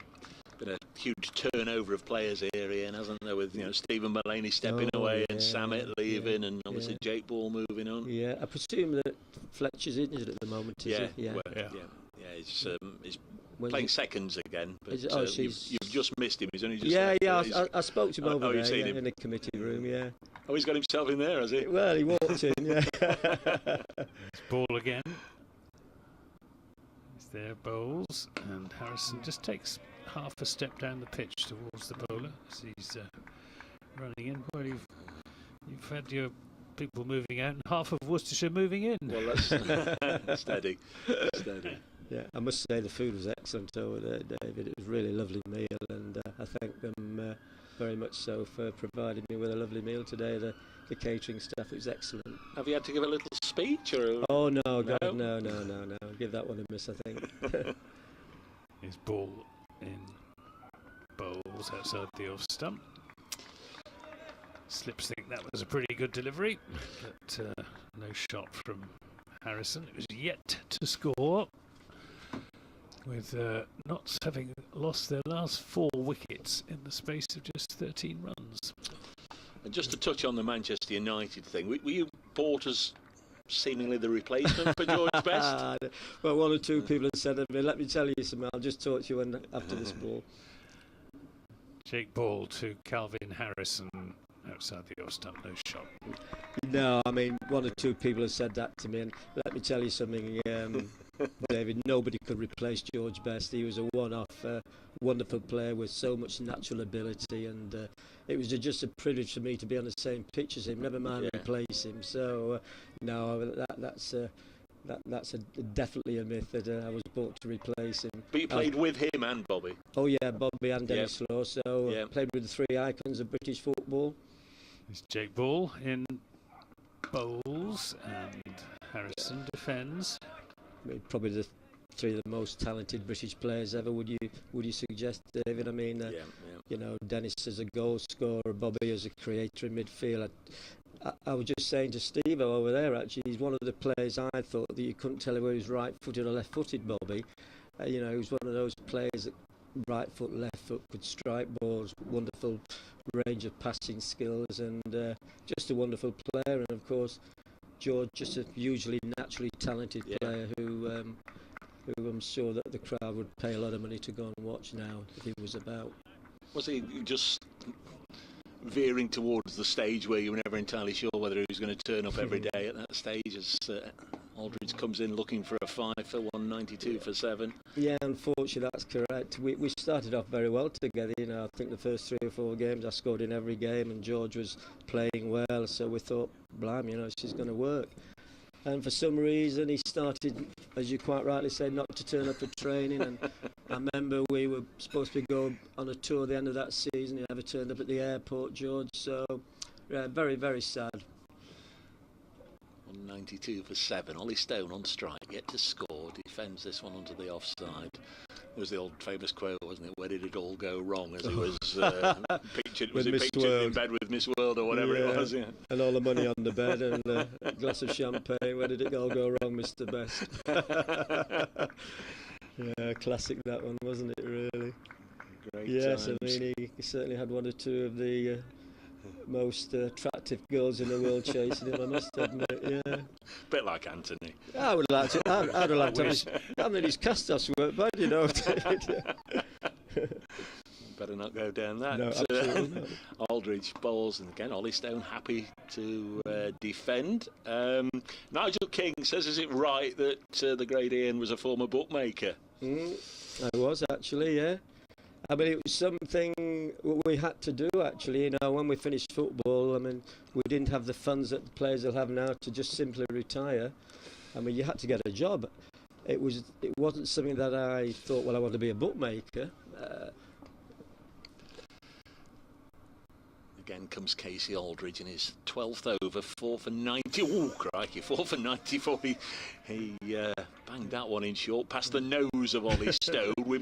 Speaker 2: Been a huge turnover of players here, Ian, hasn't there? With Stephen Mullaney stepping away and Samet leaving, and obviously Jake Ball moving on.
Speaker 7: Yeah, I presume that Fletcher's injured at the moment. Is he?
Speaker 2: He's playing seconds again, but you've just missed him. He's only just
Speaker 7: I spoke to him over there in the committee room. Yeah.
Speaker 2: Oh, he's got himself in there, has he?
Speaker 7: Well, he walked in. Yeah.
Speaker 3: It's Ball again. He's there, bowls, and Harrison just takes half a step down the pitch towards the bowler as he's running in. Well, you've had your people moving out and half of Worcestershire moving in.
Speaker 2: Well, that's steady.
Speaker 7: Yeah, I must say the food was excellent over there, David. It was a really lovely meal, and I thank them very much so for providing me with a lovely meal today. The catering staff, it was excellent.
Speaker 2: Have you had to give a little speech? Or?
Speaker 7: Oh, no, God, no. Give that one a miss, I think.
Speaker 3: His Ball in bowls outside the off stump. Slips think that was a pretty good delivery, but no shot from Harrison, who's yet to score, with Notts having lost their last 4 wickets in the space of just 13 runs.
Speaker 2: And just to touch on the Manchester United thing, were you bought as seemingly the replacement for George Best?
Speaker 7: Well, 1 or 2 people have said to me, let me tell you something, I'll just talk to you after this ball.
Speaker 3: Jake Ball to Calvin Harrison outside the off-stump, no shot.
Speaker 7: No, I mean, 1 or 2 people have said that to me, and let me tell you something, David, nobody could replace George Best. He was a one-off, wonderful player with so much natural ability, and it was just a privilege for me to be on the same pitch as him, never mind replace him. So, no, that's definitely a myth that I was bought to replace him.
Speaker 2: But you played with him and Bobby?
Speaker 7: Oh yeah, Bobby and Dennis Law, so played with the 3 icons of British football.
Speaker 3: It's Jake Ball in bowls, and Harrison defends.
Speaker 7: I mean, probably the 3 of the most talented British players ever. Would you suggest, David? I mean, you know, Dennis as a goal scorer, Bobby as a creator in midfield. I was just saying to Steve over there, actually, he's one of the players I thought that you couldn't tell whether he was right-footed or left-footed, Bobby. You know, he was one of those players that right foot, left foot, could strike balls, wonderful range of passing skills, and just a wonderful player. And of course, George, just a hugely naturally talented player who I'm sure that the crowd would pay a lot of money to go and watch now if he was about.
Speaker 2: Was he just veering towards the stage where you were never entirely sure whether he was going to turn up every day at that stage, as Aldridge comes in looking for a 5 for 192 for 7? Yeah,
Speaker 7: unfortunately that's correct. We started off very well together, you know. I think the first 3 or 4 games I scored in every game, and George was playing well, so we thought, blimey, you know, she's going to work. And for some reason he started, as you quite rightly said, not to turn up for training. And I remember we were supposed to go on a tour at the end of that season. He never turned up at the airport, George. So, yeah, very, very sad.
Speaker 2: 192 for 7. Ollie Stone on strike, yet to score. Defends this one onto the offside. It was the old famous quote, wasn't it? Where did it all go wrong? As he was pictured, pictured in bed with Miss World or whatever it was? Yeah.
Speaker 7: And all the money on the bed and a glass of champagne. Where did it all go wrong, Mr. Best? Yeah, classic that one, wasn't it? Really.
Speaker 2: Great
Speaker 7: yes,
Speaker 2: times.
Speaker 7: I mean he certainly had 1 or 2 of the most attractive girls in the world chasing him, I must admit. Yeah.
Speaker 2: Bit like Anthony.
Speaker 7: I would like to. I'd have liked to have his cast-offs weren't bad, you know.
Speaker 2: Better not go down that.
Speaker 7: No, absolutely not.
Speaker 2: Aldridge bowls, and again Ollie Stone happy to defend. Nigel King says, is it right that the great Ian was a former bookmaker?
Speaker 7: I was actually, yeah. I mean, it was something we had to do, actually. You know, when we finished football, I mean, we didn't have the funds that the players will have now to just simply retire. I mean, you had to get a job. It wasn't something that I thought, well, I want to be a bookmaker.
Speaker 2: Again comes Casey Aldridge in his 12th over, 4 for 90. Oh, crikey, 4 for 94. He banged that one in short, past the nose of Ollie Stone. We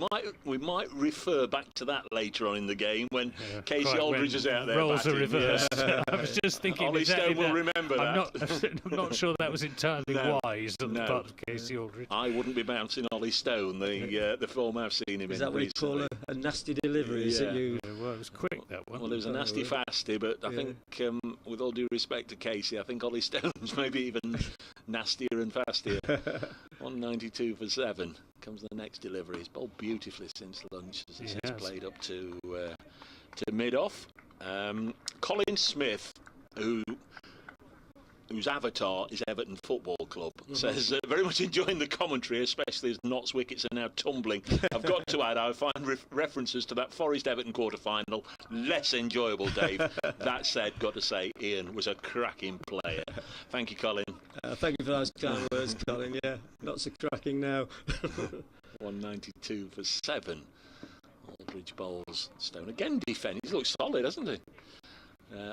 Speaker 2: might refer back to that later on in the game when Casey Aldridge is out there.
Speaker 3: Roles
Speaker 2: batting.
Speaker 3: are reversed. I was just thinking.
Speaker 2: Ollie Stone will remember that.
Speaker 3: I'm not sure that was entirely wise on the part of Casey Aldridge.
Speaker 2: I wouldn't be bouncing Ollie Stone, the form I've seen him in.
Speaker 7: Is that what you call a nasty delivery?
Speaker 2: Yeah.
Speaker 7: Is it you?
Speaker 3: Well, it was quick, that one.
Speaker 2: Well, it was a nasty fasty, but I think, with all due respect to Casey, I think Ollie Stone's maybe even nastier and fastier. 192 for 7. Comes the next delivery. He's bowled beautifully since lunch, as he has played up to mid-off. Colin Smith, whose avatar is Everton Football Club, says, very much enjoying the commentary, especially as Notts wickets are now tumbling. I've got to add, I find references to that Forest-Everton quarter-final less enjoyable, Dave. That said, got to say, Ian was a cracking player. Thank you, Colin.
Speaker 7: Thank you for those kind words, Colin. Yeah, not so cracking now.
Speaker 2: 192 for 7. Aldridge bowls. Stone again defending. He looks solid, hasn't he?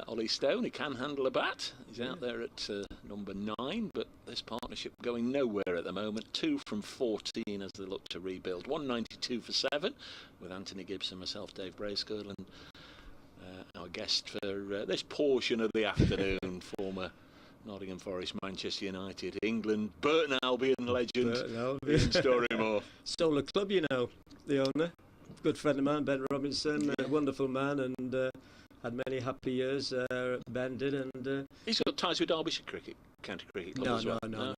Speaker 2: Ollie Stone, he can handle a bat. He's out there at number 9, but this partnership going nowhere at the moment. 2 from 14 as they look to rebuild. 192 for 7 with Anthony Gibson, myself, Dave Bracegirdle, and our guest for this portion of the afternoon, former Nottingham Forest, Manchester United, England, Burton Albion legend,
Speaker 7: Burton Albion.
Speaker 2: Ian Storymore.
Speaker 7: Solar Club, you know, the owner. Good friend of mine, Ben Robinson,
Speaker 2: Yeah.
Speaker 7: a wonderful man, and had many happy years. Ben did, and
Speaker 2: He's got ties with Derbyshire Cricket, County Cricket Club
Speaker 7: no,
Speaker 2: as well.
Speaker 7: no,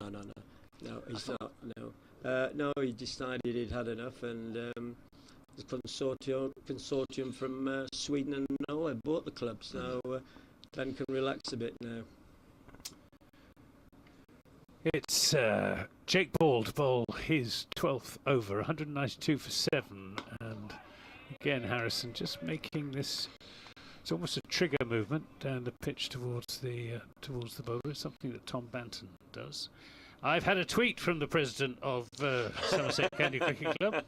Speaker 7: he's not. No, he decided he'd had enough, and the consortium from Sweden and Norway bought the club, so Ben can relax a bit now.
Speaker 3: It's Jake Ball to bowl his 12th over, 192 for 7, and again Harrison just making this. It's almost a trigger movement down the pitch towards the bowler. It's something that Tom Banton does. I've had a tweet from the president of Somerset County Cricket Club,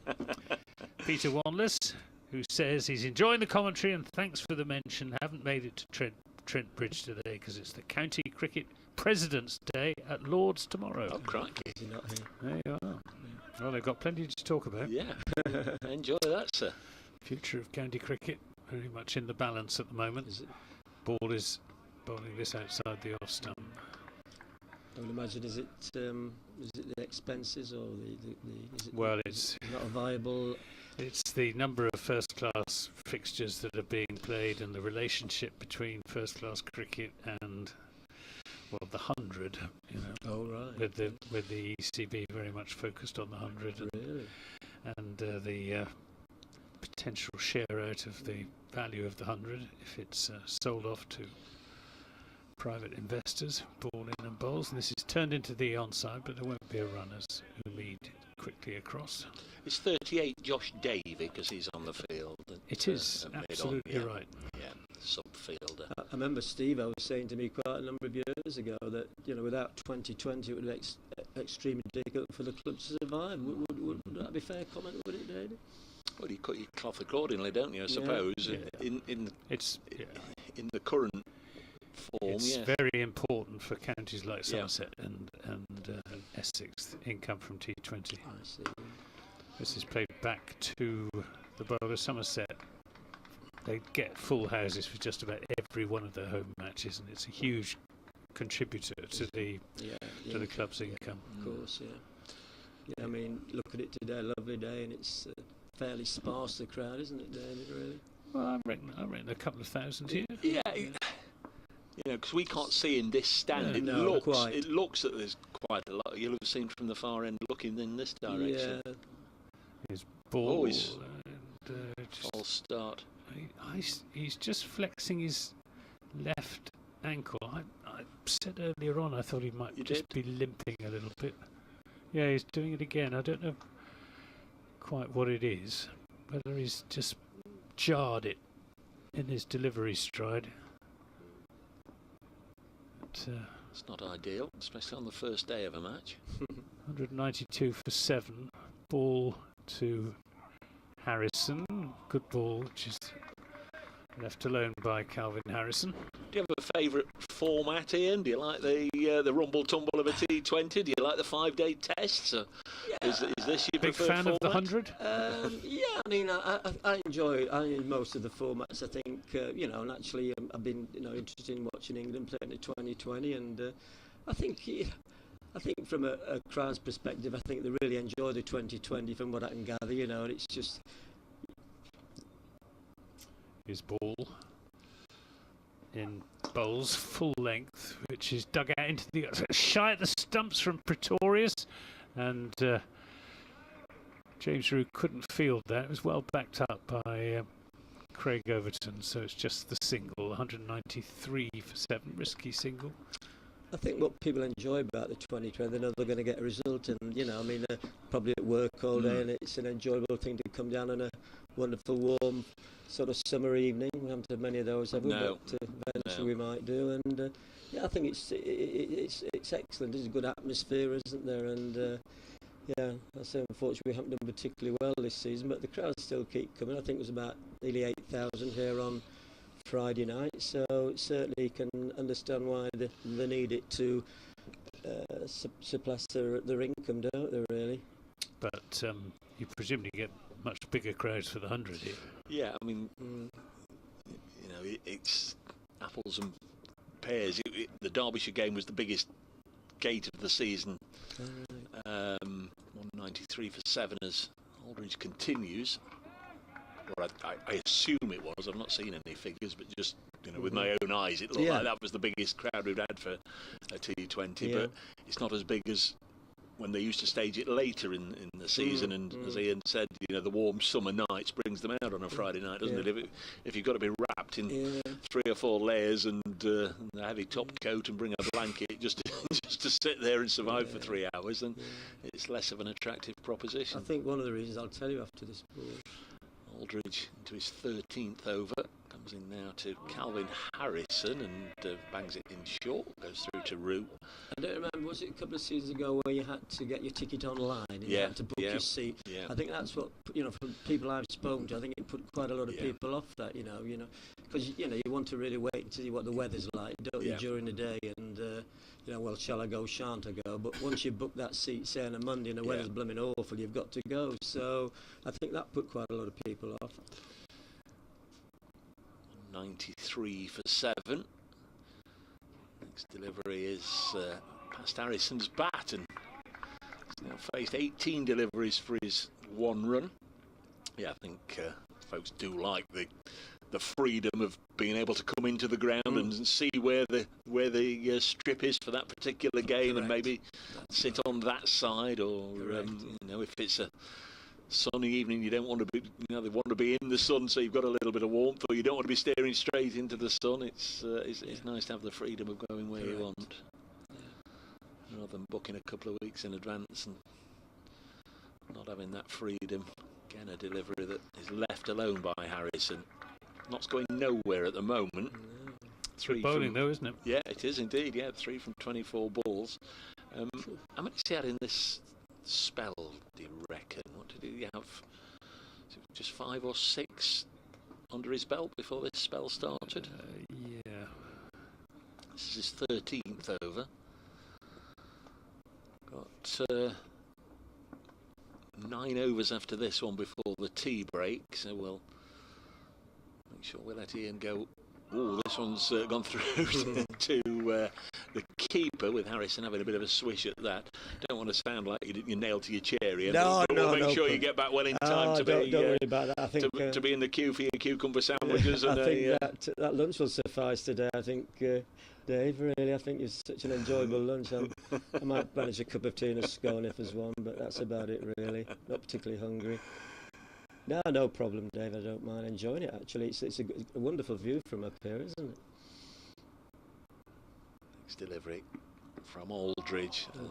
Speaker 3: Peter Wanless, who says he's enjoying the commentary and thanks for the mention. Haven't made it to Trent Bridge today because it's the County Cricket President's Day at Lord's tomorrow.
Speaker 2: Oh, crikey.
Speaker 7: Is he not here?
Speaker 3: There you are. Well, they've got plenty to talk about.
Speaker 2: Yeah, enjoy that, sir.
Speaker 3: Future of county cricket very much in the balance at the moment.
Speaker 7: Is it?
Speaker 3: Ball is bowling this outside the off stump.
Speaker 7: I would imagine, is it the expenses or is it?
Speaker 3: Well, it's
Speaker 7: not a viable.
Speaker 3: It's the number of first-class fixtures that are being played and the relationship between first-class cricket and, well, the 100. You know,
Speaker 7: Oh right.
Speaker 3: with the ECB very much focused on the 100
Speaker 7: Really?
Speaker 3: and the potential share out of the value of the 100 if it's sold off to private investors, ball in and bowls. And this is turned into the onside, but there won't be a run as Umeed quickly across.
Speaker 2: It's 38 Josh Davey because he's on the field.
Speaker 3: It is absolutely right.
Speaker 2: Yeah, sub-fielder.
Speaker 7: I remember Steve was saying to me quite a number of years ago that, you know, without 2020 it would be extremely difficult for the club to survive. Would that be a fair comment, would it, David?
Speaker 2: Well, you cut your cloth accordingly, don't you, I suppose,
Speaker 3: Yeah.
Speaker 2: in the current form.
Speaker 3: It's
Speaker 2: Yeah.
Speaker 3: very important for counties like Somerset and Essex, income from T20.
Speaker 7: I see.
Speaker 3: This is played back to the bowler Somerset. They get full houses for just about every one of their home matches, and it's a huge contributor to the club's income.
Speaker 7: Of course, yeah. I mean, look at it today, lovely day, and it's fairly sparse, the crowd, isn't it, David, really?
Speaker 3: Well, I reckon a couple of thousand here.
Speaker 2: Yeah, you know, because we can't see in this stand.
Speaker 7: Yeah, no,
Speaker 2: it looks that there's quite a lot. You'll have seen from the far end looking in this direction.
Speaker 7: Yeah.
Speaker 3: His ball.
Speaker 2: Always
Speaker 3: and,
Speaker 2: false start.
Speaker 3: He's just flexing his left ankle. I said earlier on I thought he might be limping a little bit. Yeah, he's doing it again. I don't know quite what it is. Whether he's just jarred it in his delivery stride. But,
Speaker 2: it's not ideal, especially on the first day of a match.
Speaker 3: 192 for 7. Ball to Harrison. Good ball, which is left alone by Calvin Harrison.
Speaker 2: Do you have a favourite format, Ian? Do you like the rumble tumble of a T20? Do you like the 5-day tests? Is this your
Speaker 3: big
Speaker 2: preferred
Speaker 3: fan
Speaker 2: format?
Speaker 3: of the 100?
Speaker 7: Yeah, I mean, I enjoy most of the formats. I think, and actually I've been, interested in watching England playing the 2020, and I think from a crowd's perspective, I think they really enjoy the 2020 from what I can gather, and it's just...
Speaker 3: His ball in bowls full length, which is dug out into the shy at the stumps from Pretorius, and James Rue couldn't field that. It was well backed up by Craig Overton, so it's just the single, 193 for 7, risky single.
Speaker 7: I think what people enjoy about the 2020, they know they're going to get a result, and probably at work all day, and it's an enjoyable thing to come down on a wonderful warm sort of summer evening. We haven't had many of those, have we?
Speaker 2: No.
Speaker 7: But eventually we might do, and I think it's excellent. There's a good atmosphere, isn't there? And I say unfortunately we haven't done particularly well this season, but the crowds still keep coming. I think it was about nearly 8,000 here on Friday night, so certainly can understand why they need it to surpass their income, don't they, really?
Speaker 3: But you presumably get much bigger crowds for the 100 here.
Speaker 2: Yeah, I mean, it's apples and compares, the Derbyshire game was the biggest gate of the season. 193 for 7 as Aldridge continues. Or I assume it was. I've not seen any figures, but just with my own eyes, it looked like that was the biggest crowd we've had for a T20. But it's not as big as when they used to stage it later in the season. And as Ian said, the warm summer nights brings them out on a Friday night, doesn't it? If you've got to be wrapped in 3 or 4 layers and a heavy top coat and bring a blanket just to sit there and survive for 3 hours, then it's less of an attractive proposition.
Speaker 7: I think one of the reasons, I'll tell you after this ball.
Speaker 2: Aldridge into his 13th over, comes in now to Calvin Harrison and bangs it in short, goes through to Root.
Speaker 7: I don't remember, was it a couple of seasons ago where you had to get your ticket online and you had to book your seat?
Speaker 2: Yeah.
Speaker 7: I think that's what, from people I've spoken to, I think it put quite a lot of people off that, because, you want to really wait and see what the weather's like, don't you, during the day, and, well, shall I go, shan't I go? But once you book that seat, say on a Monday and the weather's blooming awful, you've got to go. So I think that put quite a lot of people off.
Speaker 2: 93 for 7. Next delivery is past Harrison's bat, and he's now faced 18 deliveries for his 1 run. Yeah, I think folks do like the freedom of being able to come into the ground and see where the strip is for that particular game. Correct. And maybe sit on that side, or if it's a sunny evening, you don't want to be, they want to be in the sun, so you've got a little bit of warmth, or you don't want to be staring straight into the sun. It's nice to have the freedom of going where you want, rather than booking a couple of weeks in advance and not having that freedom. Again, a delivery that is left alone by Harrison. Not going nowhere at the moment.
Speaker 3: Three bowling though, isn't it? Yeah,
Speaker 2: it is indeed. Yeah, 3 from 24 balls. How many has he had in this spell, do you reckon? What did he have? Just 5 or 6 under his belt before this spell started? This is his 13th over. Got 9 overs after this one before the tea break, so we'll make sure we let Ian go. Oh, this one's gone through to the keeper, with Harrison having a bit of a swish at that. Don't want to sound like you nailed to your chair, Ian.
Speaker 7: No,
Speaker 2: we'll make sure you get back well in time to
Speaker 7: don't worry about that. I think
Speaker 2: to be in the queue for your cucumber sandwiches.
Speaker 7: I think that lunch will suffice today. I think, Dave, really, I think it's such an enjoyable lunch. I might manage a cup of tea and a scone if there's one, but that's about it, really. Not particularly hungry. No problem, Dave. I don't mind enjoying it, actually. It's a wonderful view from up here, isn't it?
Speaker 2: Next delivery from Aldridge and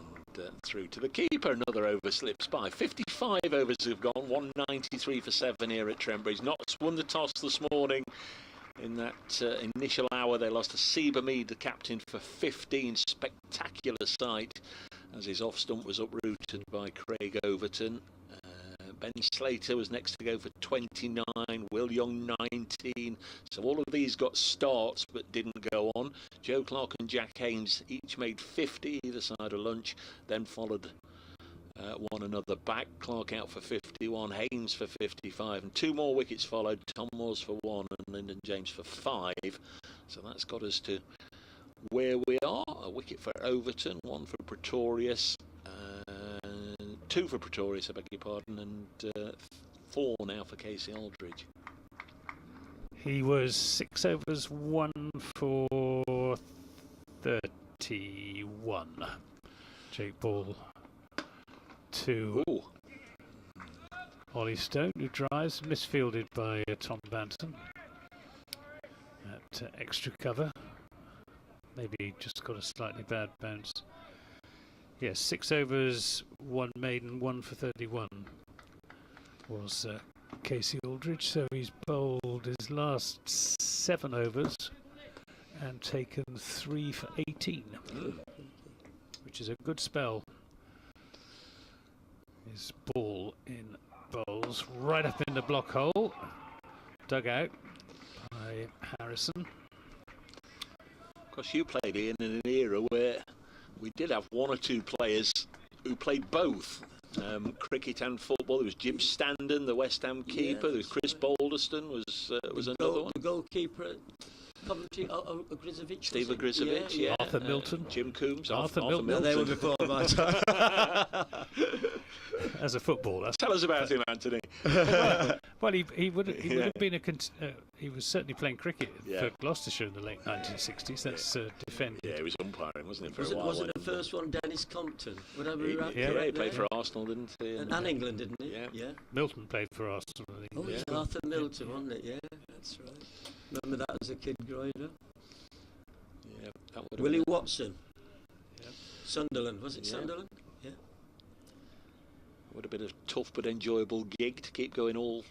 Speaker 2: through to the keeper. Another over slips by. 55 overs have gone. 193 for 7 here at Trent Bridge. Notts won the toss this morning. In that initial hour, they lost to Seabermead, the captain, for 15. Spectacular sight as his off stump was uprooted by Craig Overton. Ben Slater was next to go for 29, Will Young 19. So all of these got starts but didn't go on. Joe Clark and Jack Haynes each made 50 either side of lunch, then followed one another back. Clark out for 51, Haynes for 55, and 2 more wickets followed. Tom Moores for 1 and Lyndon James for 5. So that's got us to where we are. A wicket for Overton, 1 for Pretorius. 2 for Pretorius, I beg your pardon, and 4 now for Casey Aldridge.
Speaker 3: He was 6 overs, 1 for 31. Jake Ball to Ollie Stone, who drives, misfielded by Tom Banton at extra cover. Maybe just got a slightly bad bounce. Yes, 6 overs, 1 maiden, 1 for 31 was Casey Aldridge. So he's bowled his last 7 overs and taken 3 for 18, which is a good spell. His ball in bowls right up in the block hole, dug out by Harrison.
Speaker 2: Of course, you played in an era where we did have 1 or 2 players who played both cricket and football. There was Jim Standen, the West Ham keeper. There was Chris Balderston was another one.
Speaker 7: The goalkeeper Coventry, Ogrizovic.
Speaker 2: Steve Ogrizovic, yeah.
Speaker 3: Arthur Milton.
Speaker 2: Jim Coombs.
Speaker 3: Arthur
Speaker 2: Milton.
Speaker 3: Milton.
Speaker 7: No, they were before my time.
Speaker 3: As a footballer.
Speaker 2: Tell us about him, Anthony.
Speaker 3: Well, he would have been he was certainly playing cricket for Gloucestershire in the late 1960s. That's defended.
Speaker 2: Yeah, he was umpiring, wasn't he, for a while?
Speaker 7: Was it the first one, Dennis Compton?
Speaker 2: He played for Arsenal, didn't he?
Speaker 7: And England, didn't he?
Speaker 2: Yeah.
Speaker 3: Milton played for Arsenal. I think.
Speaker 7: Oh, it was Arthur Milton, wasn't it? Yeah, that's right. Remember that as a kid growing up?
Speaker 2: Yeah.
Speaker 7: Willie Watson. Yeah. Sunderland, was it Sunderland? Yeah.
Speaker 2: Would have been a tough but enjoyable gig to keep going all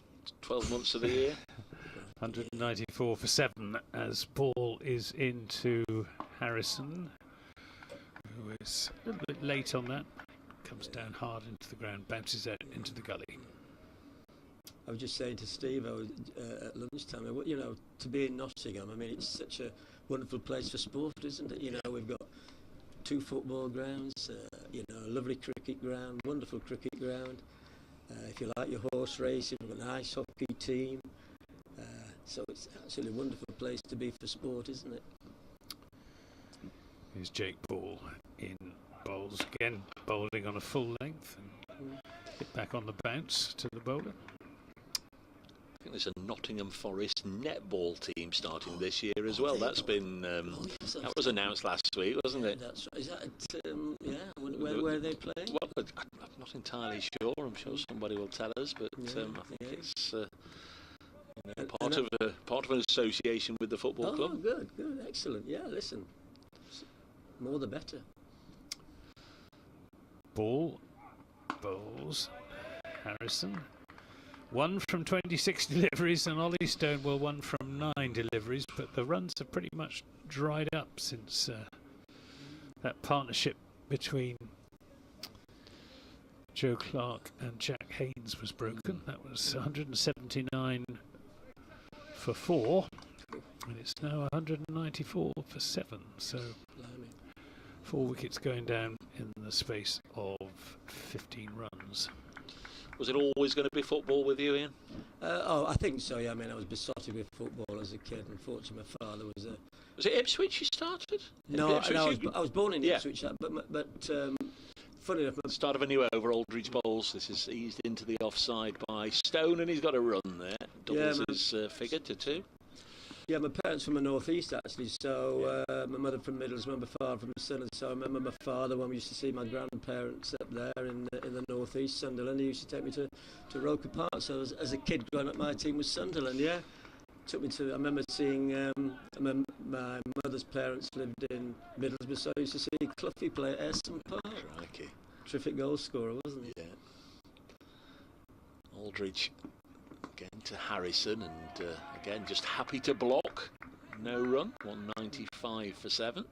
Speaker 2: 12 months of the year.
Speaker 3: 194 for 7 as ball is into Harrison, who is a little bit late on that. Comes down hard into the ground, bounces out into the gully.
Speaker 7: I was just saying to Steve at lunchtime, you know, to be in Nottingham, I mean, it's such a wonderful place for sport, isn't it? You know, we've got 2 football grounds, you know, a lovely cricket ground, wonderful cricket ground. If you like your horse racing, we've got an ice hockey team. So it's actually a wonderful place to be for sport, isn't it?
Speaker 3: Here's Jake Ball in bowls again, bowling on a full length and hit back on the bounce to the bowler.
Speaker 2: I think there's a Nottingham Forest netball team starting this year as well. That's been that was announced last week, wasn't it?
Speaker 7: That's right. Is that where they play?
Speaker 2: Well, I'm not entirely sure. I'm sure somebody will tell us, but I think it's part of an association with the football club.
Speaker 7: Oh, good, excellent. Yeah, listen, more the better.
Speaker 3: Ball, bowls, Harrison. 1 from 26 deliveries, and Ollie Stonewall 1 from 9 deliveries, but the runs have pretty much dried up since that partnership between Joe Clark and Jack Haynes was broken. That was 179 for 4, and it's now 194 for 7. So 4 wickets going down in the space of 15 runs.
Speaker 2: Was it always going to be football with you, Ian?
Speaker 7: I think so, yeah. I mean, I was besotted with football as a kid. Unfortunately, my father was a...
Speaker 2: Was it Ipswich you started?
Speaker 7: No, I was born in Ipswich, but funny enough...
Speaker 2: The start of a new over, Aldridge Bowls. This is eased into the offside by Stone, and he's got a run there. Doubles his figure to 2.
Speaker 7: Yeah, my parents from the northeast actually, so my mother from Midlands, my father from Sunderland. So I remember my father when we used to see my grandparents up there in the northeast, Sunderland. He used to take me to Roker Park. So as a kid growing up, my team was Sunderland. Yeah, took me to. I remember seeing my mother's parents lived in Middlesbrough, so I used to see Cloughie play at Essen Park.
Speaker 2: Crikey.
Speaker 7: Terrific goal scorer, wasn't he?
Speaker 2: Yeah. Aldridge. Again to Harrison, and again just happy to block. No run, 195 for 7.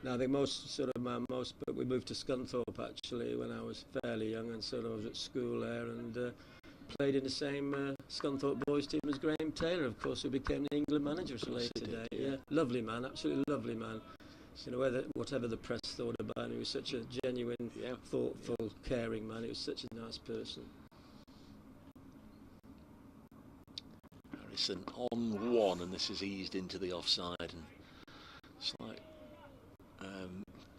Speaker 7: Now I think but we moved to Scunthorpe actually when I was fairly young, and sort of I was at school there and played in the same Scunthorpe boys team as Graham Taylor, of course, who became the England manager at a later date. Yeah, lovely man, absolutely lovely man. You know, whatever the press thought about him, he was such a genuine, thoughtful, caring man. He was such a nice person.
Speaker 2: On 1, and this is eased into the offside and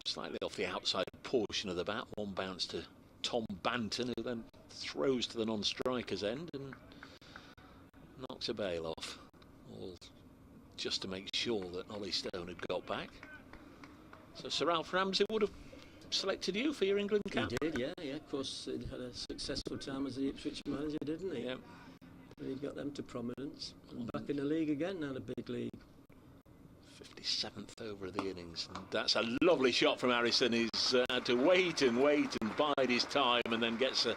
Speaker 2: slightly off the outside portion of the bat. One bounce to Tom Banton, who then throws to the non-striker's end and knocks a bail off, all just to make sure that Ollie Stone had got back. So Sir Alf Ramsey would have selected you for your England cap.
Speaker 7: He did, yeah. Of course, he had a successful time as the Ipswich manager, didn't he?
Speaker 2: Yeah.
Speaker 7: He got them to prominence. And back in the league again now, the big league.
Speaker 2: 57th over of the innings. And that's a lovely shot from Harrison. He's had to wait and bide his time, and then gets a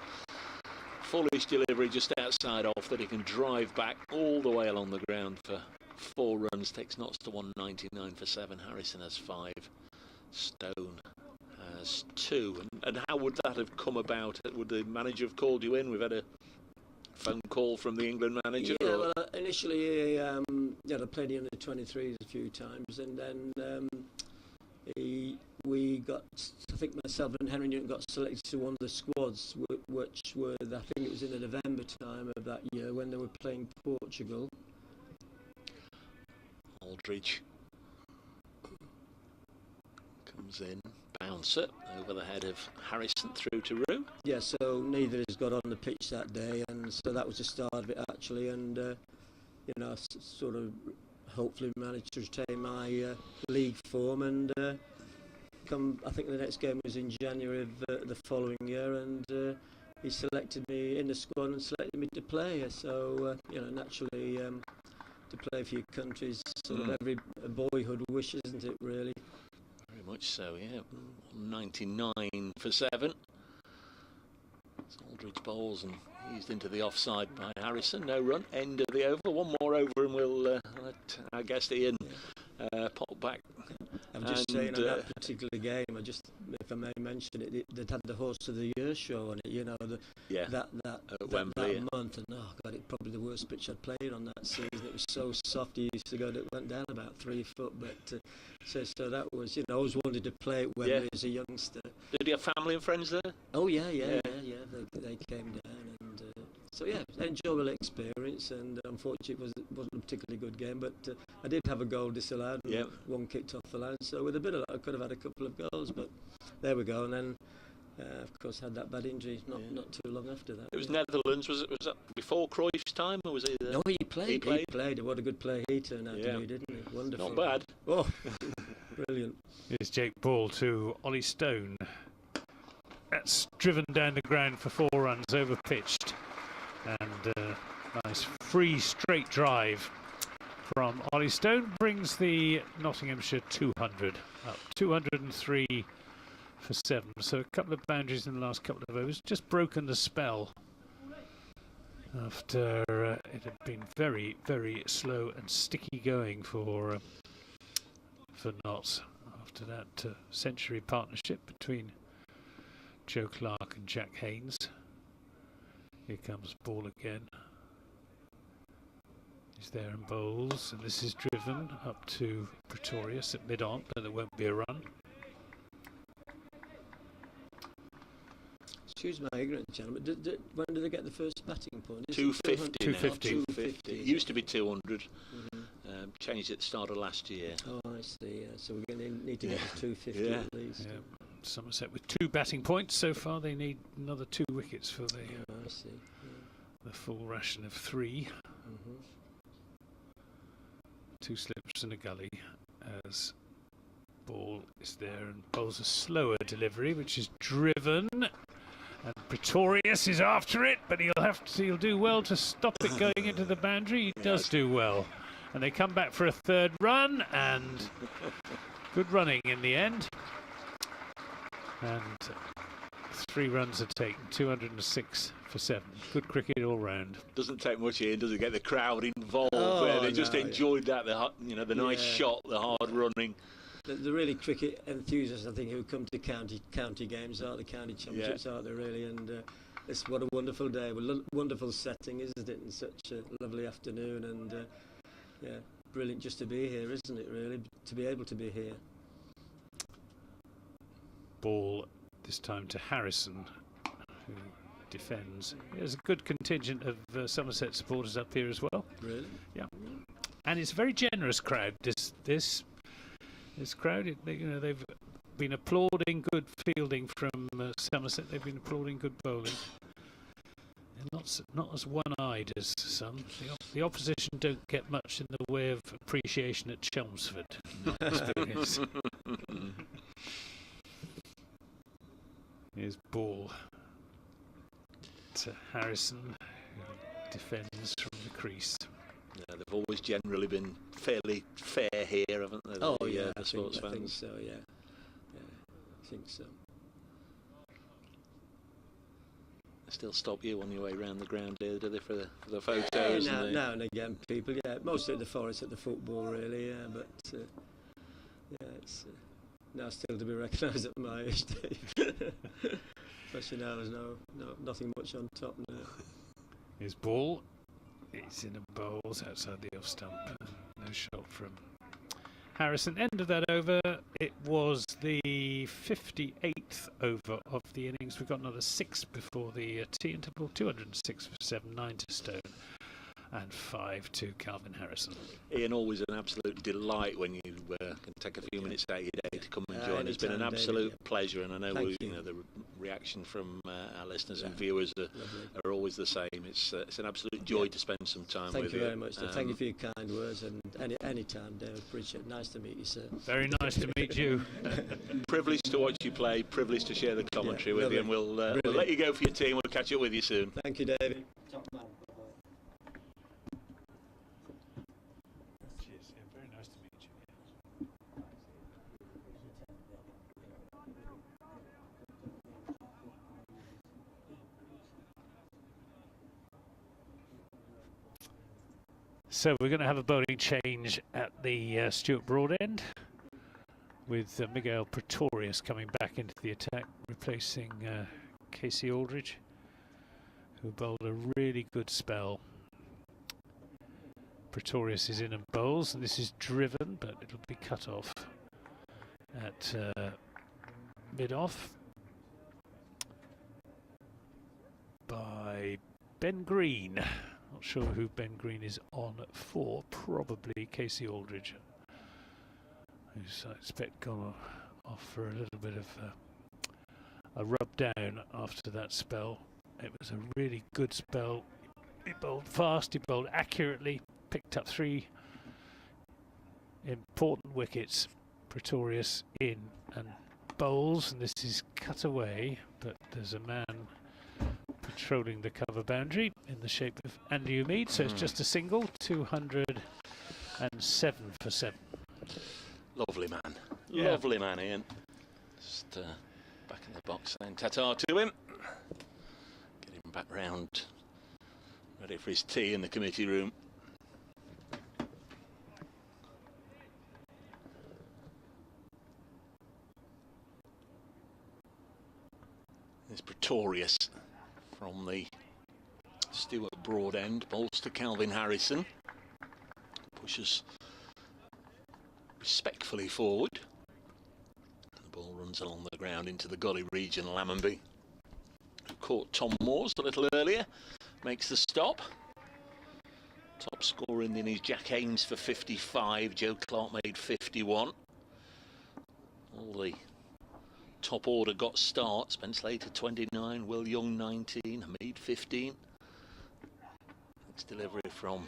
Speaker 2: foolish delivery just outside off that he can drive back all the way along the ground for 4 runs. Takes Notts to 199 for 7. Harrison has 5. Stone has 2. And how would that have come about? Would the manager have called you in? We've had a phone call from the England manager?
Speaker 7: Yeah, well, initially I played the under-23s a few times, and then we got, I think myself and Henry Newton got selected to one of the squads, which were, I think it was in the November time of that year when they were playing Portugal.
Speaker 2: Aldridge comes in, bouncer over the head of Harrison through to Rue.
Speaker 7: Yeah, so neither has got on the pitch that day, and so that was the start of it actually. And you know, sort of hopefully managed to retain my league form, and I think the next game was in January of the following year, and he selected me in the squad and selected me to play. So you know, naturally, to play for your country is sort of every boyhood wish, isn't it? Really.
Speaker 2: Very much so, yeah. 99 for 7. It's Aldridge bowls and eased into the offside by Harrison. No run. End of the over. One more over, and we'll let our guest Ian pop back.
Speaker 7: I'm just saying on that particular game, if I may mention it, they'd had the Horse of the Year show on it, you know, that month, and oh god, it's probably the worst pitch I'd played on that season. It was so soft, he used to go, it went down about 3 foot, but so that was, you know, I always wanted to play it when I was a youngster.
Speaker 2: Did he have family and friends there?
Speaker 7: Oh yeah, they came down, and so yeah, enjoyable experience, and unfortunately it wasn't a particularly good game, but I did have a goal disallowed, and one kicked off the line, so with a bit of luck I could have had a couple of goals, but there we go. And then of course had that bad injury not too long after that.
Speaker 2: It was Netherlands. Was that before Cruyff's time, or was he there?
Speaker 7: No, he played. What a good player he turned out to be, didn't he? Wonderful.
Speaker 2: Not bad.
Speaker 7: Oh, brilliant.
Speaker 3: Here's Jake Ball to Ollie Stone. That's driven down the ground for 4 runs, over pitched, and nice free straight drive from Ollie Stone brings the Nottinghamshire 200 up, 203 for 7. So a couple of boundaries in the last couple of overs, just broken the spell after it had been very, very slow and sticky going for Notts after that century partnership between Joe Clark and Jack Haynes. Here comes Ball again. He's there and bowls, and this is driven up to Pretorius at mid-on, but there won't be a run.
Speaker 7: Excuse my ignorance, gentlemen. When did they get the first batting point?
Speaker 2: 250.
Speaker 3: 250.
Speaker 2: It used to be 200. Changed at the start of last year.
Speaker 7: Oh, I see. Yeah. So we're going to need to get to 250 at least.
Speaker 3: Yeah. Somerset with 2 batting points so far. They need another 2 wickets for
Speaker 7: I see.
Speaker 3: The full ration of 3. 2 slips and a gully as Ball is there and bowls a slower delivery, which is driven, and Pretorius is after it, but he'll do well to stop it going into the boundary. He does do well, and they come back for a 3rd run, and good running in the end, and 3 runs are taken, 206 for 7. Good cricket all round.
Speaker 2: Doesn't take much in, does it? Get the crowd involved. They just enjoyed that. The nice shot, the hard running.
Speaker 7: The really cricket enthusiasts, I think, who come to county games, the county championships, aren't they really? And it's what a wonderful day, wonderful setting, isn't it? And such a lovely afternoon, and brilliant just to be here, isn't it? Really, to be able to be here.
Speaker 3: Ball this time to Harrison, who defends. There's a good contingent of Somerset supporters up here as well.
Speaker 7: Really?
Speaker 3: Yeah. And it's a very generous crowd. This crowd, they've been applauding good fielding from Somerset. They've been applauding good bowling. They're not as one-eyed as some. The opposition don't get much in the way of appreciation at Chelmsford, in my experience. Here's Ball to Harrison, who defends from the crease.
Speaker 2: Yeah, they've always generally been fairly fair here, haven't they?
Speaker 7: The
Speaker 2: sports fans.
Speaker 7: I think so. Yeah, I think so.
Speaker 2: They still stop you on your way around the ground here, do they, for the photos?
Speaker 7: Now and again, people. Yeah, mostly at the forest, at the football, really. Yeah, but it's now still to be recognised at my age, Dave. Especially now, there's nothing much on top now.
Speaker 3: His Ball. It's in a bowls outside the off stump. No shot from Harrison. End of that over. It was the 58th over of the innings. We've got another 6 before the tea interval. 206 for 7, 9 to Stone, and 5 to Calvin Harrison.
Speaker 2: Ian, always an absolute delight when you can take a few minutes out of your day to come and join. It's been an
Speaker 7: anytime,
Speaker 2: absolute
Speaker 7: David,
Speaker 2: pleasure, and I know
Speaker 7: Thank you.
Speaker 2: the reaction from our listeners and viewers are always the same. It's an absolute joy to spend some time
Speaker 7: Thank
Speaker 2: with
Speaker 7: you
Speaker 2: you.
Speaker 7: very much. Thank you for your kind words, and any time, David. Appreciate it. Nice to meet you, sir.
Speaker 3: Very nice to meet you.
Speaker 2: Privileged to watch you play, privileged to share the commentary with you, and we'll let you go for your team. We'll catch up with you soon.
Speaker 7: Thank you, David. Top man.
Speaker 3: Cheers. Yeah, very nice to meet you. So we're going to have a bowling change at the Stuart Broad end, with Miguel Pretorius coming back into the attack, replacing Casey Aldridge, who bowled a really good spell. Pretorius is in and bowls, and this is driven, but it'll be cut off at mid-off by Ben Green. Not sure who Ben Green is on for. Probably Casey Aldridge, who's, I expect, gone off for a little bit of a rub down after that spell. It was a really good spell. He bowled fast, he bowled accurately, picked up 3 important wickets. Pretorius in and bowls, and this is cut away, but there's a man patrolling the cover boundary in the shape of Andy Umeed, so it's just a single. 207 for 7.
Speaker 2: Lovely man. Lovely man, Ian. Just back in the box saying ta-ta to him. Get him back round, ready for his tea in the committee room. There's Pretorius from the Stuart Broad end, balls to Calvin Harrison, pushes respectfully forward. The ball runs along the ground into the gully region. Lammonby, who caught Tom Moores a little earlier, makes the stop. Top scorer in the innings, Jack Ames for 55, Joe Clark made 51. All the top order got starts. Ben Slater 29, Will Young 19, Hamid 15. Next delivery from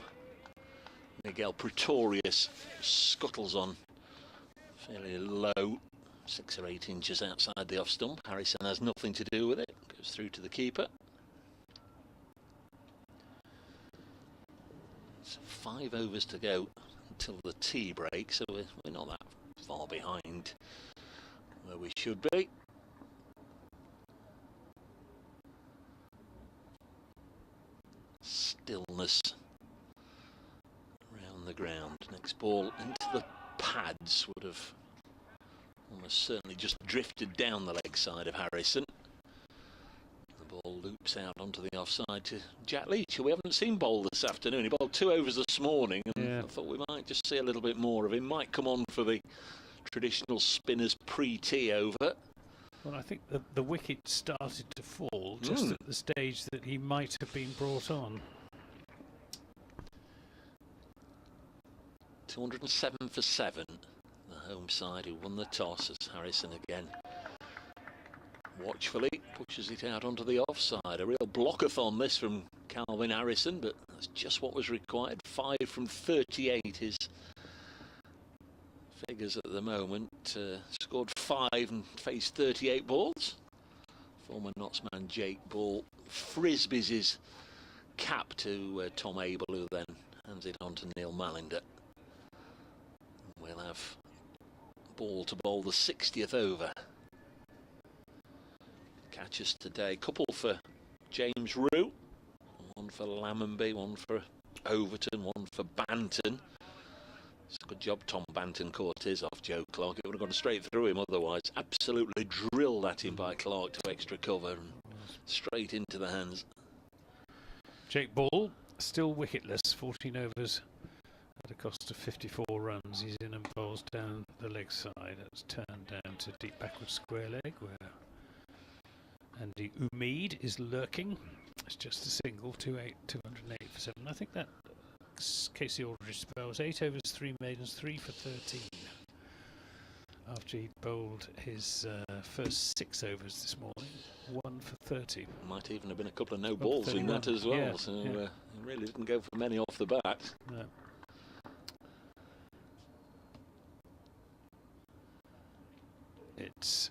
Speaker 2: Miguel Pretorius, scuttles on fairly low, 6 or 8 inches outside the off stump. Harrison has nothing to do with it, goes through to the keeper. So 5 overs to go until the tea break, so we're not that far behind where we should be. Stillness around the ground. Next ball into the pads would have almost certainly just drifted down the leg side of Harrison. The ball loops out onto the offside to Jack Leach, who we haven't seen bowl this afternoon. He bowled 2 overs this morning, and I thought we might just see a little bit more of him. Might come on for the traditional spinners pre-tea over.
Speaker 3: Well, I think the wicket started to fall just at the stage that he might have been brought on.
Speaker 2: 207 for 7. The home side who won the toss, as Harrison again watchfully pushes it out onto the offside. A real blockathon this from Calvin Harrison, but that's just what was required. 5 from 38 his figures at the moment. Scored 5 and faced 38 balls. Former Nottsman Jake Ball frisbees his cap to Tom Abel, who then hands it on to Neil Mallinder. We'll have Ball to bowl the 60th over. Catches today, couple for James Rue, 1 for Lammonby, 1 for Overton, 1 for Banton. It's a good job Tom Banton caught his off Joe Clark. It would have gone straight through him otherwise. Absolutely drilled at him by Clark to extra cover and straight into the hands.
Speaker 3: Jake Ball still wicketless, 14 overs at a cost of 54 runs. He's in and bowls down the leg side. It's turned down to deep backward square leg, where Andy Umeed is lurking. It's just a single, 208 for 7. I think that Casey Aldridge spells 8 overs, 3 maidens, 3 for 13. After he bowled his first 6 overs this morning, 1 for 30.
Speaker 2: Might even have been a couple of no balls in that as well.
Speaker 3: Yeah,
Speaker 2: so
Speaker 3: yeah.
Speaker 2: He really didn't go for many off the bat.
Speaker 3: No. It's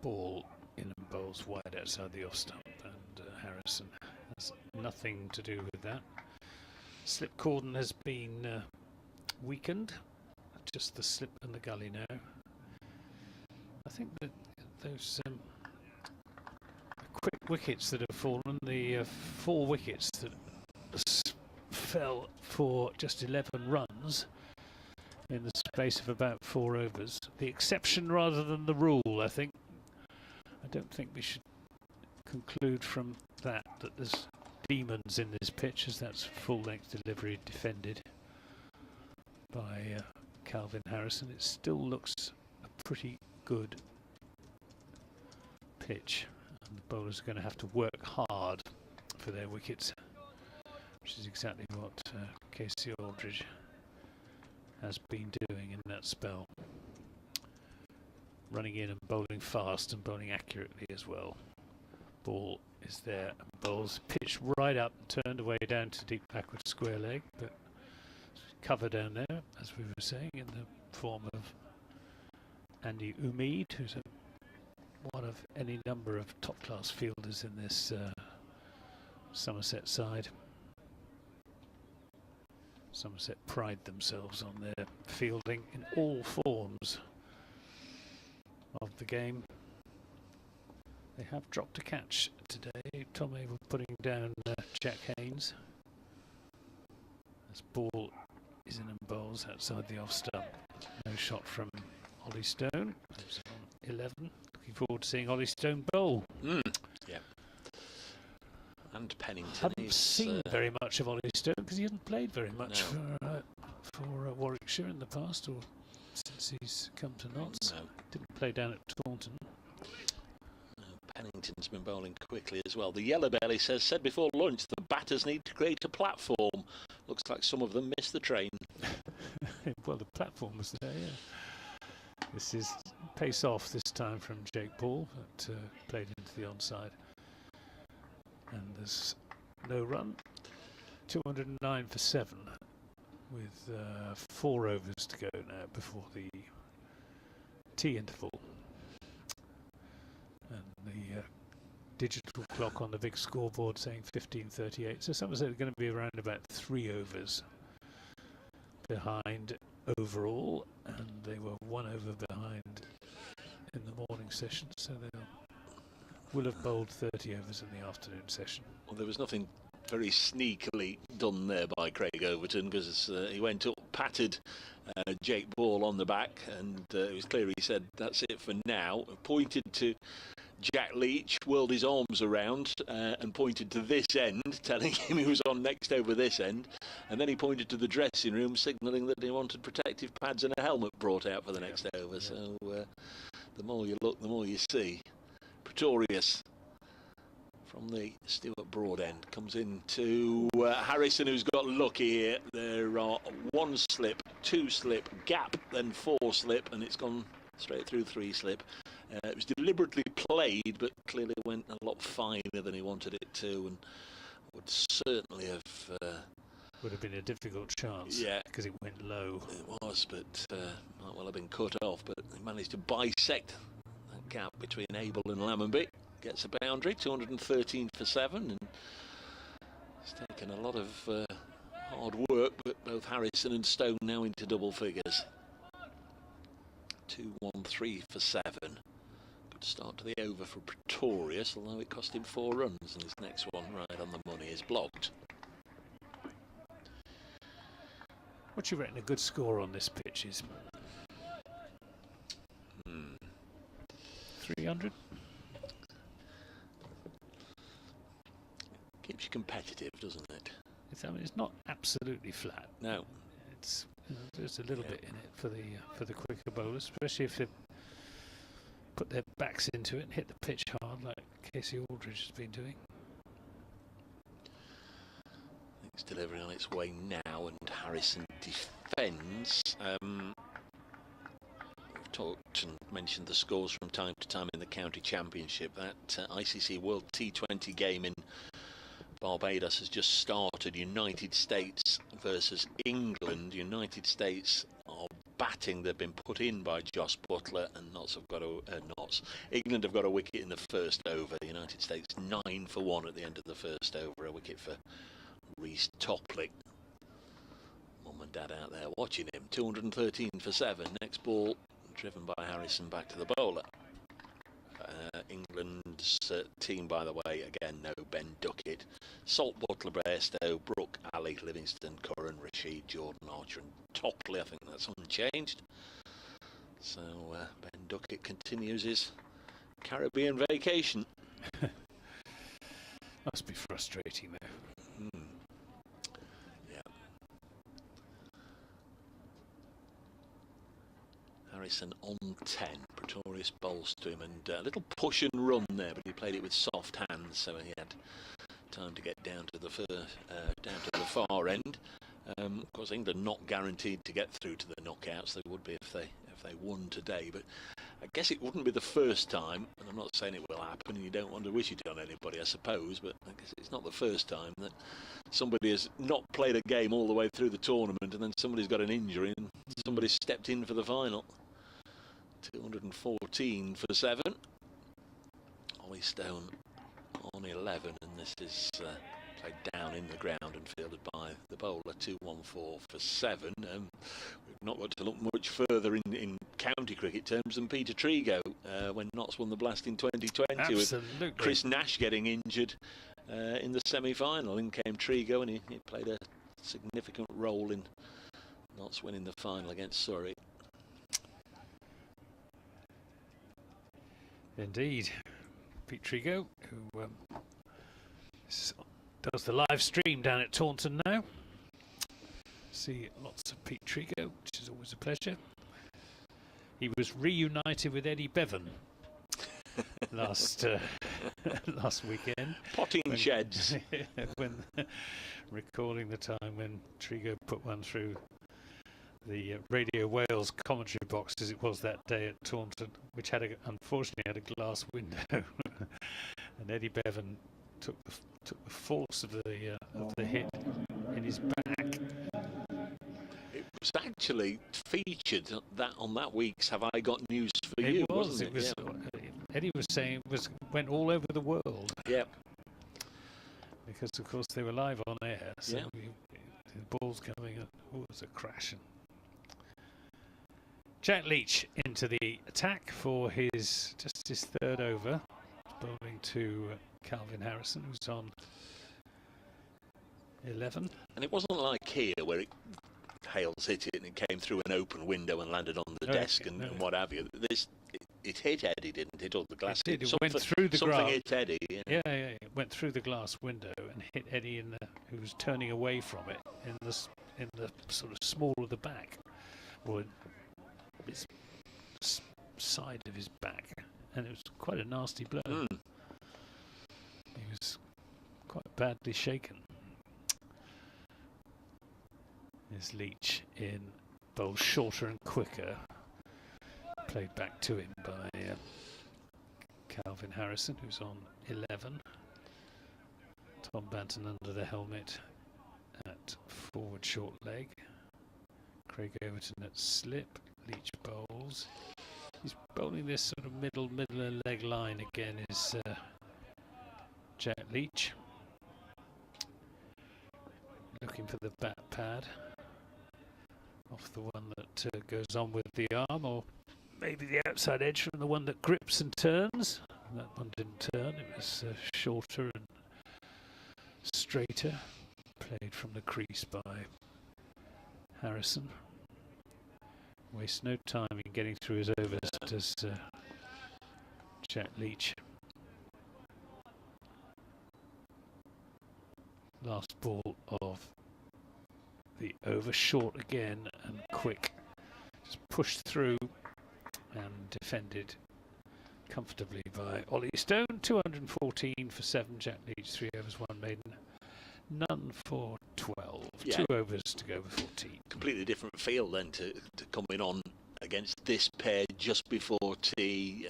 Speaker 3: ball in and bowls wide outside the off stump, and Harrison has nothing to do with that. Slip cordon has been weakened, just the slip and the gully now. I think that those quick wickets that have fallen, the 4 wickets that fell for just 11 runs in the space of about 4 overs, the exception rather than the rule, I think. I don't think we should conclude from that there's demons in this pitch, as that's full-length delivery defended by Calvin Harrison. It still looks a pretty good pitch, and the bowlers are going to have to work hard for their wickets, which is exactly what Casey Aldridge has been doing in that spell. Running in and bowling fast and bowling accurately as well. Ball is there, and bowls pitched right up, turned away down to deep backward square leg, but cover down there, as we were saying, in the form of Andy Umeed, who's one of any number of top-class fielders in this Somerset side. Somerset pride themselves on their fielding in all forms of the game. They have dropped a catch today. Tom Abel putting down Jack Haynes. This ball is in and bowls outside the off stump. No shot from Ollie Stone. Who's on 11. Looking forward to seeing Ollie Stone bowl.
Speaker 2: Yeah. And Pennington.
Speaker 3: Haven't seen very much of Ollie Stone because he hasn't played very much for Warwickshire in the past, or since he's come to Notts.
Speaker 2: No.
Speaker 3: Didn't play down at Taunton.
Speaker 2: Pennington's been bowling quickly as well. The Yellow Belly said before lunch the batters need to create a platform. Looks like some of them missed the train.
Speaker 3: Well, the platform was there, yeah. This is pace off this time from Jake Paul, that played into the onside. And there's no run. 209 for 7 with 4 overs to go now before the tea interval. And the digital clock on the big scoreboard saying 15:38. So Somerset are going to be around about 3 overs behind overall, and they were 1 over behind in the morning session, so they will have bowled 30 overs in the afternoon session.
Speaker 2: Well, there was nothing very sneakily done there by Craig Overton, because he went up, patted Jake Ball on the back, and it was clear he said that's it for now. Pointed to Jack Leach, whirled his arms around and pointed to this end, telling him he was on next over this end, and then he pointed to the dressing room, signalling that he wanted protective pads and a helmet brought out for the next over. So the more you look, the more you see. Pretorius from the Stuart Broad end comes into Harrison, who's got lucky here. There are 1 slip, 2 slip, gap, then 4 slip, and it's gone straight through 3 slip. It was deliberately played, but clearly went a lot finer than he wanted it to, and would certainly have...
Speaker 3: would have been a difficult chance,
Speaker 2: yeah,
Speaker 3: because it went low.
Speaker 2: It was, but might well have been cut off, but he managed to bisect that gap between Abel and Lammonby. Gets a boundary, 213 for 7, and it's taken a lot of hard work, but both Harrison and Stone now into double figures. 213 for 7. Good start to the over for Pretorius, although it cost him 4 runs, and his next one right on the money is blocked.
Speaker 3: What do you reckon a good score on this pitch is? 300?
Speaker 2: Keeps you competitive, doesn't it?
Speaker 3: I mean, it's not absolutely flat.
Speaker 2: No.
Speaker 3: It's there's a little bit in it for the quicker bowlers, especially if they put their backs into it and hit the pitch hard, like Casey Aldridge has been doing.
Speaker 2: It's delivering on its way now, and Harrison defends. We've talked and mentioned the scores from time to time in the county championship. That ICC World T20 game in Barbados has just started. United States versus England. United States are batting. They've been put in by Joss Butler, and England have got a wicket in the first over. The United States 9 for 1 at the end of the first over. A wicket for Reece Topley. Mum and Dad out there watching him. 213 for 7. Next ball driven by Harrison back to the bowler. England's team, by the way, again, no Ben Duckett, Salt, Butler, Bairstow, Brooke, Ali, Livingston, Curran, Rashid, Jordan, Archer and Topley. I think that's unchanged. So Ben Duckett continues his Caribbean vacation.
Speaker 3: Must be frustrating though.
Speaker 2: Yeah. Harrison on 10. Pretorius bowls to him, and a little push and run there, but he played it with soft hands, so he had time to get down to the far end. Of course, England not guaranteed to get through to the knockouts. They would be if they won today, but I guess it wouldn't be the first time, and I'm not saying it will happen, and you don't want to wish it on anybody, I suppose, but I guess it's not the first time that somebody has not played a game all the way through the tournament, and then somebody's got an injury and somebody's stepped in for the final. 214 for 7. Ollie Stone on 11, and this is played down in the ground and fielded by the bowler. 214 for 7. We've not got to look much further in county cricket terms than Peter Trigo when Notts won the Blast in 2020.
Speaker 3: Absolutely.
Speaker 2: With Chris Nash getting injured in the semi-final. In came Trigo, and he played a significant role in Notts winning the final against Surrey.
Speaker 3: Indeed. Pete Trigo, who does the live stream down at Taunton now. See lots of Pete Trigo, which is always a pleasure. He was reunited with Eddie Bevan last weekend.
Speaker 2: Potting sheds.
Speaker 3: When recalling the time when Trigo put one through the Radio Wales commentary box, as it was that day at Taunton, which unfortunately had a glass window, and Eddie Bevan took the force of the hit in his back.
Speaker 2: It was actually featured on that week's Have I Got News for You? Wasn't it?
Speaker 3: Eddie was saying it went all over the world.
Speaker 2: Yep.
Speaker 3: Because of course they were live on air, so
Speaker 2: Yep.
Speaker 3: the ball's coming and it was a crash. Jack Leach into the attack for his third over, bowling to Calvin Harrison, who's on 11.
Speaker 2: And it wasn't like here where Hales hit it and it came through an open window and landed on the desk and what have you. It hit Eddie, didn't it? Or the glass.
Speaker 3: It did. It went through the glass.
Speaker 2: Something hit Eddie.
Speaker 3: Yeah. It went through the glass window and hit Eddie who was turning away from it in the sort of small of the back, or his side of his back, and it was quite a nasty blow. He was quite badly shaken. There's Leach in, bowled shorter and quicker, played back to him by Calvin Harrison, who's on 11. Tom Banton under the helmet at forward short leg. Craig Overton at slip. Leach bowls. He's bowling this sort of middle leg line again, is Jack Leach. Looking for the bat pad off the one that goes on with the arm, or maybe the outside edge from the one that grips and turns. That one didn't turn, it was shorter and straighter. Played from the crease by Harrison. Wastes no time in getting through his overs, does Jack Leach. Last ball of the over, short again and quick. Just pushed through and defended comfortably by Ollie Stone. 214 for 7. Jack Leach, 3 overs, 1 maiden. none for 12.
Speaker 2: Yeah.
Speaker 3: 2 overs to go before tea.
Speaker 2: Completely different feel then to coming on against this pair just before tea.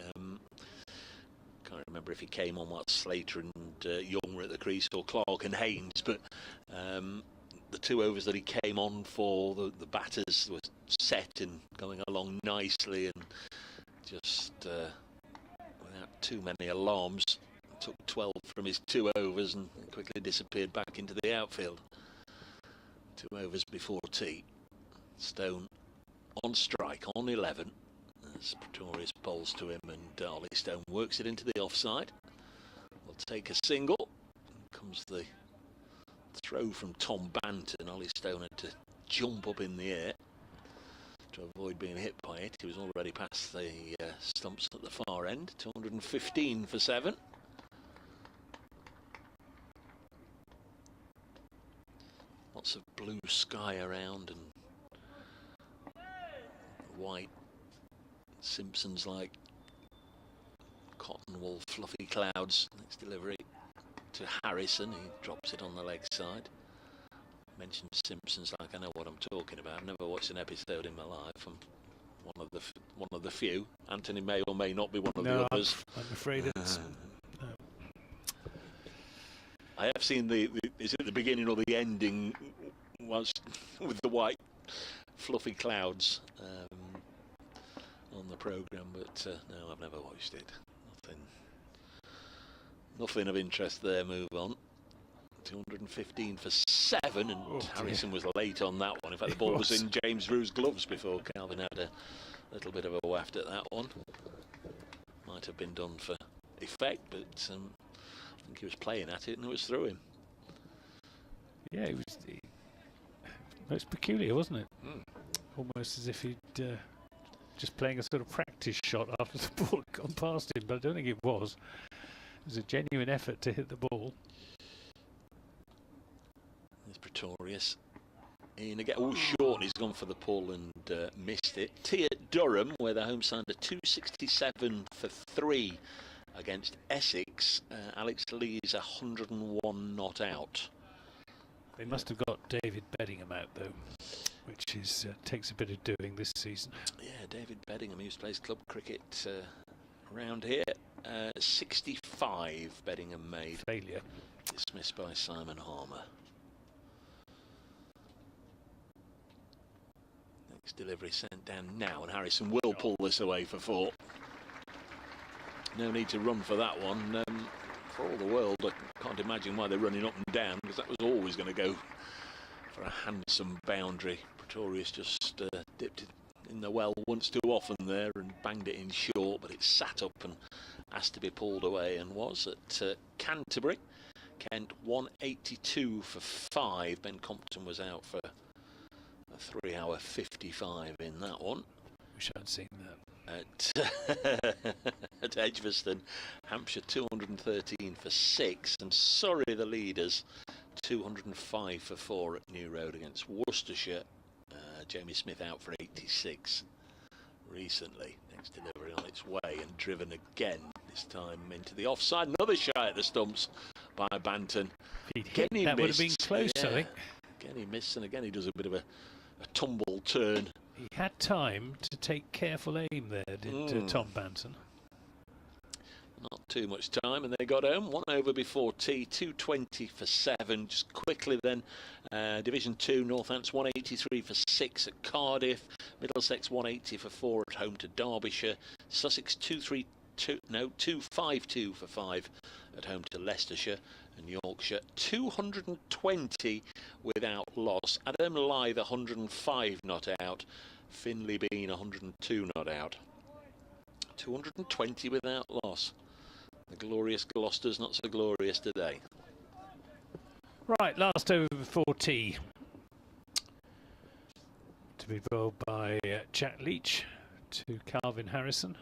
Speaker 2: Can't remember if he came on what Slater and Young were at the crease, or Clark and Haynes, but the 2 overs that he came on for, the batters were set and going along nicely, and just without too many alarms, took 12 from his 2 overs and quickly disappeared back into the outfield. 2 overs before tea. Stone on strike, on 11. As Pretorius bowls to him, and Ollie Stone works it into the offside. Will take a single. Comes the throw from Tom Banton. Ollie Stone had to jump up in the air to avoid being hit by it. He was already past the stumps at the far end. 215 for 7. Lots of blue sky around and white Simpsons-like cotton wool fluffy clouds. Next delivery to Harrison. He drops it on the leg side. Mentioned Simpsons like I know what I'm talking about. I've never watched an episode in my life. I'm one of the few. Anthony may or may not be one of the others.
Speaker 3: I'm afraid it's... no.
Speaker 2: I have seen is it the beginning or the ending was with the white fluffy clouds on the programme, but no, I've never watched it. Nothing of interest there. Move on. 215 for 7, and Harrison was late on that one. In fact, the ball was in James Drew's gloves before Calvin had a little bit of a waft at that one. Might have been done for effect, but I think he was playing at it and it was through him.
Speaker 3: Yeah, it was most peculiar, wasn't it? Almost as if he'd just playing a sort of practice shot after the ball had gone past him, but I don't think it was. It was a genuine effort to hit the ball.
Speaker 2: There's Pretorius. In again, short, he's gone for the pull and missed it. Tea at Durham, where the home side are 267 for 3 against Essex. Alex Lee is 101 not out.
Speaker 3: They must have got David Beddingham out though, which is takes a bit of doing this season. Yeah,
Speaker 2: David Beddingham, who plays club cricket around here. 65 Beddingham made.
Speaker 3: Failure.
Speaker 2: Dismissed by Simon Harmer. Next delivery sent down now, and Harrison will pull this away for 4. No need to run for that one. For all the world, I can't imagine why they're running up and down, because that was always going to go for a handsome boundary. Pretorius just dipped it in the well once too often there and banged it in short, but it sat up and asked to be pulled away, and was at Canterbury. Kent 182 for 5. Ben Compton was out for a 3-hour 55 in that one.
Speaker 3: Wish I'd seen that.
Speaker 2: At Edgbaston, Hampshire 213 for 6, and Surrey the leaders 205 for 4 at New Road against Worcestershire. Jamie Smith out for 86 recently. Next delivery on its way and driven again, this time into the offside. Another shy at the stumps by Banton.
Speaker 3: If he'd hit, that would have been close, I think.
Speaker 2: Again he missed, and again he does a bit of a tumble turn.
Speaker 3: He had time to take careful aim there, did Tom Banton.
Speaker 2: Not too much time, and they got home. 1 over before tea, 220 for 7. Just quickly then, Division 2, Northants 183 for 6 at Cardiff. Middlesex 180 for 4 at home to Derbyshire. Sussex 252 for 5 at home to Leicestershire. And Yorkshire 220 without loss. Adam Lythe 105 not out. Finley Bean 102 not out. 220 without loss. The glorious Gloucester's not so glorious today.
Speaker 3: Right, last over before tea. To be bowled by Jack Leach to Calvin Harrison.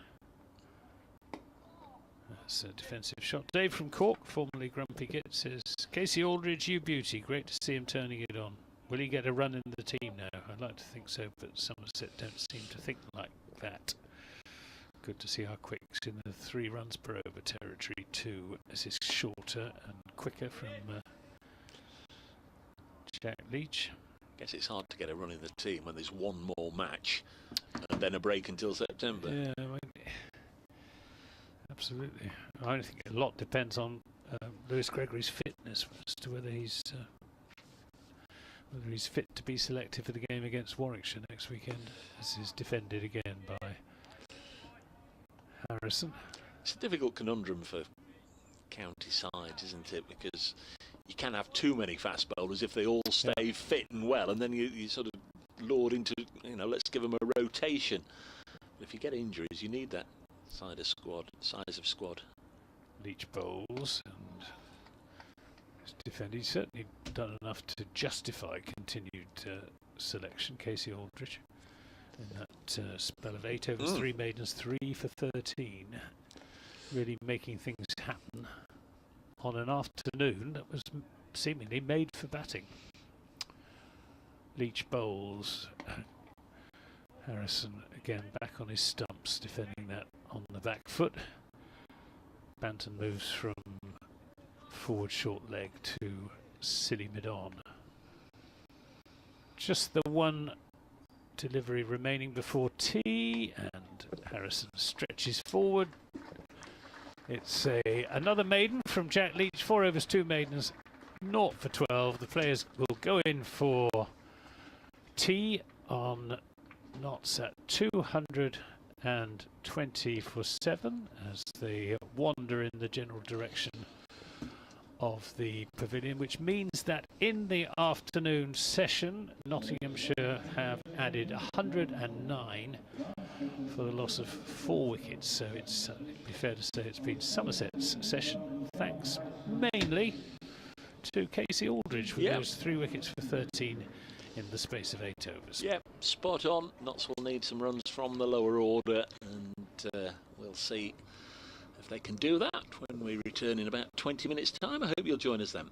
Speaker 3: That's a defensive shot. Dave from Cork, formerly Grumpy Git, says, Casey Aldridge, you beauty. Great to see him turning it on. Will he get a run in the team now? I'd like to think so, but Somerset don't seem to think like that. Good to see how quick in the 3 runs per over territory too, as is shorter and quicker from Jack Leach.
Speaker 2: I guess it's hard to get a run in the team when there's one more match and then a break until September.
Speaker 3: Yeah, I mean, absolutely. I think a lot depends on Lewis Gregory's fitness as to whether he's fit to be selected for the game against Warwickshire next weekend, as is defended again by Harrison.
Speaker 2: It's a difficult conundrum for county sides, isn't it? Because you can have too many fast bowlers if they all stay fit and well, and then you sort of lord into, let's give them a rotation. But if you get injuries, you need that size of squad.
Speaker 3: Leach bowls and his defender. He's certainly done enough to justify continued selection. Casey Aldridge in that spell of 8 overs, 3 maidens, 3 for 13. Really making things happen on an afternoon that was seemingly made for batting. Leach bowls. Harrison again back on his stumps, defending that on the back foot. Banton moves from forward short leg to silly mid-on. Just the one delivery remaining before tea, and Harrison stretches forward. It's another maiden from Jack Leach, 4 overs, 2 maidens, 0 for 12. The players will go in for tea on knots at 220 for 7 as they wander in the general direction of the pavilion, which means that in the afternoon session Nottinghamshire have added 109 for the loss of 4 wickets, so it's it'd be fair to say it's been Somerset's session, thanks mainly to Casey Aldridge with those 3 wickets for 13 in the space of 8 overs.
Speaker 2: Yep, spot on. Notts will need some runs from the lower order, and we'll see if they can do that when we return in about 20 minutes' time. I hope you'll join us then.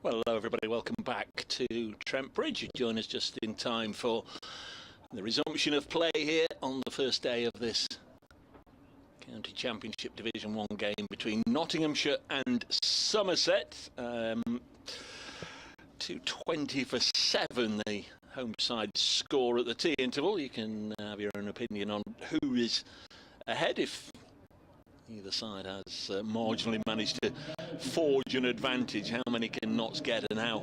Speaker 2: Well, hello everybody, welcome back to Trent Bridge. You join us just in time for the resumption of play here on the first day of this County Championship Division 1 game between Nottinghamshire and Somerset. 2:20 for 7, the home side score at the tea interval. You can have your own opinion on who is ahead if either side has marginally managed to forge an advantage. How many can Notts get and how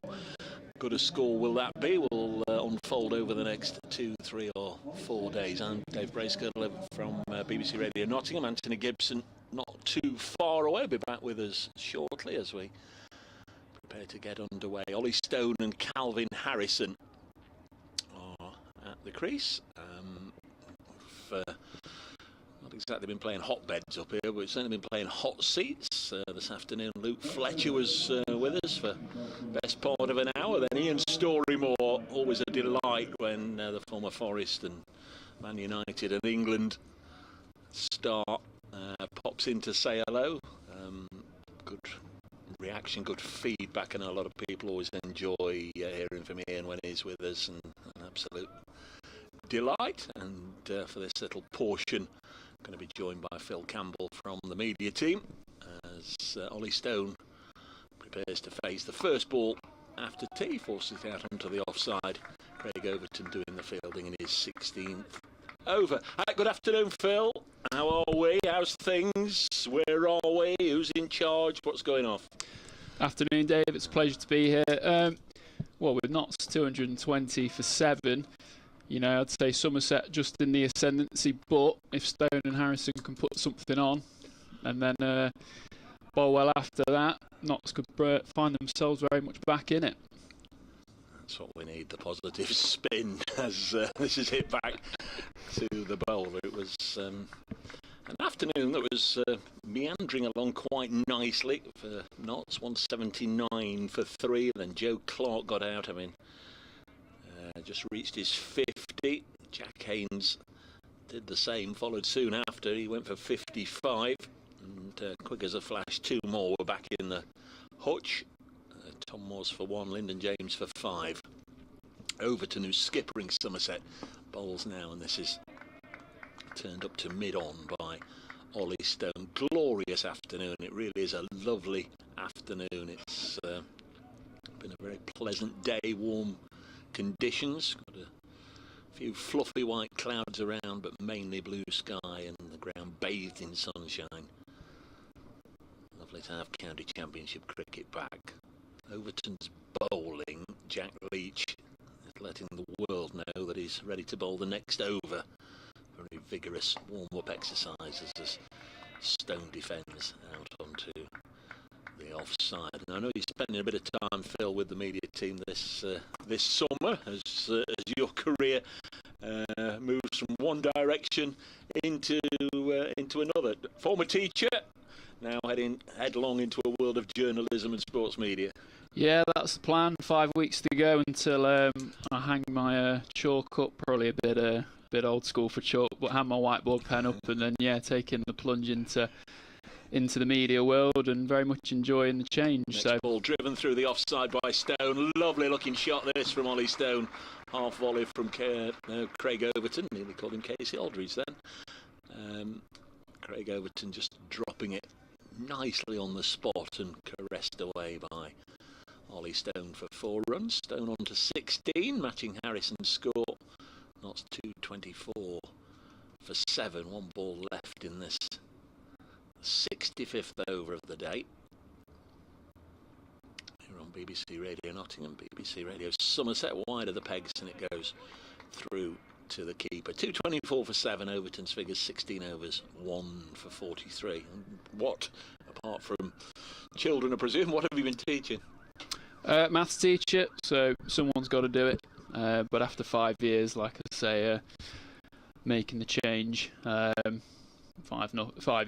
Speaker 2: good a score will that be will unfold over the next 2, 3 or 4 days. I'm Dave Bracegirdle from BBC Radio Nottingham. Anthony Gibson not too far away. Will be back with us shortly as we prepare to get underway. Ollie Stone and Calvin Harrison are at the crease. We've not exactly been playing hotbeds up here, but we've certainly been playing hot seats. This afternoon Luke Fletcher was with us for best part of an hour. Then Ian Storymore, always a delight when the former Forest and Man United and England star pops in to say hello. Good reaction, good feedback, and a lot of people always enjoy hearing from Ian when he's with us, and an absolute delight. And for this little portion, I'm going to be joined by Phil Campbell from the media team as Ollie Stone prepares to face the first ball after tea, forces it out onto the offside. Craig Overton doing the fielding in his 16th over. Good afternoon, Phil. How are we? How's things? Where are we? Who's in charge? What's going on?
Speaker 8: Afternoon, Dave. It's a pleasure to be here. Well, with Notts 220 for 7, you know, I'd say Somerset just in the ascendancy, but if Stone and Harrison can put something on and then bowl well after that, Notts could find themselves very much back in it.
Speaker 2: That's what we need, the positive spin as this is hit back to the bowler. It was an afternoon that was meandering along quite nicely for Notts. 179 for 3, then Joe Clark got out. I mean, just reached his 50. Jack Haynes did the same, followed soon after. He went for 55, and quick as a flash, 2 more were back in the hutch. Tom Moores for 1, Lyndon James for 5. Overton, who's skippering Somerset, bowls now, and this is turned up to mid-on by Ollie Stone. Glorious afternoon. It really is a lovely afternoon. It's been a very pleasant day, warm conditions. Got a few fluffy white clouds around, but mainly blue sky and the ground bathed in sunshine. Lovely to have County Championship cricket back. Overton's bowling. Jack Leach is letting the world know that he's ready to bowl the next over. Very vigorous warm-up exercises as Stone defends out onto the offside. And I know you're spending a bit of time, Phil, with the media team this summer as your career moves from one direction into another. Former teacher, now heading headlong into a world of journalism and sports media.
Speaker 8: Yeah, that's the plan. 5 weeks to go until I hang my chalk up. Probably a bit old school for chalk, but hang my whiteboard pen up, and then taking the plunge into the media world, and very much enjoying the change.
Speaker 2: Next ball driven through the offside by Stone. Lovely looking shot this from Ollie Stone. Half volley from Craig Overton. Nearly called him Casey Aldridge then. Craig Overton just dropping it nicely on the spot and caressed away by Ollie Stone for 4 runs. Stone on to 16, matching Harrison's score. Notts 224 for 7. 1 ball left in this 65th over of the day. Here on BBC Radio Nottingham, BBC Radio Somerset. Wide of the pegs, and it goes through to the keeper. 224 for 7. Overton's figures 16 overs, 1 for 43. And what, apart from children, I presume, what have you been teaching?
Speaker 8: Maths teacher, so someone's got to do it. But after 5 years, like I say, making the change. 5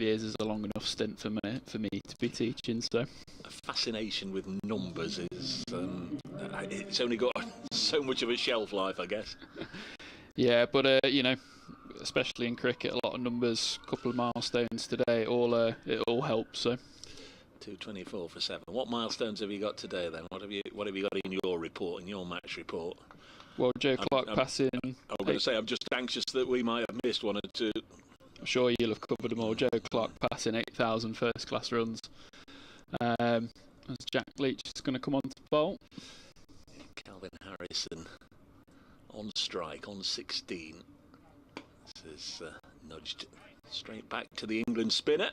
Speaker 8: years is a long enough stint for me to be teaching. So,
Speaker 2: a fascination with numbers is it's only got so much of a shelf life, I guess.
Speaker 8: Yeah, but especially in cricket, a lot of numbers, a couple of milestones today. It all helps. So.
Speaker 2: 2:24 for 7. What milestones have you got today then? What have you got in your report, in your match report?
Speaker 8: Well, Joe Clark passing.
Speaker 2: I'm going to say I'm just anxious that we might have missed one or two.
Speaker 8: I'm sure you'll have covered them all. Joe Clark passing 8,000 first-class runs. As Jack Leach is going to come on to bowl.
Speaker 2: Calvin Harrison on strike on 16. This is nudged straight back to the England spinner.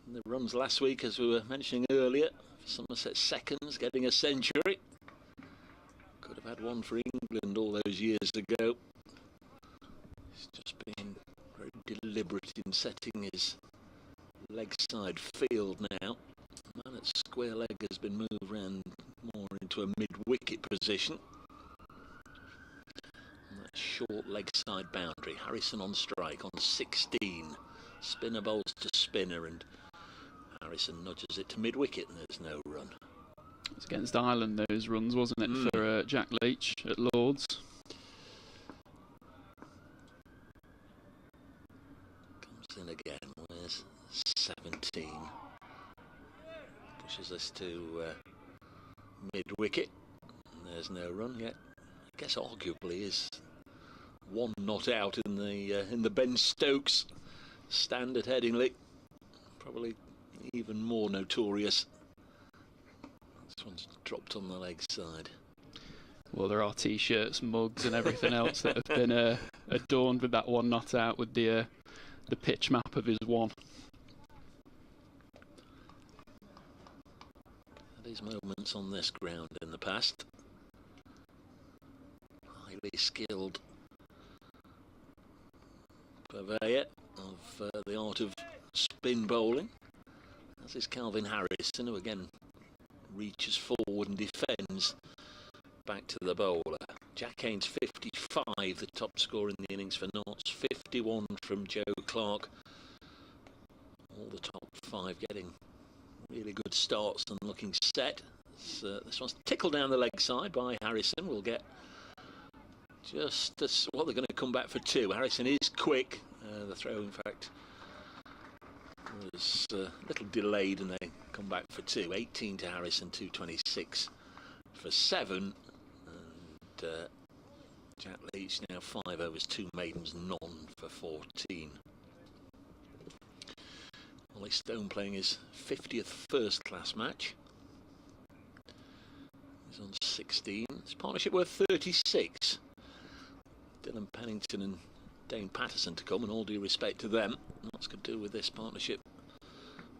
Speaker 2: And the runs last week, as we were mentioning earlier, Somerset seconds, getting a century. Could have had one for England all those years ago. He's just been very deliberate in setting his leg side field now. The man at square leg has been moved round more into a mid-wicket position. And that short leg side boundary. Harrison on strike on 16. Spinner bowls to spinner and Harrison nudges it to mid-wicket and there's no run.
Speaker 8: It was against Ireland, those runs, wasn't it, for Jack Leach at Lord's?
Speaker 2: Comes in again, where's 17? Pushes us to mid-wicket and there's no run yet. I guess arguably is one not out in the Ben Stokes stand at Headingley. Probably even more notorious. This one's dropped on the leg side.
Speaker 8: Well, there are T-shirts, mugs and everything else that have been adorned with that one not out with the pitch map of his one.
Speaker 2: These moments on this ground in the past. Highly skilled purveyor of the art of spin bowling. As is Calvin Harrison, who again reaches forward and defends back to the bowler. Jack Kane's 55, the top scorer in the innings for Notts. 51 from Joe Clark. All the top 5 getting really good starts and looking set. This one's tickled down the leg side by Harrison. We'll get just as well. They're going to come back for 2. Harrison is quick. The throw, in fact, was a little delayed and they come back for 2. 18 to Harrison, 2:26 for 7. And Jack Leach now 5 overs, 2 maidens, none for 14. Ollie Stone playing his 50th first-class match. He's on 16. His partnership worth 36. Dylan Pennington and Dane Patterson to come, and all due respect to them. Lots could do with this partnership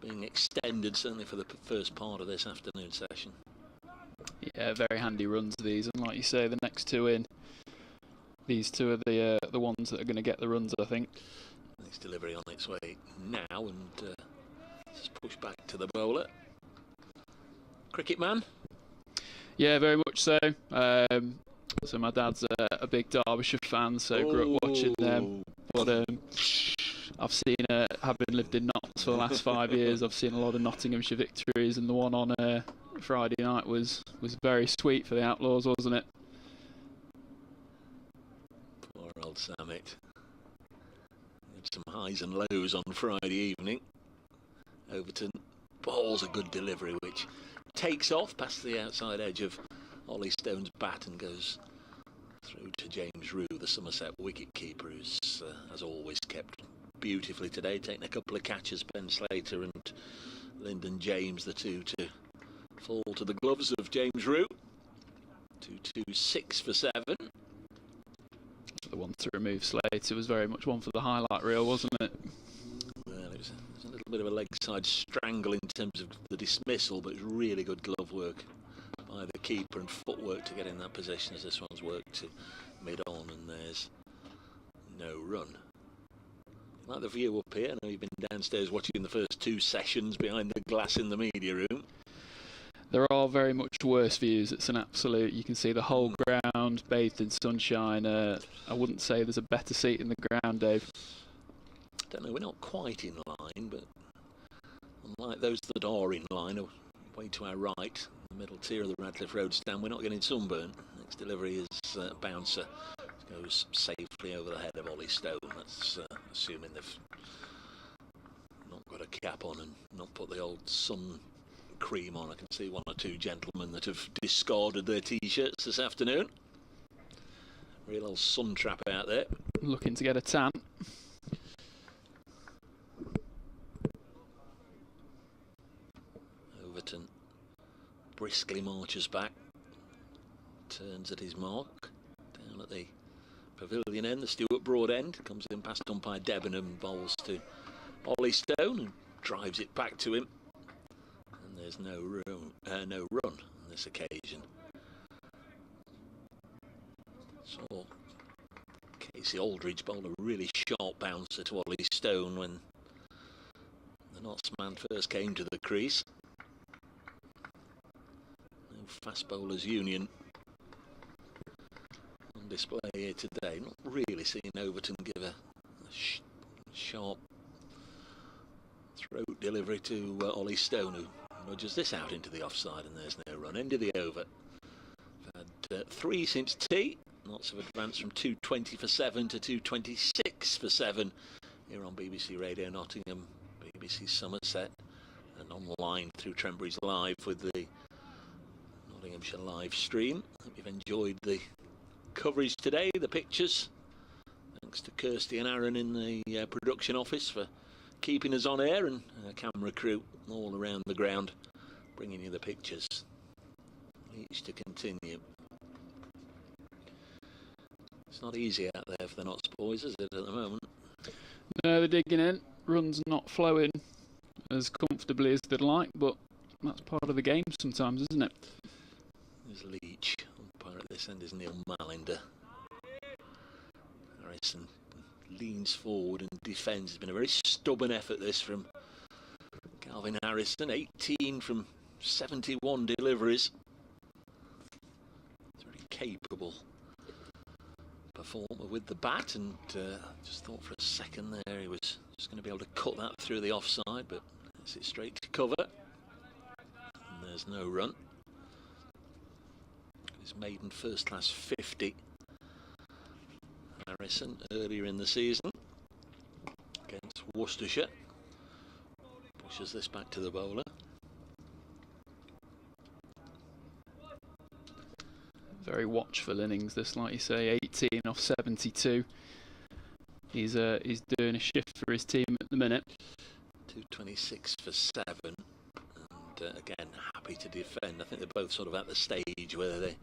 Speaker 2: being extended, certainly for the first part of this afternoon session.
Speaker 8: Yeah, very handy runs these, and like you say, the next 2 in. These 2 are the ones that are going to get the runs, I think.
Speaker 2: Next delivery on its way now, and just push back to the bowler. Cricket man?
Speaker 8: Yeah, very much so. So my dad's a big Derbyshire fan, so grew up watching them. But I've seen, having lived in Notts for the last 5 years, I've seen a lot of Nottinghamshire victories, and the one on Friday night was very sweet for the Outlaws, wasn't it?
Speaker 2: Poor old Samet. Had some highs and lows on Friday evening. Overton bowls a good delivery, which takes off past the outside edge of Ollie Stone's bat and goes through to James Rue, the Somerset wicket-keeper, who's, as always, kept beautifully today, taking a couple of catches, Ben Slater and Lyndon James, the 2 to fall to the gloves of James Rue. 2:26 for 7.
Speaker 8: The one to remove Slater was very much one for the highlight reel, wasn't it?
Speaker 2: Well, it was a little bit of a leg side strangle in terms of the dismissal, but it was really good glove work by the keeper and footwork to get in that position, as this one's worked to mid-on, and there's no run. Like the view up here, I know you've been downstairs watching the first 2 sessions behind the glass in the media room.
Speaker 8: There are very much worse views. It's an absolute, you can see the whole ground bathed in sunshine. I wouldn't say there's a better seat in the ground, Dave.
Speaker 2: Don't know, we're not quite in line, but unlike those that are in line, way to our right, the middle tier of the Radcliffe Road stand, we're not getting sunburn. Next delivery is bouncer. Goes safely over the head of Ollie Stone. That's assuming they've not got a cap on and not put the old sun cream on. I can see one or two gentlemen that have discarded their t-shirts this afternoon. Real old sun trap out there.
Speaker 8: Looking to get a tan.
Speaker 2: Overton briskly marches back, turns at his mark, down at the pavilion end, the Stuart Broad end, comes in past umpire Debenham, bowls to Ollie Stone and drives it back to him. And there's no run on this occasion. So Casey Aldridge bowled a really sharp bouncer to Ollie Stone when the Notts man first came to the crease. No fast bowlers union on display here today. Not really seen Overton give a sharp throat delivery to Ollie Stone, who nudges this out into the offside, and there's no run. End of the over. We've had 3 since tea. Lots of advance from 220 for 7 to 226 for 7 here on BBC Radio Nottingham, BBC Somerset, and online through Trent Bridge Live with the Nottinghamshire live stream. Hope you've enjoyed the coverage today, the pictures. Thanks to Kirsty and Aaron in the production office for keeping us on air, and a camera crew all around the ground bringing you the pictures. Each to continue. It's not easy out there for the Notts boys, is it, at the moment?
Speaker 8: No, they're digging in. Runs not flowing as comfortably as they'd like, but that's part of the game sometimes, isn't it?
Speaker 2: There's Leach. Umpire at this end is Neil Malinder. Harrison leans forward and defends. It's been a very stubborn effort, this, from Calvin Harrison. 18 from 71 deliveries. It's very capable performer with the bat, and just thought for a second there he was just going to be able to cut that through the offside, but hits it straight to cover, and there's no run. His maiden first class 50, Harrison, earlier in the season against Worcestershire. Pushes this back to the bowler.
Speaker 8: Very watchful innings this, like you say, 18 off 72. He's doing a shift for his team at the minute.
Speaker 2: 226 for 7, and again happy to defend. I think they're both sort of at the stage where they,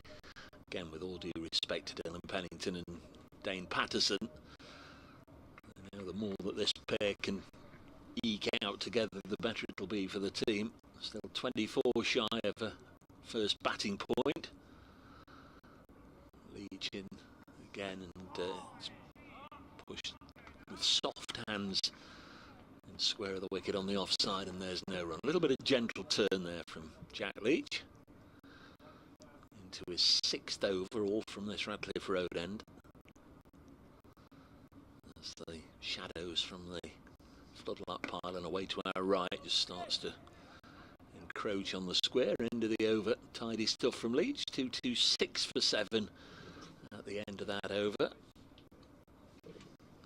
Speaker 2: again with all due respect to Dylan Pennington and Dane Patterson, you know, the more that this pair can eke out together, the better it'll be for the team. Still 24 shy of a first batting point. Leach in again, and it's pushed with soft hands and square of the wicket on the offside, and there's no run. A little bit of gentle turn there from Jack Leach into his 6th overall from this Radcliffe Road end, as the shadows from the floodlight pile and away to our right just starts to encroach on the square. End of the over. Tidy stuff from Leach. 226 for 7 at the end of that over.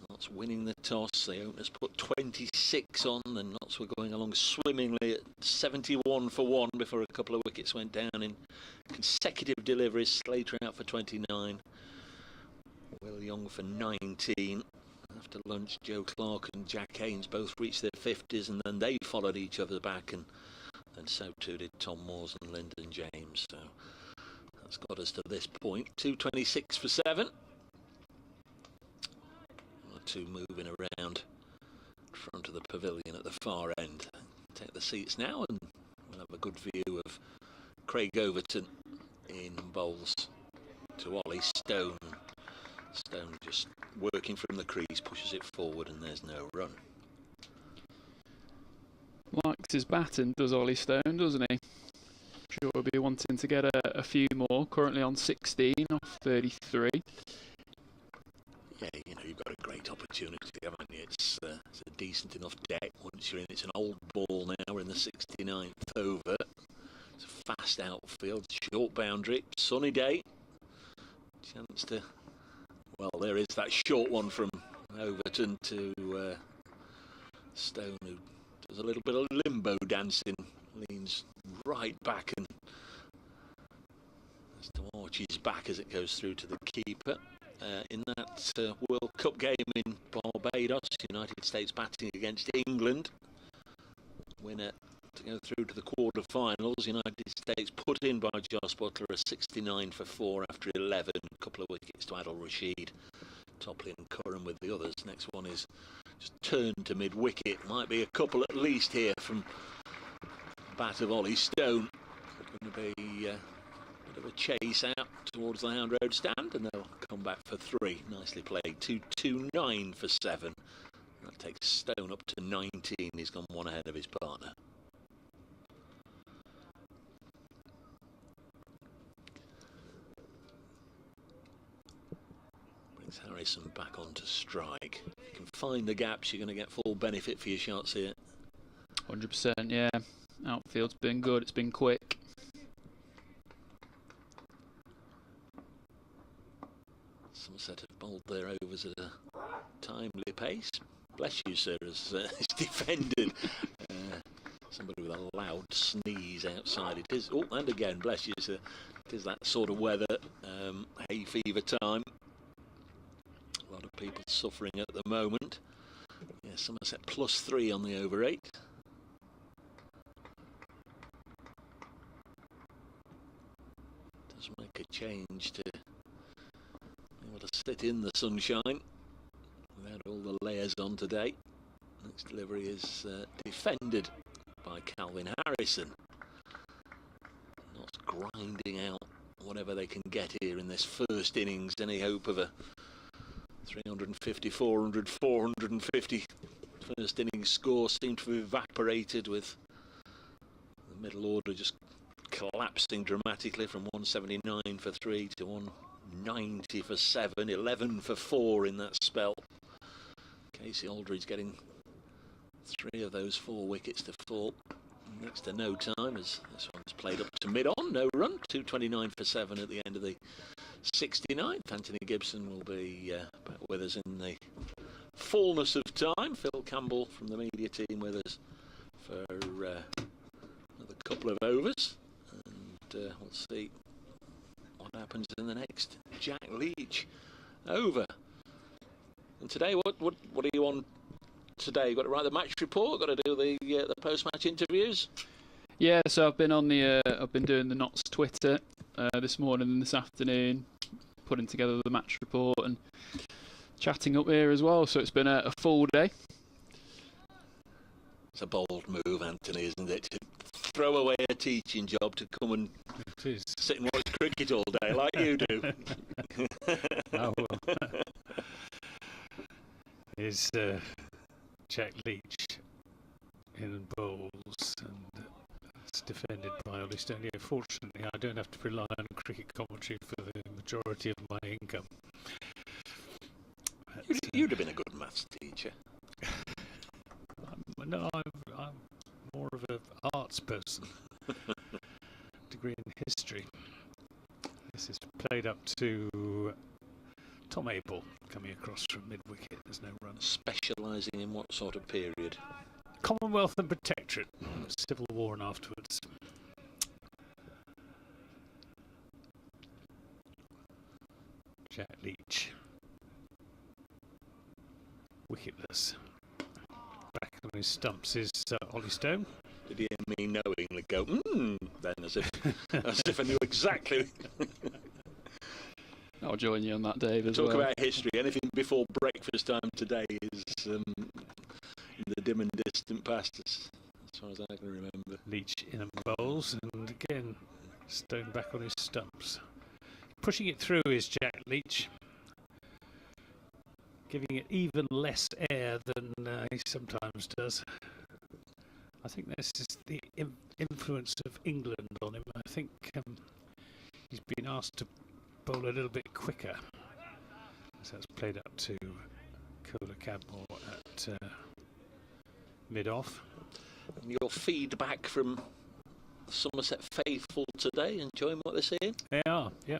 Speaker 2: Notts winning the toss. The openers put 26 on, and Notts were going along swimmingly at 71 for 1 before a couple of wickets went down in consecutive deliveries. Slater out for 29. Will Young for 19. After lunch, Joe Clark and Jack Haynes both reached their 50s, and then they followed each other back, and so too did Tom Moores and Lyndon James. So that's got us to this point. 226 for 7. One or two moving around in front of the pavilion at the far end. Take the seats now, and we'll have a good view of Craig Overton in bowls to Ollie Stone. Stone just working from the crease, pushes it forward, and there's no run.
Speaker 8: Likes his batting, does Ollie Stone, doesn't he? Sure he'll be wanting to get a few more. Currently on 16 off 33.
Speaker 2: Yeah, you know, you've got a great opportunity, haven't you? It's a decent enough deck once you're in. It's an old ball now. We're in the 69th over. It's a fast outfield, short boundary, sunny day. Chance to... Well, there is that short one from Overton to Stone, who There's a little bit of limbo dancing. Leans right back and has to watch his back as it goes through to the keeper. In that World Cup game in Barbados, United States batting against England. Winner to go through to the quarter-finals. United States put in by Jos Buttler a 69 for 4 after 11. A couple of wickets to Adil Rashid. Toppling Curran with the others. Next one is just turned to mid-wicket. Might be a couple at least here from bat of Ollie Stone. Going to be a bit of a chase out towards the Hound Road stand, and they'll come back for 3. Nicely played. 2-2-9 for 7. That takes Stone up to 19. He's gone one ahead of his partner. Brings Harrison back onto strike. If you can find the gaps, you're going to get full benefit for your shots here.
Speaker 8: 100%, yeah. Outfield's been good. It's been quick.
Speaker 2: Somerset have bowled their overs at a timely pace. Bless you, sir, as defended. Somebody with a loud sneeze outside. It is. Oh, and again, bless you, sir. It is that sort of weather, hay fever time. A lot of people suffering at the moment. Yeah, Somerset +3 on the over 8. Does make a change to be able to sit in the sunshine without all the layers on today. Next delivery is defended by Calvin Harrison. Not grinding out whatever they can get here in this first innings. Any hope of a 350, 400, 450 first innings score seemed to have evaporated, with the middle order just collapsing dramatically from 179 for 3 to 190 for 7, 11 for 4 in that spell. Casey Aldridge getting 3 of those 4 wickets to fall next to no time, as this one's played up to mid-on, no run, 229 for 7 at the end of the 69th. Anthony Gibson will be back with us in the fullness of time. Phil Campbell from the media team with us for another couple of overs, and we'll see what happens in the next Jack Leach over. And today, what are you on today? You've got to write the match report, got to do the post-match interviews.
Speaker 8: Yeah, so I've been on the I've been doing the Notts Twitter this morning and this afternoon, putting together the match report and chatting up here as well. So it's been a full day.
Speaker 2: It's a bold move, Anthony, isn't it, to throw away a teaching job to come and sit and watch cricket all day like you do.
Speaker 3: Oh, well. Is Jack Leach in bowls, and it's defended by Ollie Stone. Yeah, fortunately, I don't have to rely on cricket commentary for the majority of my income.
Speaker 2: You'd have been a good maths teacher.
Speaker 3: No, I'm more of an arts person. Degree in history. This is played up to Tom Abel coming across from mid-wicket. There's no run.
Speaker 2: Specialising in what sort of period?
Speaker 3: Commonwealth and Protectorate. Civil War and afterwards. Jack Leach. Wicketless. Back on his stumps is Ollie Stone.
Speaker 2: Did he hear me knowingly go, then, as if I knew exactly?
Speaker 8: I'll join you on that, Dave, as
Speaker 2: Talk
Speaker 8: well.
Speaker 2: about history. Anything before breakfast time today is in the dim and distant past, as far as I can remember.
Speaker 3: Leach in and bowls, and again, Stone back on his stumps. Pushing it through is Jack Leach. Giving it even less air than he sometimes does. I think this is the influence of England on him. I think he's been asked to bowl a little bit quicker. So it's played up to Kola Cadmore at mid-off.
Speaker 2: And your feedback from the Somerset faithful today, enjoying what they're seeing?
Speaker 3: They are, yeah.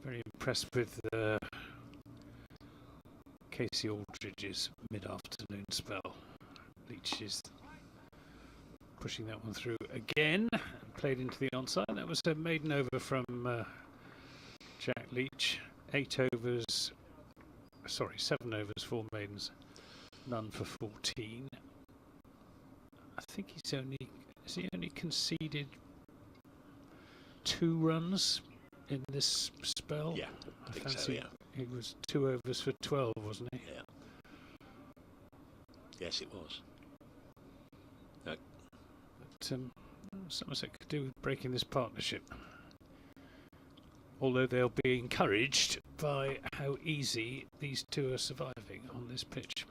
Speaker 3: Very impressed with Casey Aldridge's mid-afternoon spell. Leach is pushing that one through again. Played into the onside. That was a maiden over from Jack Leach. 7 overs, 4 maidens, none for 14. I think has he only conceded 2 runs in this spell?
Speaker 2: Yeah, I think so, yeah.
Speaker 3: He was 2 overs for 12, wasn't he?
Speaker 2: Yeah. Yes, it was. No.
Speaker 3: But Somerset could do with breaking this partnership. Although they'll be encouraged by how easy these two are surviving on this pitch.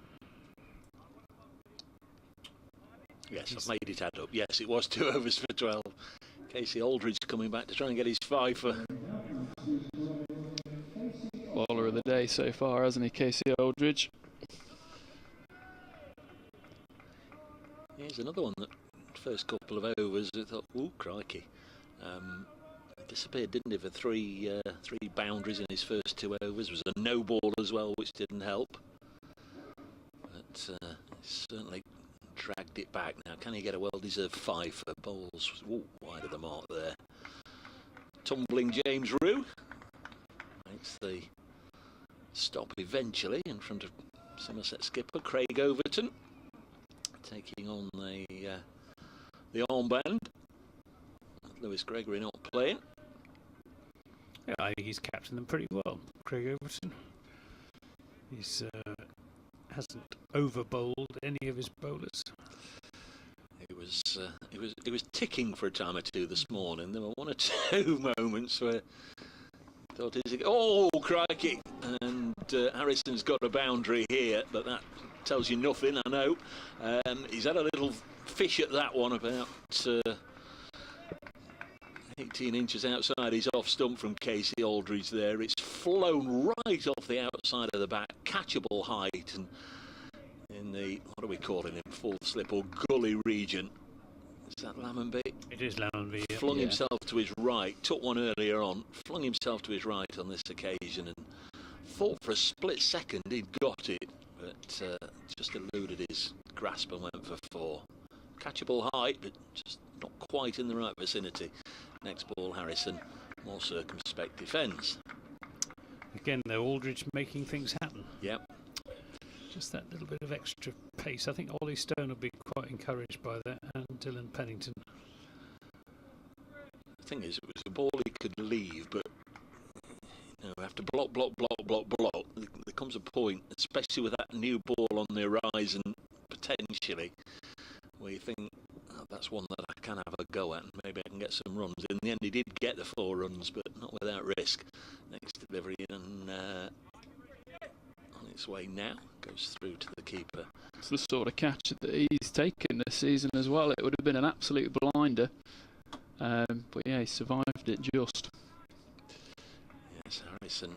Speaker 2: Yes, I've made it add up. Yes, it was 2 overs for 12. Casey Aldridge coming back to try and get his 5 for.
Speaker 8: Bowler of the day so far, hasn't he, Casey Aldridge?
Speaker 2: Here's another one that first couple of overs I thought, ooh, crikey. Disappeared, didn't he, for 3 boundaries in his first 2 overs. Was a no ball as well, which didn't help. But certainly dragged it back. Now, can he get a well-deserved 5 for bowls? Ooh, wide of the mark there. Tumbling James Rue makes the stop eventually in front of Somerset skipper Craig Overton, taking on the armband. Lewis Gregory not playing.
Speaker 3: Yeah, I think he's captained them pretty well, Craig Overton. He's hasn't over bowled any of his bowlers.
Speaker 2: It was ticking for a time or two this morning. There were 1 or 2 moments where I thought, oh crikey, and Harrison's got a boundary here, but that tells you nothing, I know. He's had a little fish at that one about 18 inches outside his off stump from Casey Aldridge there. It's flown right off the outside of the bat, catchable height, and in the, what are we calling him, full slip or gully region. Is that Lammonby?
Speaker 3: It is Lammonby. Yeah.
Speaker 2: Flung himself to his right, took one earlier on, flung himself to his right on this occasion, and thought for a split second he'd got it, but just eluded his grasp and went for 4. Catchable height, but just not quite in the right vicinity. Next ball, Harrison, more circumspect defence.
Speaker 3: Again, though, Aldridge making things happen.
Speaker 2: Yep.
Speaker 3: Just that little bit of extra pace. I think Ollie Stone will be quite encouraged by that, and Dylan Pennington.
Speaker 2: The thing is, it was a ball he could leave, but you know, after block. There comes a point, especially with that new ball on the horizon, potentially, where you think, oh, that's one that I can have a go at and maybe I can get some runs. In the end, he did get the 4 runs, but not without risk. Next delivery, and on its way now, goes through to the keeper.
Speaker 8: It's the sort of catch that he's taken this season as well. It would have been an absolute blinder, but yeah, he survived it just.
Speaker 2: Yes, Harrison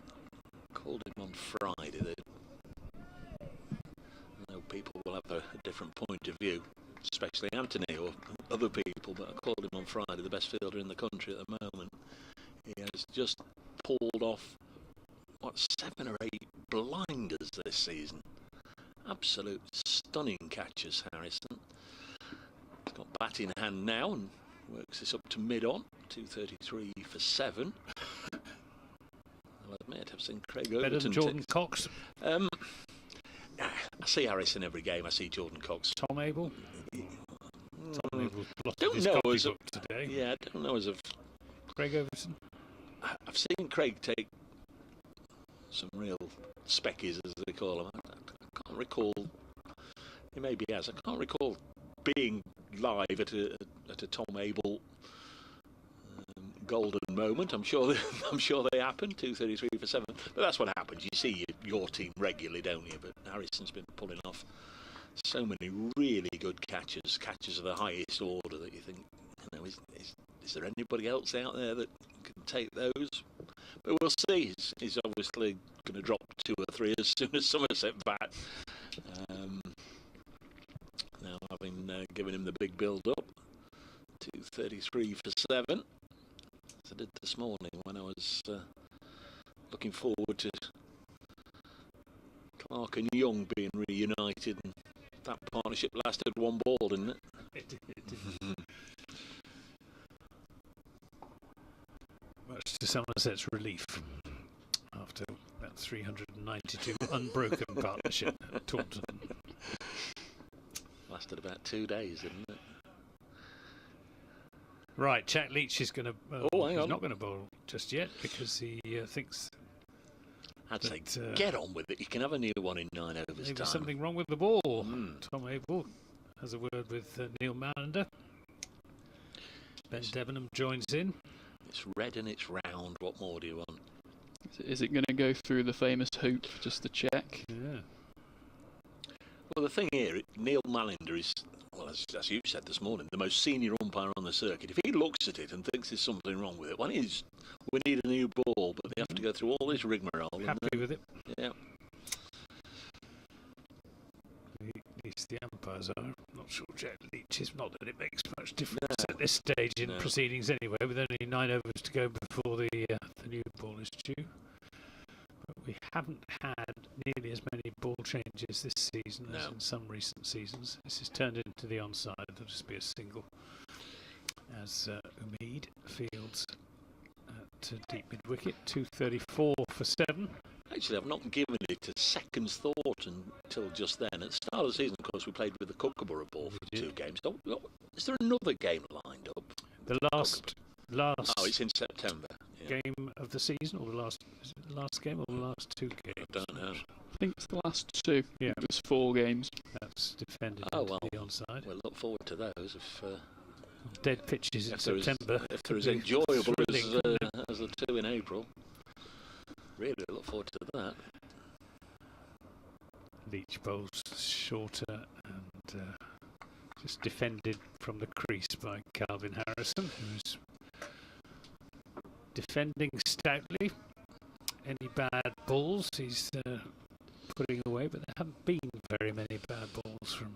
Speaker 2: called him on Friday. I know people will have a different point of view, especially Anthony or other people, but I called him on Friday the best fielder in the country at the moment. He has just pulled off, what, 7 or 8 blinders this season. Absolute stunning catches, Harrison. He's got bat in hand now and works this up to mid-on. 233 for 7. I'll admit, I've seen Craig Overton.
Speaker 3: Better than Jordan Cox?
Speaker 2: I see Harrison every game. I see Jordan Cox.
Speaker 3: Tom Abel? Tom Abel's
Speaker 2: don't
Speaker 3: his
Speaker 2: know
Speaker 3: copy
Speaker 2: as
Speaker 3: book today.
Speaker 2: Yeah, I don't know as of...
Speaker 3: Craig Overton?
Speaker 2: I've seen Craig take some real speckies, as they call them. I can't recall... He maybe has. I can't recall being live at a Tom Abel golden moment. I'm sure they happen. 233 for 7. But that's what happens. You see your team regularly, don't you? But Harrison's been pulling off so many really good catches of the highest order that you think, you know, is there anybody else out there that can take those? But we'll see. He's obviously going to drop 2 or 3 as soon as Somerset bat. Now having given him the big build-up. 233 for 7. As I did this morning when I was looking forward to Clark and Young being reunited and That partnership lasted one ball, didn't it?
Speaker 3: It did. Much to Somerset's relief after that 392 unbroken partnership at Taunton.
Speaker 2: Lasted about 2 days, didn't it?
Speaker 3: Right, Jack Leach is going to.
Speaker 2: Hang
Speaker 3: he's
Speaker 2: on.
Speaker 3: not going to bowl just yet because he thinks.
Speaker 2: I'd say get on with it. You can have a new one in 9 overs
Speaker 3: Maybe
Speaker 2: time.
Speaker 3: something wrong with the ball. Tom Abel has a word with Neil Mallender. Ben Debenham joins in.
Speaker 2: It's red and it's round. What more do you want?
Speaker 8: Is it going to go through the famous hoop just to check?
Speaker 3: Yeah.
Speaker 2: Well, the thing here, Neil Mallender is, well, as you said this morning, the most senior umpire on the circuit. If he looks at it and thinks there's something wrong with it, well, we need a new ball, but they have to go through all this rigmarole.
Speaker 3: Happy with it.
Speaker 2: Yeah.
Speaker 3: At least the umpires are. Not sure Jack Leach is. Not that it makes much difference at this stage in proceedings anyway, with only 9 overs to go before the new ball is due. But we haven't had nearly as many ball changes this season as in some recent seasons. This is turned into the onside. There'll just be a single as Umeed fields at deep mid-wicket. 234 for 7.
Speaker 2: Actually, I've not given it a second's thought until just then. At the start of the season, of course, we played with the Kookaburra ball for 2 games. Is there another game lined up?
Speaker 3: The last.
Speaker 2: Oh, it's in September. Yeah.
Speaker 3: Game of the season, or the last? Is it the last game or the last 2 games?
Speaker 2: I don't know.
Speaker 8: I think it's the last 2.
Speaker 3: Yeah.
Speaker 8: It was 4 games.
Speaker 3: That's defended
Speaker 2: well,
Speaker 3: the onside.
Speaker 2: We'll look forward to those if
Speaker 3: dead pitches in September.
Speaker 2: If they're as enjoyable as the 2 in April. Really look forward to that.
Speaker 3: Leach bowls shorter and just defended from the crease by Calvin Harrison, who's defending stoutly. Any bad balls he's putting away, but there haven't been very many bad balls from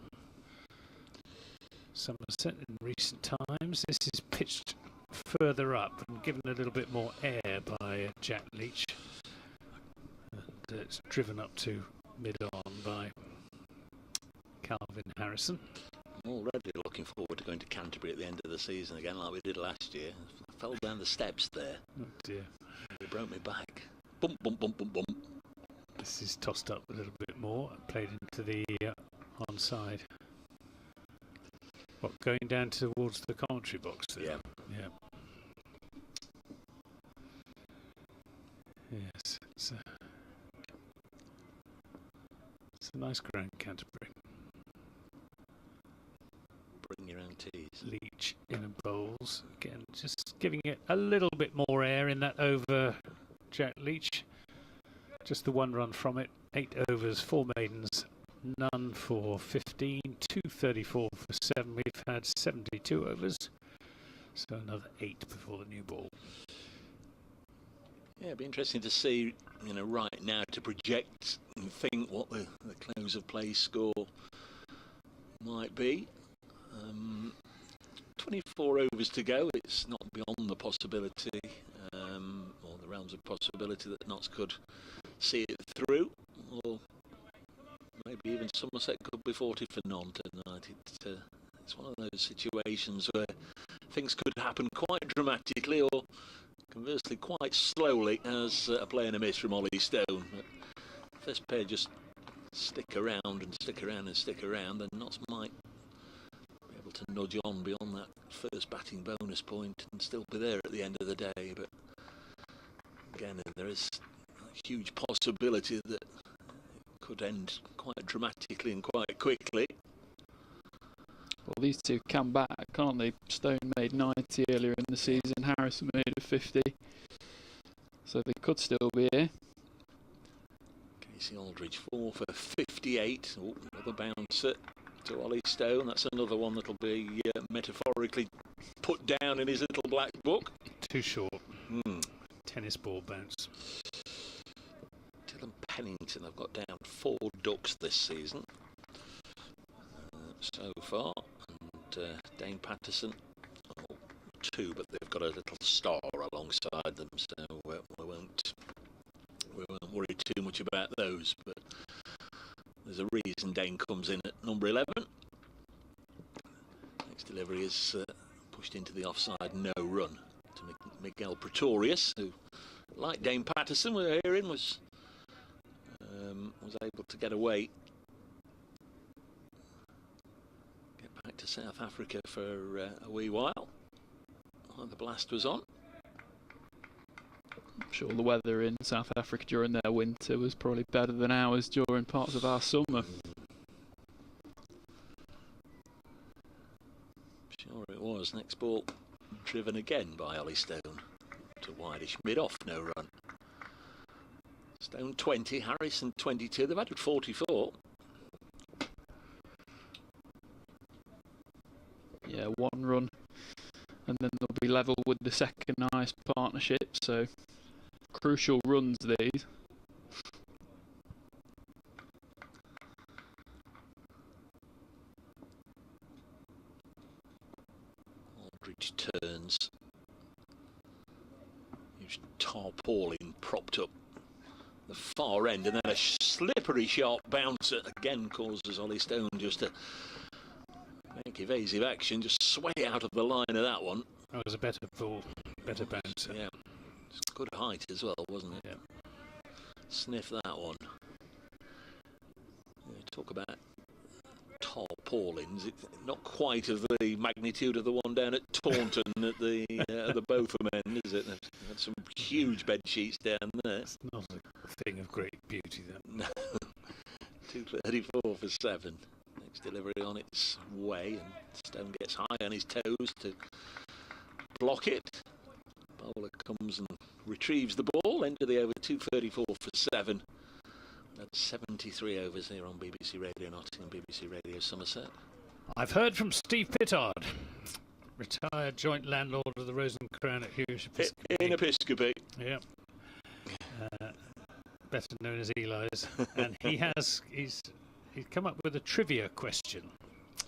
Speaker 3: Somerset in recent times. This is pitched further up and given a little bit more air by Jack Leach. And it's driven up to mid-on by Calvin Harrison.
Speaker 2: I'm already looking forward to going to Canterbury at the end of the season again, like we did last year. I fell down the steps there.
Speaker 3: Oh dear.
Speaker 2: It broke me back. Bump, bump, bump, bump, bump.
Speaker 3: This is tossed up a little bit more, played into the onside. What, going down towards the commentary box there?
Speaker 2: Yeah.
Speaker 3: Yeah. Yes, it's a nice ground, Canterbury.
Speaker 2: Bring your own teas.
Speaker 3: Leach in and bowls. Again, just giving it a little bit more air in that over Jack Leach. Just the 1 run from it. 8 overs, 4 maidens, none for 15. 234 for 7. We've had 72 overs. So another 8 before the new ball.
Speaker 2: Yeah, it'd be interesting to see, right now to project and think what the close of play score might be. 24 overs to go. It's not beyond the possibility, or the realms of possibility that Notts could see it through, or maybe even Somerset could be 40 for none tonight. It's one of those situations where things could happen quite dramatically, or conversely quite slowly, as a play and a miss from Ollie Stone. But if this pair just stick around and stick around and stick around, then Notts might be able to nudge on beyond that first batting bonus point and still be there at the end of the day. But again, there is a huge possibility that it could end quite dramatically and quite quickly.
Speaker 8: Well, these two come back, can't they? Stone made 90 earlier in the season, Harrison made a 50. So they could still be here.
Speaker 2: Casey Aldridge 4 for 58. Oh, another bouncer to Ollie Stone. That's another one that'll be metaphorically put down in his little black book.
Speaker 3: Too short. Tennis ball bounce.
Speaker 2: Dylan Pennington, I've got down 4 ducks this season so far. And Dane Patterson, 2, but they've got a little star alongside them, so we won't worry too much about those. But there's a reason Dane comes in at number 11. Next delivery is pushed into the offside, no run to Miguel Pretorius, who, like Dane Patterson, we're hearing, was able to get away. Get back to South Africa for a wee while. Oh, the blast was on.
Speaker 8: I'm sure the weather in South Africa during their winter was probably better than ours during parts of our summer.
Speaker 2: Sure it was. Next ball driven again by Ollie Stone to wideish mid-off, no run. Stone 20, Harrison 22. They've added 44.
Speaker 8: Yeah, 1 run, and then they'll be level with the second highest partnership. So crucial runs these.
Speaker 2: Aldridge turns. Huge tarpaulin propped up the far end, and then a slippery sharp bounce that again causes Ollie Stone just to make evasive action, just sway out of the line of that one.
Speaker 3: That was a better ball, better bounce.
Speaker 2: Yeah, it's good height as well, wasn't it?
Speaker 3: Yeah.
Speaker 2: Sniff that one. Yeah, talk about tarpaulins, it's not quite of the magnitude of the one down at Taunton at the Botham end, is it? They've had some huge bed sheets down there.
Speaker 3: It's not a thing of great beauty, that.
Speaker 2: No. 234 for 7. Next delivery on its way, and Stone gets high on his toes to block it. Bowler comes and retrieves the ball. End of the over, 234 for 7. That's 73 overs here on BBC Radio Nottingham, BBC Radio Somerset.
Speaker 3: I've heard from Steve Pittard, retired joint landlord of the Rose and Crown at Hughes Episcopi.
Speaker 2: In Episcopi.
Speaker 3: Yeah. Better known as Eli's. And he's come up with a trivia question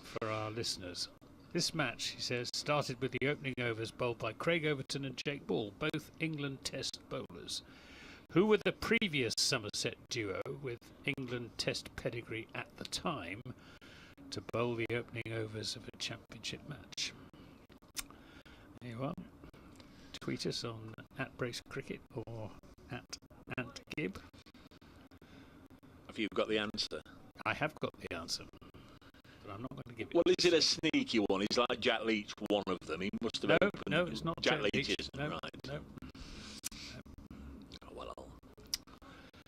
Speaker 3: for our listeners. This match, he says, started with the opening overs bowled by Craig Overton and Jake Ball, both England Test bowlers. Who were the previous Somerset duo with England Test pedigree at the time to bowl the opening overs of a championship match? There you are. Tweet us on @BraceCricket or @AntGib.
Speaker 2: Have you got the answer?
Speaker 3: I have got the answer, but I'm not going to give it.
Speaker 2: Well, is it a sneaky one? Is like Jack Leach one of them? He must have opened.
Speaker 3: No, it's not
Speaker 2: Jack Leach. Isn't
Speaker 3: no,
Speaker 2: right.
Speaker 3: No.
Speaker 2: Oh, well,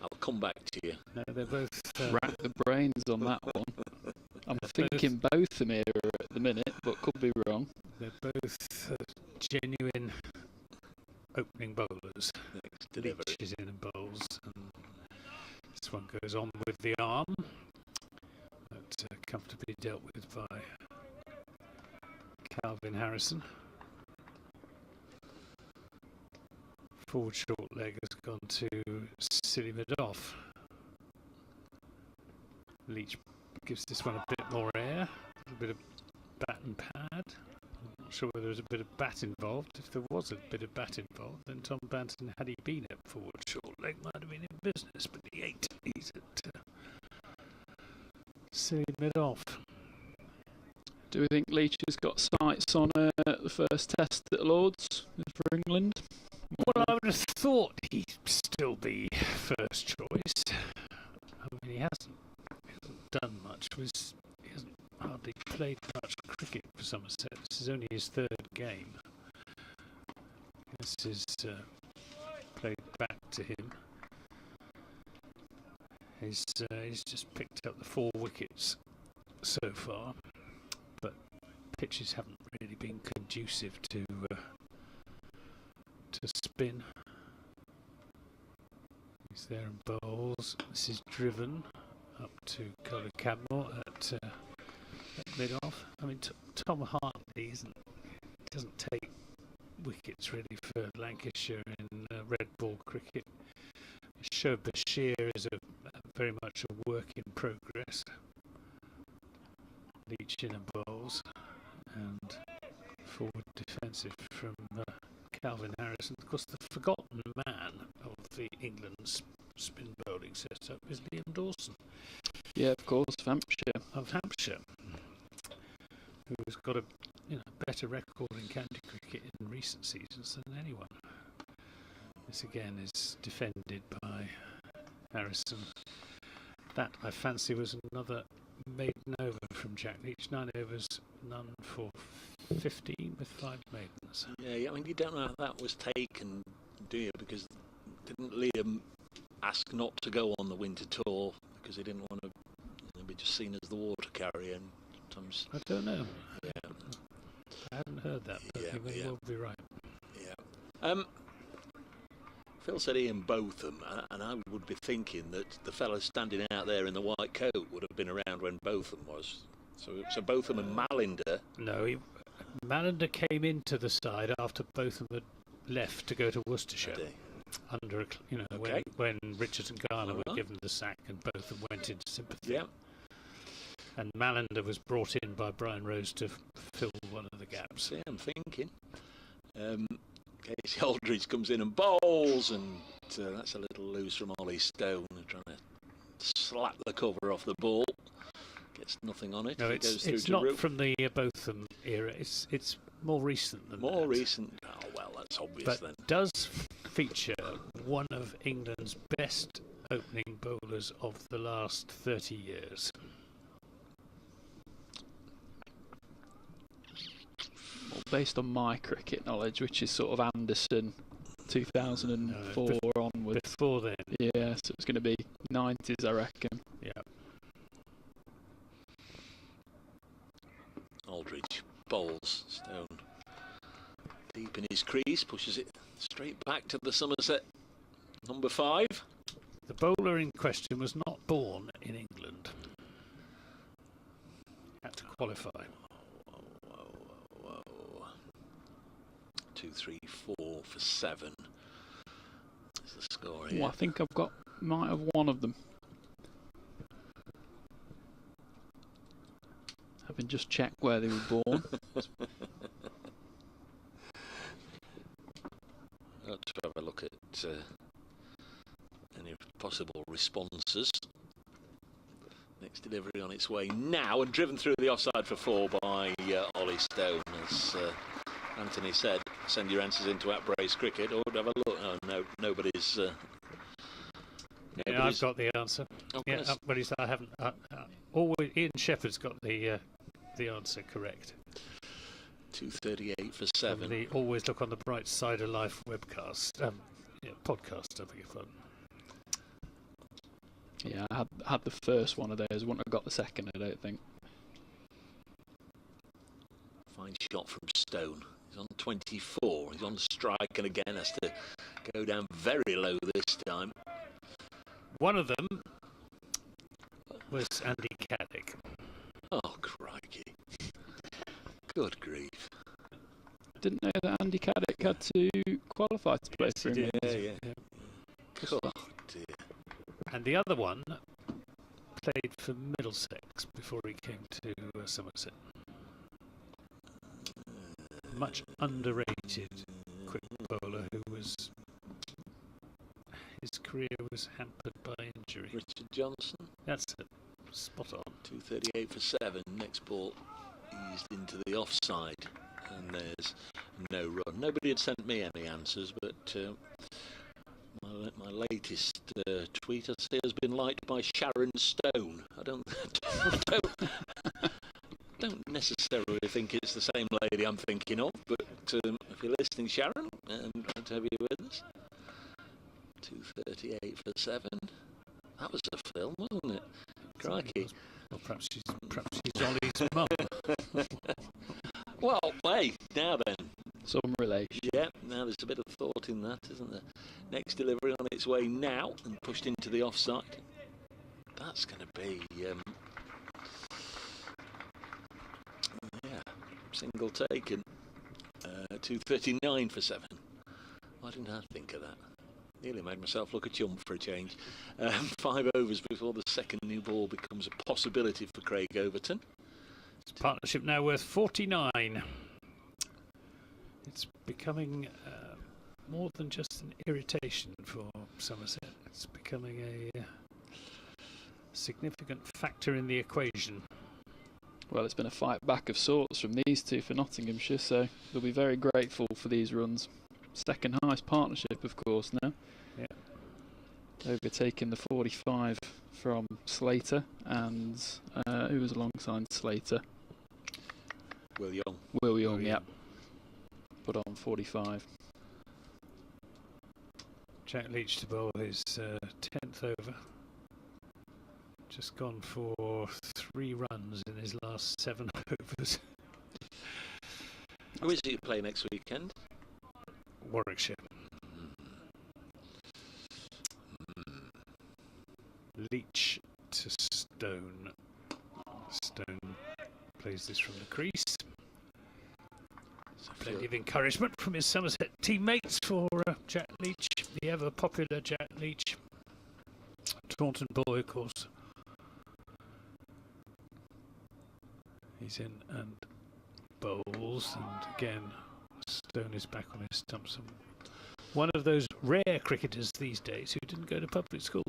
Speaker 2: I'll come back to you.
Speaker 3: No, they're both.
Speaker 8: Rack the brains on that one. I'm thinking Botham era at the minute, but could be wrong.
Speaker 3: They're both genuine opening bowlers. Leach is in and bowls, and this one goes on with the arm, but comfortably dealt with by Calvin Harrison. Forward short leg has gone to silly mid-off. Leach gives this one a bit more air, a little bit of bat and pad. I'm not sure whether there was a bit of bat involved. If there was a bit of bat involved, then Tom Banton, had he been at forward short leg, might have been in business, but he ain't. He's at silly mid-off.
Speaker 8: Do we think Leach has got sights on the first test at Lords for England?
Speaker 3: Well, I would have thought he'd still be first choice. I mean, he hasn't done much. He hasn't hardly played much cricket for Somerset. This is only his 3rd game. This is played back to him. He's just picked up the 4 wickets so far, but pitches haven't really been conducive to spin. He's there and bowls. This is driven up to Colin Cadmore at mid-off. I mean, Tom Hartley doesn't take wickets really for Lancashire in red ball cricket. Shoaib Bashir is very much a work in progress. Leach in and bowls, and forward defensive from Calvin Harrison. Of course, the forgotten man of the England spin bowling setup is Liam Dawson.
Speaker 8: Yeah, of course, Hampshire.
Speaker 3: Of Hampshire. Worcestershire, who's got a better record in county cricket in recent seasons than anyone. This again is defended by Harrison. That, I fancy, was another maiden over from Jack Leach. 9 overs, none for 15 with 5 maidens.
Speaker 2: Yeah, I mean, you don't know how that was taken, do you? Because didn't Liam ask not to go on the winter tour because he didn't want to be just seen as the water carrier? And sometimes
Speaker 3: I don't know.
Speaker 2: Yeah,
Speaker 3: I haven't heard that, but you may well be right.
Speaker 2: Yeah. Phil said Ian Botham, and I would be thinking that the fellow standing out there in the white coat would have been around when Botham was. So Botham and Malinder.
Speaker 3: No, Malinder came into the side after Botham had left to go to Worcestershire. Under when Richards and Garner were given the sack and Botham went into sympathy.
Speaker 2: Yeah. And
Speaker 3: Malinder was brought in by Brian Rose to fill one of the gaps.
Speaker 2: Yeah, I'm thinking. Casey Aldridge comes in and bowls, and that's a little loose from Ollie Stone, trying to slap the cover off the ball. Gets nothing on it.
Speaker 3: No,
Speaker 2: it goes through
Speaker 3: it's
Speaker 2: to
Speaker 3: not
Speaker 2: Root.
Speaker 3: from the Botham era. It's more recent than
Speaker 2: more
Speaker 3: that.
Speaker 2: recent. Oh well, that's obvious
Speaker 3: but
Speaker 2: then.
Speaker 3: Does feature one of England's best opening bowlers of the last 30 years.
Speaker 8: Well, based on my cricket knowledge, which is sort of Anderson 2004 onwards.
Speaker 3: Before then.
Speaker 8: Yeah, so it's going to be 90s, I reckon.
Speaker 3: Yeah.
Speaker 2: Aldridge bowls, Stone deep in his crease, pushes it straight back to the Somerset number 5.
Speaker 3: The bowler in question was not born in England. Had to qualify.
Speaker 2: 2, 3, 4 for 7. That's the score here.
Speaker 8: Well, I think might have one of them. Having just checked where they were born.
Speaker 2: Let's have a look at any possible responses. Next delivery on its way now, and driven through the offside for 4 by Ollie Stone. As Anthony said, send your answers into @Brace Cricket or have a look. Oh, no, nobody's.
Speaker 3: Yeah, I've got the answer.
Speaker 2: Oh,
Speaker 3: yeah, well, I haven't. Always, Ian Shepherd's got the answer correct.
Speaker 2: 2:38 for 7.
Speaker 3: The Always Look on the Bright Side of Life webcast, podcast. I beg your pardon.
Speaker 8: Yeah, I had the first one of those. Wouldn't have got the second, I don't think.
Speaker 2: Fine shot from Stone. He's on 24. He's on strike, and again has to go down very low this time.
Speaker 3: One of them was Andy Caddick.
Speaker 2: Oh, crikey. Good grief.
Speaker 8: Didn't know that Andy Caddick had to qualify to play for him.
Speaker 2: Yeah. God, dear.
Speaker 3: And the other one played for Middlesex before he came to Somerset. Much underrated quick bowler who was... His career was hampered by injury.
Speaker 2: Richard Johnson.
Speaker 3: That's it. Spot on.
Speaker 2: 2:38 for 7. Next ball eased into the offside. And there's no run. Nobody had sent me any answers, but my latest tweet, I'd say, has been liked by Sharon Stone. I don't necessarily think it's the same lady I'm thinking of, but if you're listening, Sharon, I'm glad to have you with us. 2:38 for 7. That was a film, wasn't it? Crikey.
Speaker 3: Well, perhaps she's Ollie's mum.
Speaker 2: Well, hey, now then.
Speaker 8: Some relation.
Speaker 2: Yeah, now there's a bit of thought in that, isn't there? Next delivery on its way now and pushed into the offside. That's going to be, single taken. 2:39 for 7. Why didn't I think of that? Nearly made myself look a chump for a change. 5 overs before the second new ball becomes a possibility for Craig Overton.
Speaker 3: It's partnership now worth 49. It's becoming more than just an irritation for Somerset. It's becoming a significant factor in the equation.
Speaker 8: Well, it's been a fight back of sorts from these two for Nottinghamshire, so they'll be very grateful for these runs. Second highest partnership, of course, now.
Speaker 3: Yeah.
Speaker 8: Overtaking the 45 from Slater, and who was alongside Slater?
Speaker 2: Will Young.
Speaker 8: Will Young, yeah. Put on 45.
Speaker 3: Jack Leach to bowl his 10th over. Just gone for 3 runs in his last 7 overs.
Speaker 2: Who is he play next weekend?
Speaker 3: Warwickshire. Leach to Stone. Stone plays this from the crease. Plenty of encouragement from his Somerset teammates for Jack Leach, the ever popular Jack Leach. Taunton boy, of course. He's in and bowls, and again Stone is back on his stumps. One of those rare cricketers these days who didn't go to public school.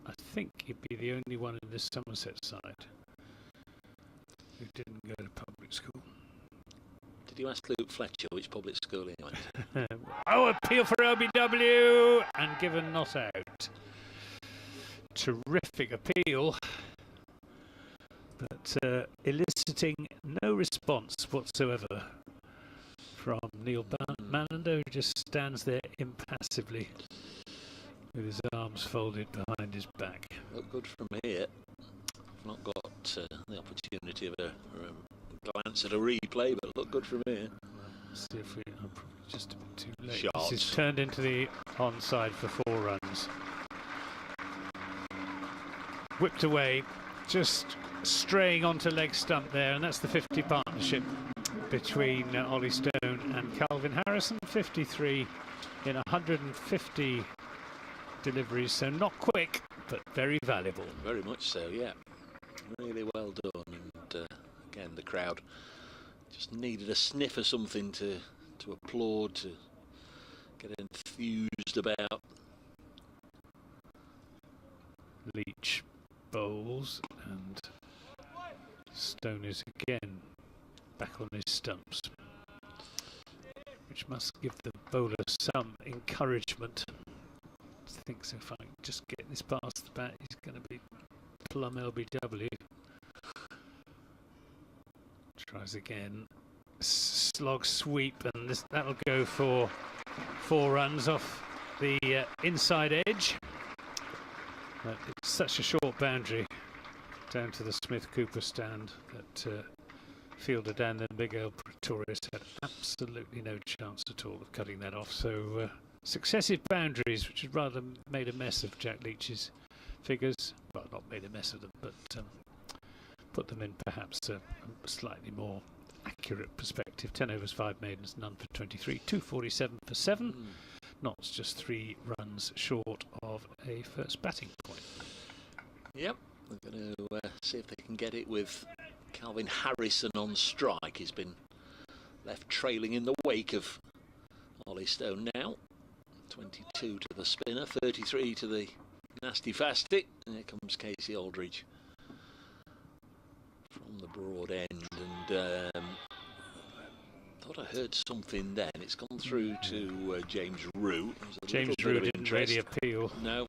Speaker 3: I think he'd be the only one in this Somerset side who didn't go to public school.
Speaker 2: Did you ask Luke Fletcher which public school he went to?
Speaker 3: Oh, appeal for LBW and given not out. Terrific appeal, but eliciting no response whatsoever from Neil Manander, who just stands there impassively with his arms folded behind his back.
Speaker 2: Look good from here. I've not got the opportunity of a glance at a replay, but look good from here.
Speaker 3: Let's see if I'm probably just a bit too late.
Speaker 2: Shot.
Speaker 3: This is turned into the onside for 4 runs. Whipped away, just straying onto leg stump there, and that's the 50 partnership between Ollie Stone and Calvin Harrison. 53 in 150 deliveries, so not quick, but very valuable.
Speaker 2: Very much so, yeah. Really well done, and again the crowd just needed a sniff of something to applaud, to get enthused about.
Speaker 3: Leach bowls, and Stone is again back on his stumps, which must give the bowler some encouragement. I think so. If I can just get this past the bat, he's going to be plumb LBW. Tries again. Slog sweep, and that'll go for 4 runs off the inside edge. But it's such a short boundary down to the Smith-Cooper stand that fielder down there, Big L Pretorius, had absolutely no chance at all of cutting that off. So successive boundaries, which has rather made a mess of Jack Leach's figures. Well, not made a mess of them, but put them in perhaps a slightly more accurate perspective. 10 overs, 5 maidens, none for 23. 247 for 7. Notts just 3 runs short of a first batting point.
Speaker 2: Yep, we're going to see if they can get it with Calvin Harrison on strike. He's been left trailing in the wake of Ollie Stone now. 22 to the spinner, 33 to the nasty fasty. And here comes Casey Aldridge from the broad end, and thought I heard something then. It's gone through to James Root.
Speaker 3: James Root didn't really appeal.
Speaker 2: No.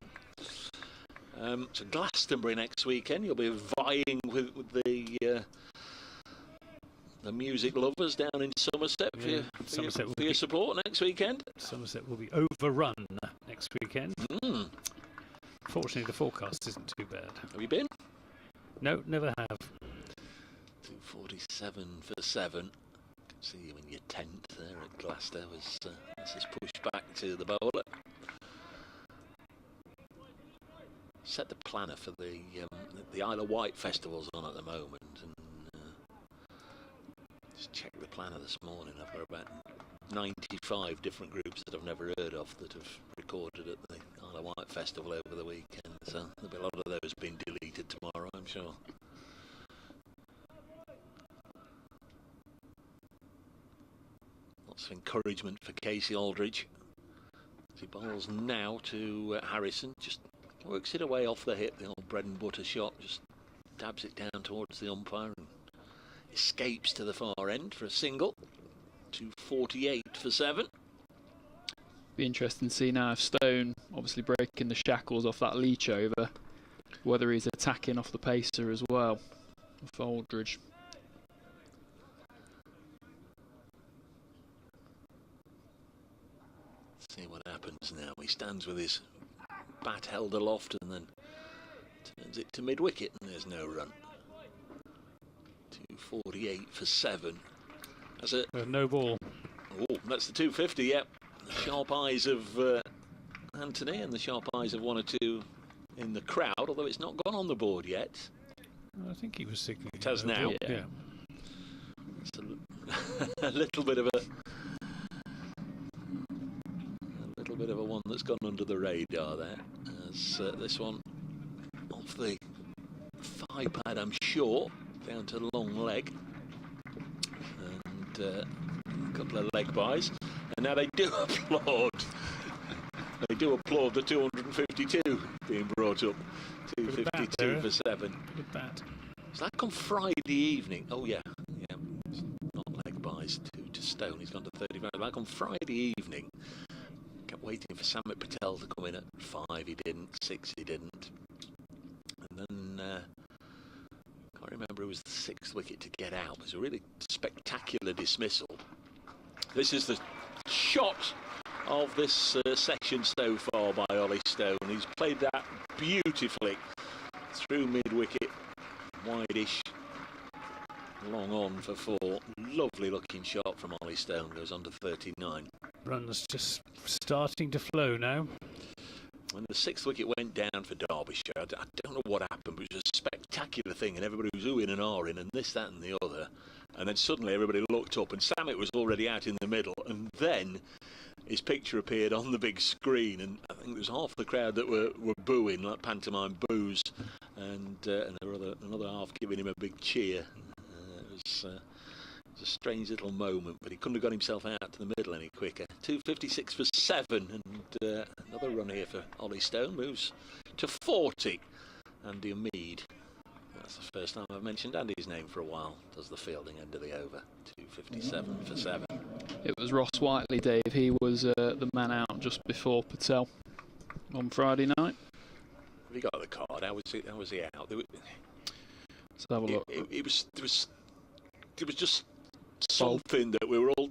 Speaker 2: So Glastonbury next weekend. You'll be vying with the music lovers down in Somerset, for your support next weekend. Somerset
Speaker 3: will be overrun next weekend. Fortunately, the forecast isn't too bad.
Speaker 2: Have you been?
Speaker 3: No, never have.
Speaker 2: 247 for 7. See you in your tent there at Glasgow as this is pushed back to the bowler. Set the planner for the Isle of Wight festival's on at the moment, and just checked the planner this morning. I've got about 95 different groups that I've never heard of that have recorded at the Isle of Wight festival over the weekend, so there'll be a lot of those being deleted tomorrow, I'm sure. Lots of encouragement for Casey Aldridge. As he bowls now to Harrison, just works it away off the hip, the old bread and butter shot, just dabs it down towards the umpire and escapes to the far end for a single. 248 for 7.
Speaker 8: Be interesting to see now if Stone, obviously breaking the shackles off that Leach over, whether he's attacking off the pacer as well for Aldridge.
Speaker 2: See what happens now. He stands with his bat held aloft and then turns it to mid-wicket, and there's no run. 248 for 7. That's it.
Speaker 3: No ball.
Speaker 2: Oh, that's the 250, yep. The sharp eyes of Anthony and the sharp eyes of one or two in the crowd, although it's not gone on the board yet.
Speaker 3: I think he was signaling.
Speaker 2: It has now.
Speaker 3: Yeah.
Speaker 2: It's a little bit of a one that's gone under the radar there. As this one off the thigh pad, I'm sure, down to the long leg, and a couple of leg buys, and now they do applaud. They do applaud the 252 being brought up. 252 for 7.
Speaker 3: Good bat.
Speaker 2: So that come Friday evening. Oh yeah, it's not leg buys to Stone. He's gone to 35. Back on Friday evening. Kept waiting for Samit Patel to come in at 5. He didn't. 6. He didn't. And then can't remember. It was the 6th wicket to get out. It was a really spectacular dismissal. This is the shot of this section so far by Ollie Stone. He's played that beautifully through mid-wicket, wide-ish, long on for 4. Lovely looking shot from Ollie Stone, goes on to 39.
Speaker 3: Run's just starting to flow now.
Speaker 2: When the 6th wicket went down for Derbyshire, I don't know what happened, but it was a spectacular thing, and everybody was oohing and ahhing and this, that and the other, and then suddenly everybody looked up and Samit was already out in the middle, and then his picture appeared on the big screen, and I think there was half the crowd that were booing, like pantomime boos, and there were another half giving him a big cheer. It was a strange little moment, but he couldn't have got himself out to the middle any quicker. 256 for 7, and another run here for Ollie Stone, moves to 40. Andy Mead, that's the first time I've mentioned Andy's name for a while, does the fielding end of the over. 257 for 7.
Speaker 8: It was Ross Whiteley, Dave. He was the man out just before Patel on Friday night.
Speaker 2: Have you got the card? How was he out?
Speaker 8: Let's have a look.
Speaker 2: It was just something that we were all,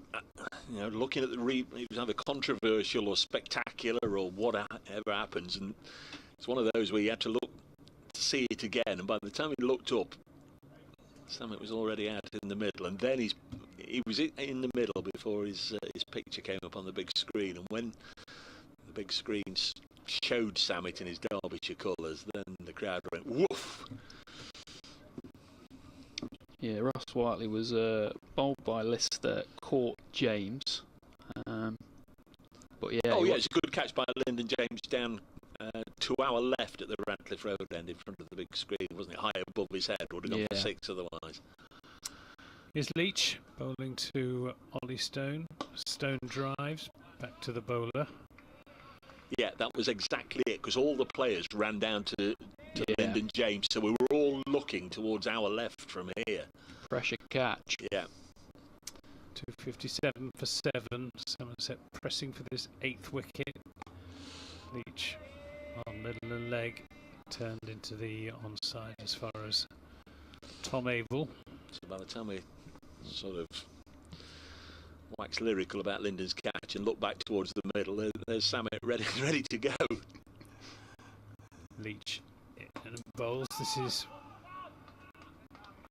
Speaker 2: looking at it was either controversial or spectacular or whatever happens, and it's one of those where you had to look to see it again, and by the time he looked up, Samit was already out in the middle, and then he was in the middle before his picture came up on the big screen, and when the big screen showed Samit in his Derbyshire colours, then the crowd went woof.
Speaker 8: Yeah, Ross Whiteley was bowled by Lister, caught James. But yeah.
Speaker 2: Oh yeah, it's a good catch by Lyndon James down to our left at the Radcliffe Road end in front of the big screen, wasn't it? High above his head, would have gone for 6 otherwise.
Speaker 3: Here's Leach bowling to Ollie Stone. Stone drives back to the bowler.
Speaker 2: Yeah, that was exactly it, because all the players ran down to Lyndon James, so we were all looking towards our left from here.
Speaker 8: Pressure catch.
Speaker 2: Yeah.
Speaker 3: 257 for 7. Somerset pressing for this 8th wicket. Leach on middle and leg, turned into the onside as far as Tom Abel.
Speaker 2: So by the time we sort of wax lyrical about Lyndon's catch and look back towards the middle, there's Samit ready to go.
Speaker 3: Leach and bowls. This is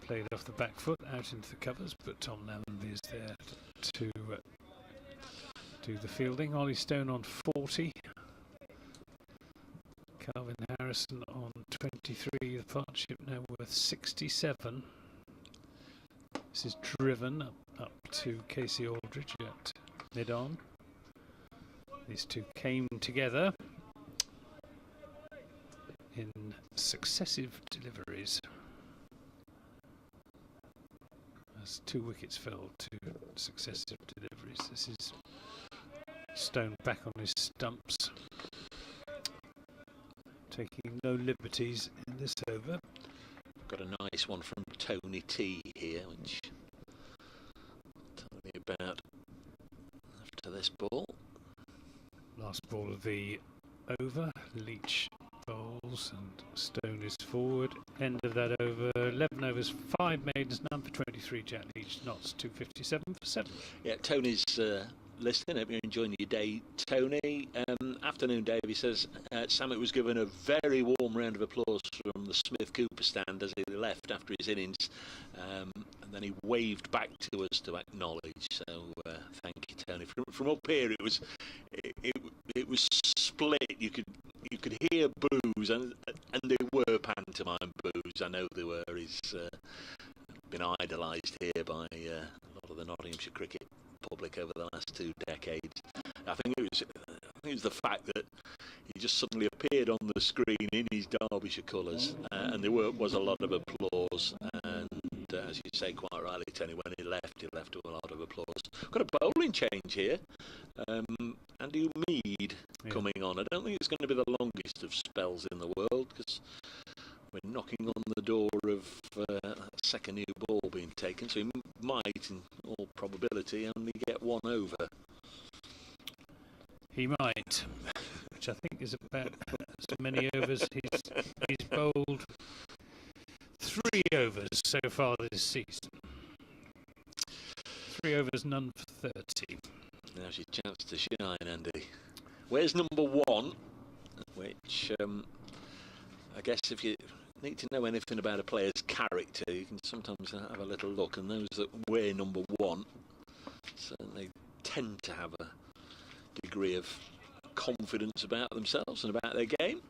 Speaker 3: played off the back foot out into the covers, but Tom Lamb is there to do the fielding. Ollie Stone on 40. Calvin Harrison on 23. The partnership now worth 67. This is driven up to Casey Aldridge at mid-on. These two came together in successive deliveries as 2 wickets fell to successive deliveries. This is Stone back on his stumps, taking no liberties in this over.
Speaker 2: got a nice one from Tony T here, which I'll tell you about after this ball.
Speaker 3: Last ball of the over. Leach bowls and Stone is forward. End of that over. 11 overs, 5 maidens, none for 23. Jack Leach knots 257 for 7.
Speaker 2: Yeah, Tony's listening. Hope you're enjoying your day, Tony. Afternoon, Dave. He says Samet was given a very warm round of applause from the Smith Cooper stand as he left after his innings, and then he waved back to us to acknowledge. So thank you, Tony. From up here, it was split. You could hear boos, and they were pantomime boos. I know they were. He's been idolised here by a lot of the Nottinghamshire cricket public over the last 2 decades. I think it was the fact that he just suddenly appeared on the screen in his Derbyshire colours, and there was a lot of applause. And as you say quite rightly, Tony, when he left with a lot of applause. Got a bowling change here. Andy Mead coming on. I don't think it's going to be the longest of spells in the world, because we're knocking on the door of a second new ball being taken, so he might, in all probability, only get 1 over.
Speaker 3: He might, which I think is about as many overs. He's bowled 3 overs so far this season. 3 overs, none for 30.
Speaker 2: Now's your chance to shine, Andy. Where's number 1? Which, I guess if you need to know anything about a player's character, you can sometimes have a little look, and those that wear number 1 certainly tend to have a degree of confidence about themselves and about their game.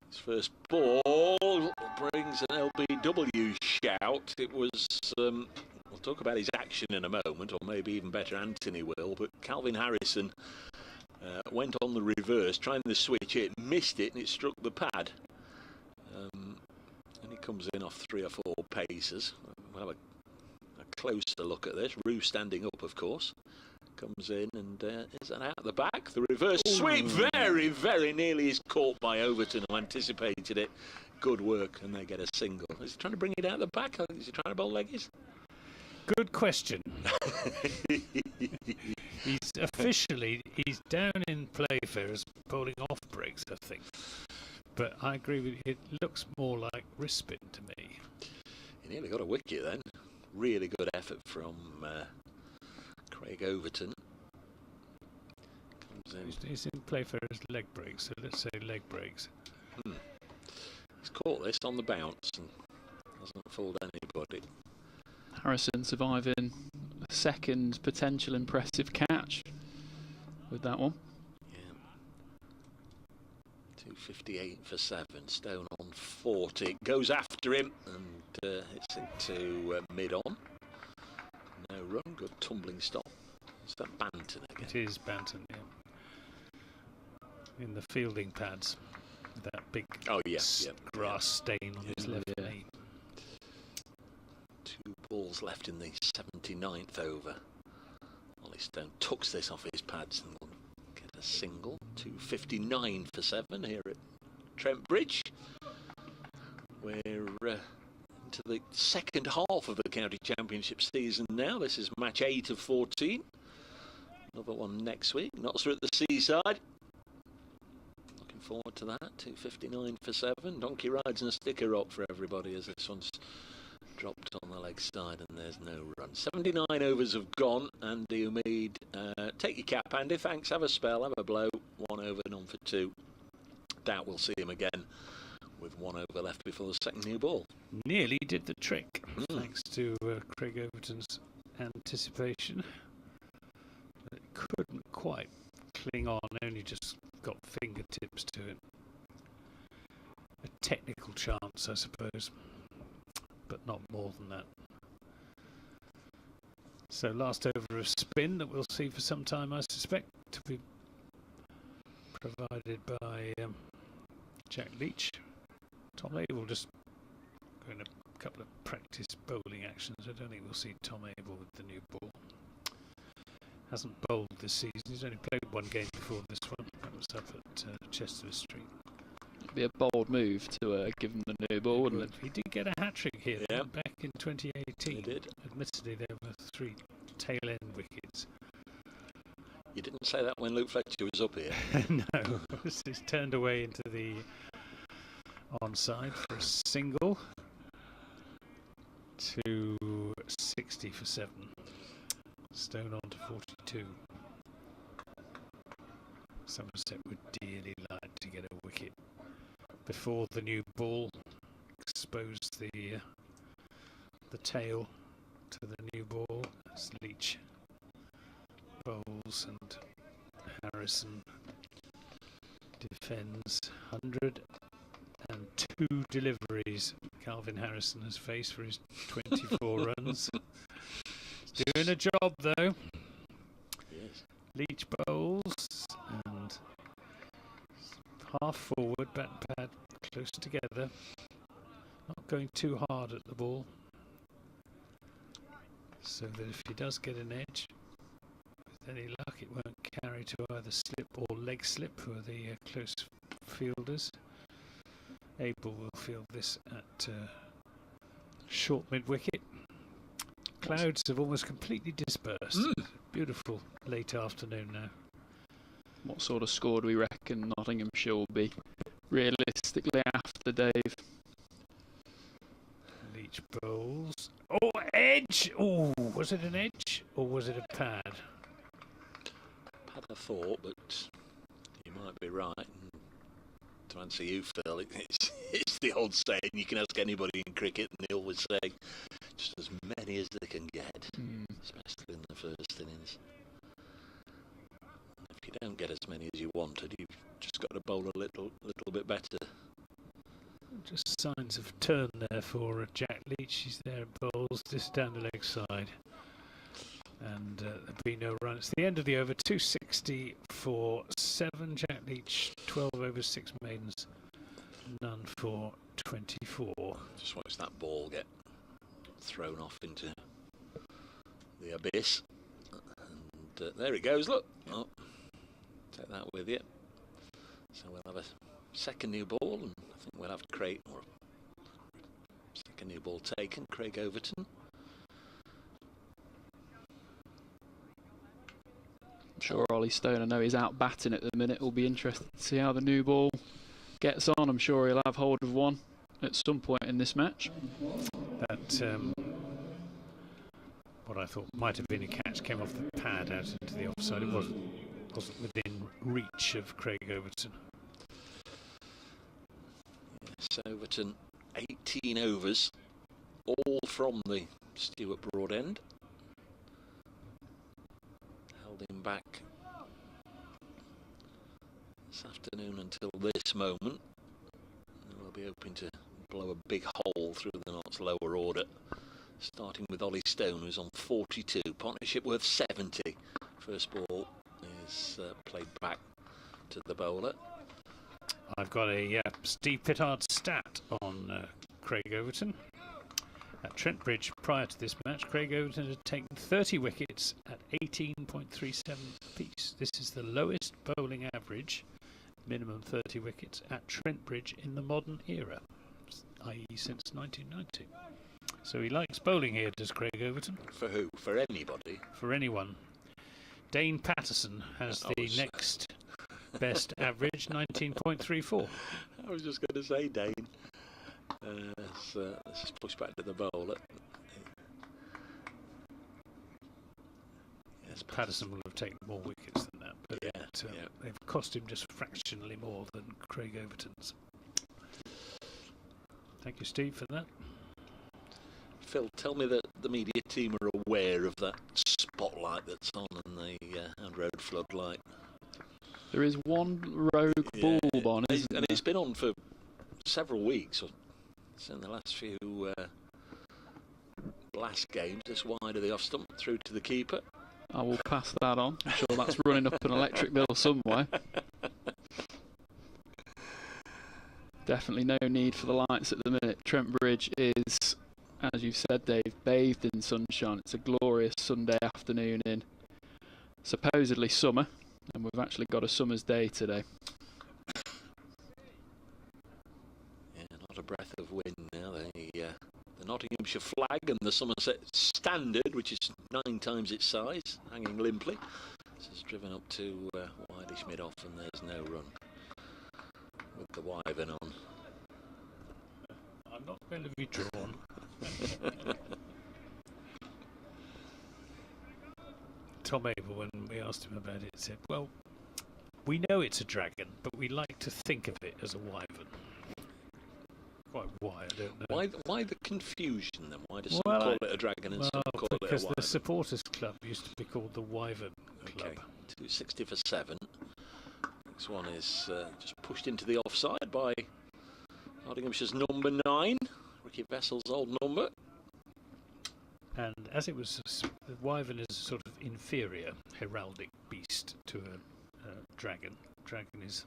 Speaker 2: His first ball brings an LBW shout. It was, we'll talk about his action in a moment, or maybe even better Anthony will, but Calvin Harrison went on the reverse, trying to switch it, missed it, and it struck the pad. And he comes in off 3 or 4 paces. We'll have a closer look at this. Roo standing up, of course. Comes in and is that out the back? The reverse sweep, very, very nearly is caught by Overton, who anticipated it. Good work, and they get a single. Is he trying to bring it out the back? Is he trying to bowl leggies?
Speaker 3: Good question. He's down in Playfair as bowling off breaks, I think. But I agree with you, it looks more like wrist spin to me.
Speaker 2: He nearly got a wicket then. Really good effort from Craig Overton. Comes in.
Speaker 3: He's in Playfair as leg breaks, so let's say leg breaks.
Speaker 2: He's caught this on the bounce and hasn't fooled anybody.
Speaker 8: Harrison surviving a second potential impressive catch with that one.
Speaker 2: Yeah. 258 for 7. Stone on 40. Goes after him and hits into mid-on. No run. Good tumbling stop. Is that Banton again?
Speaker 3: It is Banton, yeah. In the fielding pads. That big grass stain on his left knee.
Speaker 2: 2 balls left in the 79th over. Ollie Stone tucks this off his pads and will get a single. 259 for 7 here at Trent Bridge. We're into the second half of the county championship season now. This is match 8 of 14. Another one next week. Notts are at the seaside. Looking forward to that. 259 for 7. Donkey rides and a sticker up for everybody as this one's dropped on the leg side and there's no run. 79 overs have gone. Andy Umeed, take your cap, Andy. Thanks. Have a spell. Have a blow. 1 over, none for 2. Doubt we'll see him again with 1 over left before the second new ball.
Speaker 3: Nearly did the trick, thanks to Craig Overton's anticipation. It couldn't quite cling on, only just got fingertips to it. A technical chance, I suppose, but not more than that. So last over of spin that we'll see for some time, I suspect, to be provided by Jack Leach. Tom Abel will just go in a couple of practice bowling actions. I don't think we'll see Tom Abel with the new ball. Hasn't bowled this season. He's only played 1 game before this one. That was up at Chester Street.
Speaker 8: Be a bold move to give him the new ball, wouldn't it?
Speaker 3: He did get a hat-trick here back in 2018.
Speaker 2: He did.
Speaker 3: Admittedly, there were 3 tail-end wickets.
Speaker 2: You didn't say that when Luke Fletcher was up here.
Speaker 3: No, he's turned away into the onside for a single. To 60 for 7. Stone on to 42. Somerset would dearly like to get a wicket before the new ball exposed the tail to the new ball as Leach bowls and Harrison defends. 102 deliveries Calvin Harrison has faced for his 24 runs. He's doing a job though.
Speaker 2: Yes.
Speaker 3: Leach bowls and half forward, bat and pad close together. Not going too hard at the ball, so that if he does get an edge, with any luck, it won't carry to either slip or leg slip for the close fielders. Abel will field this at short mid-wicket. Clouds have almost completely dispersed. Beautiful late afternoon now.
Speaker 8: What sort of score do we reckon Nottinghamshire will be realistically after, Dave?
Speaker 3: Leach bowls. Oh, edge! Oh, was it an edge or was it a pad?
Speaker 2: Pad, I thought, but you might be right. To answer you, Phil, it's the old saying, you can ask anybody in cricket and they always say just as many as they can get, especially in the first innings. If you don't get as many as you wanted, you've just got to bowl a little bit better.
Speaker 3: Just signs of turn there for Jack Leach. He's there at bowls, just down the leg side. And there'll be no run. It's the end of the over. 260 for 7. Jack Leach, 12 overs, 6 maidens, none for 24.
Speaker 2: Just watch that ball get thrown off into the abyss. And there it goes, look. Oh, take that with you. So we'll have a second new ball, and I think we'll have Craig, or second new ball taken, Craig Overton.
Speaker 8: Sure, Ollie Stone, I know he's out batting at the minute. We'll be interested to see how the new ball gets on. I'm sure he'll have hold of one at some point in this match.
Speaker 3: That what I thought might have been a catch came off the pad out into the offside. It wasn't within reach of Craig Overton.
Speaker 2: Yes, Overton, 18 overs, all from the Stuart Broad end. Held him back this afternoon until this moment. And we'll be hoping to blow a big hole through the Notts lower order, starting with Ollie Stone, who's on 42. Partnership worth 70. First ball is played back to the bowler.
Speaker 3: I've got a Steve Pittard stat on Craig Overton. At Trent Bridge, prior to this match, Craig Overton had taken 30 wickets at 18.37 apiece. This is the lowest bowling average, minimum 30 wickets, at Trent Bridge in the modern era, i.e. since 1990. So he likes bowling here, does Craig Overton?
Speaker 2: For who? For anybody?
Speaker 3: For anyone. Dane Patterson has the next best average, 19.34.
Speaker 2: I was just going to say Dane. Let's just push back to the bowler. Yes,
Speaker 3: Patterson will have taken more wickets than that, but they've cost him just fractionally more than Craig Overton's. Thank you, Steve, for that.
Speaker 2: Phil, tell me that the media team are aware of that spotlight that's on in the Hand Road floodlight.
Speaker 8: There is one rogue bulb on, isn't there?
Speaker 2: And it's been on for several weeks. It's in the last few blast games, just wide of the off stump, through to the keeper.
Speaker 8: I will pass that on. I'm sure that's running up an electric bill somewhere. Definitely no need for the lights at the minute. Trent Bridge is, as you've said, Dave, bathed in sunshine. It's a glorious Sunday afternoon in supposedly summer, and we've actually got a summer's day today.
Speaker 2: Nottinghamshire flag and the Somerset standard, which is 9 times its size, hanging limply. This is driven up to wideish mid-off, and there's no run with the Wyvern on.
Speaker 3: I'm not going to be drawn. Tom Abel, when we asked him about it, said, well, we know it's a dragon, but we like to think of it as a wyvern. Quite why, I don't know.
Speaker 2: Why the confusion then? Why does some call it a dragon and some call it a wyvern?
Speaker 3: Because the supporters club used to be called the Wyvern Club.
Speaker 2: Okay, 260 for 7. Next one is just pushed into the offside by Nottinghamshire's number 9, Ricky Vessel's old number. And
Speaker 3: as it was, the wyvern is a sort of inferior heraldic beast to a dragon. Dragon is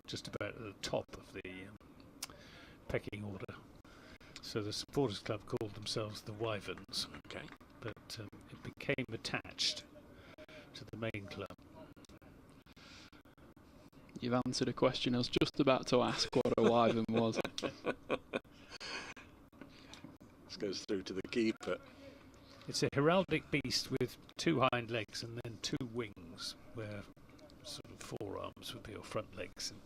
Speaker 3: just about at the top of the pecking order. So the supporters club called themselves the Wyverns.
Speaker 2: Okay.
Speaker 3: But it became attached to the main club.
Speaker 8: You've answered a question I was just about to ask what a wyvern was.
Speaker 2: This goes through to the keeper.
Speaker 3: It's a heraldic beast with 2 hind legs and then 2 wings, where sort of forearms would be your front legs and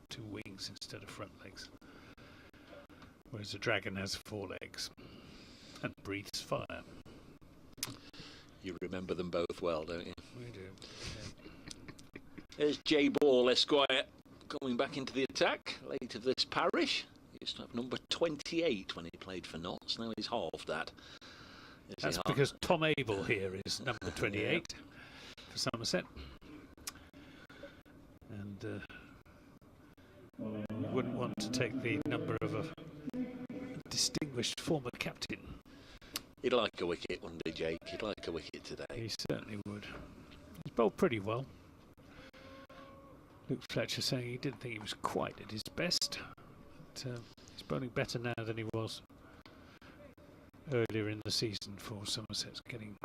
Speaker 3: 2 wings instead of front legs. Whereas a dragon has 4 legs and breathes fire.
Speaker 2: You remember them both well, don't you?
Speaker 3: We do. Yeah.
Speaker 2: There's J. Ball, Esquire, coming back into the attack. Late of this parish. He used to have number 28 when he played for Notts. Now he's halved that.
Speaker 3: That's because Tom Abel here is number 28 for Somerset. And you wouldn't want to take the number of a distinguished former captain.
Speaker 2: He'd like a wicket, wouldn't he, Jake? He'd like a wicket today.
Speaker 3: He certainly would. He's bowled pretty well. Luke Fletcher saying he didn't think he was quite at his best. But, he's bowling better now than he was earlier in the season for Somerset, getting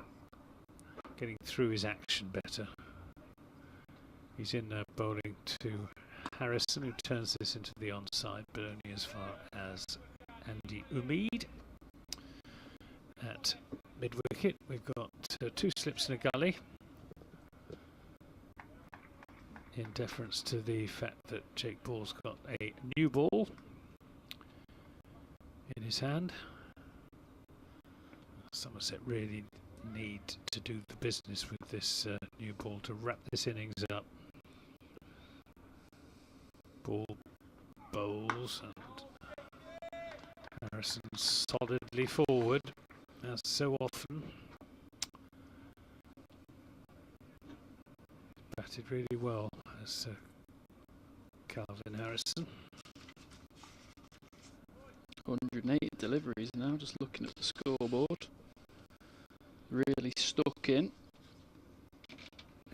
Speaker 3: through his action better. He's in bowling to Harrison, who turns this into the onside, but only as far as Andy Umeed. At mid-wicket, we've got 2 slips and a gully, in deference to the fact that Jake Ball's got a new ball in his hand. Somerset really need to do the business with this new ball to wrap this innings up. Ball bowls and Harrison solidly forward, as so often. Batted really well as Calvin Harrison.
Speaker 8: 108 deliveries now, just looking at the scoreboard. Really stuck in.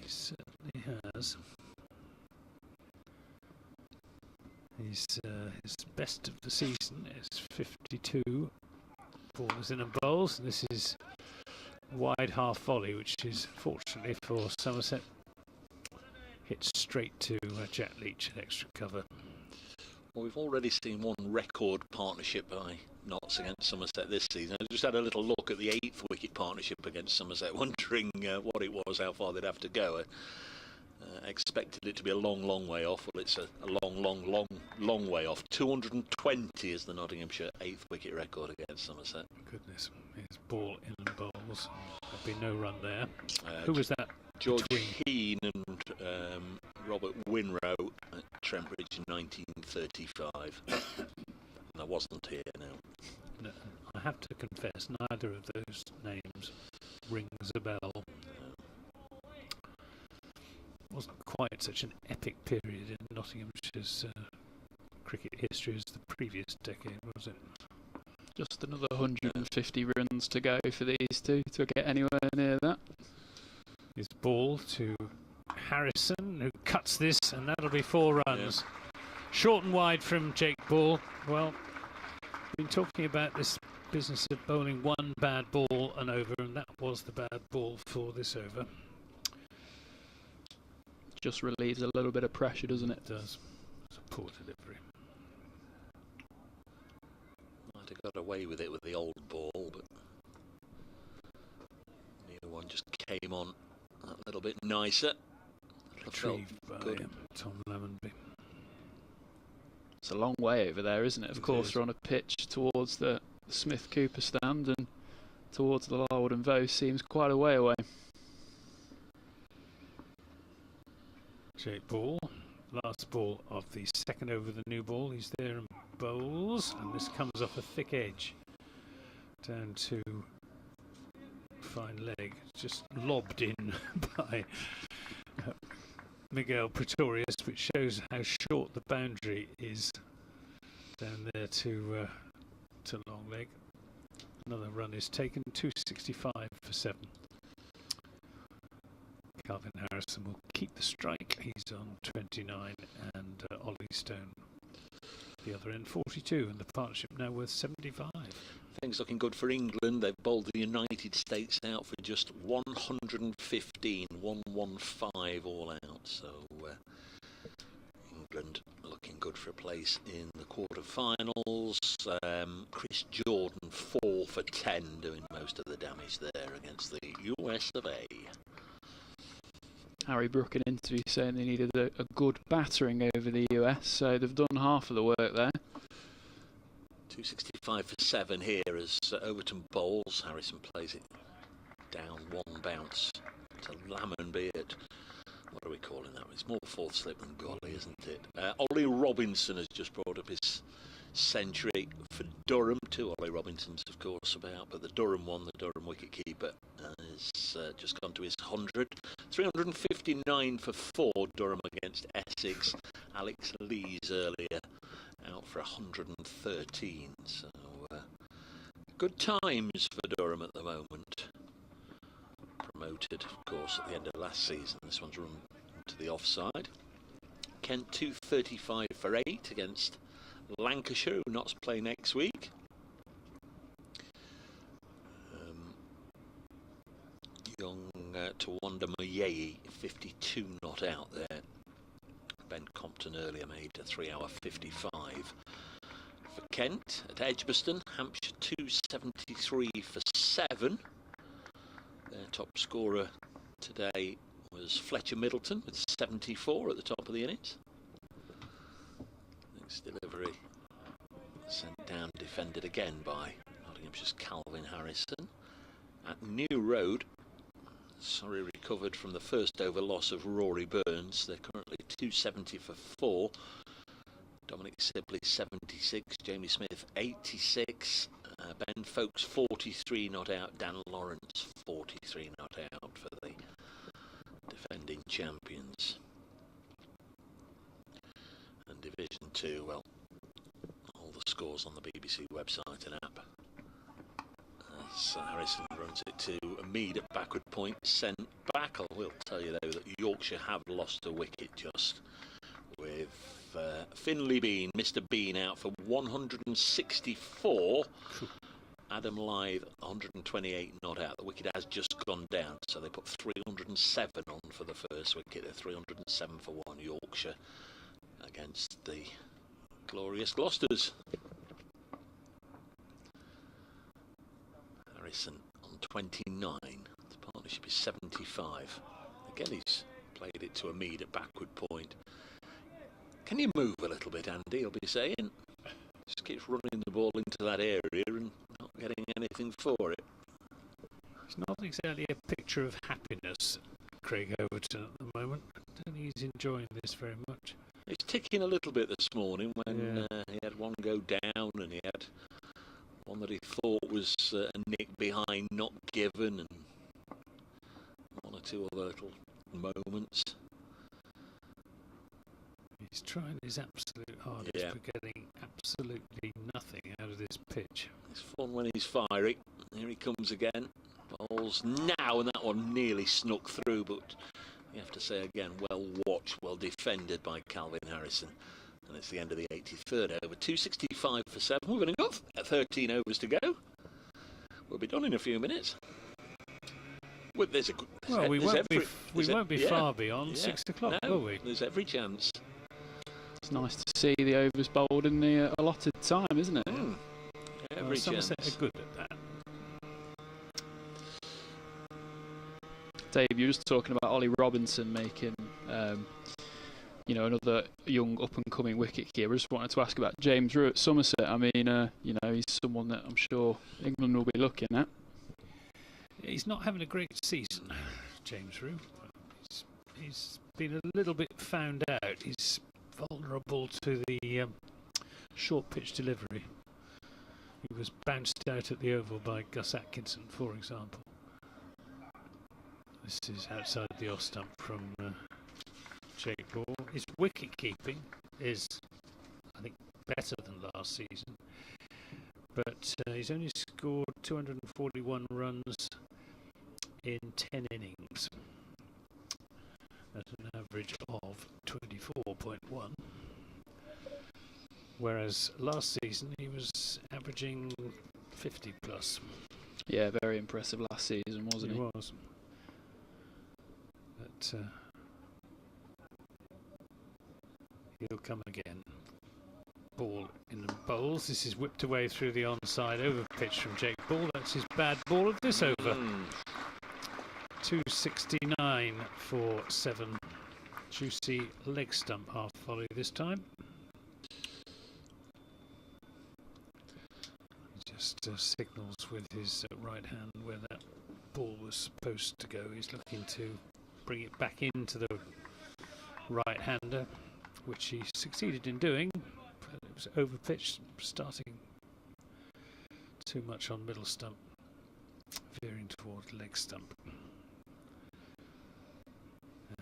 Speaker 3: He certainly has. His best of the season is 52 balls in and bowls, and this is wide half volley, which is fortunately for Somerset hit straight to Jack Leach at extra cover.
Speaker 2: Well, we've already seen one record partnership by Notts against Somerset this season. I just had a little look at the 8th wicket partnership against Somerset, wondering what it was, how far they'd have to go. Expected it to be a long way off. Well, it's a long way off. 220 is the Nottinghamshire 8th wicket record against Somerset.
Speaker 3: Goodness, his ball in and bowls. There'd be no run there. Who was that?
Speaker 2: George Keane and Robert Winrow at Trent Bridge in 1935. And I wasn't here now.
Speaker 3: No, I have to confess, neither of those names rings a bell. Wasn't quite such an epic period in Nottinghamshire's cricket history as the previous decade, was it?
Speaker 8: Just another 150 runs to go for these two to get anywhere near that.
Speaker 3: His ball to Harrison, who cuts this, and that'll be 4 runs. Yeah. Short and wide from Jake Ball. Well, we've been talking about this business of bowling 1 bad ball and over, and that was the bad ball for this over.
Speaker 8: Just relieves a little bit of pressure, doesn't it?
Speaker 3: It does. It's a poor delivery.
Speaker 2: Might have got away with it with the old ball, but the new one just came on a little bit nicer.
Speaker 3: Retrieved by Tom Lemonby.
Speaker 8: It's a long way over there, isn't it? Of course, we're on a pitch towards the Smith Cooper stand, and towards the Larwood and Vaux seems quite a way away.
Speaker 3: Jake Ball, last ball of the second over the new ball. He's there and bowls, and this comes off a thick edge down to fine leg, just lobbed in by Miguel Pretorius, which shows how short the boundary is down there to long leg. Another run is taken, 265 for 7. Calvin Harrison will keep the strike. He's on 29, and Ollie Stone the other end 42, and the partnership now worth 75.
Speaker 2: Things looking good for England. They've bowled the United States out for just 115, 115 all out. So England looking good for a place in the quarter-finals. Chris Jordan 4 for 10, doing most of the damage there against the US of A.
Speaker 8: Harry Brook in interview saying they needed a good battering over the US, so they've done half of the work there.
Speaker 2: 265 for 7 here as Overton bowls. Harrison plays it down one bounce to Lamonby at, what are we calling that? It's more fourth slip than golly, isn't it? Ollie Robinson has just brought up his century for Durham. 2 Ollie Robinsons, of course, about, but the Durham one, the Durham wicketkeeper, has just gone to his 100. 359 for 4, Durham against Essex. Alex Lees earlier out for 113. So good times for Durham at the moment. Promoted, of course, at the end of last season. This one's run to the offside. Kent 235 for 8 against Lancashire, who not play next week. Young Tawanda Moyei, 52 not out there. Ben Compton earlier made a 3-hour 55 for Kent. At Edgbaston, Hampshire 273 for 7. Their top scorer today was Fletcher Middleton with 74 at the top of the innings. Next delivery sent down, defended again by Nottinghamshire's Calvin Harrison. At New Road, Surrey recovered from the first over loss of Rory Burns. They're currently 270 for 4. Dominic Sibley 76, Jamie Smith 86, Ben Folkes 43 not out, Dan Lawrence 43 not out for the defending champions. And Division 2, well, all the scores on the BBC website and app. As Harrison runs it to Mead at backward point, sent back. I will tell you though that Yorkshire have lost a wicket just with Finley Bean, Mr. Bean out for 164. Adam Lythe 128 not out. The wicket has just gone down, so they put 307 on for the first wicket. They're 307 for 1, Yorkshire against the glorious Gloucesters. Harrison on 29. The partnership is 75. Again, he's played it to a Mead at backward point. Can you move a little bit, Andy? He'll be saying. Just keeps running the ball into that area and not getting anything for it.
Speaker 3: It's not exactly a picture of happiness, Craig Overton, at the moment. I don't think he's enjoying this very much.
Speaker 2: He's ticking a little bit this morning when he had one go down and he had one that he thought was a nick behind, not given, and one or two other little moments.
Speaker 3: He's trying his absolute hardest, but getting absolutely nothing out of this pitch.
Speaker 2: It's fun when he's fiery. Here he comes again. Bowls now, and that one nearly snuck through, but you have to say again, well watched, well defended by Calvin Harrison. And it's the end of the 83rd over. 265 for 7. We're going to go 13 overs to go. We'll be done in a few minutes. Well,
Speaker 3: we won't be far beyond 6 o'clock, will we?
Speaker 2: There's every chance.
Speaker 8: It's nice to see the overs bowled in the allotted time, isn't it?
Speaker 2: every
Speaker 3: Somerset
Speaker 2: chance.
Speaker 3: are good at that.
Speaker 8: Dave, you were just talking about Ollie Robinson making, you know, another young up-and-coming wicket keeper. I just wanted to ask about James Rew at Somerset. I mean, you know, he's someone that I'm sure England will be looking at.
Speaker 3: He's not having a great season, James Rew. He's been a little bit found out. He's vulnerable to the short pitch delivery. He was bounced out at the Oval by Gus Atkinson, for example. This is outside the off stump from Jake Ball. His wicket keeping is, I think, better than last season, but he's only scored 241 runs in 10 innings at an average of 24.1, whereas last season he was averaging 50 plus.
Speaker 8: Yeah, very impressive last season, wasn't he?
Speaker 3: He was. But he'll come again. Ball in the bowls. This is whipped away through the onside over pitch from Jake Ball. That's his bad ball of this over. 269 for 7. Juicy leg stump half volley this time. He just signals with his right hand where that ball was supposed to go. He's looking to bring it back into the right-hander, which he succeeded in doing, but it was over-pitched, starting too much on middle stump, veering towards leg stump.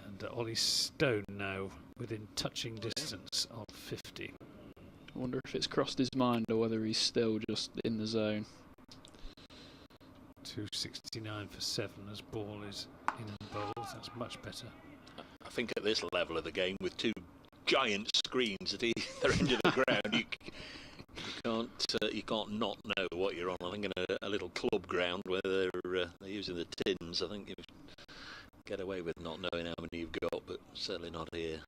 Speaker 3: And Ollie Stone now within touching distance of 50.
Speaker 8: I wonder if it's crossed his mind or whether he's still just in the zone.
Speaker 3: 269 for 7 as Ball is in and bowls. That's much better.
Speaker 2: I think at this level of the game, with two giant screens at either end of the ground, you can't not know what you're on. I think in a little club ground where they're using the tins, I think you get away with not knowing how many you've got, but certainly not here.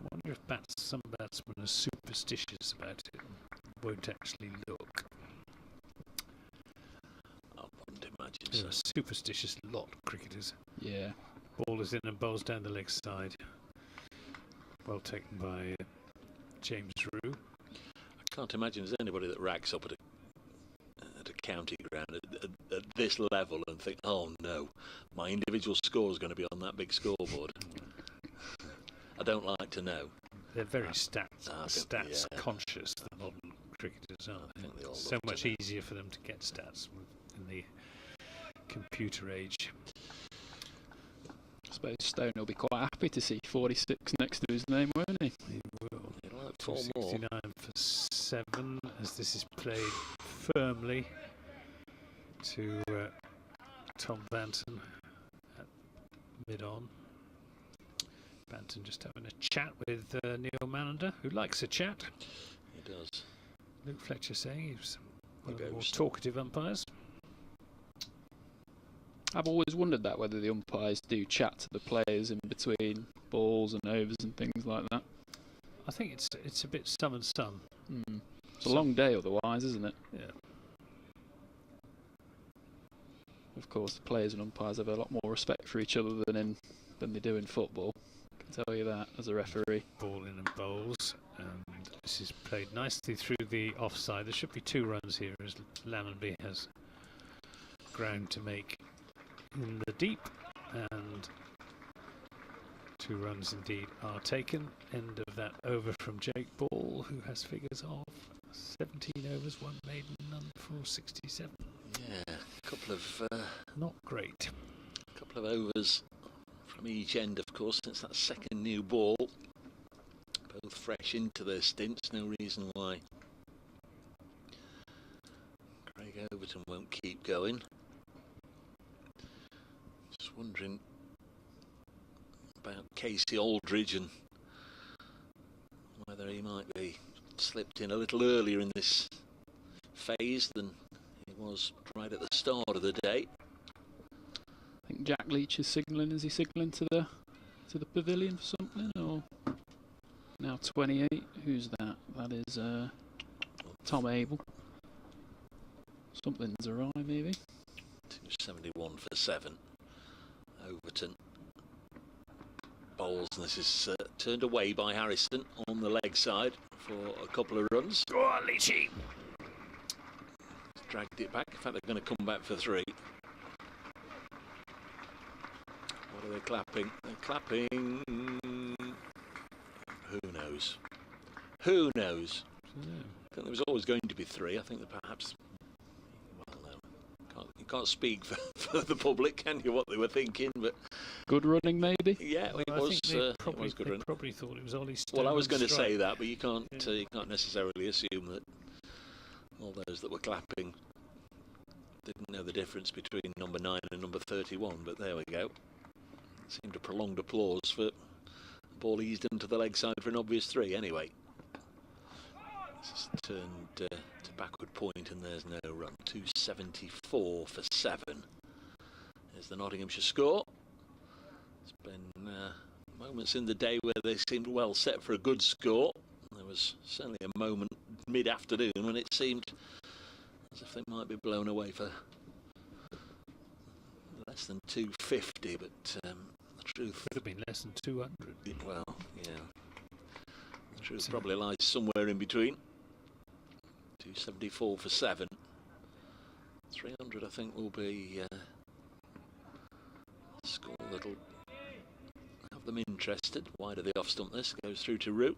Speaker 3: I wonder if some batsmen are superstitious about it and won't actually look.
Speaker 2: I wouldn't imagine
Speaker 3: They're
Speaker 2: so.
Speaker 3: a superstitious lot of cricketers.
Speaker 8: Yeah.
Speaker 3: Ball is in and bowls down the leg side. Well taken by James Rew.
Speaker 2: I can't imagine there's anybody that racks up at a county ground at this level and think, oh no, my individual score is going to be on that big scoreboard. I don't like to know.
Speaker 3: They're very stats
Speaker 2: yeah.
Speaker 3: conscious, the modern cricketers, aren't
Speaker 2: I think they
Speaker 3: they?
Speaker 2: all
Speaker 3: So
Speaker 2: love to
Speaker 3: much
Speaker 2: know.
Speaker 3: easier for them to get stats in the computer age.
Speaker 8: I suppose Stone will be quite happy to see 46 next to his name, won't he?
Speaker 3: He will.
Speaker 2: He'll have 4 more.
Speaker 3: 269 for 7 as this is played firmly to Tom Banton at mid-on. Banton just having a chat with Neil Manander, who likes a chat.
Speaker 2: He does.
Speaker 3: Luke Fletcher saying he was one of the more
Speaker 2: goes.
Speaker 3: talkative umpires.
Speaker 8: I've always wondered that, whether the umpires do chat to the players in between balls and overs and things like that.
Speaker 3: I think it's a bit some and some.
Speaker 8: It's a long day otherwise, isn't it?
Speaker 3: Yeah.
Speaker 8: Of course, the players and umpires have a lot more respect for each other than they do in football. I can tell you that as a referee.
Speaker 3: Ball in and bowls, and this is played nicely through the offside. There should be 2 runs here as Lammonby has ground to make in the deep, and 2 runs indeed are taken. End of that over from Jake Ball, who has figures of 17 overs, 1 maiden, none for 67.
Speaker 2: Yeah, a couple of
Speaker 3: Not great.
Speaker 2: couple of overs from each end, of course, since that second new ball. Both fresh into their stints, no reason why Craig Overton won't keep going. Just wondering about Casey Aldridge and whether he might be slipped in a little earlier in this phase than he was right at the start of the day.
Speaker 8: I think Jack Leach is signalling. Is he signalling to the pavilion for something? Or now 28. Who's that? That is Tom Abel. Something's awry, maybe.
Speaker 2: 271 for 7. Overton bowls, and this is turned away by Harrison on the leg side for a couple of runs.
Speaker 3: Oh, Leachy!
Speaker 2: Dragged it back. In fact, they're going to come back for 3. What are they clapping? They're clapping. Who knows? Who knows? I think there was always going to be 3. I think that perhaps. Well, no, you can't speak for the public, can you? What they were thinking, but
Speaker 8: good running, maybe.
Speaker 2: Yeah,
Speaker 3: well,
Speaker 2: it was good running.
Speaker 3: Probably thought it was Ollie Stone.
Speaker 2: Well, I was going to say that, but you can't necessarily assume that all those that were clapping didn't know the difference between number 9 and number 31. But there we go. It seemed a prolonged applause for the ball eased into the leg side for an obvious 3. Anyway, this is turned to backward point, and there's no run. 274 for 7. There's the Nottinghamshire score. It's been moments in the day where they seemed well set for a good score. There was certainly a moment mid-afternoon when it seemed as if they might be blown away for less than 250, but the truth
Speaker 3: could have been less than 200.
Speaker 2: Well, yeah. The truth probably lies somewhere in between. 274 for 7. 300, I think, will be a score that'll have them interested. Wide of the off stump, this goes through to Root.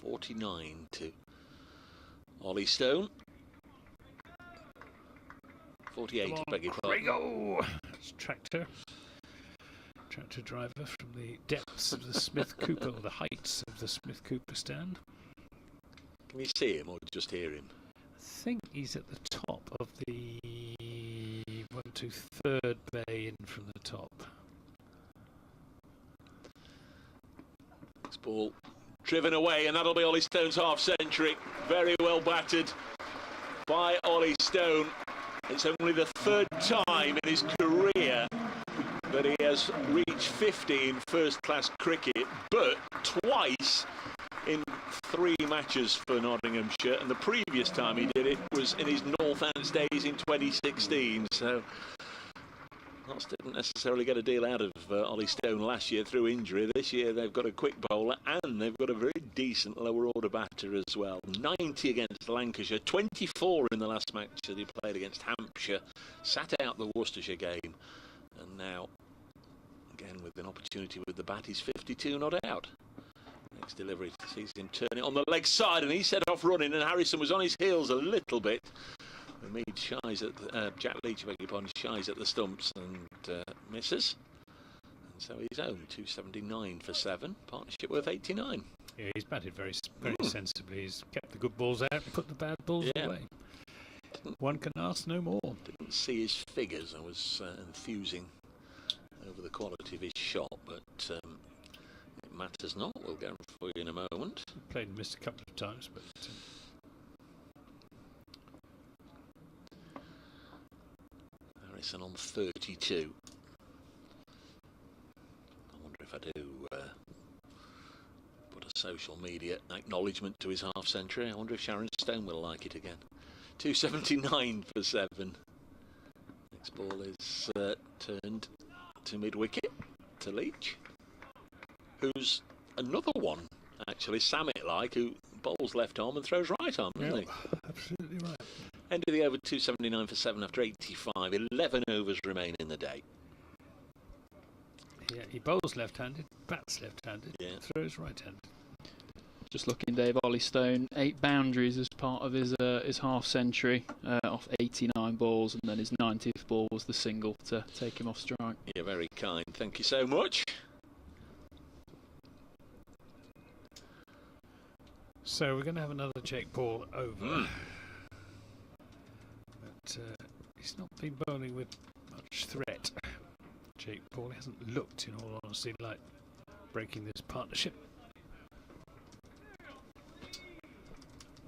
Speaker 2: 49 to Ollie Stone. 48, I beg your pardon.
Speaker 3: That's Tractor driver from the depths of the Smith Cooper, or the heights of the Smith Cooper stand.
Speaker 2: Can you see him or just hear him?
Speaker 3: I think he's at the top of the 1, 2, 3rd bay in from the top.
Speaker 2: This ball driven away, and that'll be Ollie Stone's half-century. Very well battered by Ollie Stone. It's only the 3rd time in his career that he has reached 50 in first-class cricket, but twice in 3 matches for Nottinghamshire, and the previous time he did it was in his Northants days in 2016. So Notts didn't necessarily get a deal out of Ollie Stone last year through injury. This year they've got a quick bowler, and they've got a very decent lower order batter as well. 90 against Lancashire, 24 in the last match that he played against Hampshire, sat out the Worcestershire game, and now again with an opportunity with the bat, he's 52 not out. Next delivery sees him turn it on the leg side, and he set off running, and Harrison was on his heels a little bit. Mead shies at Jack Leach, beg your pardon, shies at the stumps and misses. And so he's home. 279 for 7. Partnership worth 89.
Speaker 3: Yeah, he's batted very sensibly. He's kept the good balls out and put the bad balls away. One can ask no more.
Speaker 2: Didn't see his figures. I was enthusing over the quality of his shot, but it matters not. We'll go for you in a moment.
Speaker 3: Played and missed a couple of times, but
Speaker 2: Harrison on 32. I wonder if I do put a social media acknowledgement to his half-century. I wonder if Sharon Stone will like it again. 279 for 7. Next ball is turned to mid-wicket to Leach, who's another one, actually, Samet-like, who bowls left arm and throws right arm, doesn't he?
Speaker 3: Absolutely right.
Speaker 2: End of the over, 279 for 7 after 85. 11 overs remain in the day.
Speaker 3: Yeah, he bowls left-handed, bats left-handed, throws right-handed.
Speaker 8: Just looking, Dave, Ollie Stone, 8 boundaries as part of his half-century off 89 balls, and then his 90th ball was the single to take him off strike.
Speaker 2: You're very kind. Thank you so much.
Speaker 3: So we're going to have another Jake Paul over. But he's not been bowling with much threat. Jake Paul hasn't looked, in all honesty, like breaking this partnership.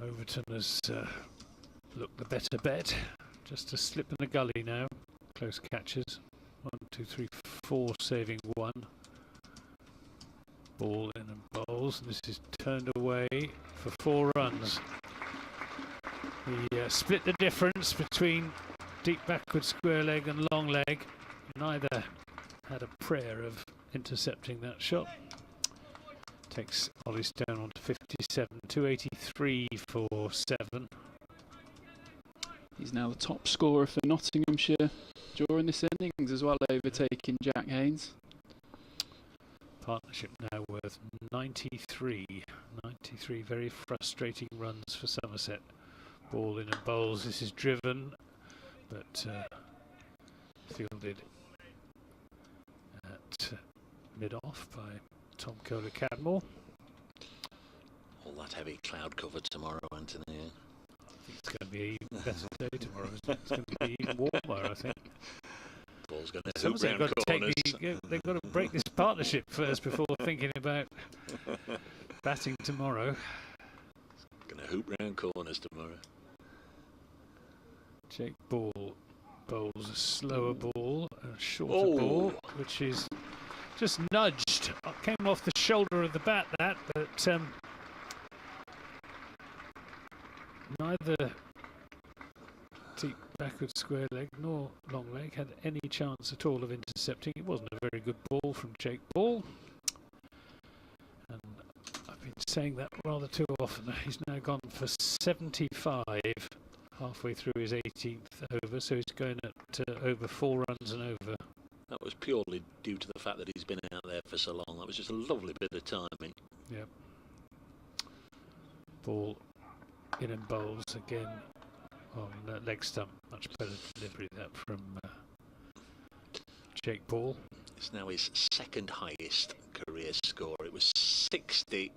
Speaker 3: Overton has looked the better bet. Just a slip in the gully now. Close catches. 1, 2, 3, 4 saving 1. Ball in and bowls. This is turned away for 4 runs. He split the difference between deep backward square leg and long leg. Neither had a prayer of intercepting that shot. Takes Ollie Stone on to 57, 283 for 7.
Speaker 8: He's now the top scorer for Nottinghamshire during this innings as well, overtaking Jack Haynes.
Speaker 3: Partnership now worth 93. 93 very frustrating runs for Somerset. Ball in and bowls. This is driven, but fielded at mid-off by Tom Kohler-Cadmore.
Speaker 2: All that heavy cloud cover tomorrow, Anthony.
Speaker 3: I think it's going to be an even better day tomorrow. It's going to be even warmer, I think.
Speaker 2: Ball's going to
Speaker 3: Somerset got to take they've got to break this partnership first before thinking about batting tomorrow.
Speaker 2: Going to hoop round corners tomorrow.
Speaker 3: Jake Ball bowls a slower ball, a shorter ball, which is just nudged. Came off the shoulder of the bat, but neither deep backward square leg nor long leg had any chance at all of intercepting. It wasn't a very good ball from Jake Ball, and I've been saying that rather too often. He's now gone for 75 halfway through his 18th over, so he's going at over 4 runs and over.
Speaker 2: That was purely due to the fact that he's been out there for so long. That was just a lovely bit of timing.
Speaker 3: Yep. Ball in and bowls again on leg stump. Much better delivery that from Jake Ball.
Speaker 2: It's now his 2nd highest career score. It was 60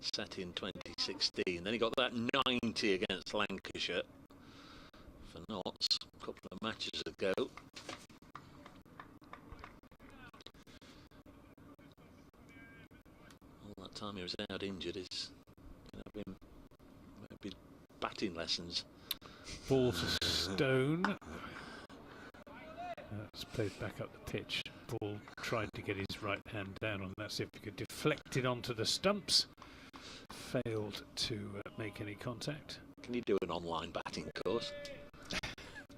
Speaker 2: set in 2016. Then he got that 90 against Lancashire for Notts a couple of matches ago. All that time he was out injured. He's maybe batting lessons.
Speaker 3: Ball to Stone. It's played back up the pitch. Ball tried to get his right hand down on that, see if he could deflect it onto the stumps. Failed to make any contact.
Speaker 2: Can you do an online batting course?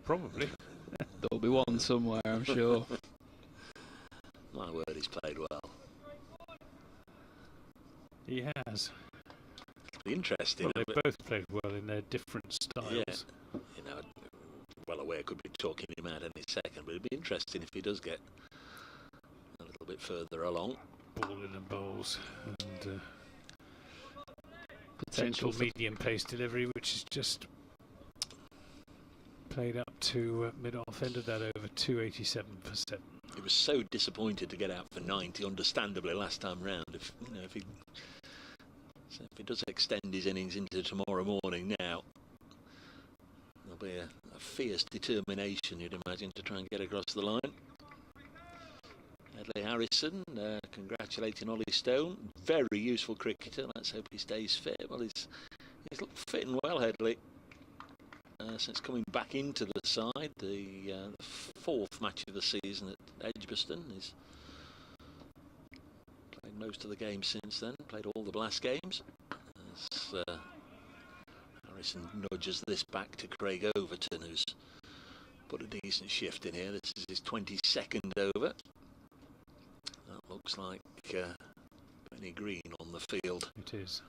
Speaker 3: Probably.
Speaker 8: There'll be one somewhere, I'm sure.
Speaker 2: My word, he's played well.
Speaker 3: He has.
Speaker 2: It'll be interesting.
Speaker 3: Well, they both played well in their different styles.
Speaker 2: Yeah. You know, well aware could be talking him out any second, but it'd be interesting if he does get a little bit further along.
Speaker 3: Ball in and bowls, and
Speaker 8: Potential
Speaker 3: gentle medium pace delivery, which is just played up to mid-off, ended that over 287 for 7.
Speaker 2: He was so disappointed to get out for 90, understandably, last time round. If he does extend his innings into tomorrow morning now, there'll be a fierce determination, you'd imagine, to try and get across the line. Headley Harrison congratulating Ollie Stone. Very useful cricketer. Let's hope he stays fit. Well, he's fitting well, Headley, since coming back into the side. The 4th match of the season at Edgbaston. He's played most of the games since then. Played all the Blast games. As Harrison nudges this back to Craig Overton, who's put a decent shift in here. This is his 22nd over. That looks like Benny Green on the field.
Speaker 3: It is.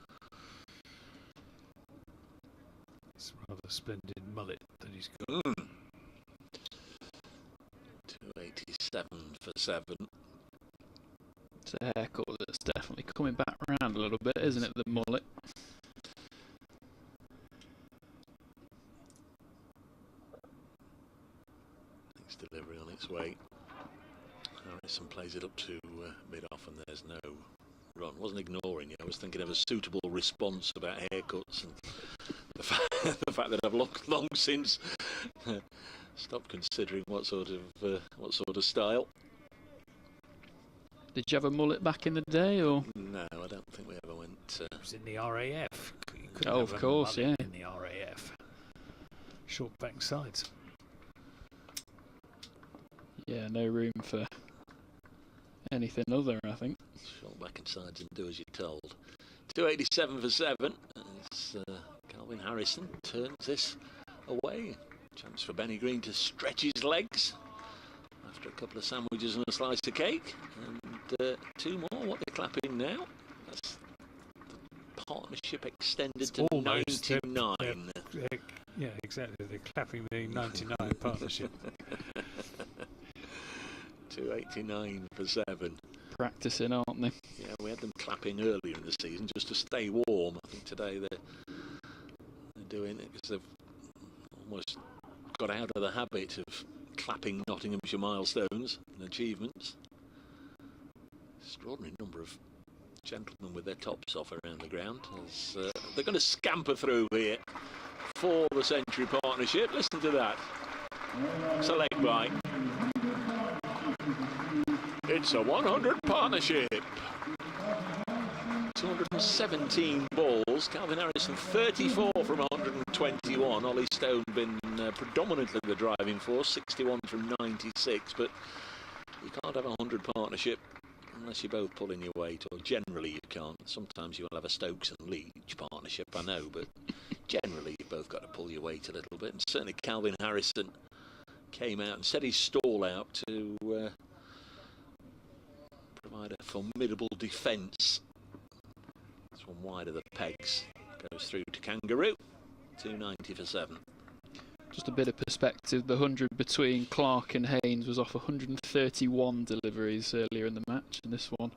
Speaker 3: It's a rather splendid mullet that he's got.
Speaker 2: 287 for 7.
Speaker 8: It's a haircut that's definitely coming back around a little bit, isn't it, the mullet?
Speaker 2: Next delivery on its way. Harrison plays it up to mid-off, and there's no run. Wasn't ignoring you. I was thinking of a suitable response about haircuts and the fact that I've long since stopped considering what sort of style.
Speaker 8: Did you have a mullet back in the day, or?
Speaker 2: No, I don't think we ever went.
Speaker 3: It was in the RAF.
Speaker 8: Oh, of course, yeah.
Speaker 3: In the RAF. Short back sides.
Speaker 8: Yeah, no room for anything other, I think.
Speaker 2: Shot back and sides and do as you're told. 287 for 7. As Calvin Harrison turns this away. Chance for Benny Green to stretch his legs after a couple of sandwiches and a slice of cake. And 2 more. What they're clapping now? That's the partnership extended to
Speaker 3: almost
Speaker 2: 99.
Speaker 3: Yeah, exactly. They're clapping the 99 partnership.
Speaker 2: 289 for 7.
Speaker 8: Practicing, aren't they?
Speaker 2: Yeah, we had them clapping earlier in the season just to stay warm. I think today they're doing it because they've almost got out of the habit of clapping Nottinghamshire milestones and achievements. Extraordinary number of gentlemen with their tops off around the ground as they're going to scamper through here for the Century Partnership. Listen to that. It's a leg bite. It's a 100 partnership. 217 balls. Calvin Harrison 34 from 121. Ollie Stone been predominantly the driving force, 61 from 96. But you can't have a 100 partnership unless you're both pulling your weight, or generally you can't. Sometimes you'll have a Stokes and Leach partnership, I know, but generally you've both got to pull your weight a little bit. And certainly Calvin Harrison came out and set his stall out to provide a formidable defence. This one wide of the pegs goes through to Kangaroo. 290 for 7.
Speaker 8: Just a bit of perspective, the 100 between Clark and Haynes was off 131 deliveries earlier in the match, and this one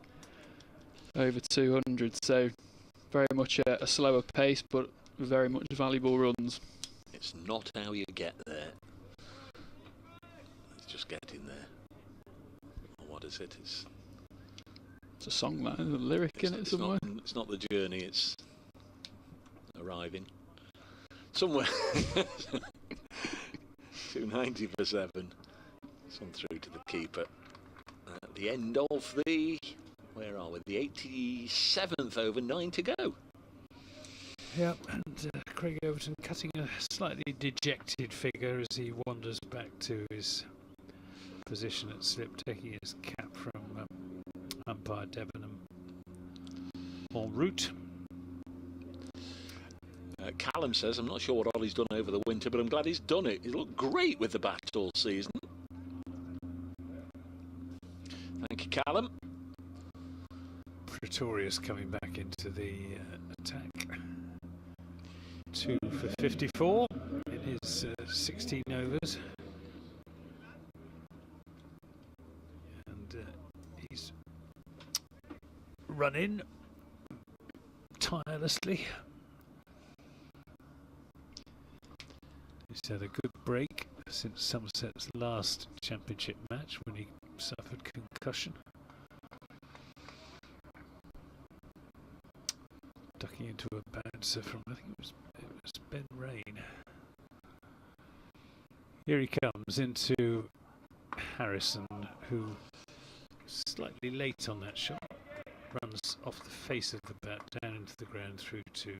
Speaker 8: over 200, so very much a slower pace but very much valuable runs.
Speaker 2: It's not how you get there, it's just getting there. What is it?
Speaker 8: It's a song, that, a lyric in it somewhere.
Speaker 2: It's not the journey, it's arriving somewhere. 290 for 7. Some through to the keeper. At the end of the, where are we? The 87th over, 9 to go.
Speaker 3: Yeah, and Craig Overton cutting a slightly dejected figure as he wanders back to his position at slip, taking his cap from umpire Debenham en route.
Speaker 2: Callum says, I'm not sure what Ollie's done over the winter, but I'm glad he's done it. He's looked great with the bat all season. Thank you, Callum.
Speaker 3: Pretorius coming back into the attack. 2 for 54 in his 16 overs. And he's run in tirelessly. He's had a good break since Somerset's last championship match when he suffered concussion. Ducking into a bouncer from, I think it was Ben Rain. Here he comes into Harrison, who slightly late on that shot, runs off the face of the bat down into the ground through to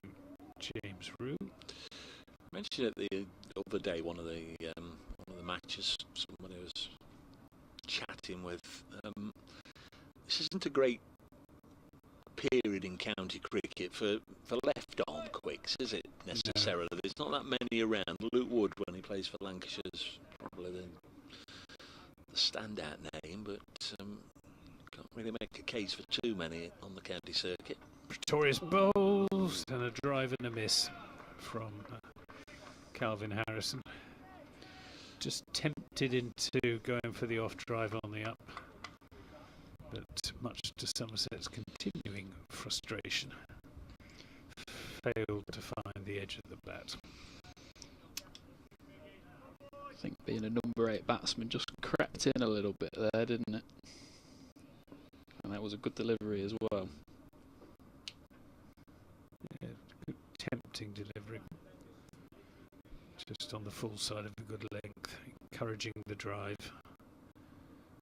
Speaker 3: James Rue.
Speaker 2: I mentioned it the other day, one of the matches, somebody was chatting with. This isn't a great period in county cricket for left arm quicks, is it necessarily? No. There's not that many around. Luke Wood, when he plays for Lancashire, is probably the standout name, but can't really make a case for too many on the county circuit.
Speaker 3: Pretorius bowls and a drive and a miss from Calvin Harrison. Just tempted into going for the off drive on the up, but much to Somerset's continuing frustration, failed to find the edge of the bat.
Speaker 8: I think being a number 8 batsman just crept in a little bit there, didn't it? And that was a good delivery as well.
Speaker 3: Yeah, good tempting delivery. Just on the full side of a good length, encouraging the drive.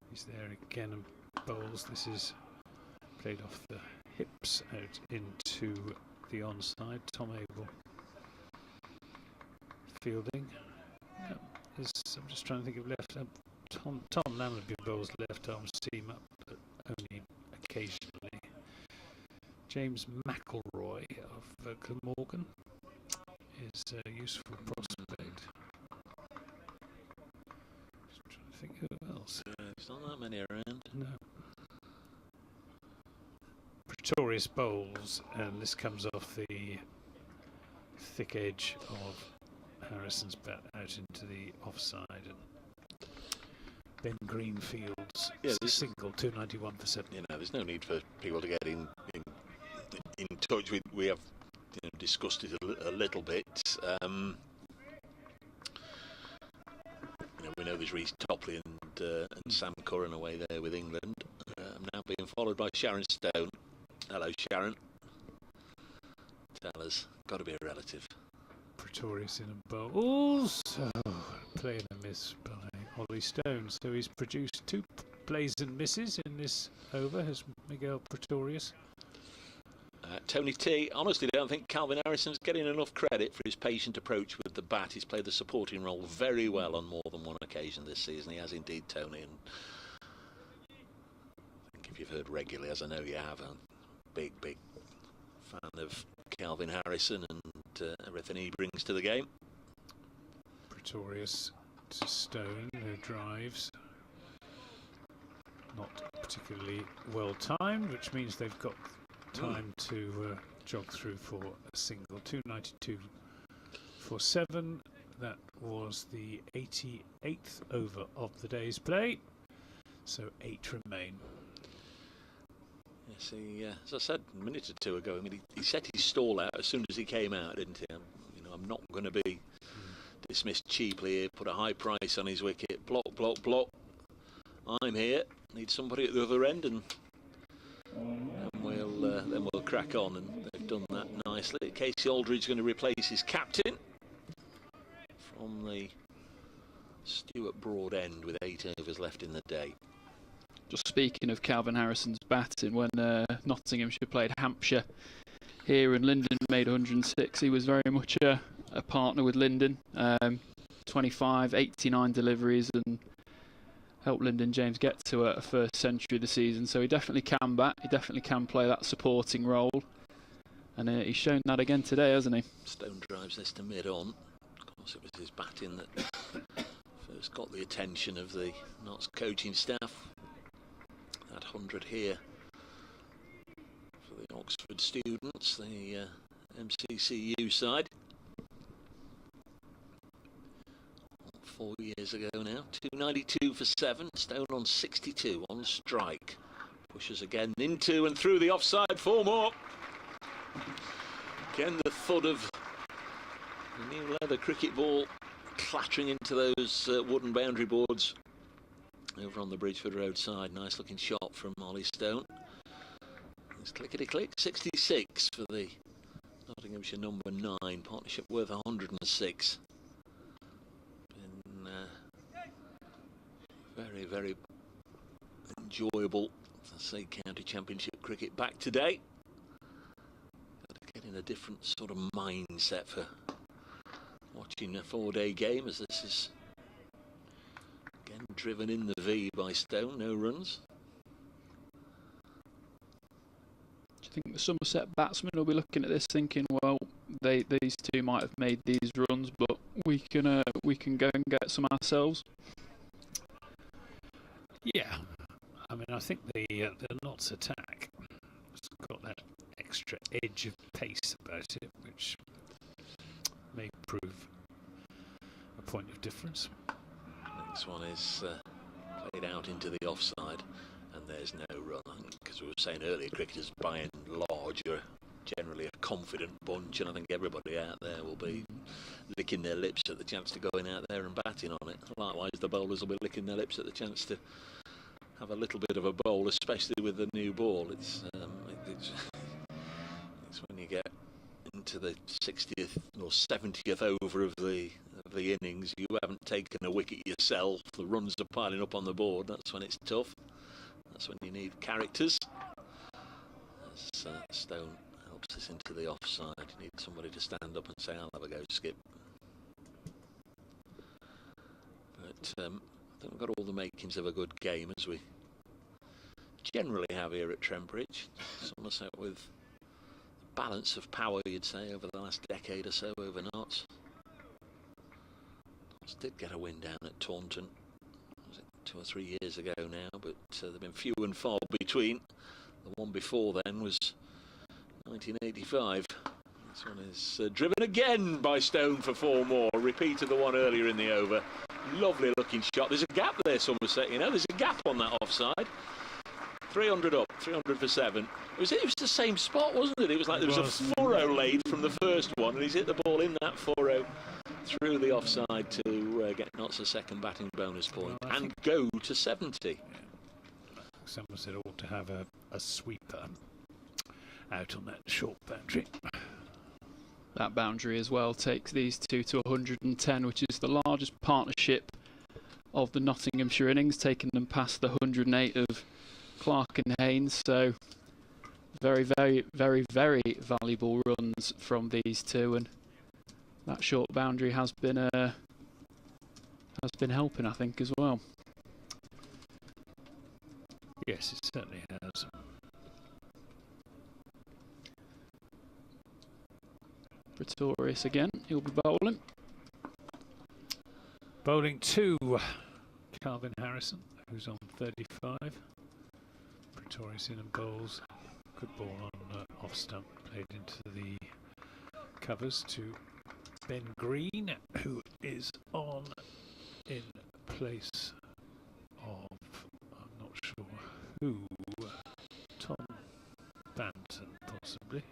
Speaker 3: He's there again and bowls. This is played off the hips out into the onside. Tom Abel fielding. Yeah, I'm just trying to think of left. Tom Lammerby bowls left arm seam up, but only occasionally. James McElroy of Glamorgan is a useful prospect. Just trying to think who else.
Speaker 2: There's not that many around.
Speaker 3: No. Pretorius bowls, and this comes off the thick edge of Harrison's bat out into the offside. And Ben Greenfield's single, 291 for 7.
Speaker 2: You know, there's no need for people to get in touch. We have discussed it a little bit. We know there's Reece Topley and Sam Curran away there with England. Now being followed by Sharon Stone. Hello, Sharon. Tell us, got to be a relative.
Speaker 3: Pretorius in a bowl. So play and a miss by Ollie Stone. So he's produced 2 plays and misses in this over, has Miguel Pretorius.
Speaker 2: Tony T, honestly don't think Calvin Harrison's getting enough credit for his patient approach with the bat. He's played the supporting role very well on more than one occasion this season. He has indeed, Tony. And I think if you've heard regularly, as I know you have, I'm a big fan of Calvin Harrison and everything he brings to the game.
Speaker 3: Pretorius to Stone, who drives. Not particularly well timed, which means they've got time to jog through for a single. 292 for 7. That was the 88th over of the day's play. So 8 remain.
Speaker 2: Yes, as I said a minute or two ago, I mean, he set his stall out as soon as he came out, didn't he? I'm not going to be dismissed cheaply here. Put a high price on his wicket. Block. I'm here. Need somebody at the other end, and then we'll crack on. And they've done that nicely. Casey Aldridge going to replace his captain from the Stuart Broad end with 8 overs left in the day.
Speaker 8: Just speaking of Calvin Harrison's batting, when Nottinghamshire played Hampshire here and Lyndon made 106, he was very much a partner with Lyndon. 25, 89 deliveries and helped Lyndon James get to a first century of the season. So he definitely can bat, he definitely can play that supporting role. And he's shown that again today, hasn't he?
Speaker 2: Stone drives this to mid-on. Of course, it was his batting that first got the attention of the Notts coaching staff. That 100 here for the Oxford students, the MCCU side. 4 years ago now. 292 for 7. Stone on 62 on strike. Pushes again into and through the offside. 4 more. Again, the thud of the new leather cricket ball clattering into those wooden boundary boards over on the Bridgeford Road side. Nice looking shot from Ollie Stone. It's clickety click. 66 for the Nottinghamshire number 9. Partnership worth 106. Been very enjoyable to see County Championship cricket back today. Got to get in a different sort of mindset for watching a 4-day game, as this is again driven in the V by Stone. No runs.
Speaker 8: Do you think the Somerset batsmen will be looking at this thinking, well, these two might have made these runs, but we can go and get some ourselves?
Speaker 3: Yeah, I mean, I think the Notts attack has got that extra edge of pace about it, which may prove a point of difference.
Speaker 2: Next one is played out into the offside, and there's no run. Because we were saying earlier, cricketers by and large are generally a confident bunch, and I think everybody out there will be licking their lips at the chance to going out there and batting on it. Likewise, the bowlers will be licking their lips at the chance to have a little bit of a bowl, especially with the new ball. It's when you get into the 60th or 70th over of the innings, you haven't taken a wicket yourself, the runs are piling up on the board. That's when it's tough. That's when you need characters. As Stone helps us into the offside, you need somebody to stand up and say, I'll have a go, Skip. But I think we've got all the makings of a good game as we generally have here at Trent Bridge. Somerset with balance of power, you'd say, over the last decade or so over Notts. Notts did get a win down at Taunton, was it 2 or 3 years ago now, but they've been few and far between. The one before then was 1985. This one is driven again by Stone for 4 more. Repeat of the one earlier in the over. Lovely looking shot. There's a gap there, Somerset, you know. There's a gap on that offside. 300 up, 300 for 7. It was the same spot, wasn't it? It was like there was a furrow laid from the first one, and he's hit the ball in that furrow through the offside to get Notts a second batting bonus point and go to 70.
Speaker 3: Yeah. Somerset ought to have a sweeper out on that short boundary.
Speaker 8: That boundary as well takes these two to 110, which is the largest partnership of the Nottinghamshire innings, taking them past the 108 of Clark and Haynes. So very, very, very, very valuable runs from these two, and that short boundary has been helping, I think, as well.
Speaker 3: Yes, it certainly has.
Speaker 8: Pretorius again, he'll be bowling.
Speaker 3: Bowling 2, Calvin Harrison, who's on 35. Pretorius in and bowls. Good ball on off stump, played into the covers to Ben Green, who is on in place of, I'm not sure who, Tom Banton possibly.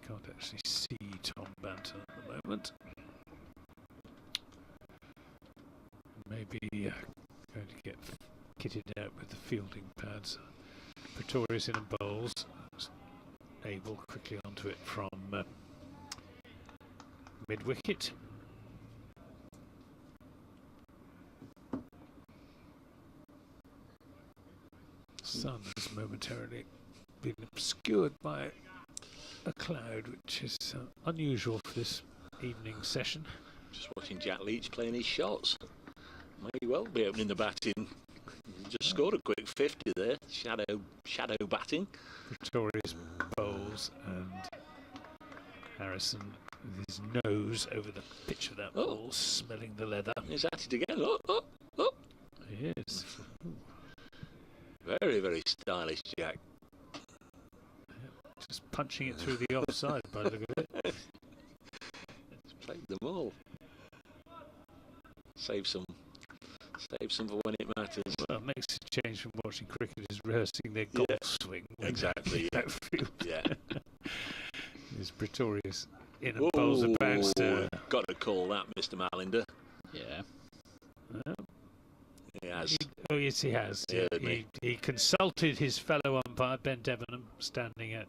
Speaker 3: Can't actually see Tom Banton at the moment. Maybe going to get kitted out with the fielding pads. Pretorius in and bowls. Abel quickly onto it from mid-wicket. Sun has momentarily been obscured by a cloud, which is unusual for this evening session.
Speaker 2: Just watching Jack Leach playing his shots. May well be opening the batting. Just scored a quick 50 there. Shadow batting.
Speaker 3: Pretorius bowls and Harrison with his nose over the pitch of that ball, smelling the leather.
Speaker 2: He's at it again. Oh.
Speaker 3: He is.
Speaker 2: Very, very stylish, Jack.
Speaker 3: Just punching it through the offside by the look of it.
Speaker 2: He's played them all. Save some for when it matters.
Speaker 3: Well, it makes a change from watching cricketers rehearsing their golf swing.
Speaker 2: Exactly.
Speaker 3: Yeah. Is Pretorius in and bowls a bouncer.
Speaker 2: Got to call that, Mr. Malinder.
Speaker 8: Yeah.
Speaker 2: He has.
Speaker 3: Oh yes, he has.
Speaker 2: Yeah,
Speaker 3: he consulted his fellow umpire Ben Debenham, standing at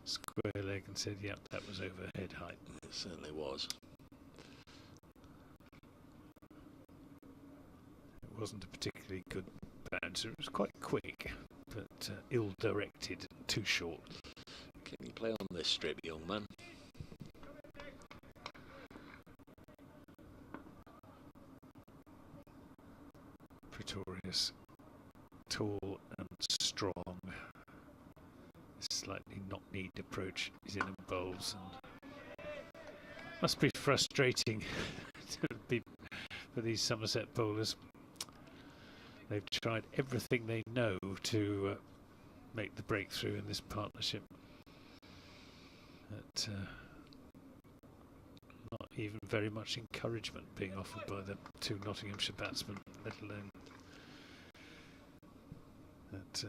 Speaker 3: square leg, and said, "Yep, that was over head height."
Speaker 2: It certainly was.
Speaker 3: It wasn't a particularly good bouncer. It was quite quick, but ill-directed and too short.
Speaker 2: Can you play on this strip, young man?
Speaker 3: Pretorius, tall and strong. Slightly knock-kneed approach. He's in and bowls, and must be frustrating for these Somerset bowlers. They've tried everything they know to make the breakthrough in this partnership. But not even very much encouragement being offered by the two Nottinghamshire batsmen, let alone that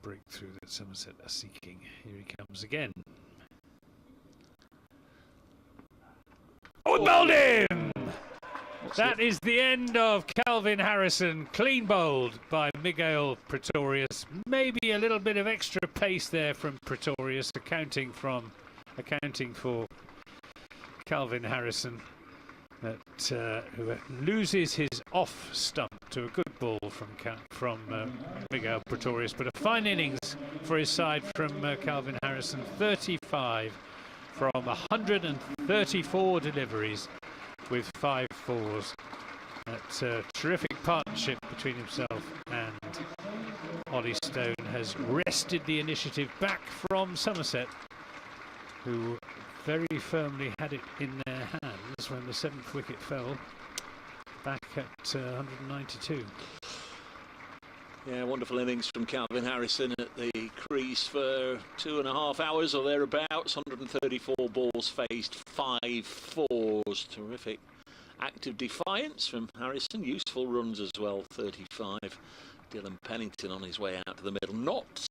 Speaker 3: breakthrough that Somerset are seeking. Here he comes again. Oh, bowled him! That is the end of Calvin Harrison, clean bowled by Miguel Pretorius. Maybe a little bit of extra pace there from Pretorius, accounting for Calvin Harrison, who loses his off stump to a good ball from Miguel Pretorius. But a fine innings for his side from Calvin Harrison, 35 from 134 deliveries. with 5 fours. That's a terrific partnership between himself and Ollie Stone has wrested the initiative back from Somerset, who very firmly had it in their hands when the 7th wicket fell back at 192.
Speaker 2: Yeah, wonderful innings from Calvin Harrison at the crease for 2.5 hours or thereabouts. 134 balls faced, 5 fours. Terrific act of defiance from Harrison. Useful runs as well, 35. Dylan Pennington on his way out to the middle. Not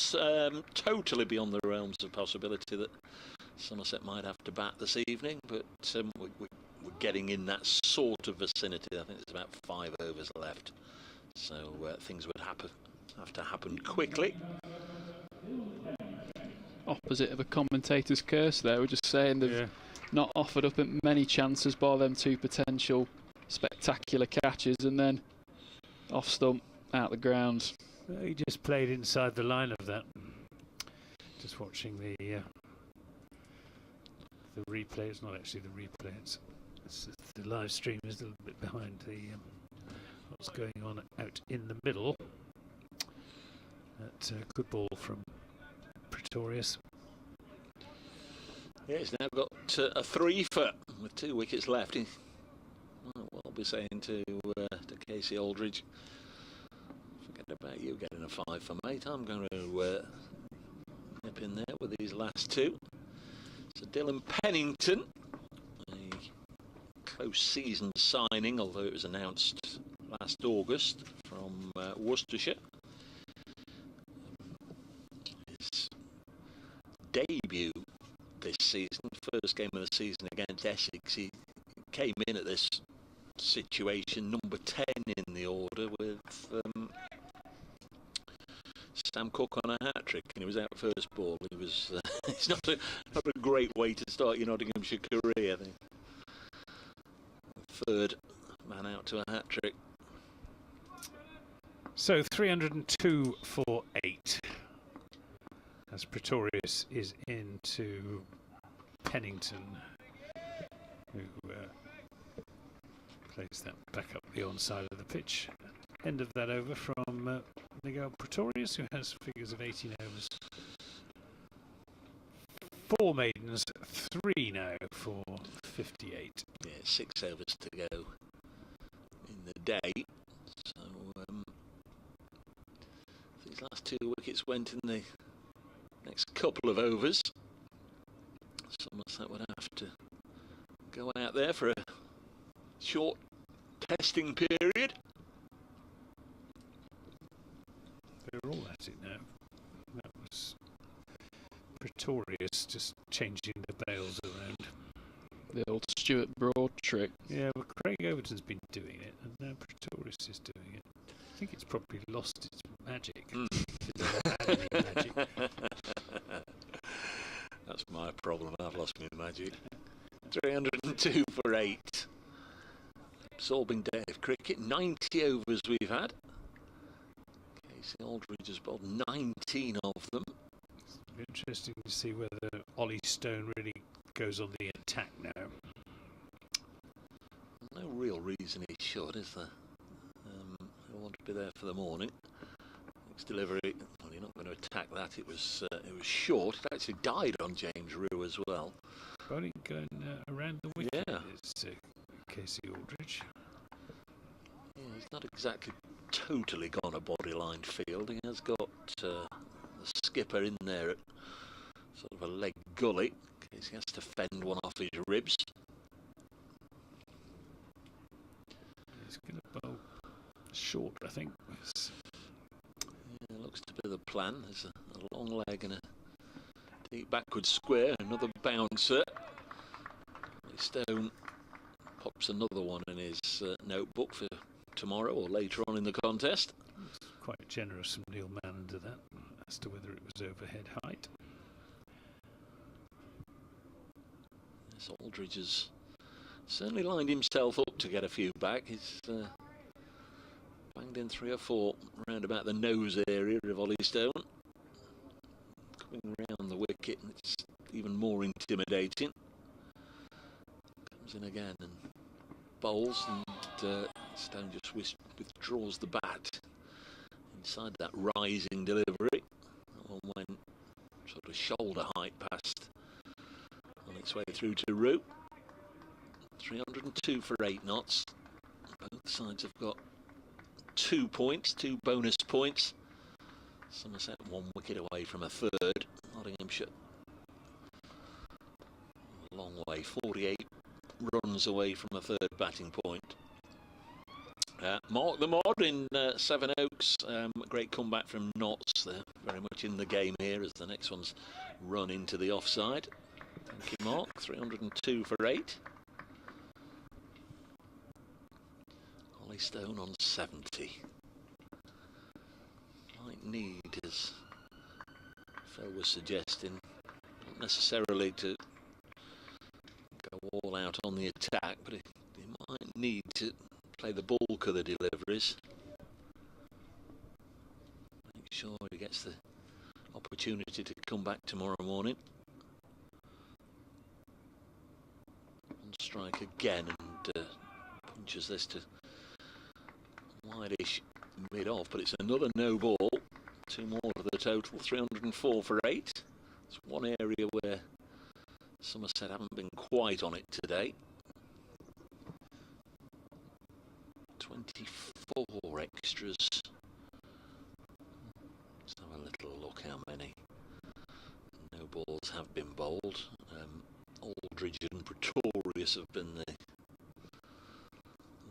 Speaker 2: totally beyond the realms of possibility that Somerset might have to bat this evening, but we're getting in that sort of vicinity. I think there's about 5 overs left. So things would have to happen quickly.
Speaker 8: Opposite of a commentator's curse there. We're just saying they've not offered up many chances by them 2 potential spectacular catches, and then off stump, out the ground.
Speaker 3: He just played inside the line of that. Just watching the replay. It's not actually the replay. It's the live stream is a little bit behind the what's going on out in the middle. That's a good ball from Pretorius.
Speaker 2: Yeah, he's now got a 3-for with 2 wickets left. Well, I'll be saying to Casey Aldridge, forget about you getting a 5 for, mate. I'm going to nip in there with these last 2. So Dylan Pennington, a close season signing, although it was announced last August, from Worcestershire. His debut this season, first game of the season against Essex, he came in at this situation number 10 in the order with Sam Cook on a hat-trick, and he was out first ball. He was it's not a great way to start your Nottinghamshire career, I think. 3rd man out to a hat-trick.
Speaker 3: So 302 for 8 as Pretorius is into Pennington, who plays that back up the onside of the pitch. End of that over from Miguel Pretorius, who has figures of 18 overs. 4 maidens, 3 now for 58.
Speaker 2: Yeah, 6 overs to go in the day. So these last 2 wickets went in the next couple of overs. Somerset would have to go out there for a short testing period.
Speaker 3: They're all at it now. That was Pretorius just changing the bails around.
Speaker 8: The old Stuart Broad trick.
Speaker 3: Yeah, well, Craig Overton's been doing it, and now Pretorius is doing it. I think it's probably lost its magic. It doesn't have any magic.
Speaker 2: That's my problem. I've lost my magic. 302 for 8. Absorbing day of cricket. 90 overs we've had. Casey Aldridge has bowled 19 of them.
Speaker 3: It's interesting to see whether Ollie Stone really goes on the attack now.
Speaker 2: No real reason he should, is there? He'll want to be there for the morning. Next delivery, well, you're not going to attack that. It was short. It actually died on James Rue as well.
Speaker 3: Bowling going around the wicket.
Speaker 2: Yeah.
Speaker 3: It's Casey Aldridge.
Speaker 2: Yeah, he's not exactly totally gone a bodyline field. He has got the skipper in there at sort of a leg gully in case he has to fend one off his ribs.
Speaker 3: He's going to bowl short, I think.
Speaker 2: Yeah, looks to be the plan. There's a long leg and a deep backward square. Another bouncer. Stone pops another one in his notebook for tomorrow or later on in the contest.
Speaker 3: It's quite generous from Neil Mann to that as to whether it was overhead height.
Speaker 2: Yes, Aldridge has certainly lined himself up to get a few back. He's banged in 3 or 4 round about the nose area of Ollie Stone. Coming round the wicket, and it's even more intimidating. Comes in again and bowls, and Stone just withdraws the bat inside that rising delivery. That one went sort of shoulder height past on its way through to Root. 302 for 8 knots. Both sides have got 2 points, 2 bonus points. Somerset 1 wicket away from a third. Nottinghamshire a long way, 48 runs away from a third batting point. Mark the Mod in Sevenoaks. Great comeback from Notts. They're very much in the game here as the next one's run into the offside. Thank you, Mark. 302 for 8. Ollie Stone on 70. Might need, as Phil was suggesting, not necessarily to go all out on the attack, but he might need to play the bulk of the deliveries. Make sure he gets the opportunity to come back tomorrow morning. On strike again, and punches this to wide-ish mid-off, but it's another no ball. 2 more of the total, 304 for 8. It's one area where Somerset haven't been quite on it today. 24 extras. Let's have a little look how many no balls have been bowled. Aldridge and Pretorius have been the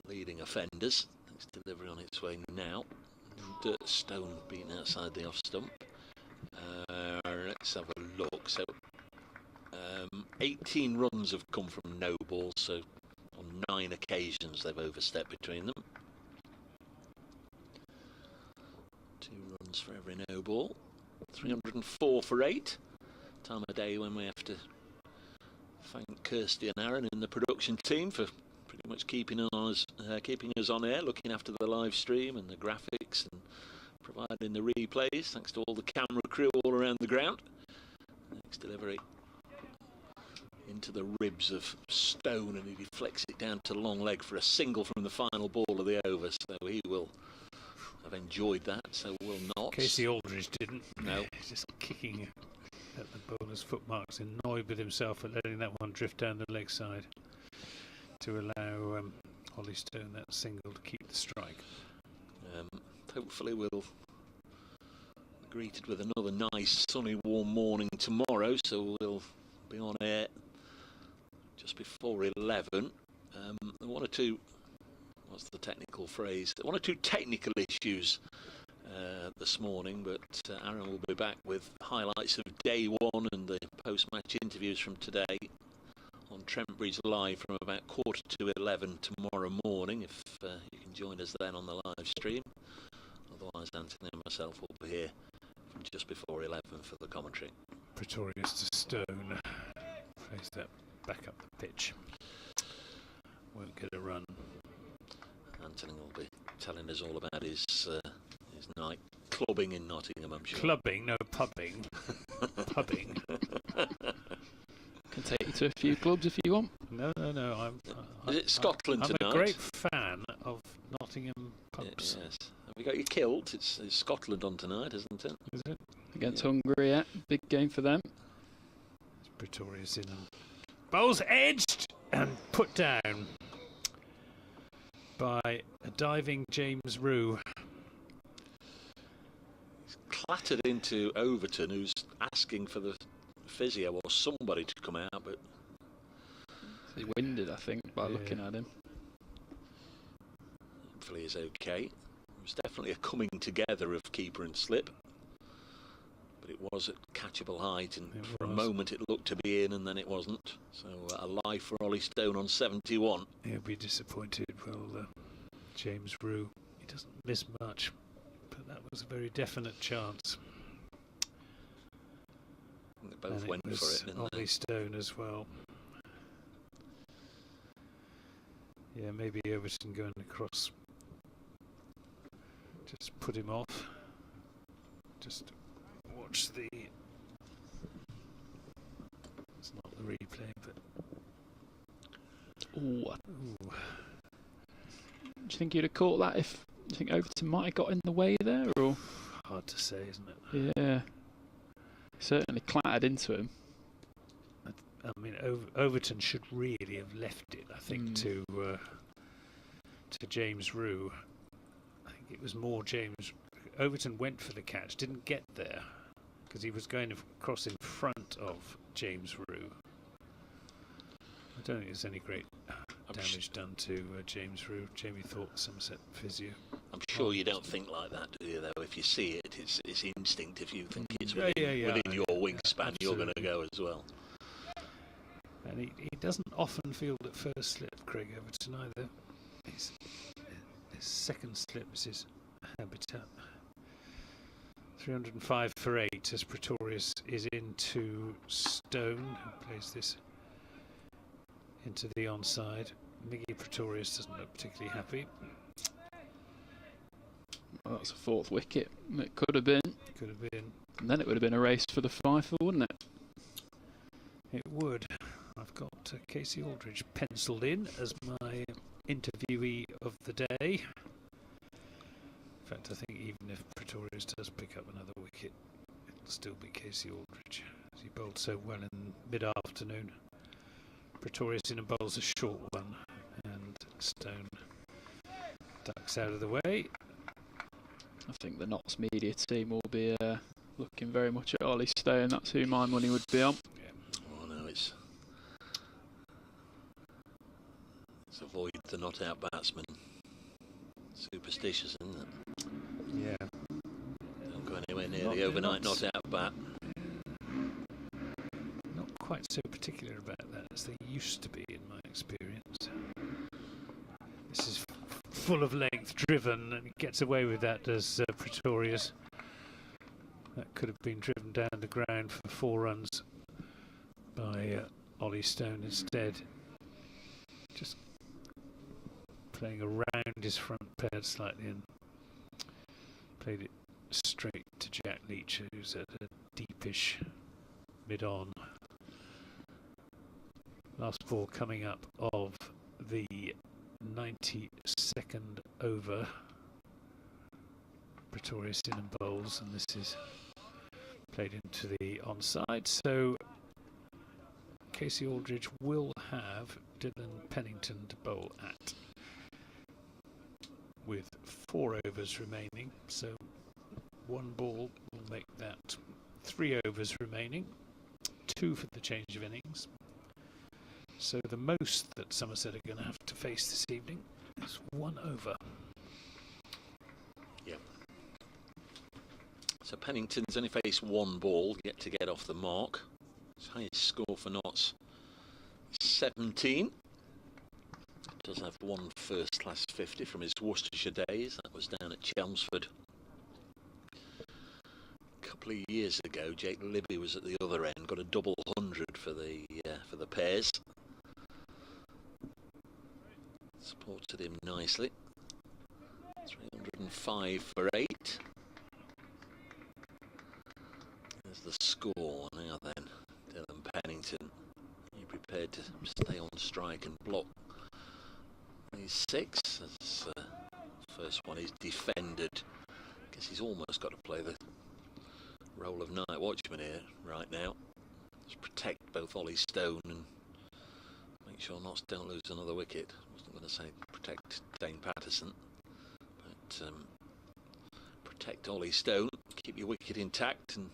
Speaker 2: leading offenders. Next delivery on its way now. And Stone being outside the off stump. Let's have a look. So 18 runs have come from no balls, so on 9 occasions they've overstepped between them. 2 runs for every no ball. 304 for 8. Time of day when we have to thank Kirsty and Aaron in the production team for pretty much keeping us on air, looking after the live stream and the graphics and providing the replays. Thanks to all the camera crew all around the ground. Next delivery into the ribs of Stone, and he deflects it down to long leg for a single from the final ball of the over. So he will have enjoyed that, so will not.
Speaker 3: Casey Aldridge didn't.
Speaker 2: No.
Speaker 3: He's just kicking at the bonus foot marks, annoyed with himself for letting that one drift down the leg side to allow Ollie Stone that single to keep the strike.
Speaker 2: Hopefully we'll be greeted with another nice sunny warm morning tomorrow, so we'll be on air just before 11. One or two, what's the technical phrase? One or two technical issues this morning, but Aaron will be back with highlights of day 1 and the post-match interviews from today on Trent Bridge Live from about 11:15 tomorrow morning, if you can join us then on the live stream. Otherwise, Anthony and myself will be here from just before 11 for the commentary.
Speaker 3: Pretorius to Stone. Plays that back up the pitch. Won't get a run.
Speaker 2: Anthony will be telling us all about his night clubbing in Nottingham, I'm sure.
Speaker 3: Clubbing, no pubbing. Pubbing.
Speaker 8: Can take you to a few clubs if you want.
Speaker 3: No.
Speaker 2: Is it Scotland tonight?
Speaker 3: I'm a great fan of Nottingham pubs.
Speaker 2: Yes. Have you got your kilt? It's Scotland on tonight, isn't it?
Speaker 3: Is it?
Speaker 8: Against Hungary, yeah. Big game for them.
Speaker 3: Pretorius in. Bowls edged and put down by a diving James Rue.
Speaker 2: He's clattered into Overton, who's asking for the physio or somebody to come out, but
Speaker 8: he's winded, I think, by looking at him.
Speaker 2: Hopefully he's okay. It was definitely a coming together of keeper and slip, but it was at catchable height, and for a moment it looked to be in, and then it wasn't. So a life for Ollie Stone on 71.
Speaker 3: He'll be disappointed. Well, James Rue, he doesn't miss much, but that was a very definite chance.
Speaker 2: They both went for it, didn't
Speaker 3: Ollie
Speaker 2: they?
Speaker 3: Stone as well. Yeah, maybe Overton going across. Just put him off. Just watch the. It's not the replay, but.
Speaker 8: Ooh. Do you think he'd have caught that if you think Overton might have got in the way there? Or
Speaker 3: hard to say, isn't it?
Speaker 8: Yeah. Certainly clattered into him.
Speaker 3: I mean, Overton should really have left it, I think, to James Rue. I think it was more James. Overton went for the catch, didn't get there, because he was going across in front of James Rue. I don't think there's any great damage done to James Rue. Jamie Thorpe, Somerset physio.
Speaker 2: I'm sure you don't think like that, do you, though? If you see it, it's instinct. If you think it's within your wingspan, you're going to go as well.
Speaker 3: And he doesn't often field at first slip, Craig Overton, either. His second slip is his habitat. 305 for 8 as Pretorius is into Stone, who plays this into the onside. Miggy Pretorius doesn't look particularly happy.
Speaker 8: Well, that's a 4th wicket. It could have been.
Speaker 3: Could have been.
Speaker 8: And then it would have been a race for the fifer, wouldn't it?
Speaker 3: It would. I've got Casey Aldridge penciled in as my interviewee of the day. In fact, I think even if Pretorius does pick up another wicket, it'll still be Casey Aldridge, as he bowled so well in mid-afternoon. Pretorius in and bowls a short one, and Stone ducks out of the way.
Speaker 8: I think the Notts media team will be looking very much at Ollie Stone. That's who my money would be on.
Speaker 2: Oh no, it's avoid the not out batsman. Superstitious, isn't it?
Speaker 3: Yeah.
Speaker 2: Don't go anywhere near the overnight not out bat.
Speaker 3: Not quite so particular about that as they used to be, in my experience. This is full of length, driven, and gets away with that, does Pretorius. That could have been driven down the ground for 4 runs by Ollie Stone instead. Just playing around his front pad slightly and played it straight to Jack Leach, who's at a deepish mid-on. Last ball coming up of the 92nd over. Pretorius in and bowls, and this is played into the onside. So Casey Aldridge will have Dylan Pennington to bowl at, with 4 overs remaining. So 1 ball will make that 3 overs remaining, 2 for the change of innings. So the most that Somerset are going to have to face this evening is 1 over.
Speaker 2: Yep. So Pennington's only faced 1 ball yet to get off the mark. His highest score for Notts, 17. Does have 1 first-class 50 from his Worcestershire days. That was down at Chelmsford. A couple of years ago, Jake Libby was at the other end, got a double 100 for the pairs. Supported him nicely. 305 for 8. There's the score now then. Dylan Pennington, are you prepared to stay on strike and block these 6? As first one is defended. Guess he's almost got to play the role of night watchman here right now. Just protect both Ollie Stone and make sure Notts don't lose another wicket. I wasn't going to say protect Dane Patterson, but protect Ollie Stone, keep your wicket intact. And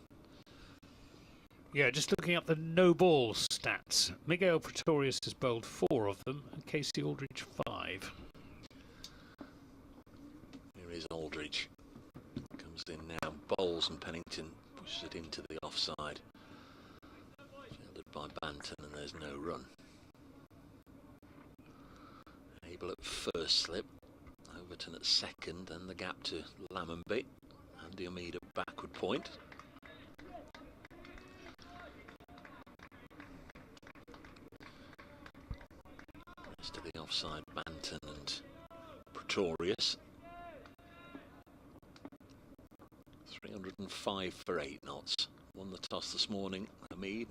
Speaker 3: yeah, just looking up the no ball stats. Miguel Pretorius has bowled 4 of them, and Casey Aldridge 5.
Speaker 2: Here is Aldridge. Comes in now, bowls, and Pennington pushes it into the offside. Fielded by Banton, and there's no run. Able at first slip, Overton at second, and the gap to Lammonby. Andy Omid at backward point. Rest of the offside, Banton and Pretorius. 305 for 8 Notts. Won the toss this morning. Omid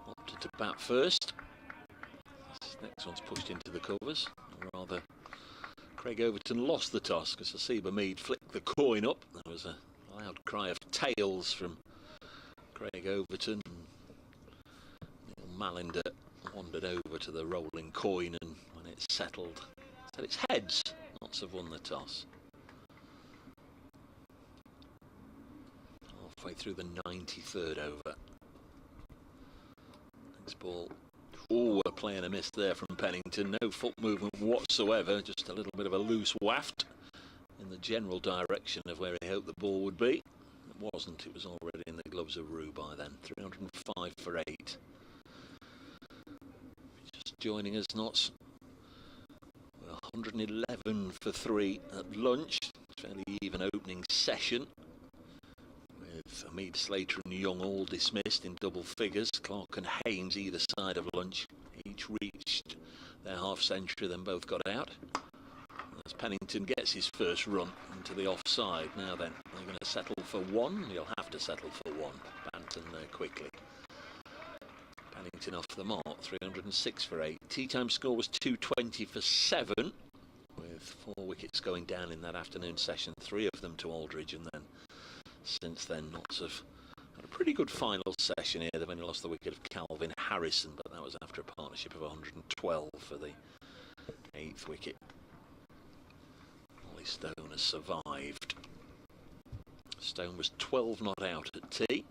Speaker 2: opted to bat first. This next one's pushed into the covers. A rather Craig Overton lost the toss because Asiba Mead flicked the coin up. There was a loud cry of tails from Craig Overton. Neil Malinder wandered over to the rolling coin, and when it settled, said it's heads. Notts have won the toss. Halfway through the 93rd over. Next ball. Oh, a play and a miss there from Pennington. No foot movement whatsoever. Just a little bit of a loose waft in the general direction of where he hoped the ball would be. It wasn't. It was already in the gloves of Rue by then. 305 for 8. Just joining us, Notts. 111 for 3 at lunch. Fairly even opening session. With Hamid, Slater and Young all dismissed in double figures. Clark and Haynes either side of lunch. Each reached their half century, then both got out. As Pennington gets his first run into the offside. Now then, they're going to settle for 1. You'll have to settle for 1. Banton there quickly. Pennington off the mark, 306 for 8. Tea time score was 220 for 7. With 4 wickets going down in that afternoon session. 3 of them to Aldridge, and then since then, Notts have had a pretty good final session here. They've only lost the wicket of Calvin Harrison, but that was after a partnership of 112 for the 8th wicket. Ollie Stone has survived. Stone was 12 not out at tea.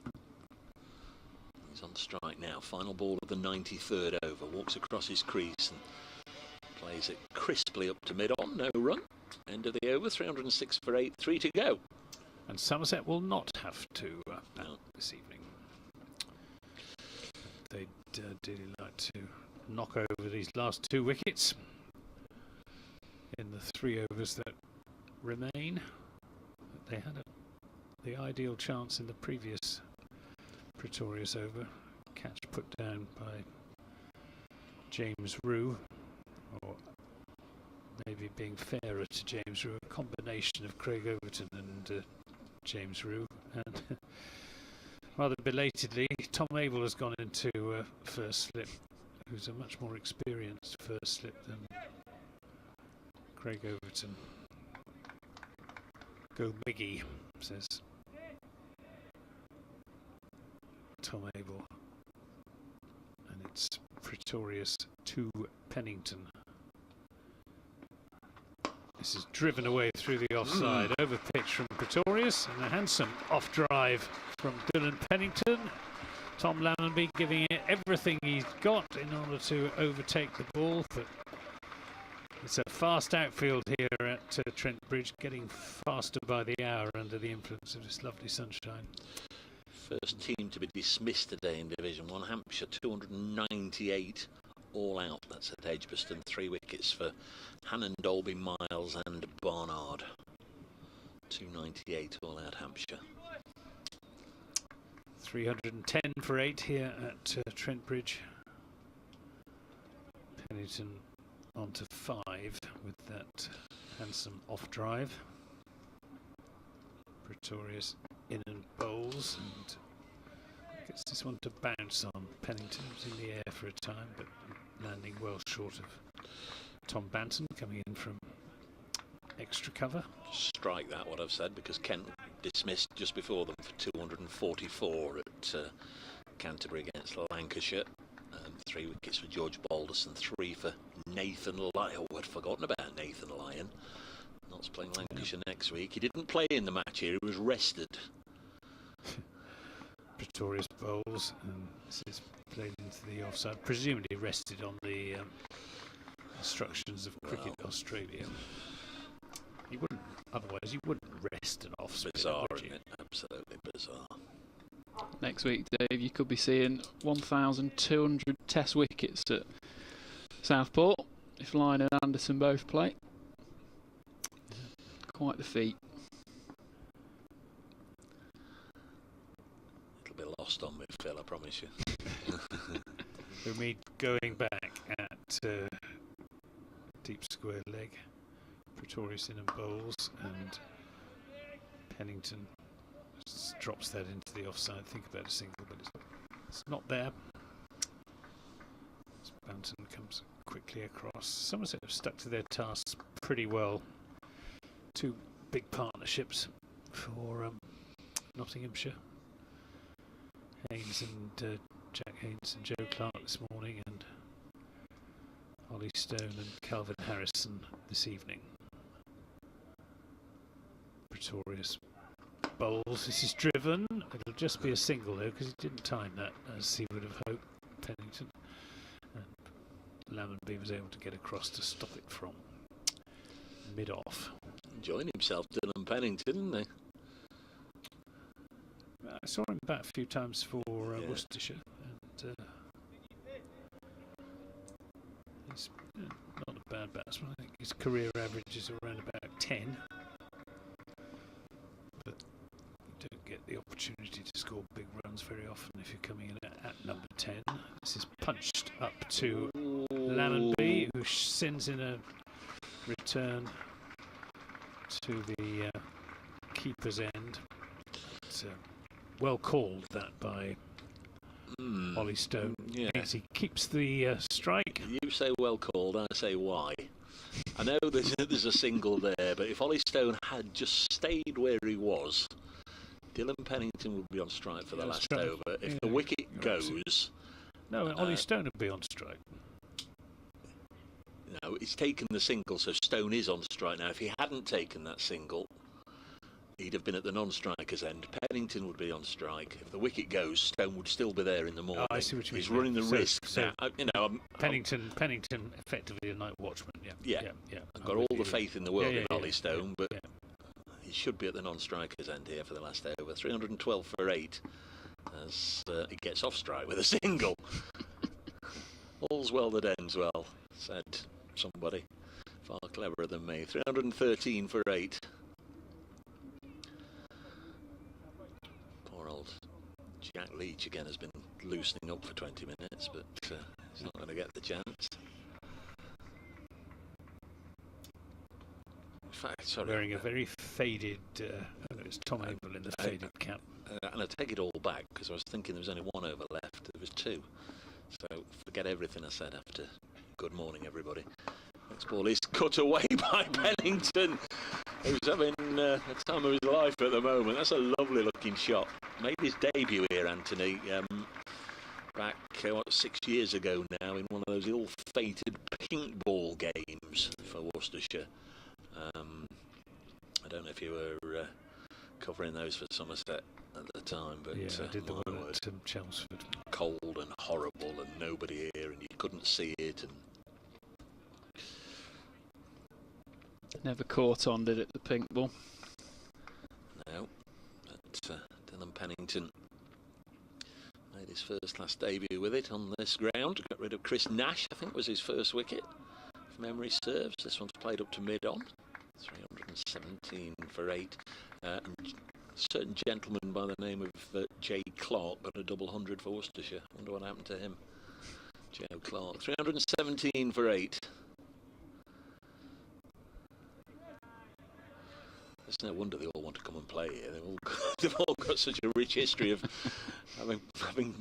Speaker 2: He's on strike now. Final ball of the 93rd over. Walks across his crease and plays it crisply up to mid-on. No run. End of the over. 306 for 8. 3 to go.
Speaker 3: And Somerset will not have to bat this evening. They'd dearly like to knock over these last 2 wickets in the 3 overs that remain. They had the ideal chance in the previous Pretorius over. Catch put down by James Rue, or maybe being fairer to James Rue, a combination of Craig Overton and James Rue, and rather belatedly, Tom Abel has gone into first slip, who's a much more experienced first slip than Craig Overton. Go Miggy, says Tom Abel, and it's Pretorius to Pennington. This is driven away through the offside, over pitch from Pretorius, and a handsome off drive from Dylan Pennington. Tom Lammonby giving it everything he's got in order to overtake the ball, but it's a fast outfield here at Trent Bridge, getting faster by the hour under the influence of this lovely sunshine.
Speaker 2: First team to be dismissed today in Division 1, Hampshire, 298 all out. That's at Edgbaston. 3 wickets for Hannon, Dolby, Miles and Barnard. 298 all out Hampshire.
Speaker 3: 310 for 8 here at Trent Bridge. Pennington on to 5 with that handsome off drive. Pretorius in and bowls, and gets this one to bounce on. Pennington was in the air for a time, but landing well short of Tom Banton, coming in from extra cover.
Speaker 2: Strike that, what I've said, because Kent dismissed just before them for 244 at Canterbury against Lancashire. 3 wickets for George Balderson, 3 for Nathan Lyon. Oh, I'd forgotten about Nathan Lyon. Notts playing Lancashire next week. He didn't play in the match here, he was rested.
Speaker 3: Pretorius bowls, and this is played into the offside, presumably rested on the instructions of Cricket Australia. You wouldn't, otherwise you wouldn't rest an off spinner.
Speaker 2: Bizarre, isn't it? Absolutely bizarre.
Speaker 8: Next week, Dave, you could be seeing 1,200 test wickets at Southport if Lyon and Anderson both play. Quite the feat.
Speaker 2: It'll be lost on me, Phil, I promise you.
Speaker 3: Umid going back at deep square leg. Pretorius in and bowls, and Pennington drops that into the offside. Think about a single, but it's not there. Banton comes quickly across. Somerset have stuck to their tasks pretty well. Two big partnerships for Nottinghamshire. Jack Haynes and Joe Clark this morning, and Ollie Stone and Calvin Harrison this evening. Pretorius bowls. This is driven. It'll just be a single though, because he didn't time that as he would have hoped, Pennington. And Lammonby was able to get across to stop it from mid-off.
Speaker 2: Enjoying himself, Dylan Pennington, didn't he?
Speaker 3: I saw him bat a few times for Worcestershire, and he's not a bad batsman. I think his career average is around about 10, but you don't get the opportunity to score big runs very often if you're coming in at number 10. This is punched up to Lammonby, who sends in a return to the keeper's end. It's, well called that by Ollie Stone.
Speaker 2: Yeah.
Speaker 3: He keeps the strike.
Speaker 2: You say well called, I say why. I know there's a single there, but if Ollie Stone had just stayed where he was, Dylan Pennington would be on strike for the last over. If the wicket goes...
Speaker 3: No, Ollie Stone would be on strike.
Speaker 2: No, he's taken the single, so Stone is on strike now. If he hadn't taken that single, he'd have been at the non-striker's end. Pennington would be on strike. If the wicket goes, Stone would still be there in the morning.
Speaker 3: Oh, I see what you mean.
Speaker 2: He's running the risk.
Speaker 3: So
Speaker 2: now,
Speaker 3: Pennington, effectively a night watchman. Yeah.
Speaker 2: I've got all the faith in the world in Ollie
Speaker 3: Yeah.
Speaker 2: Stone, but he should be at the non-striker's end here for the last over. 312 for 8 as he gets off strike with a single. All's well that ends well, said somebody far cleverer than me. 313 for 8. Poor old Jack Leach again has been loosening up for 20 minutes, but he's not going to get the chance. In fact, sorry.
Speaker 3: Wearing a very faded, it's Tom Abel in the faded cap.
Speaker 2: And I take it all back, because I was thinking there was only one over left. There was two. So forget everything I said after good morning, everybody. Next ball is cut away by Pennington, who's having the time of his life at the moment. That's a lovely looking shot. Made his debut here, Anthony, back 6 years ago now, in one of those ill-fated pink ball games for Worcestershire. I don't know if you were covering those for Somerset at the time, but
Speaker 3: yeah, I did the one at Chelmsford.
Speaker 2: Cold and horrible, and nobody here, and you couldn't see it. And
Speaker 8: never caught on, did it, the pink ball?
Speaker 2: no, but Dylan Pennington made his first class debut with it on this ground. Got rid of Chris Nash, I think was his first wicket, if memory serves. This one's played up to mid-on. 317 for 8. A certain gentleman by the name of J. Clark got a double 100 for Worcestershire. Wonder what happened to him. Joe Clark. 317 for 8. It's no wonder they all want to come and play here. They've all got such a rich history of having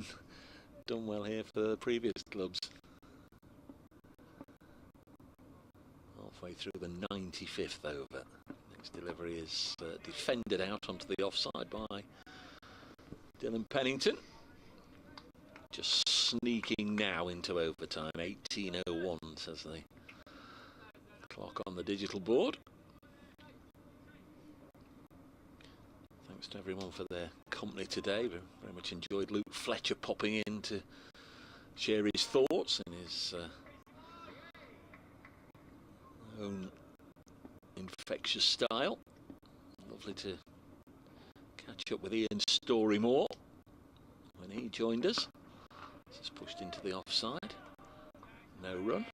Speaker 2: done well here for the previous clubs. Halfway through the 95th over. Next delivery is defended out onto the offside by Dylan Pennington. Just sneaking now into overtime. 18:01 says the clock on the digital board. Thanks to everyone for their company today. We very much enjoyed Luke Fletcher popping in to share his thoughts in his own infectious style. Lovely to catch up with Ian Storymore when he joined us. This is pushed into the offside. No run.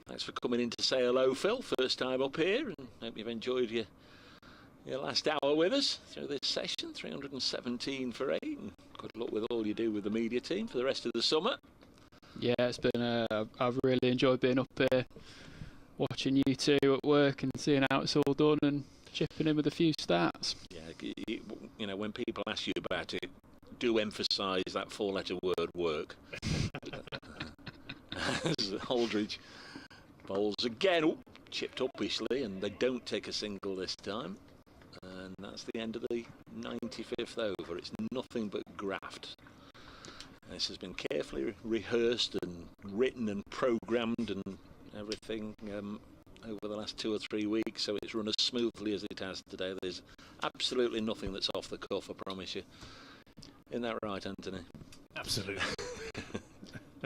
Speaker 2: Thanks for coming in to say hello, Phil. First time up here, and hope you've enjoyed your last hour with us through this session. 317 for 8. And good luck with all you do with the media team for the rest of the summer.
Speaker 8: Yeah, it's been. I've really enjoyed being up here, watching you two at work and seeing how it's all done and chipping in with a few stats.
Speaker 2: Yeah, you know, when people ask you about it, do emphasise that 4-letter word, work. as Aldridge bowls again. Ooh, chipped uppishly, and they don't take a single this time. And that's the end of the 95th over. It's nothing but graft. This has been carefully rehearsed and written and programmed and everything over the last 2 or 3 weeks, so it's run as smoothly as it has today. There's absolutely nothing that's off the cuff, I promise you. Isn't that right, Anthony?
Speaker 3: Absolutely.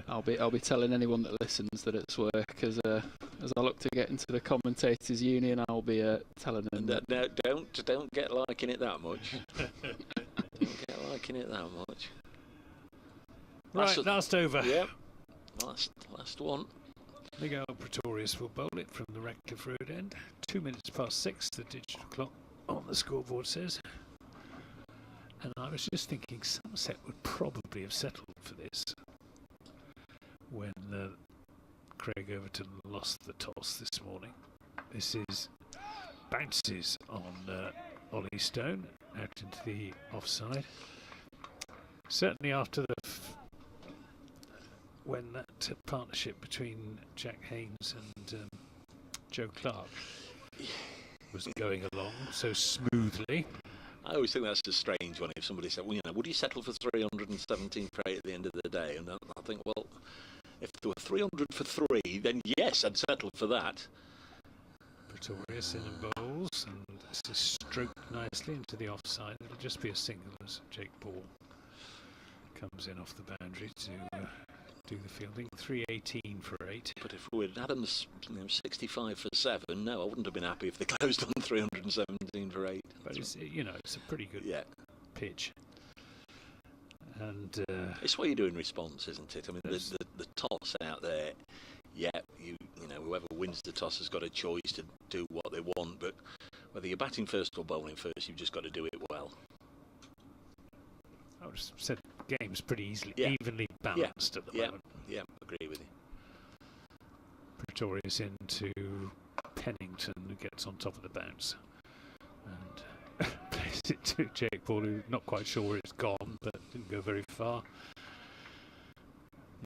Speaker 8: I'll be telling anyone that listens that it's work as I look to get into the commentators union. I'll be telling them.
Speaker 2: No, don't get liking it that much. Don't get liking it that much.
Speaker 3: Right, last over.
Speaker 2: Yep. Last one.
Speaker 3: Big old Pretorius will bowl it from the Ratcliffe Road end. 2 minutes past 6, the digital clock on the scoreboard says. And I was just thinking Somerset would probably have settled for this when Craig Overton lost the toss this morning. This is bounces on Ollie Stone out into the offside. Certainly after when that partnership between Jack Haynes and Joe Clark was going along so smoothly.
Speaker 2: I always think that's a strange one if somebody said, well, you know, would you settle for 317 for 8 at the end of the day? And I think, well, if there were 300 for 3, then yes, I'd settle for that.
Speaker 3: Pretorius in and bowls, and this is stroked nicely into the offside. It'll just be a single as Jake Ball comes in off the boundary to do the fielding. 318 for 8.
Speaker 2: But if we'd had them 65 for 7, no, I wouldn't have been happy if they closed on 317 for 8.
Speaker 3: But it's, you know, it's a pretty good pitch. And
Speaker 2: it's what you do in response, isn't it? I mean, the toss out there, you know, whoever wins the toss has got a choice to do what they want, but whether you're batting first or bowling first, you've just got to do it well.
Speaker 3: I would have said game's pretty evenly balanced at the moment.
Speaker 2: Yeah, agree with you.
Speaker 3: Pretorius into Pennington, who gets on top of the bounce and plays it to Jake Paul, who's not quite sure where it's gone, but didn't go very far.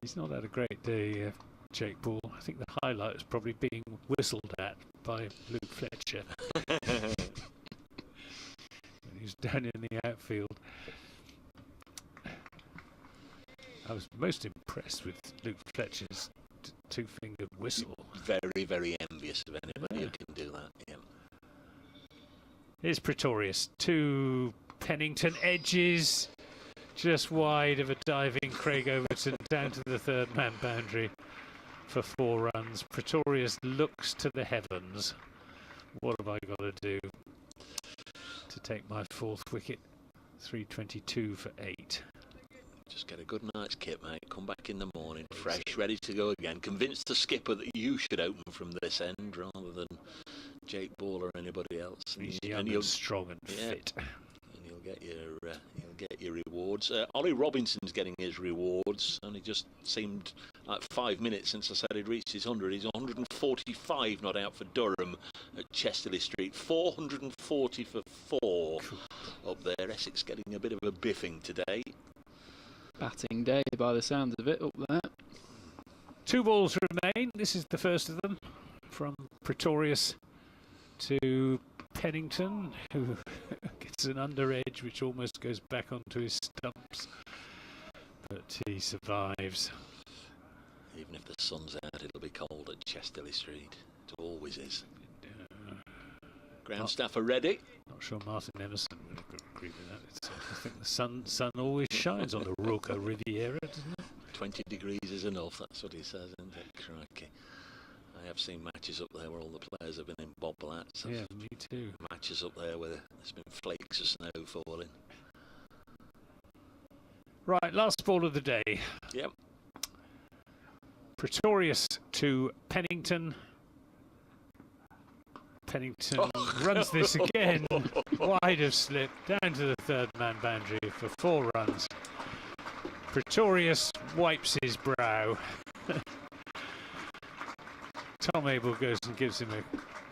Speaker 3: He's not had a great day, Jake Paul. I think the highlight is probably being whistled at by Luke Fletcher. He's down in the outfield. I was most impressed with Luke Fletcher's two-fingered whistle.
Speaker 2: Very, very envious of anybody who can do that. Yeah.
Speaker 3: Here's Pretorius to Pennington, edges just wide of a diving Craig Overton down to the third man boundary for 4 runs. Pretorius looks to the heavens. What have I got to do to take my 4th wicket? 322 for 8.
Speaker 2: Just get a good night's kit, mate. Come back in the morning, fresh, ready to go again. Convince the skipper that you should open from this end rather than Jake Ball or anybody else.
Speaker 3: He's young and strong and fit.
Speaker 2: And you'll get your rewards. Ollie Robinson's getting his rewards, and it just seemed like 5 minutes since I said he'd reached his 100. He's 145 not out for Durham at Chesterley Street. 440 for 4 up there. Essex getting a bit of a biffing today.
Speaker 8: Batting day by the sound of it up there.
Speaker 3: 2 balls remain. This is the first of them from Pretorius to Pennington, who gets an under edge which almost goes back onto his stumps, but he survives.
Speaker 2: Even if the sun's out, it'll be cold at Chesterley Street. It always is. Ground staff are ready.
Speaker 3: Not sure Martin Emerson would agree with that. I think the sun always shines on the Roca Riviera, doesn't it?
Speaker 2: 20 degrees is enough, that's what he says, isn't it? Crikey. I have seen matches up there where all the players have been in bob blats.
Speaker 3: Yeah, me too.
Speaker 2: Matches up there where there's been flakes of snow falling.
Speaker 3: Right, last ball of the day.
Speaker 2: Yep.
Speaker 3: Pretorius to Pennington. Pennington runs this again, wide of slip, down to the third man boundary for 4 runs. Pretorius wipes his brow. Tom Abel goes and gives him a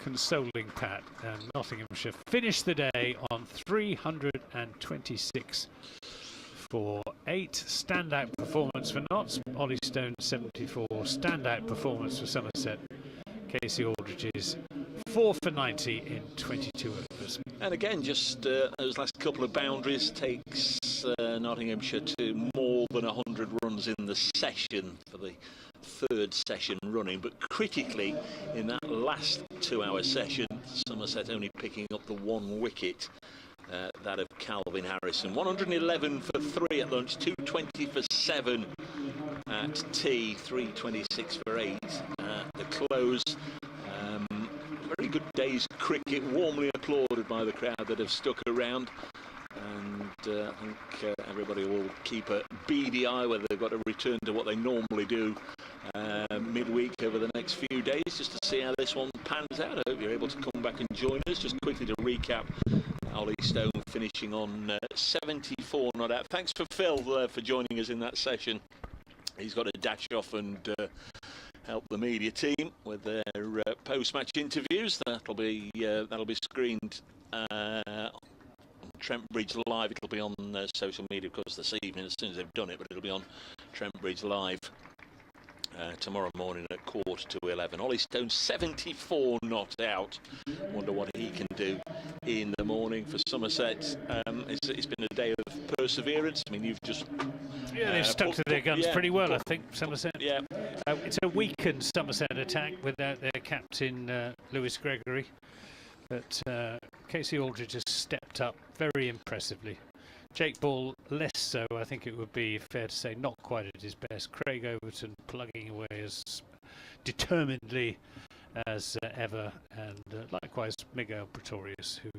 Speaker 3: consoling pat, and Nottinghamshire finish the day on 326 for 8. Standout performance for Notts. Ollie Stone 74. Standout performance for Somerset. Casey Aldridge's 4 for 90 in 22 overs.
Speaker 2: And again, just those last couple of boundaries takes Nottinghamshire to more than 100 runs in the session for the third session running. But critically, in that last 2-hour session, Somerset only picking up the 1 wicket. That of Calvin Harrison. 111 for 3 at lunch, 220 for 7 at tea, 326 for 8 at the close. Very good day's cricket, warmly applauded by the crowd that have stuck around. And I think everybody will keep a beady eye whether they've got to return to what they normally do midweek over the next few days, just to see how this one pans out. I hope you're able to come back and join us. Just quickly to recap, Ollie Stone finishing on 74 not out. Thanks for Phil for joining us in that session. He's got to dash off and help the media team with their post-match interviews. That'll be screened on Trent Bridge Live. It'll be on social media, of course, this evening as soon as they've done it, but it'll be on Trent Bridge Live tomorrow morning at 11:15. Ollie Stone 74 not out. Wonder what he can do in the morning for Somerset. It's been a day of perseverance. I mean, you've just
Speaker 3: they've stuck to their guns pretty well, I think, Somerset.
Speaker 2: Yeah,
Speaker 3: it's a weakened Somerset attack without their captain Lewis Gregory, but Casey Aldridge has stepped up very impressively. Jake Ball less so. I think it would be fair to say not quite at his best. Craig Overton plugging away as determinedly as ever, and likewise Miguel Pretorius, who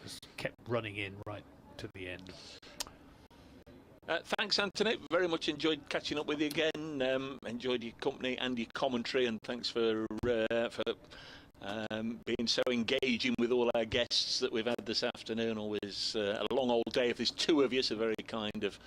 Speaker 3: has kept running in right to the end.
Speaker 2: Thanks, Anthony. Very much enjoyed catching up with you again. Enjoyed your company and your commentary, and thanks for being so engaging with all our guests that we've had this afternoon. Always a long old day. If there's 2 of you, so very kind of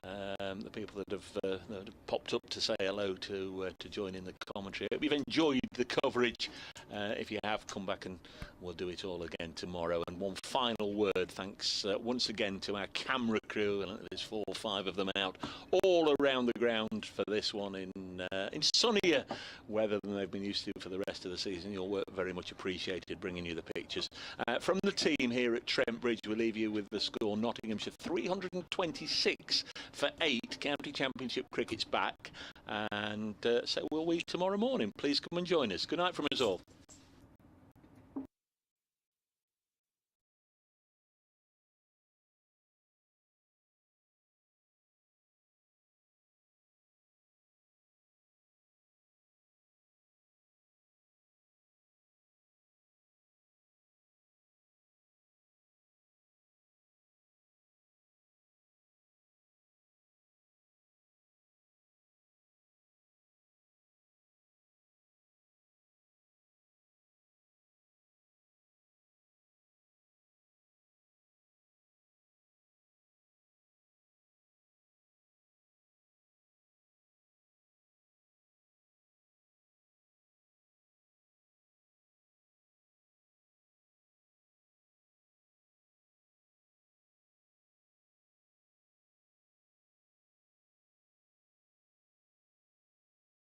Speaker 2: the people that have popped up to say hello to join in the commentary. I hope you've enjoyed the coverage. If you have, come back and we'll do it all again tomorrow. And one final word, thanks once again to our camera crew, and there's 4 or 5 of them out all around the ground for this one in sunnier weather than they've been used to for the rest of the season. Your work very much appreciated, bringing you the pictures. From the team here at Trent Bridge, we'll leave you with the score. Nottinghamshire 326 for 8. County Championship cricket's back, and so will we tomorrow morning. Please come and join us. Good night from us all.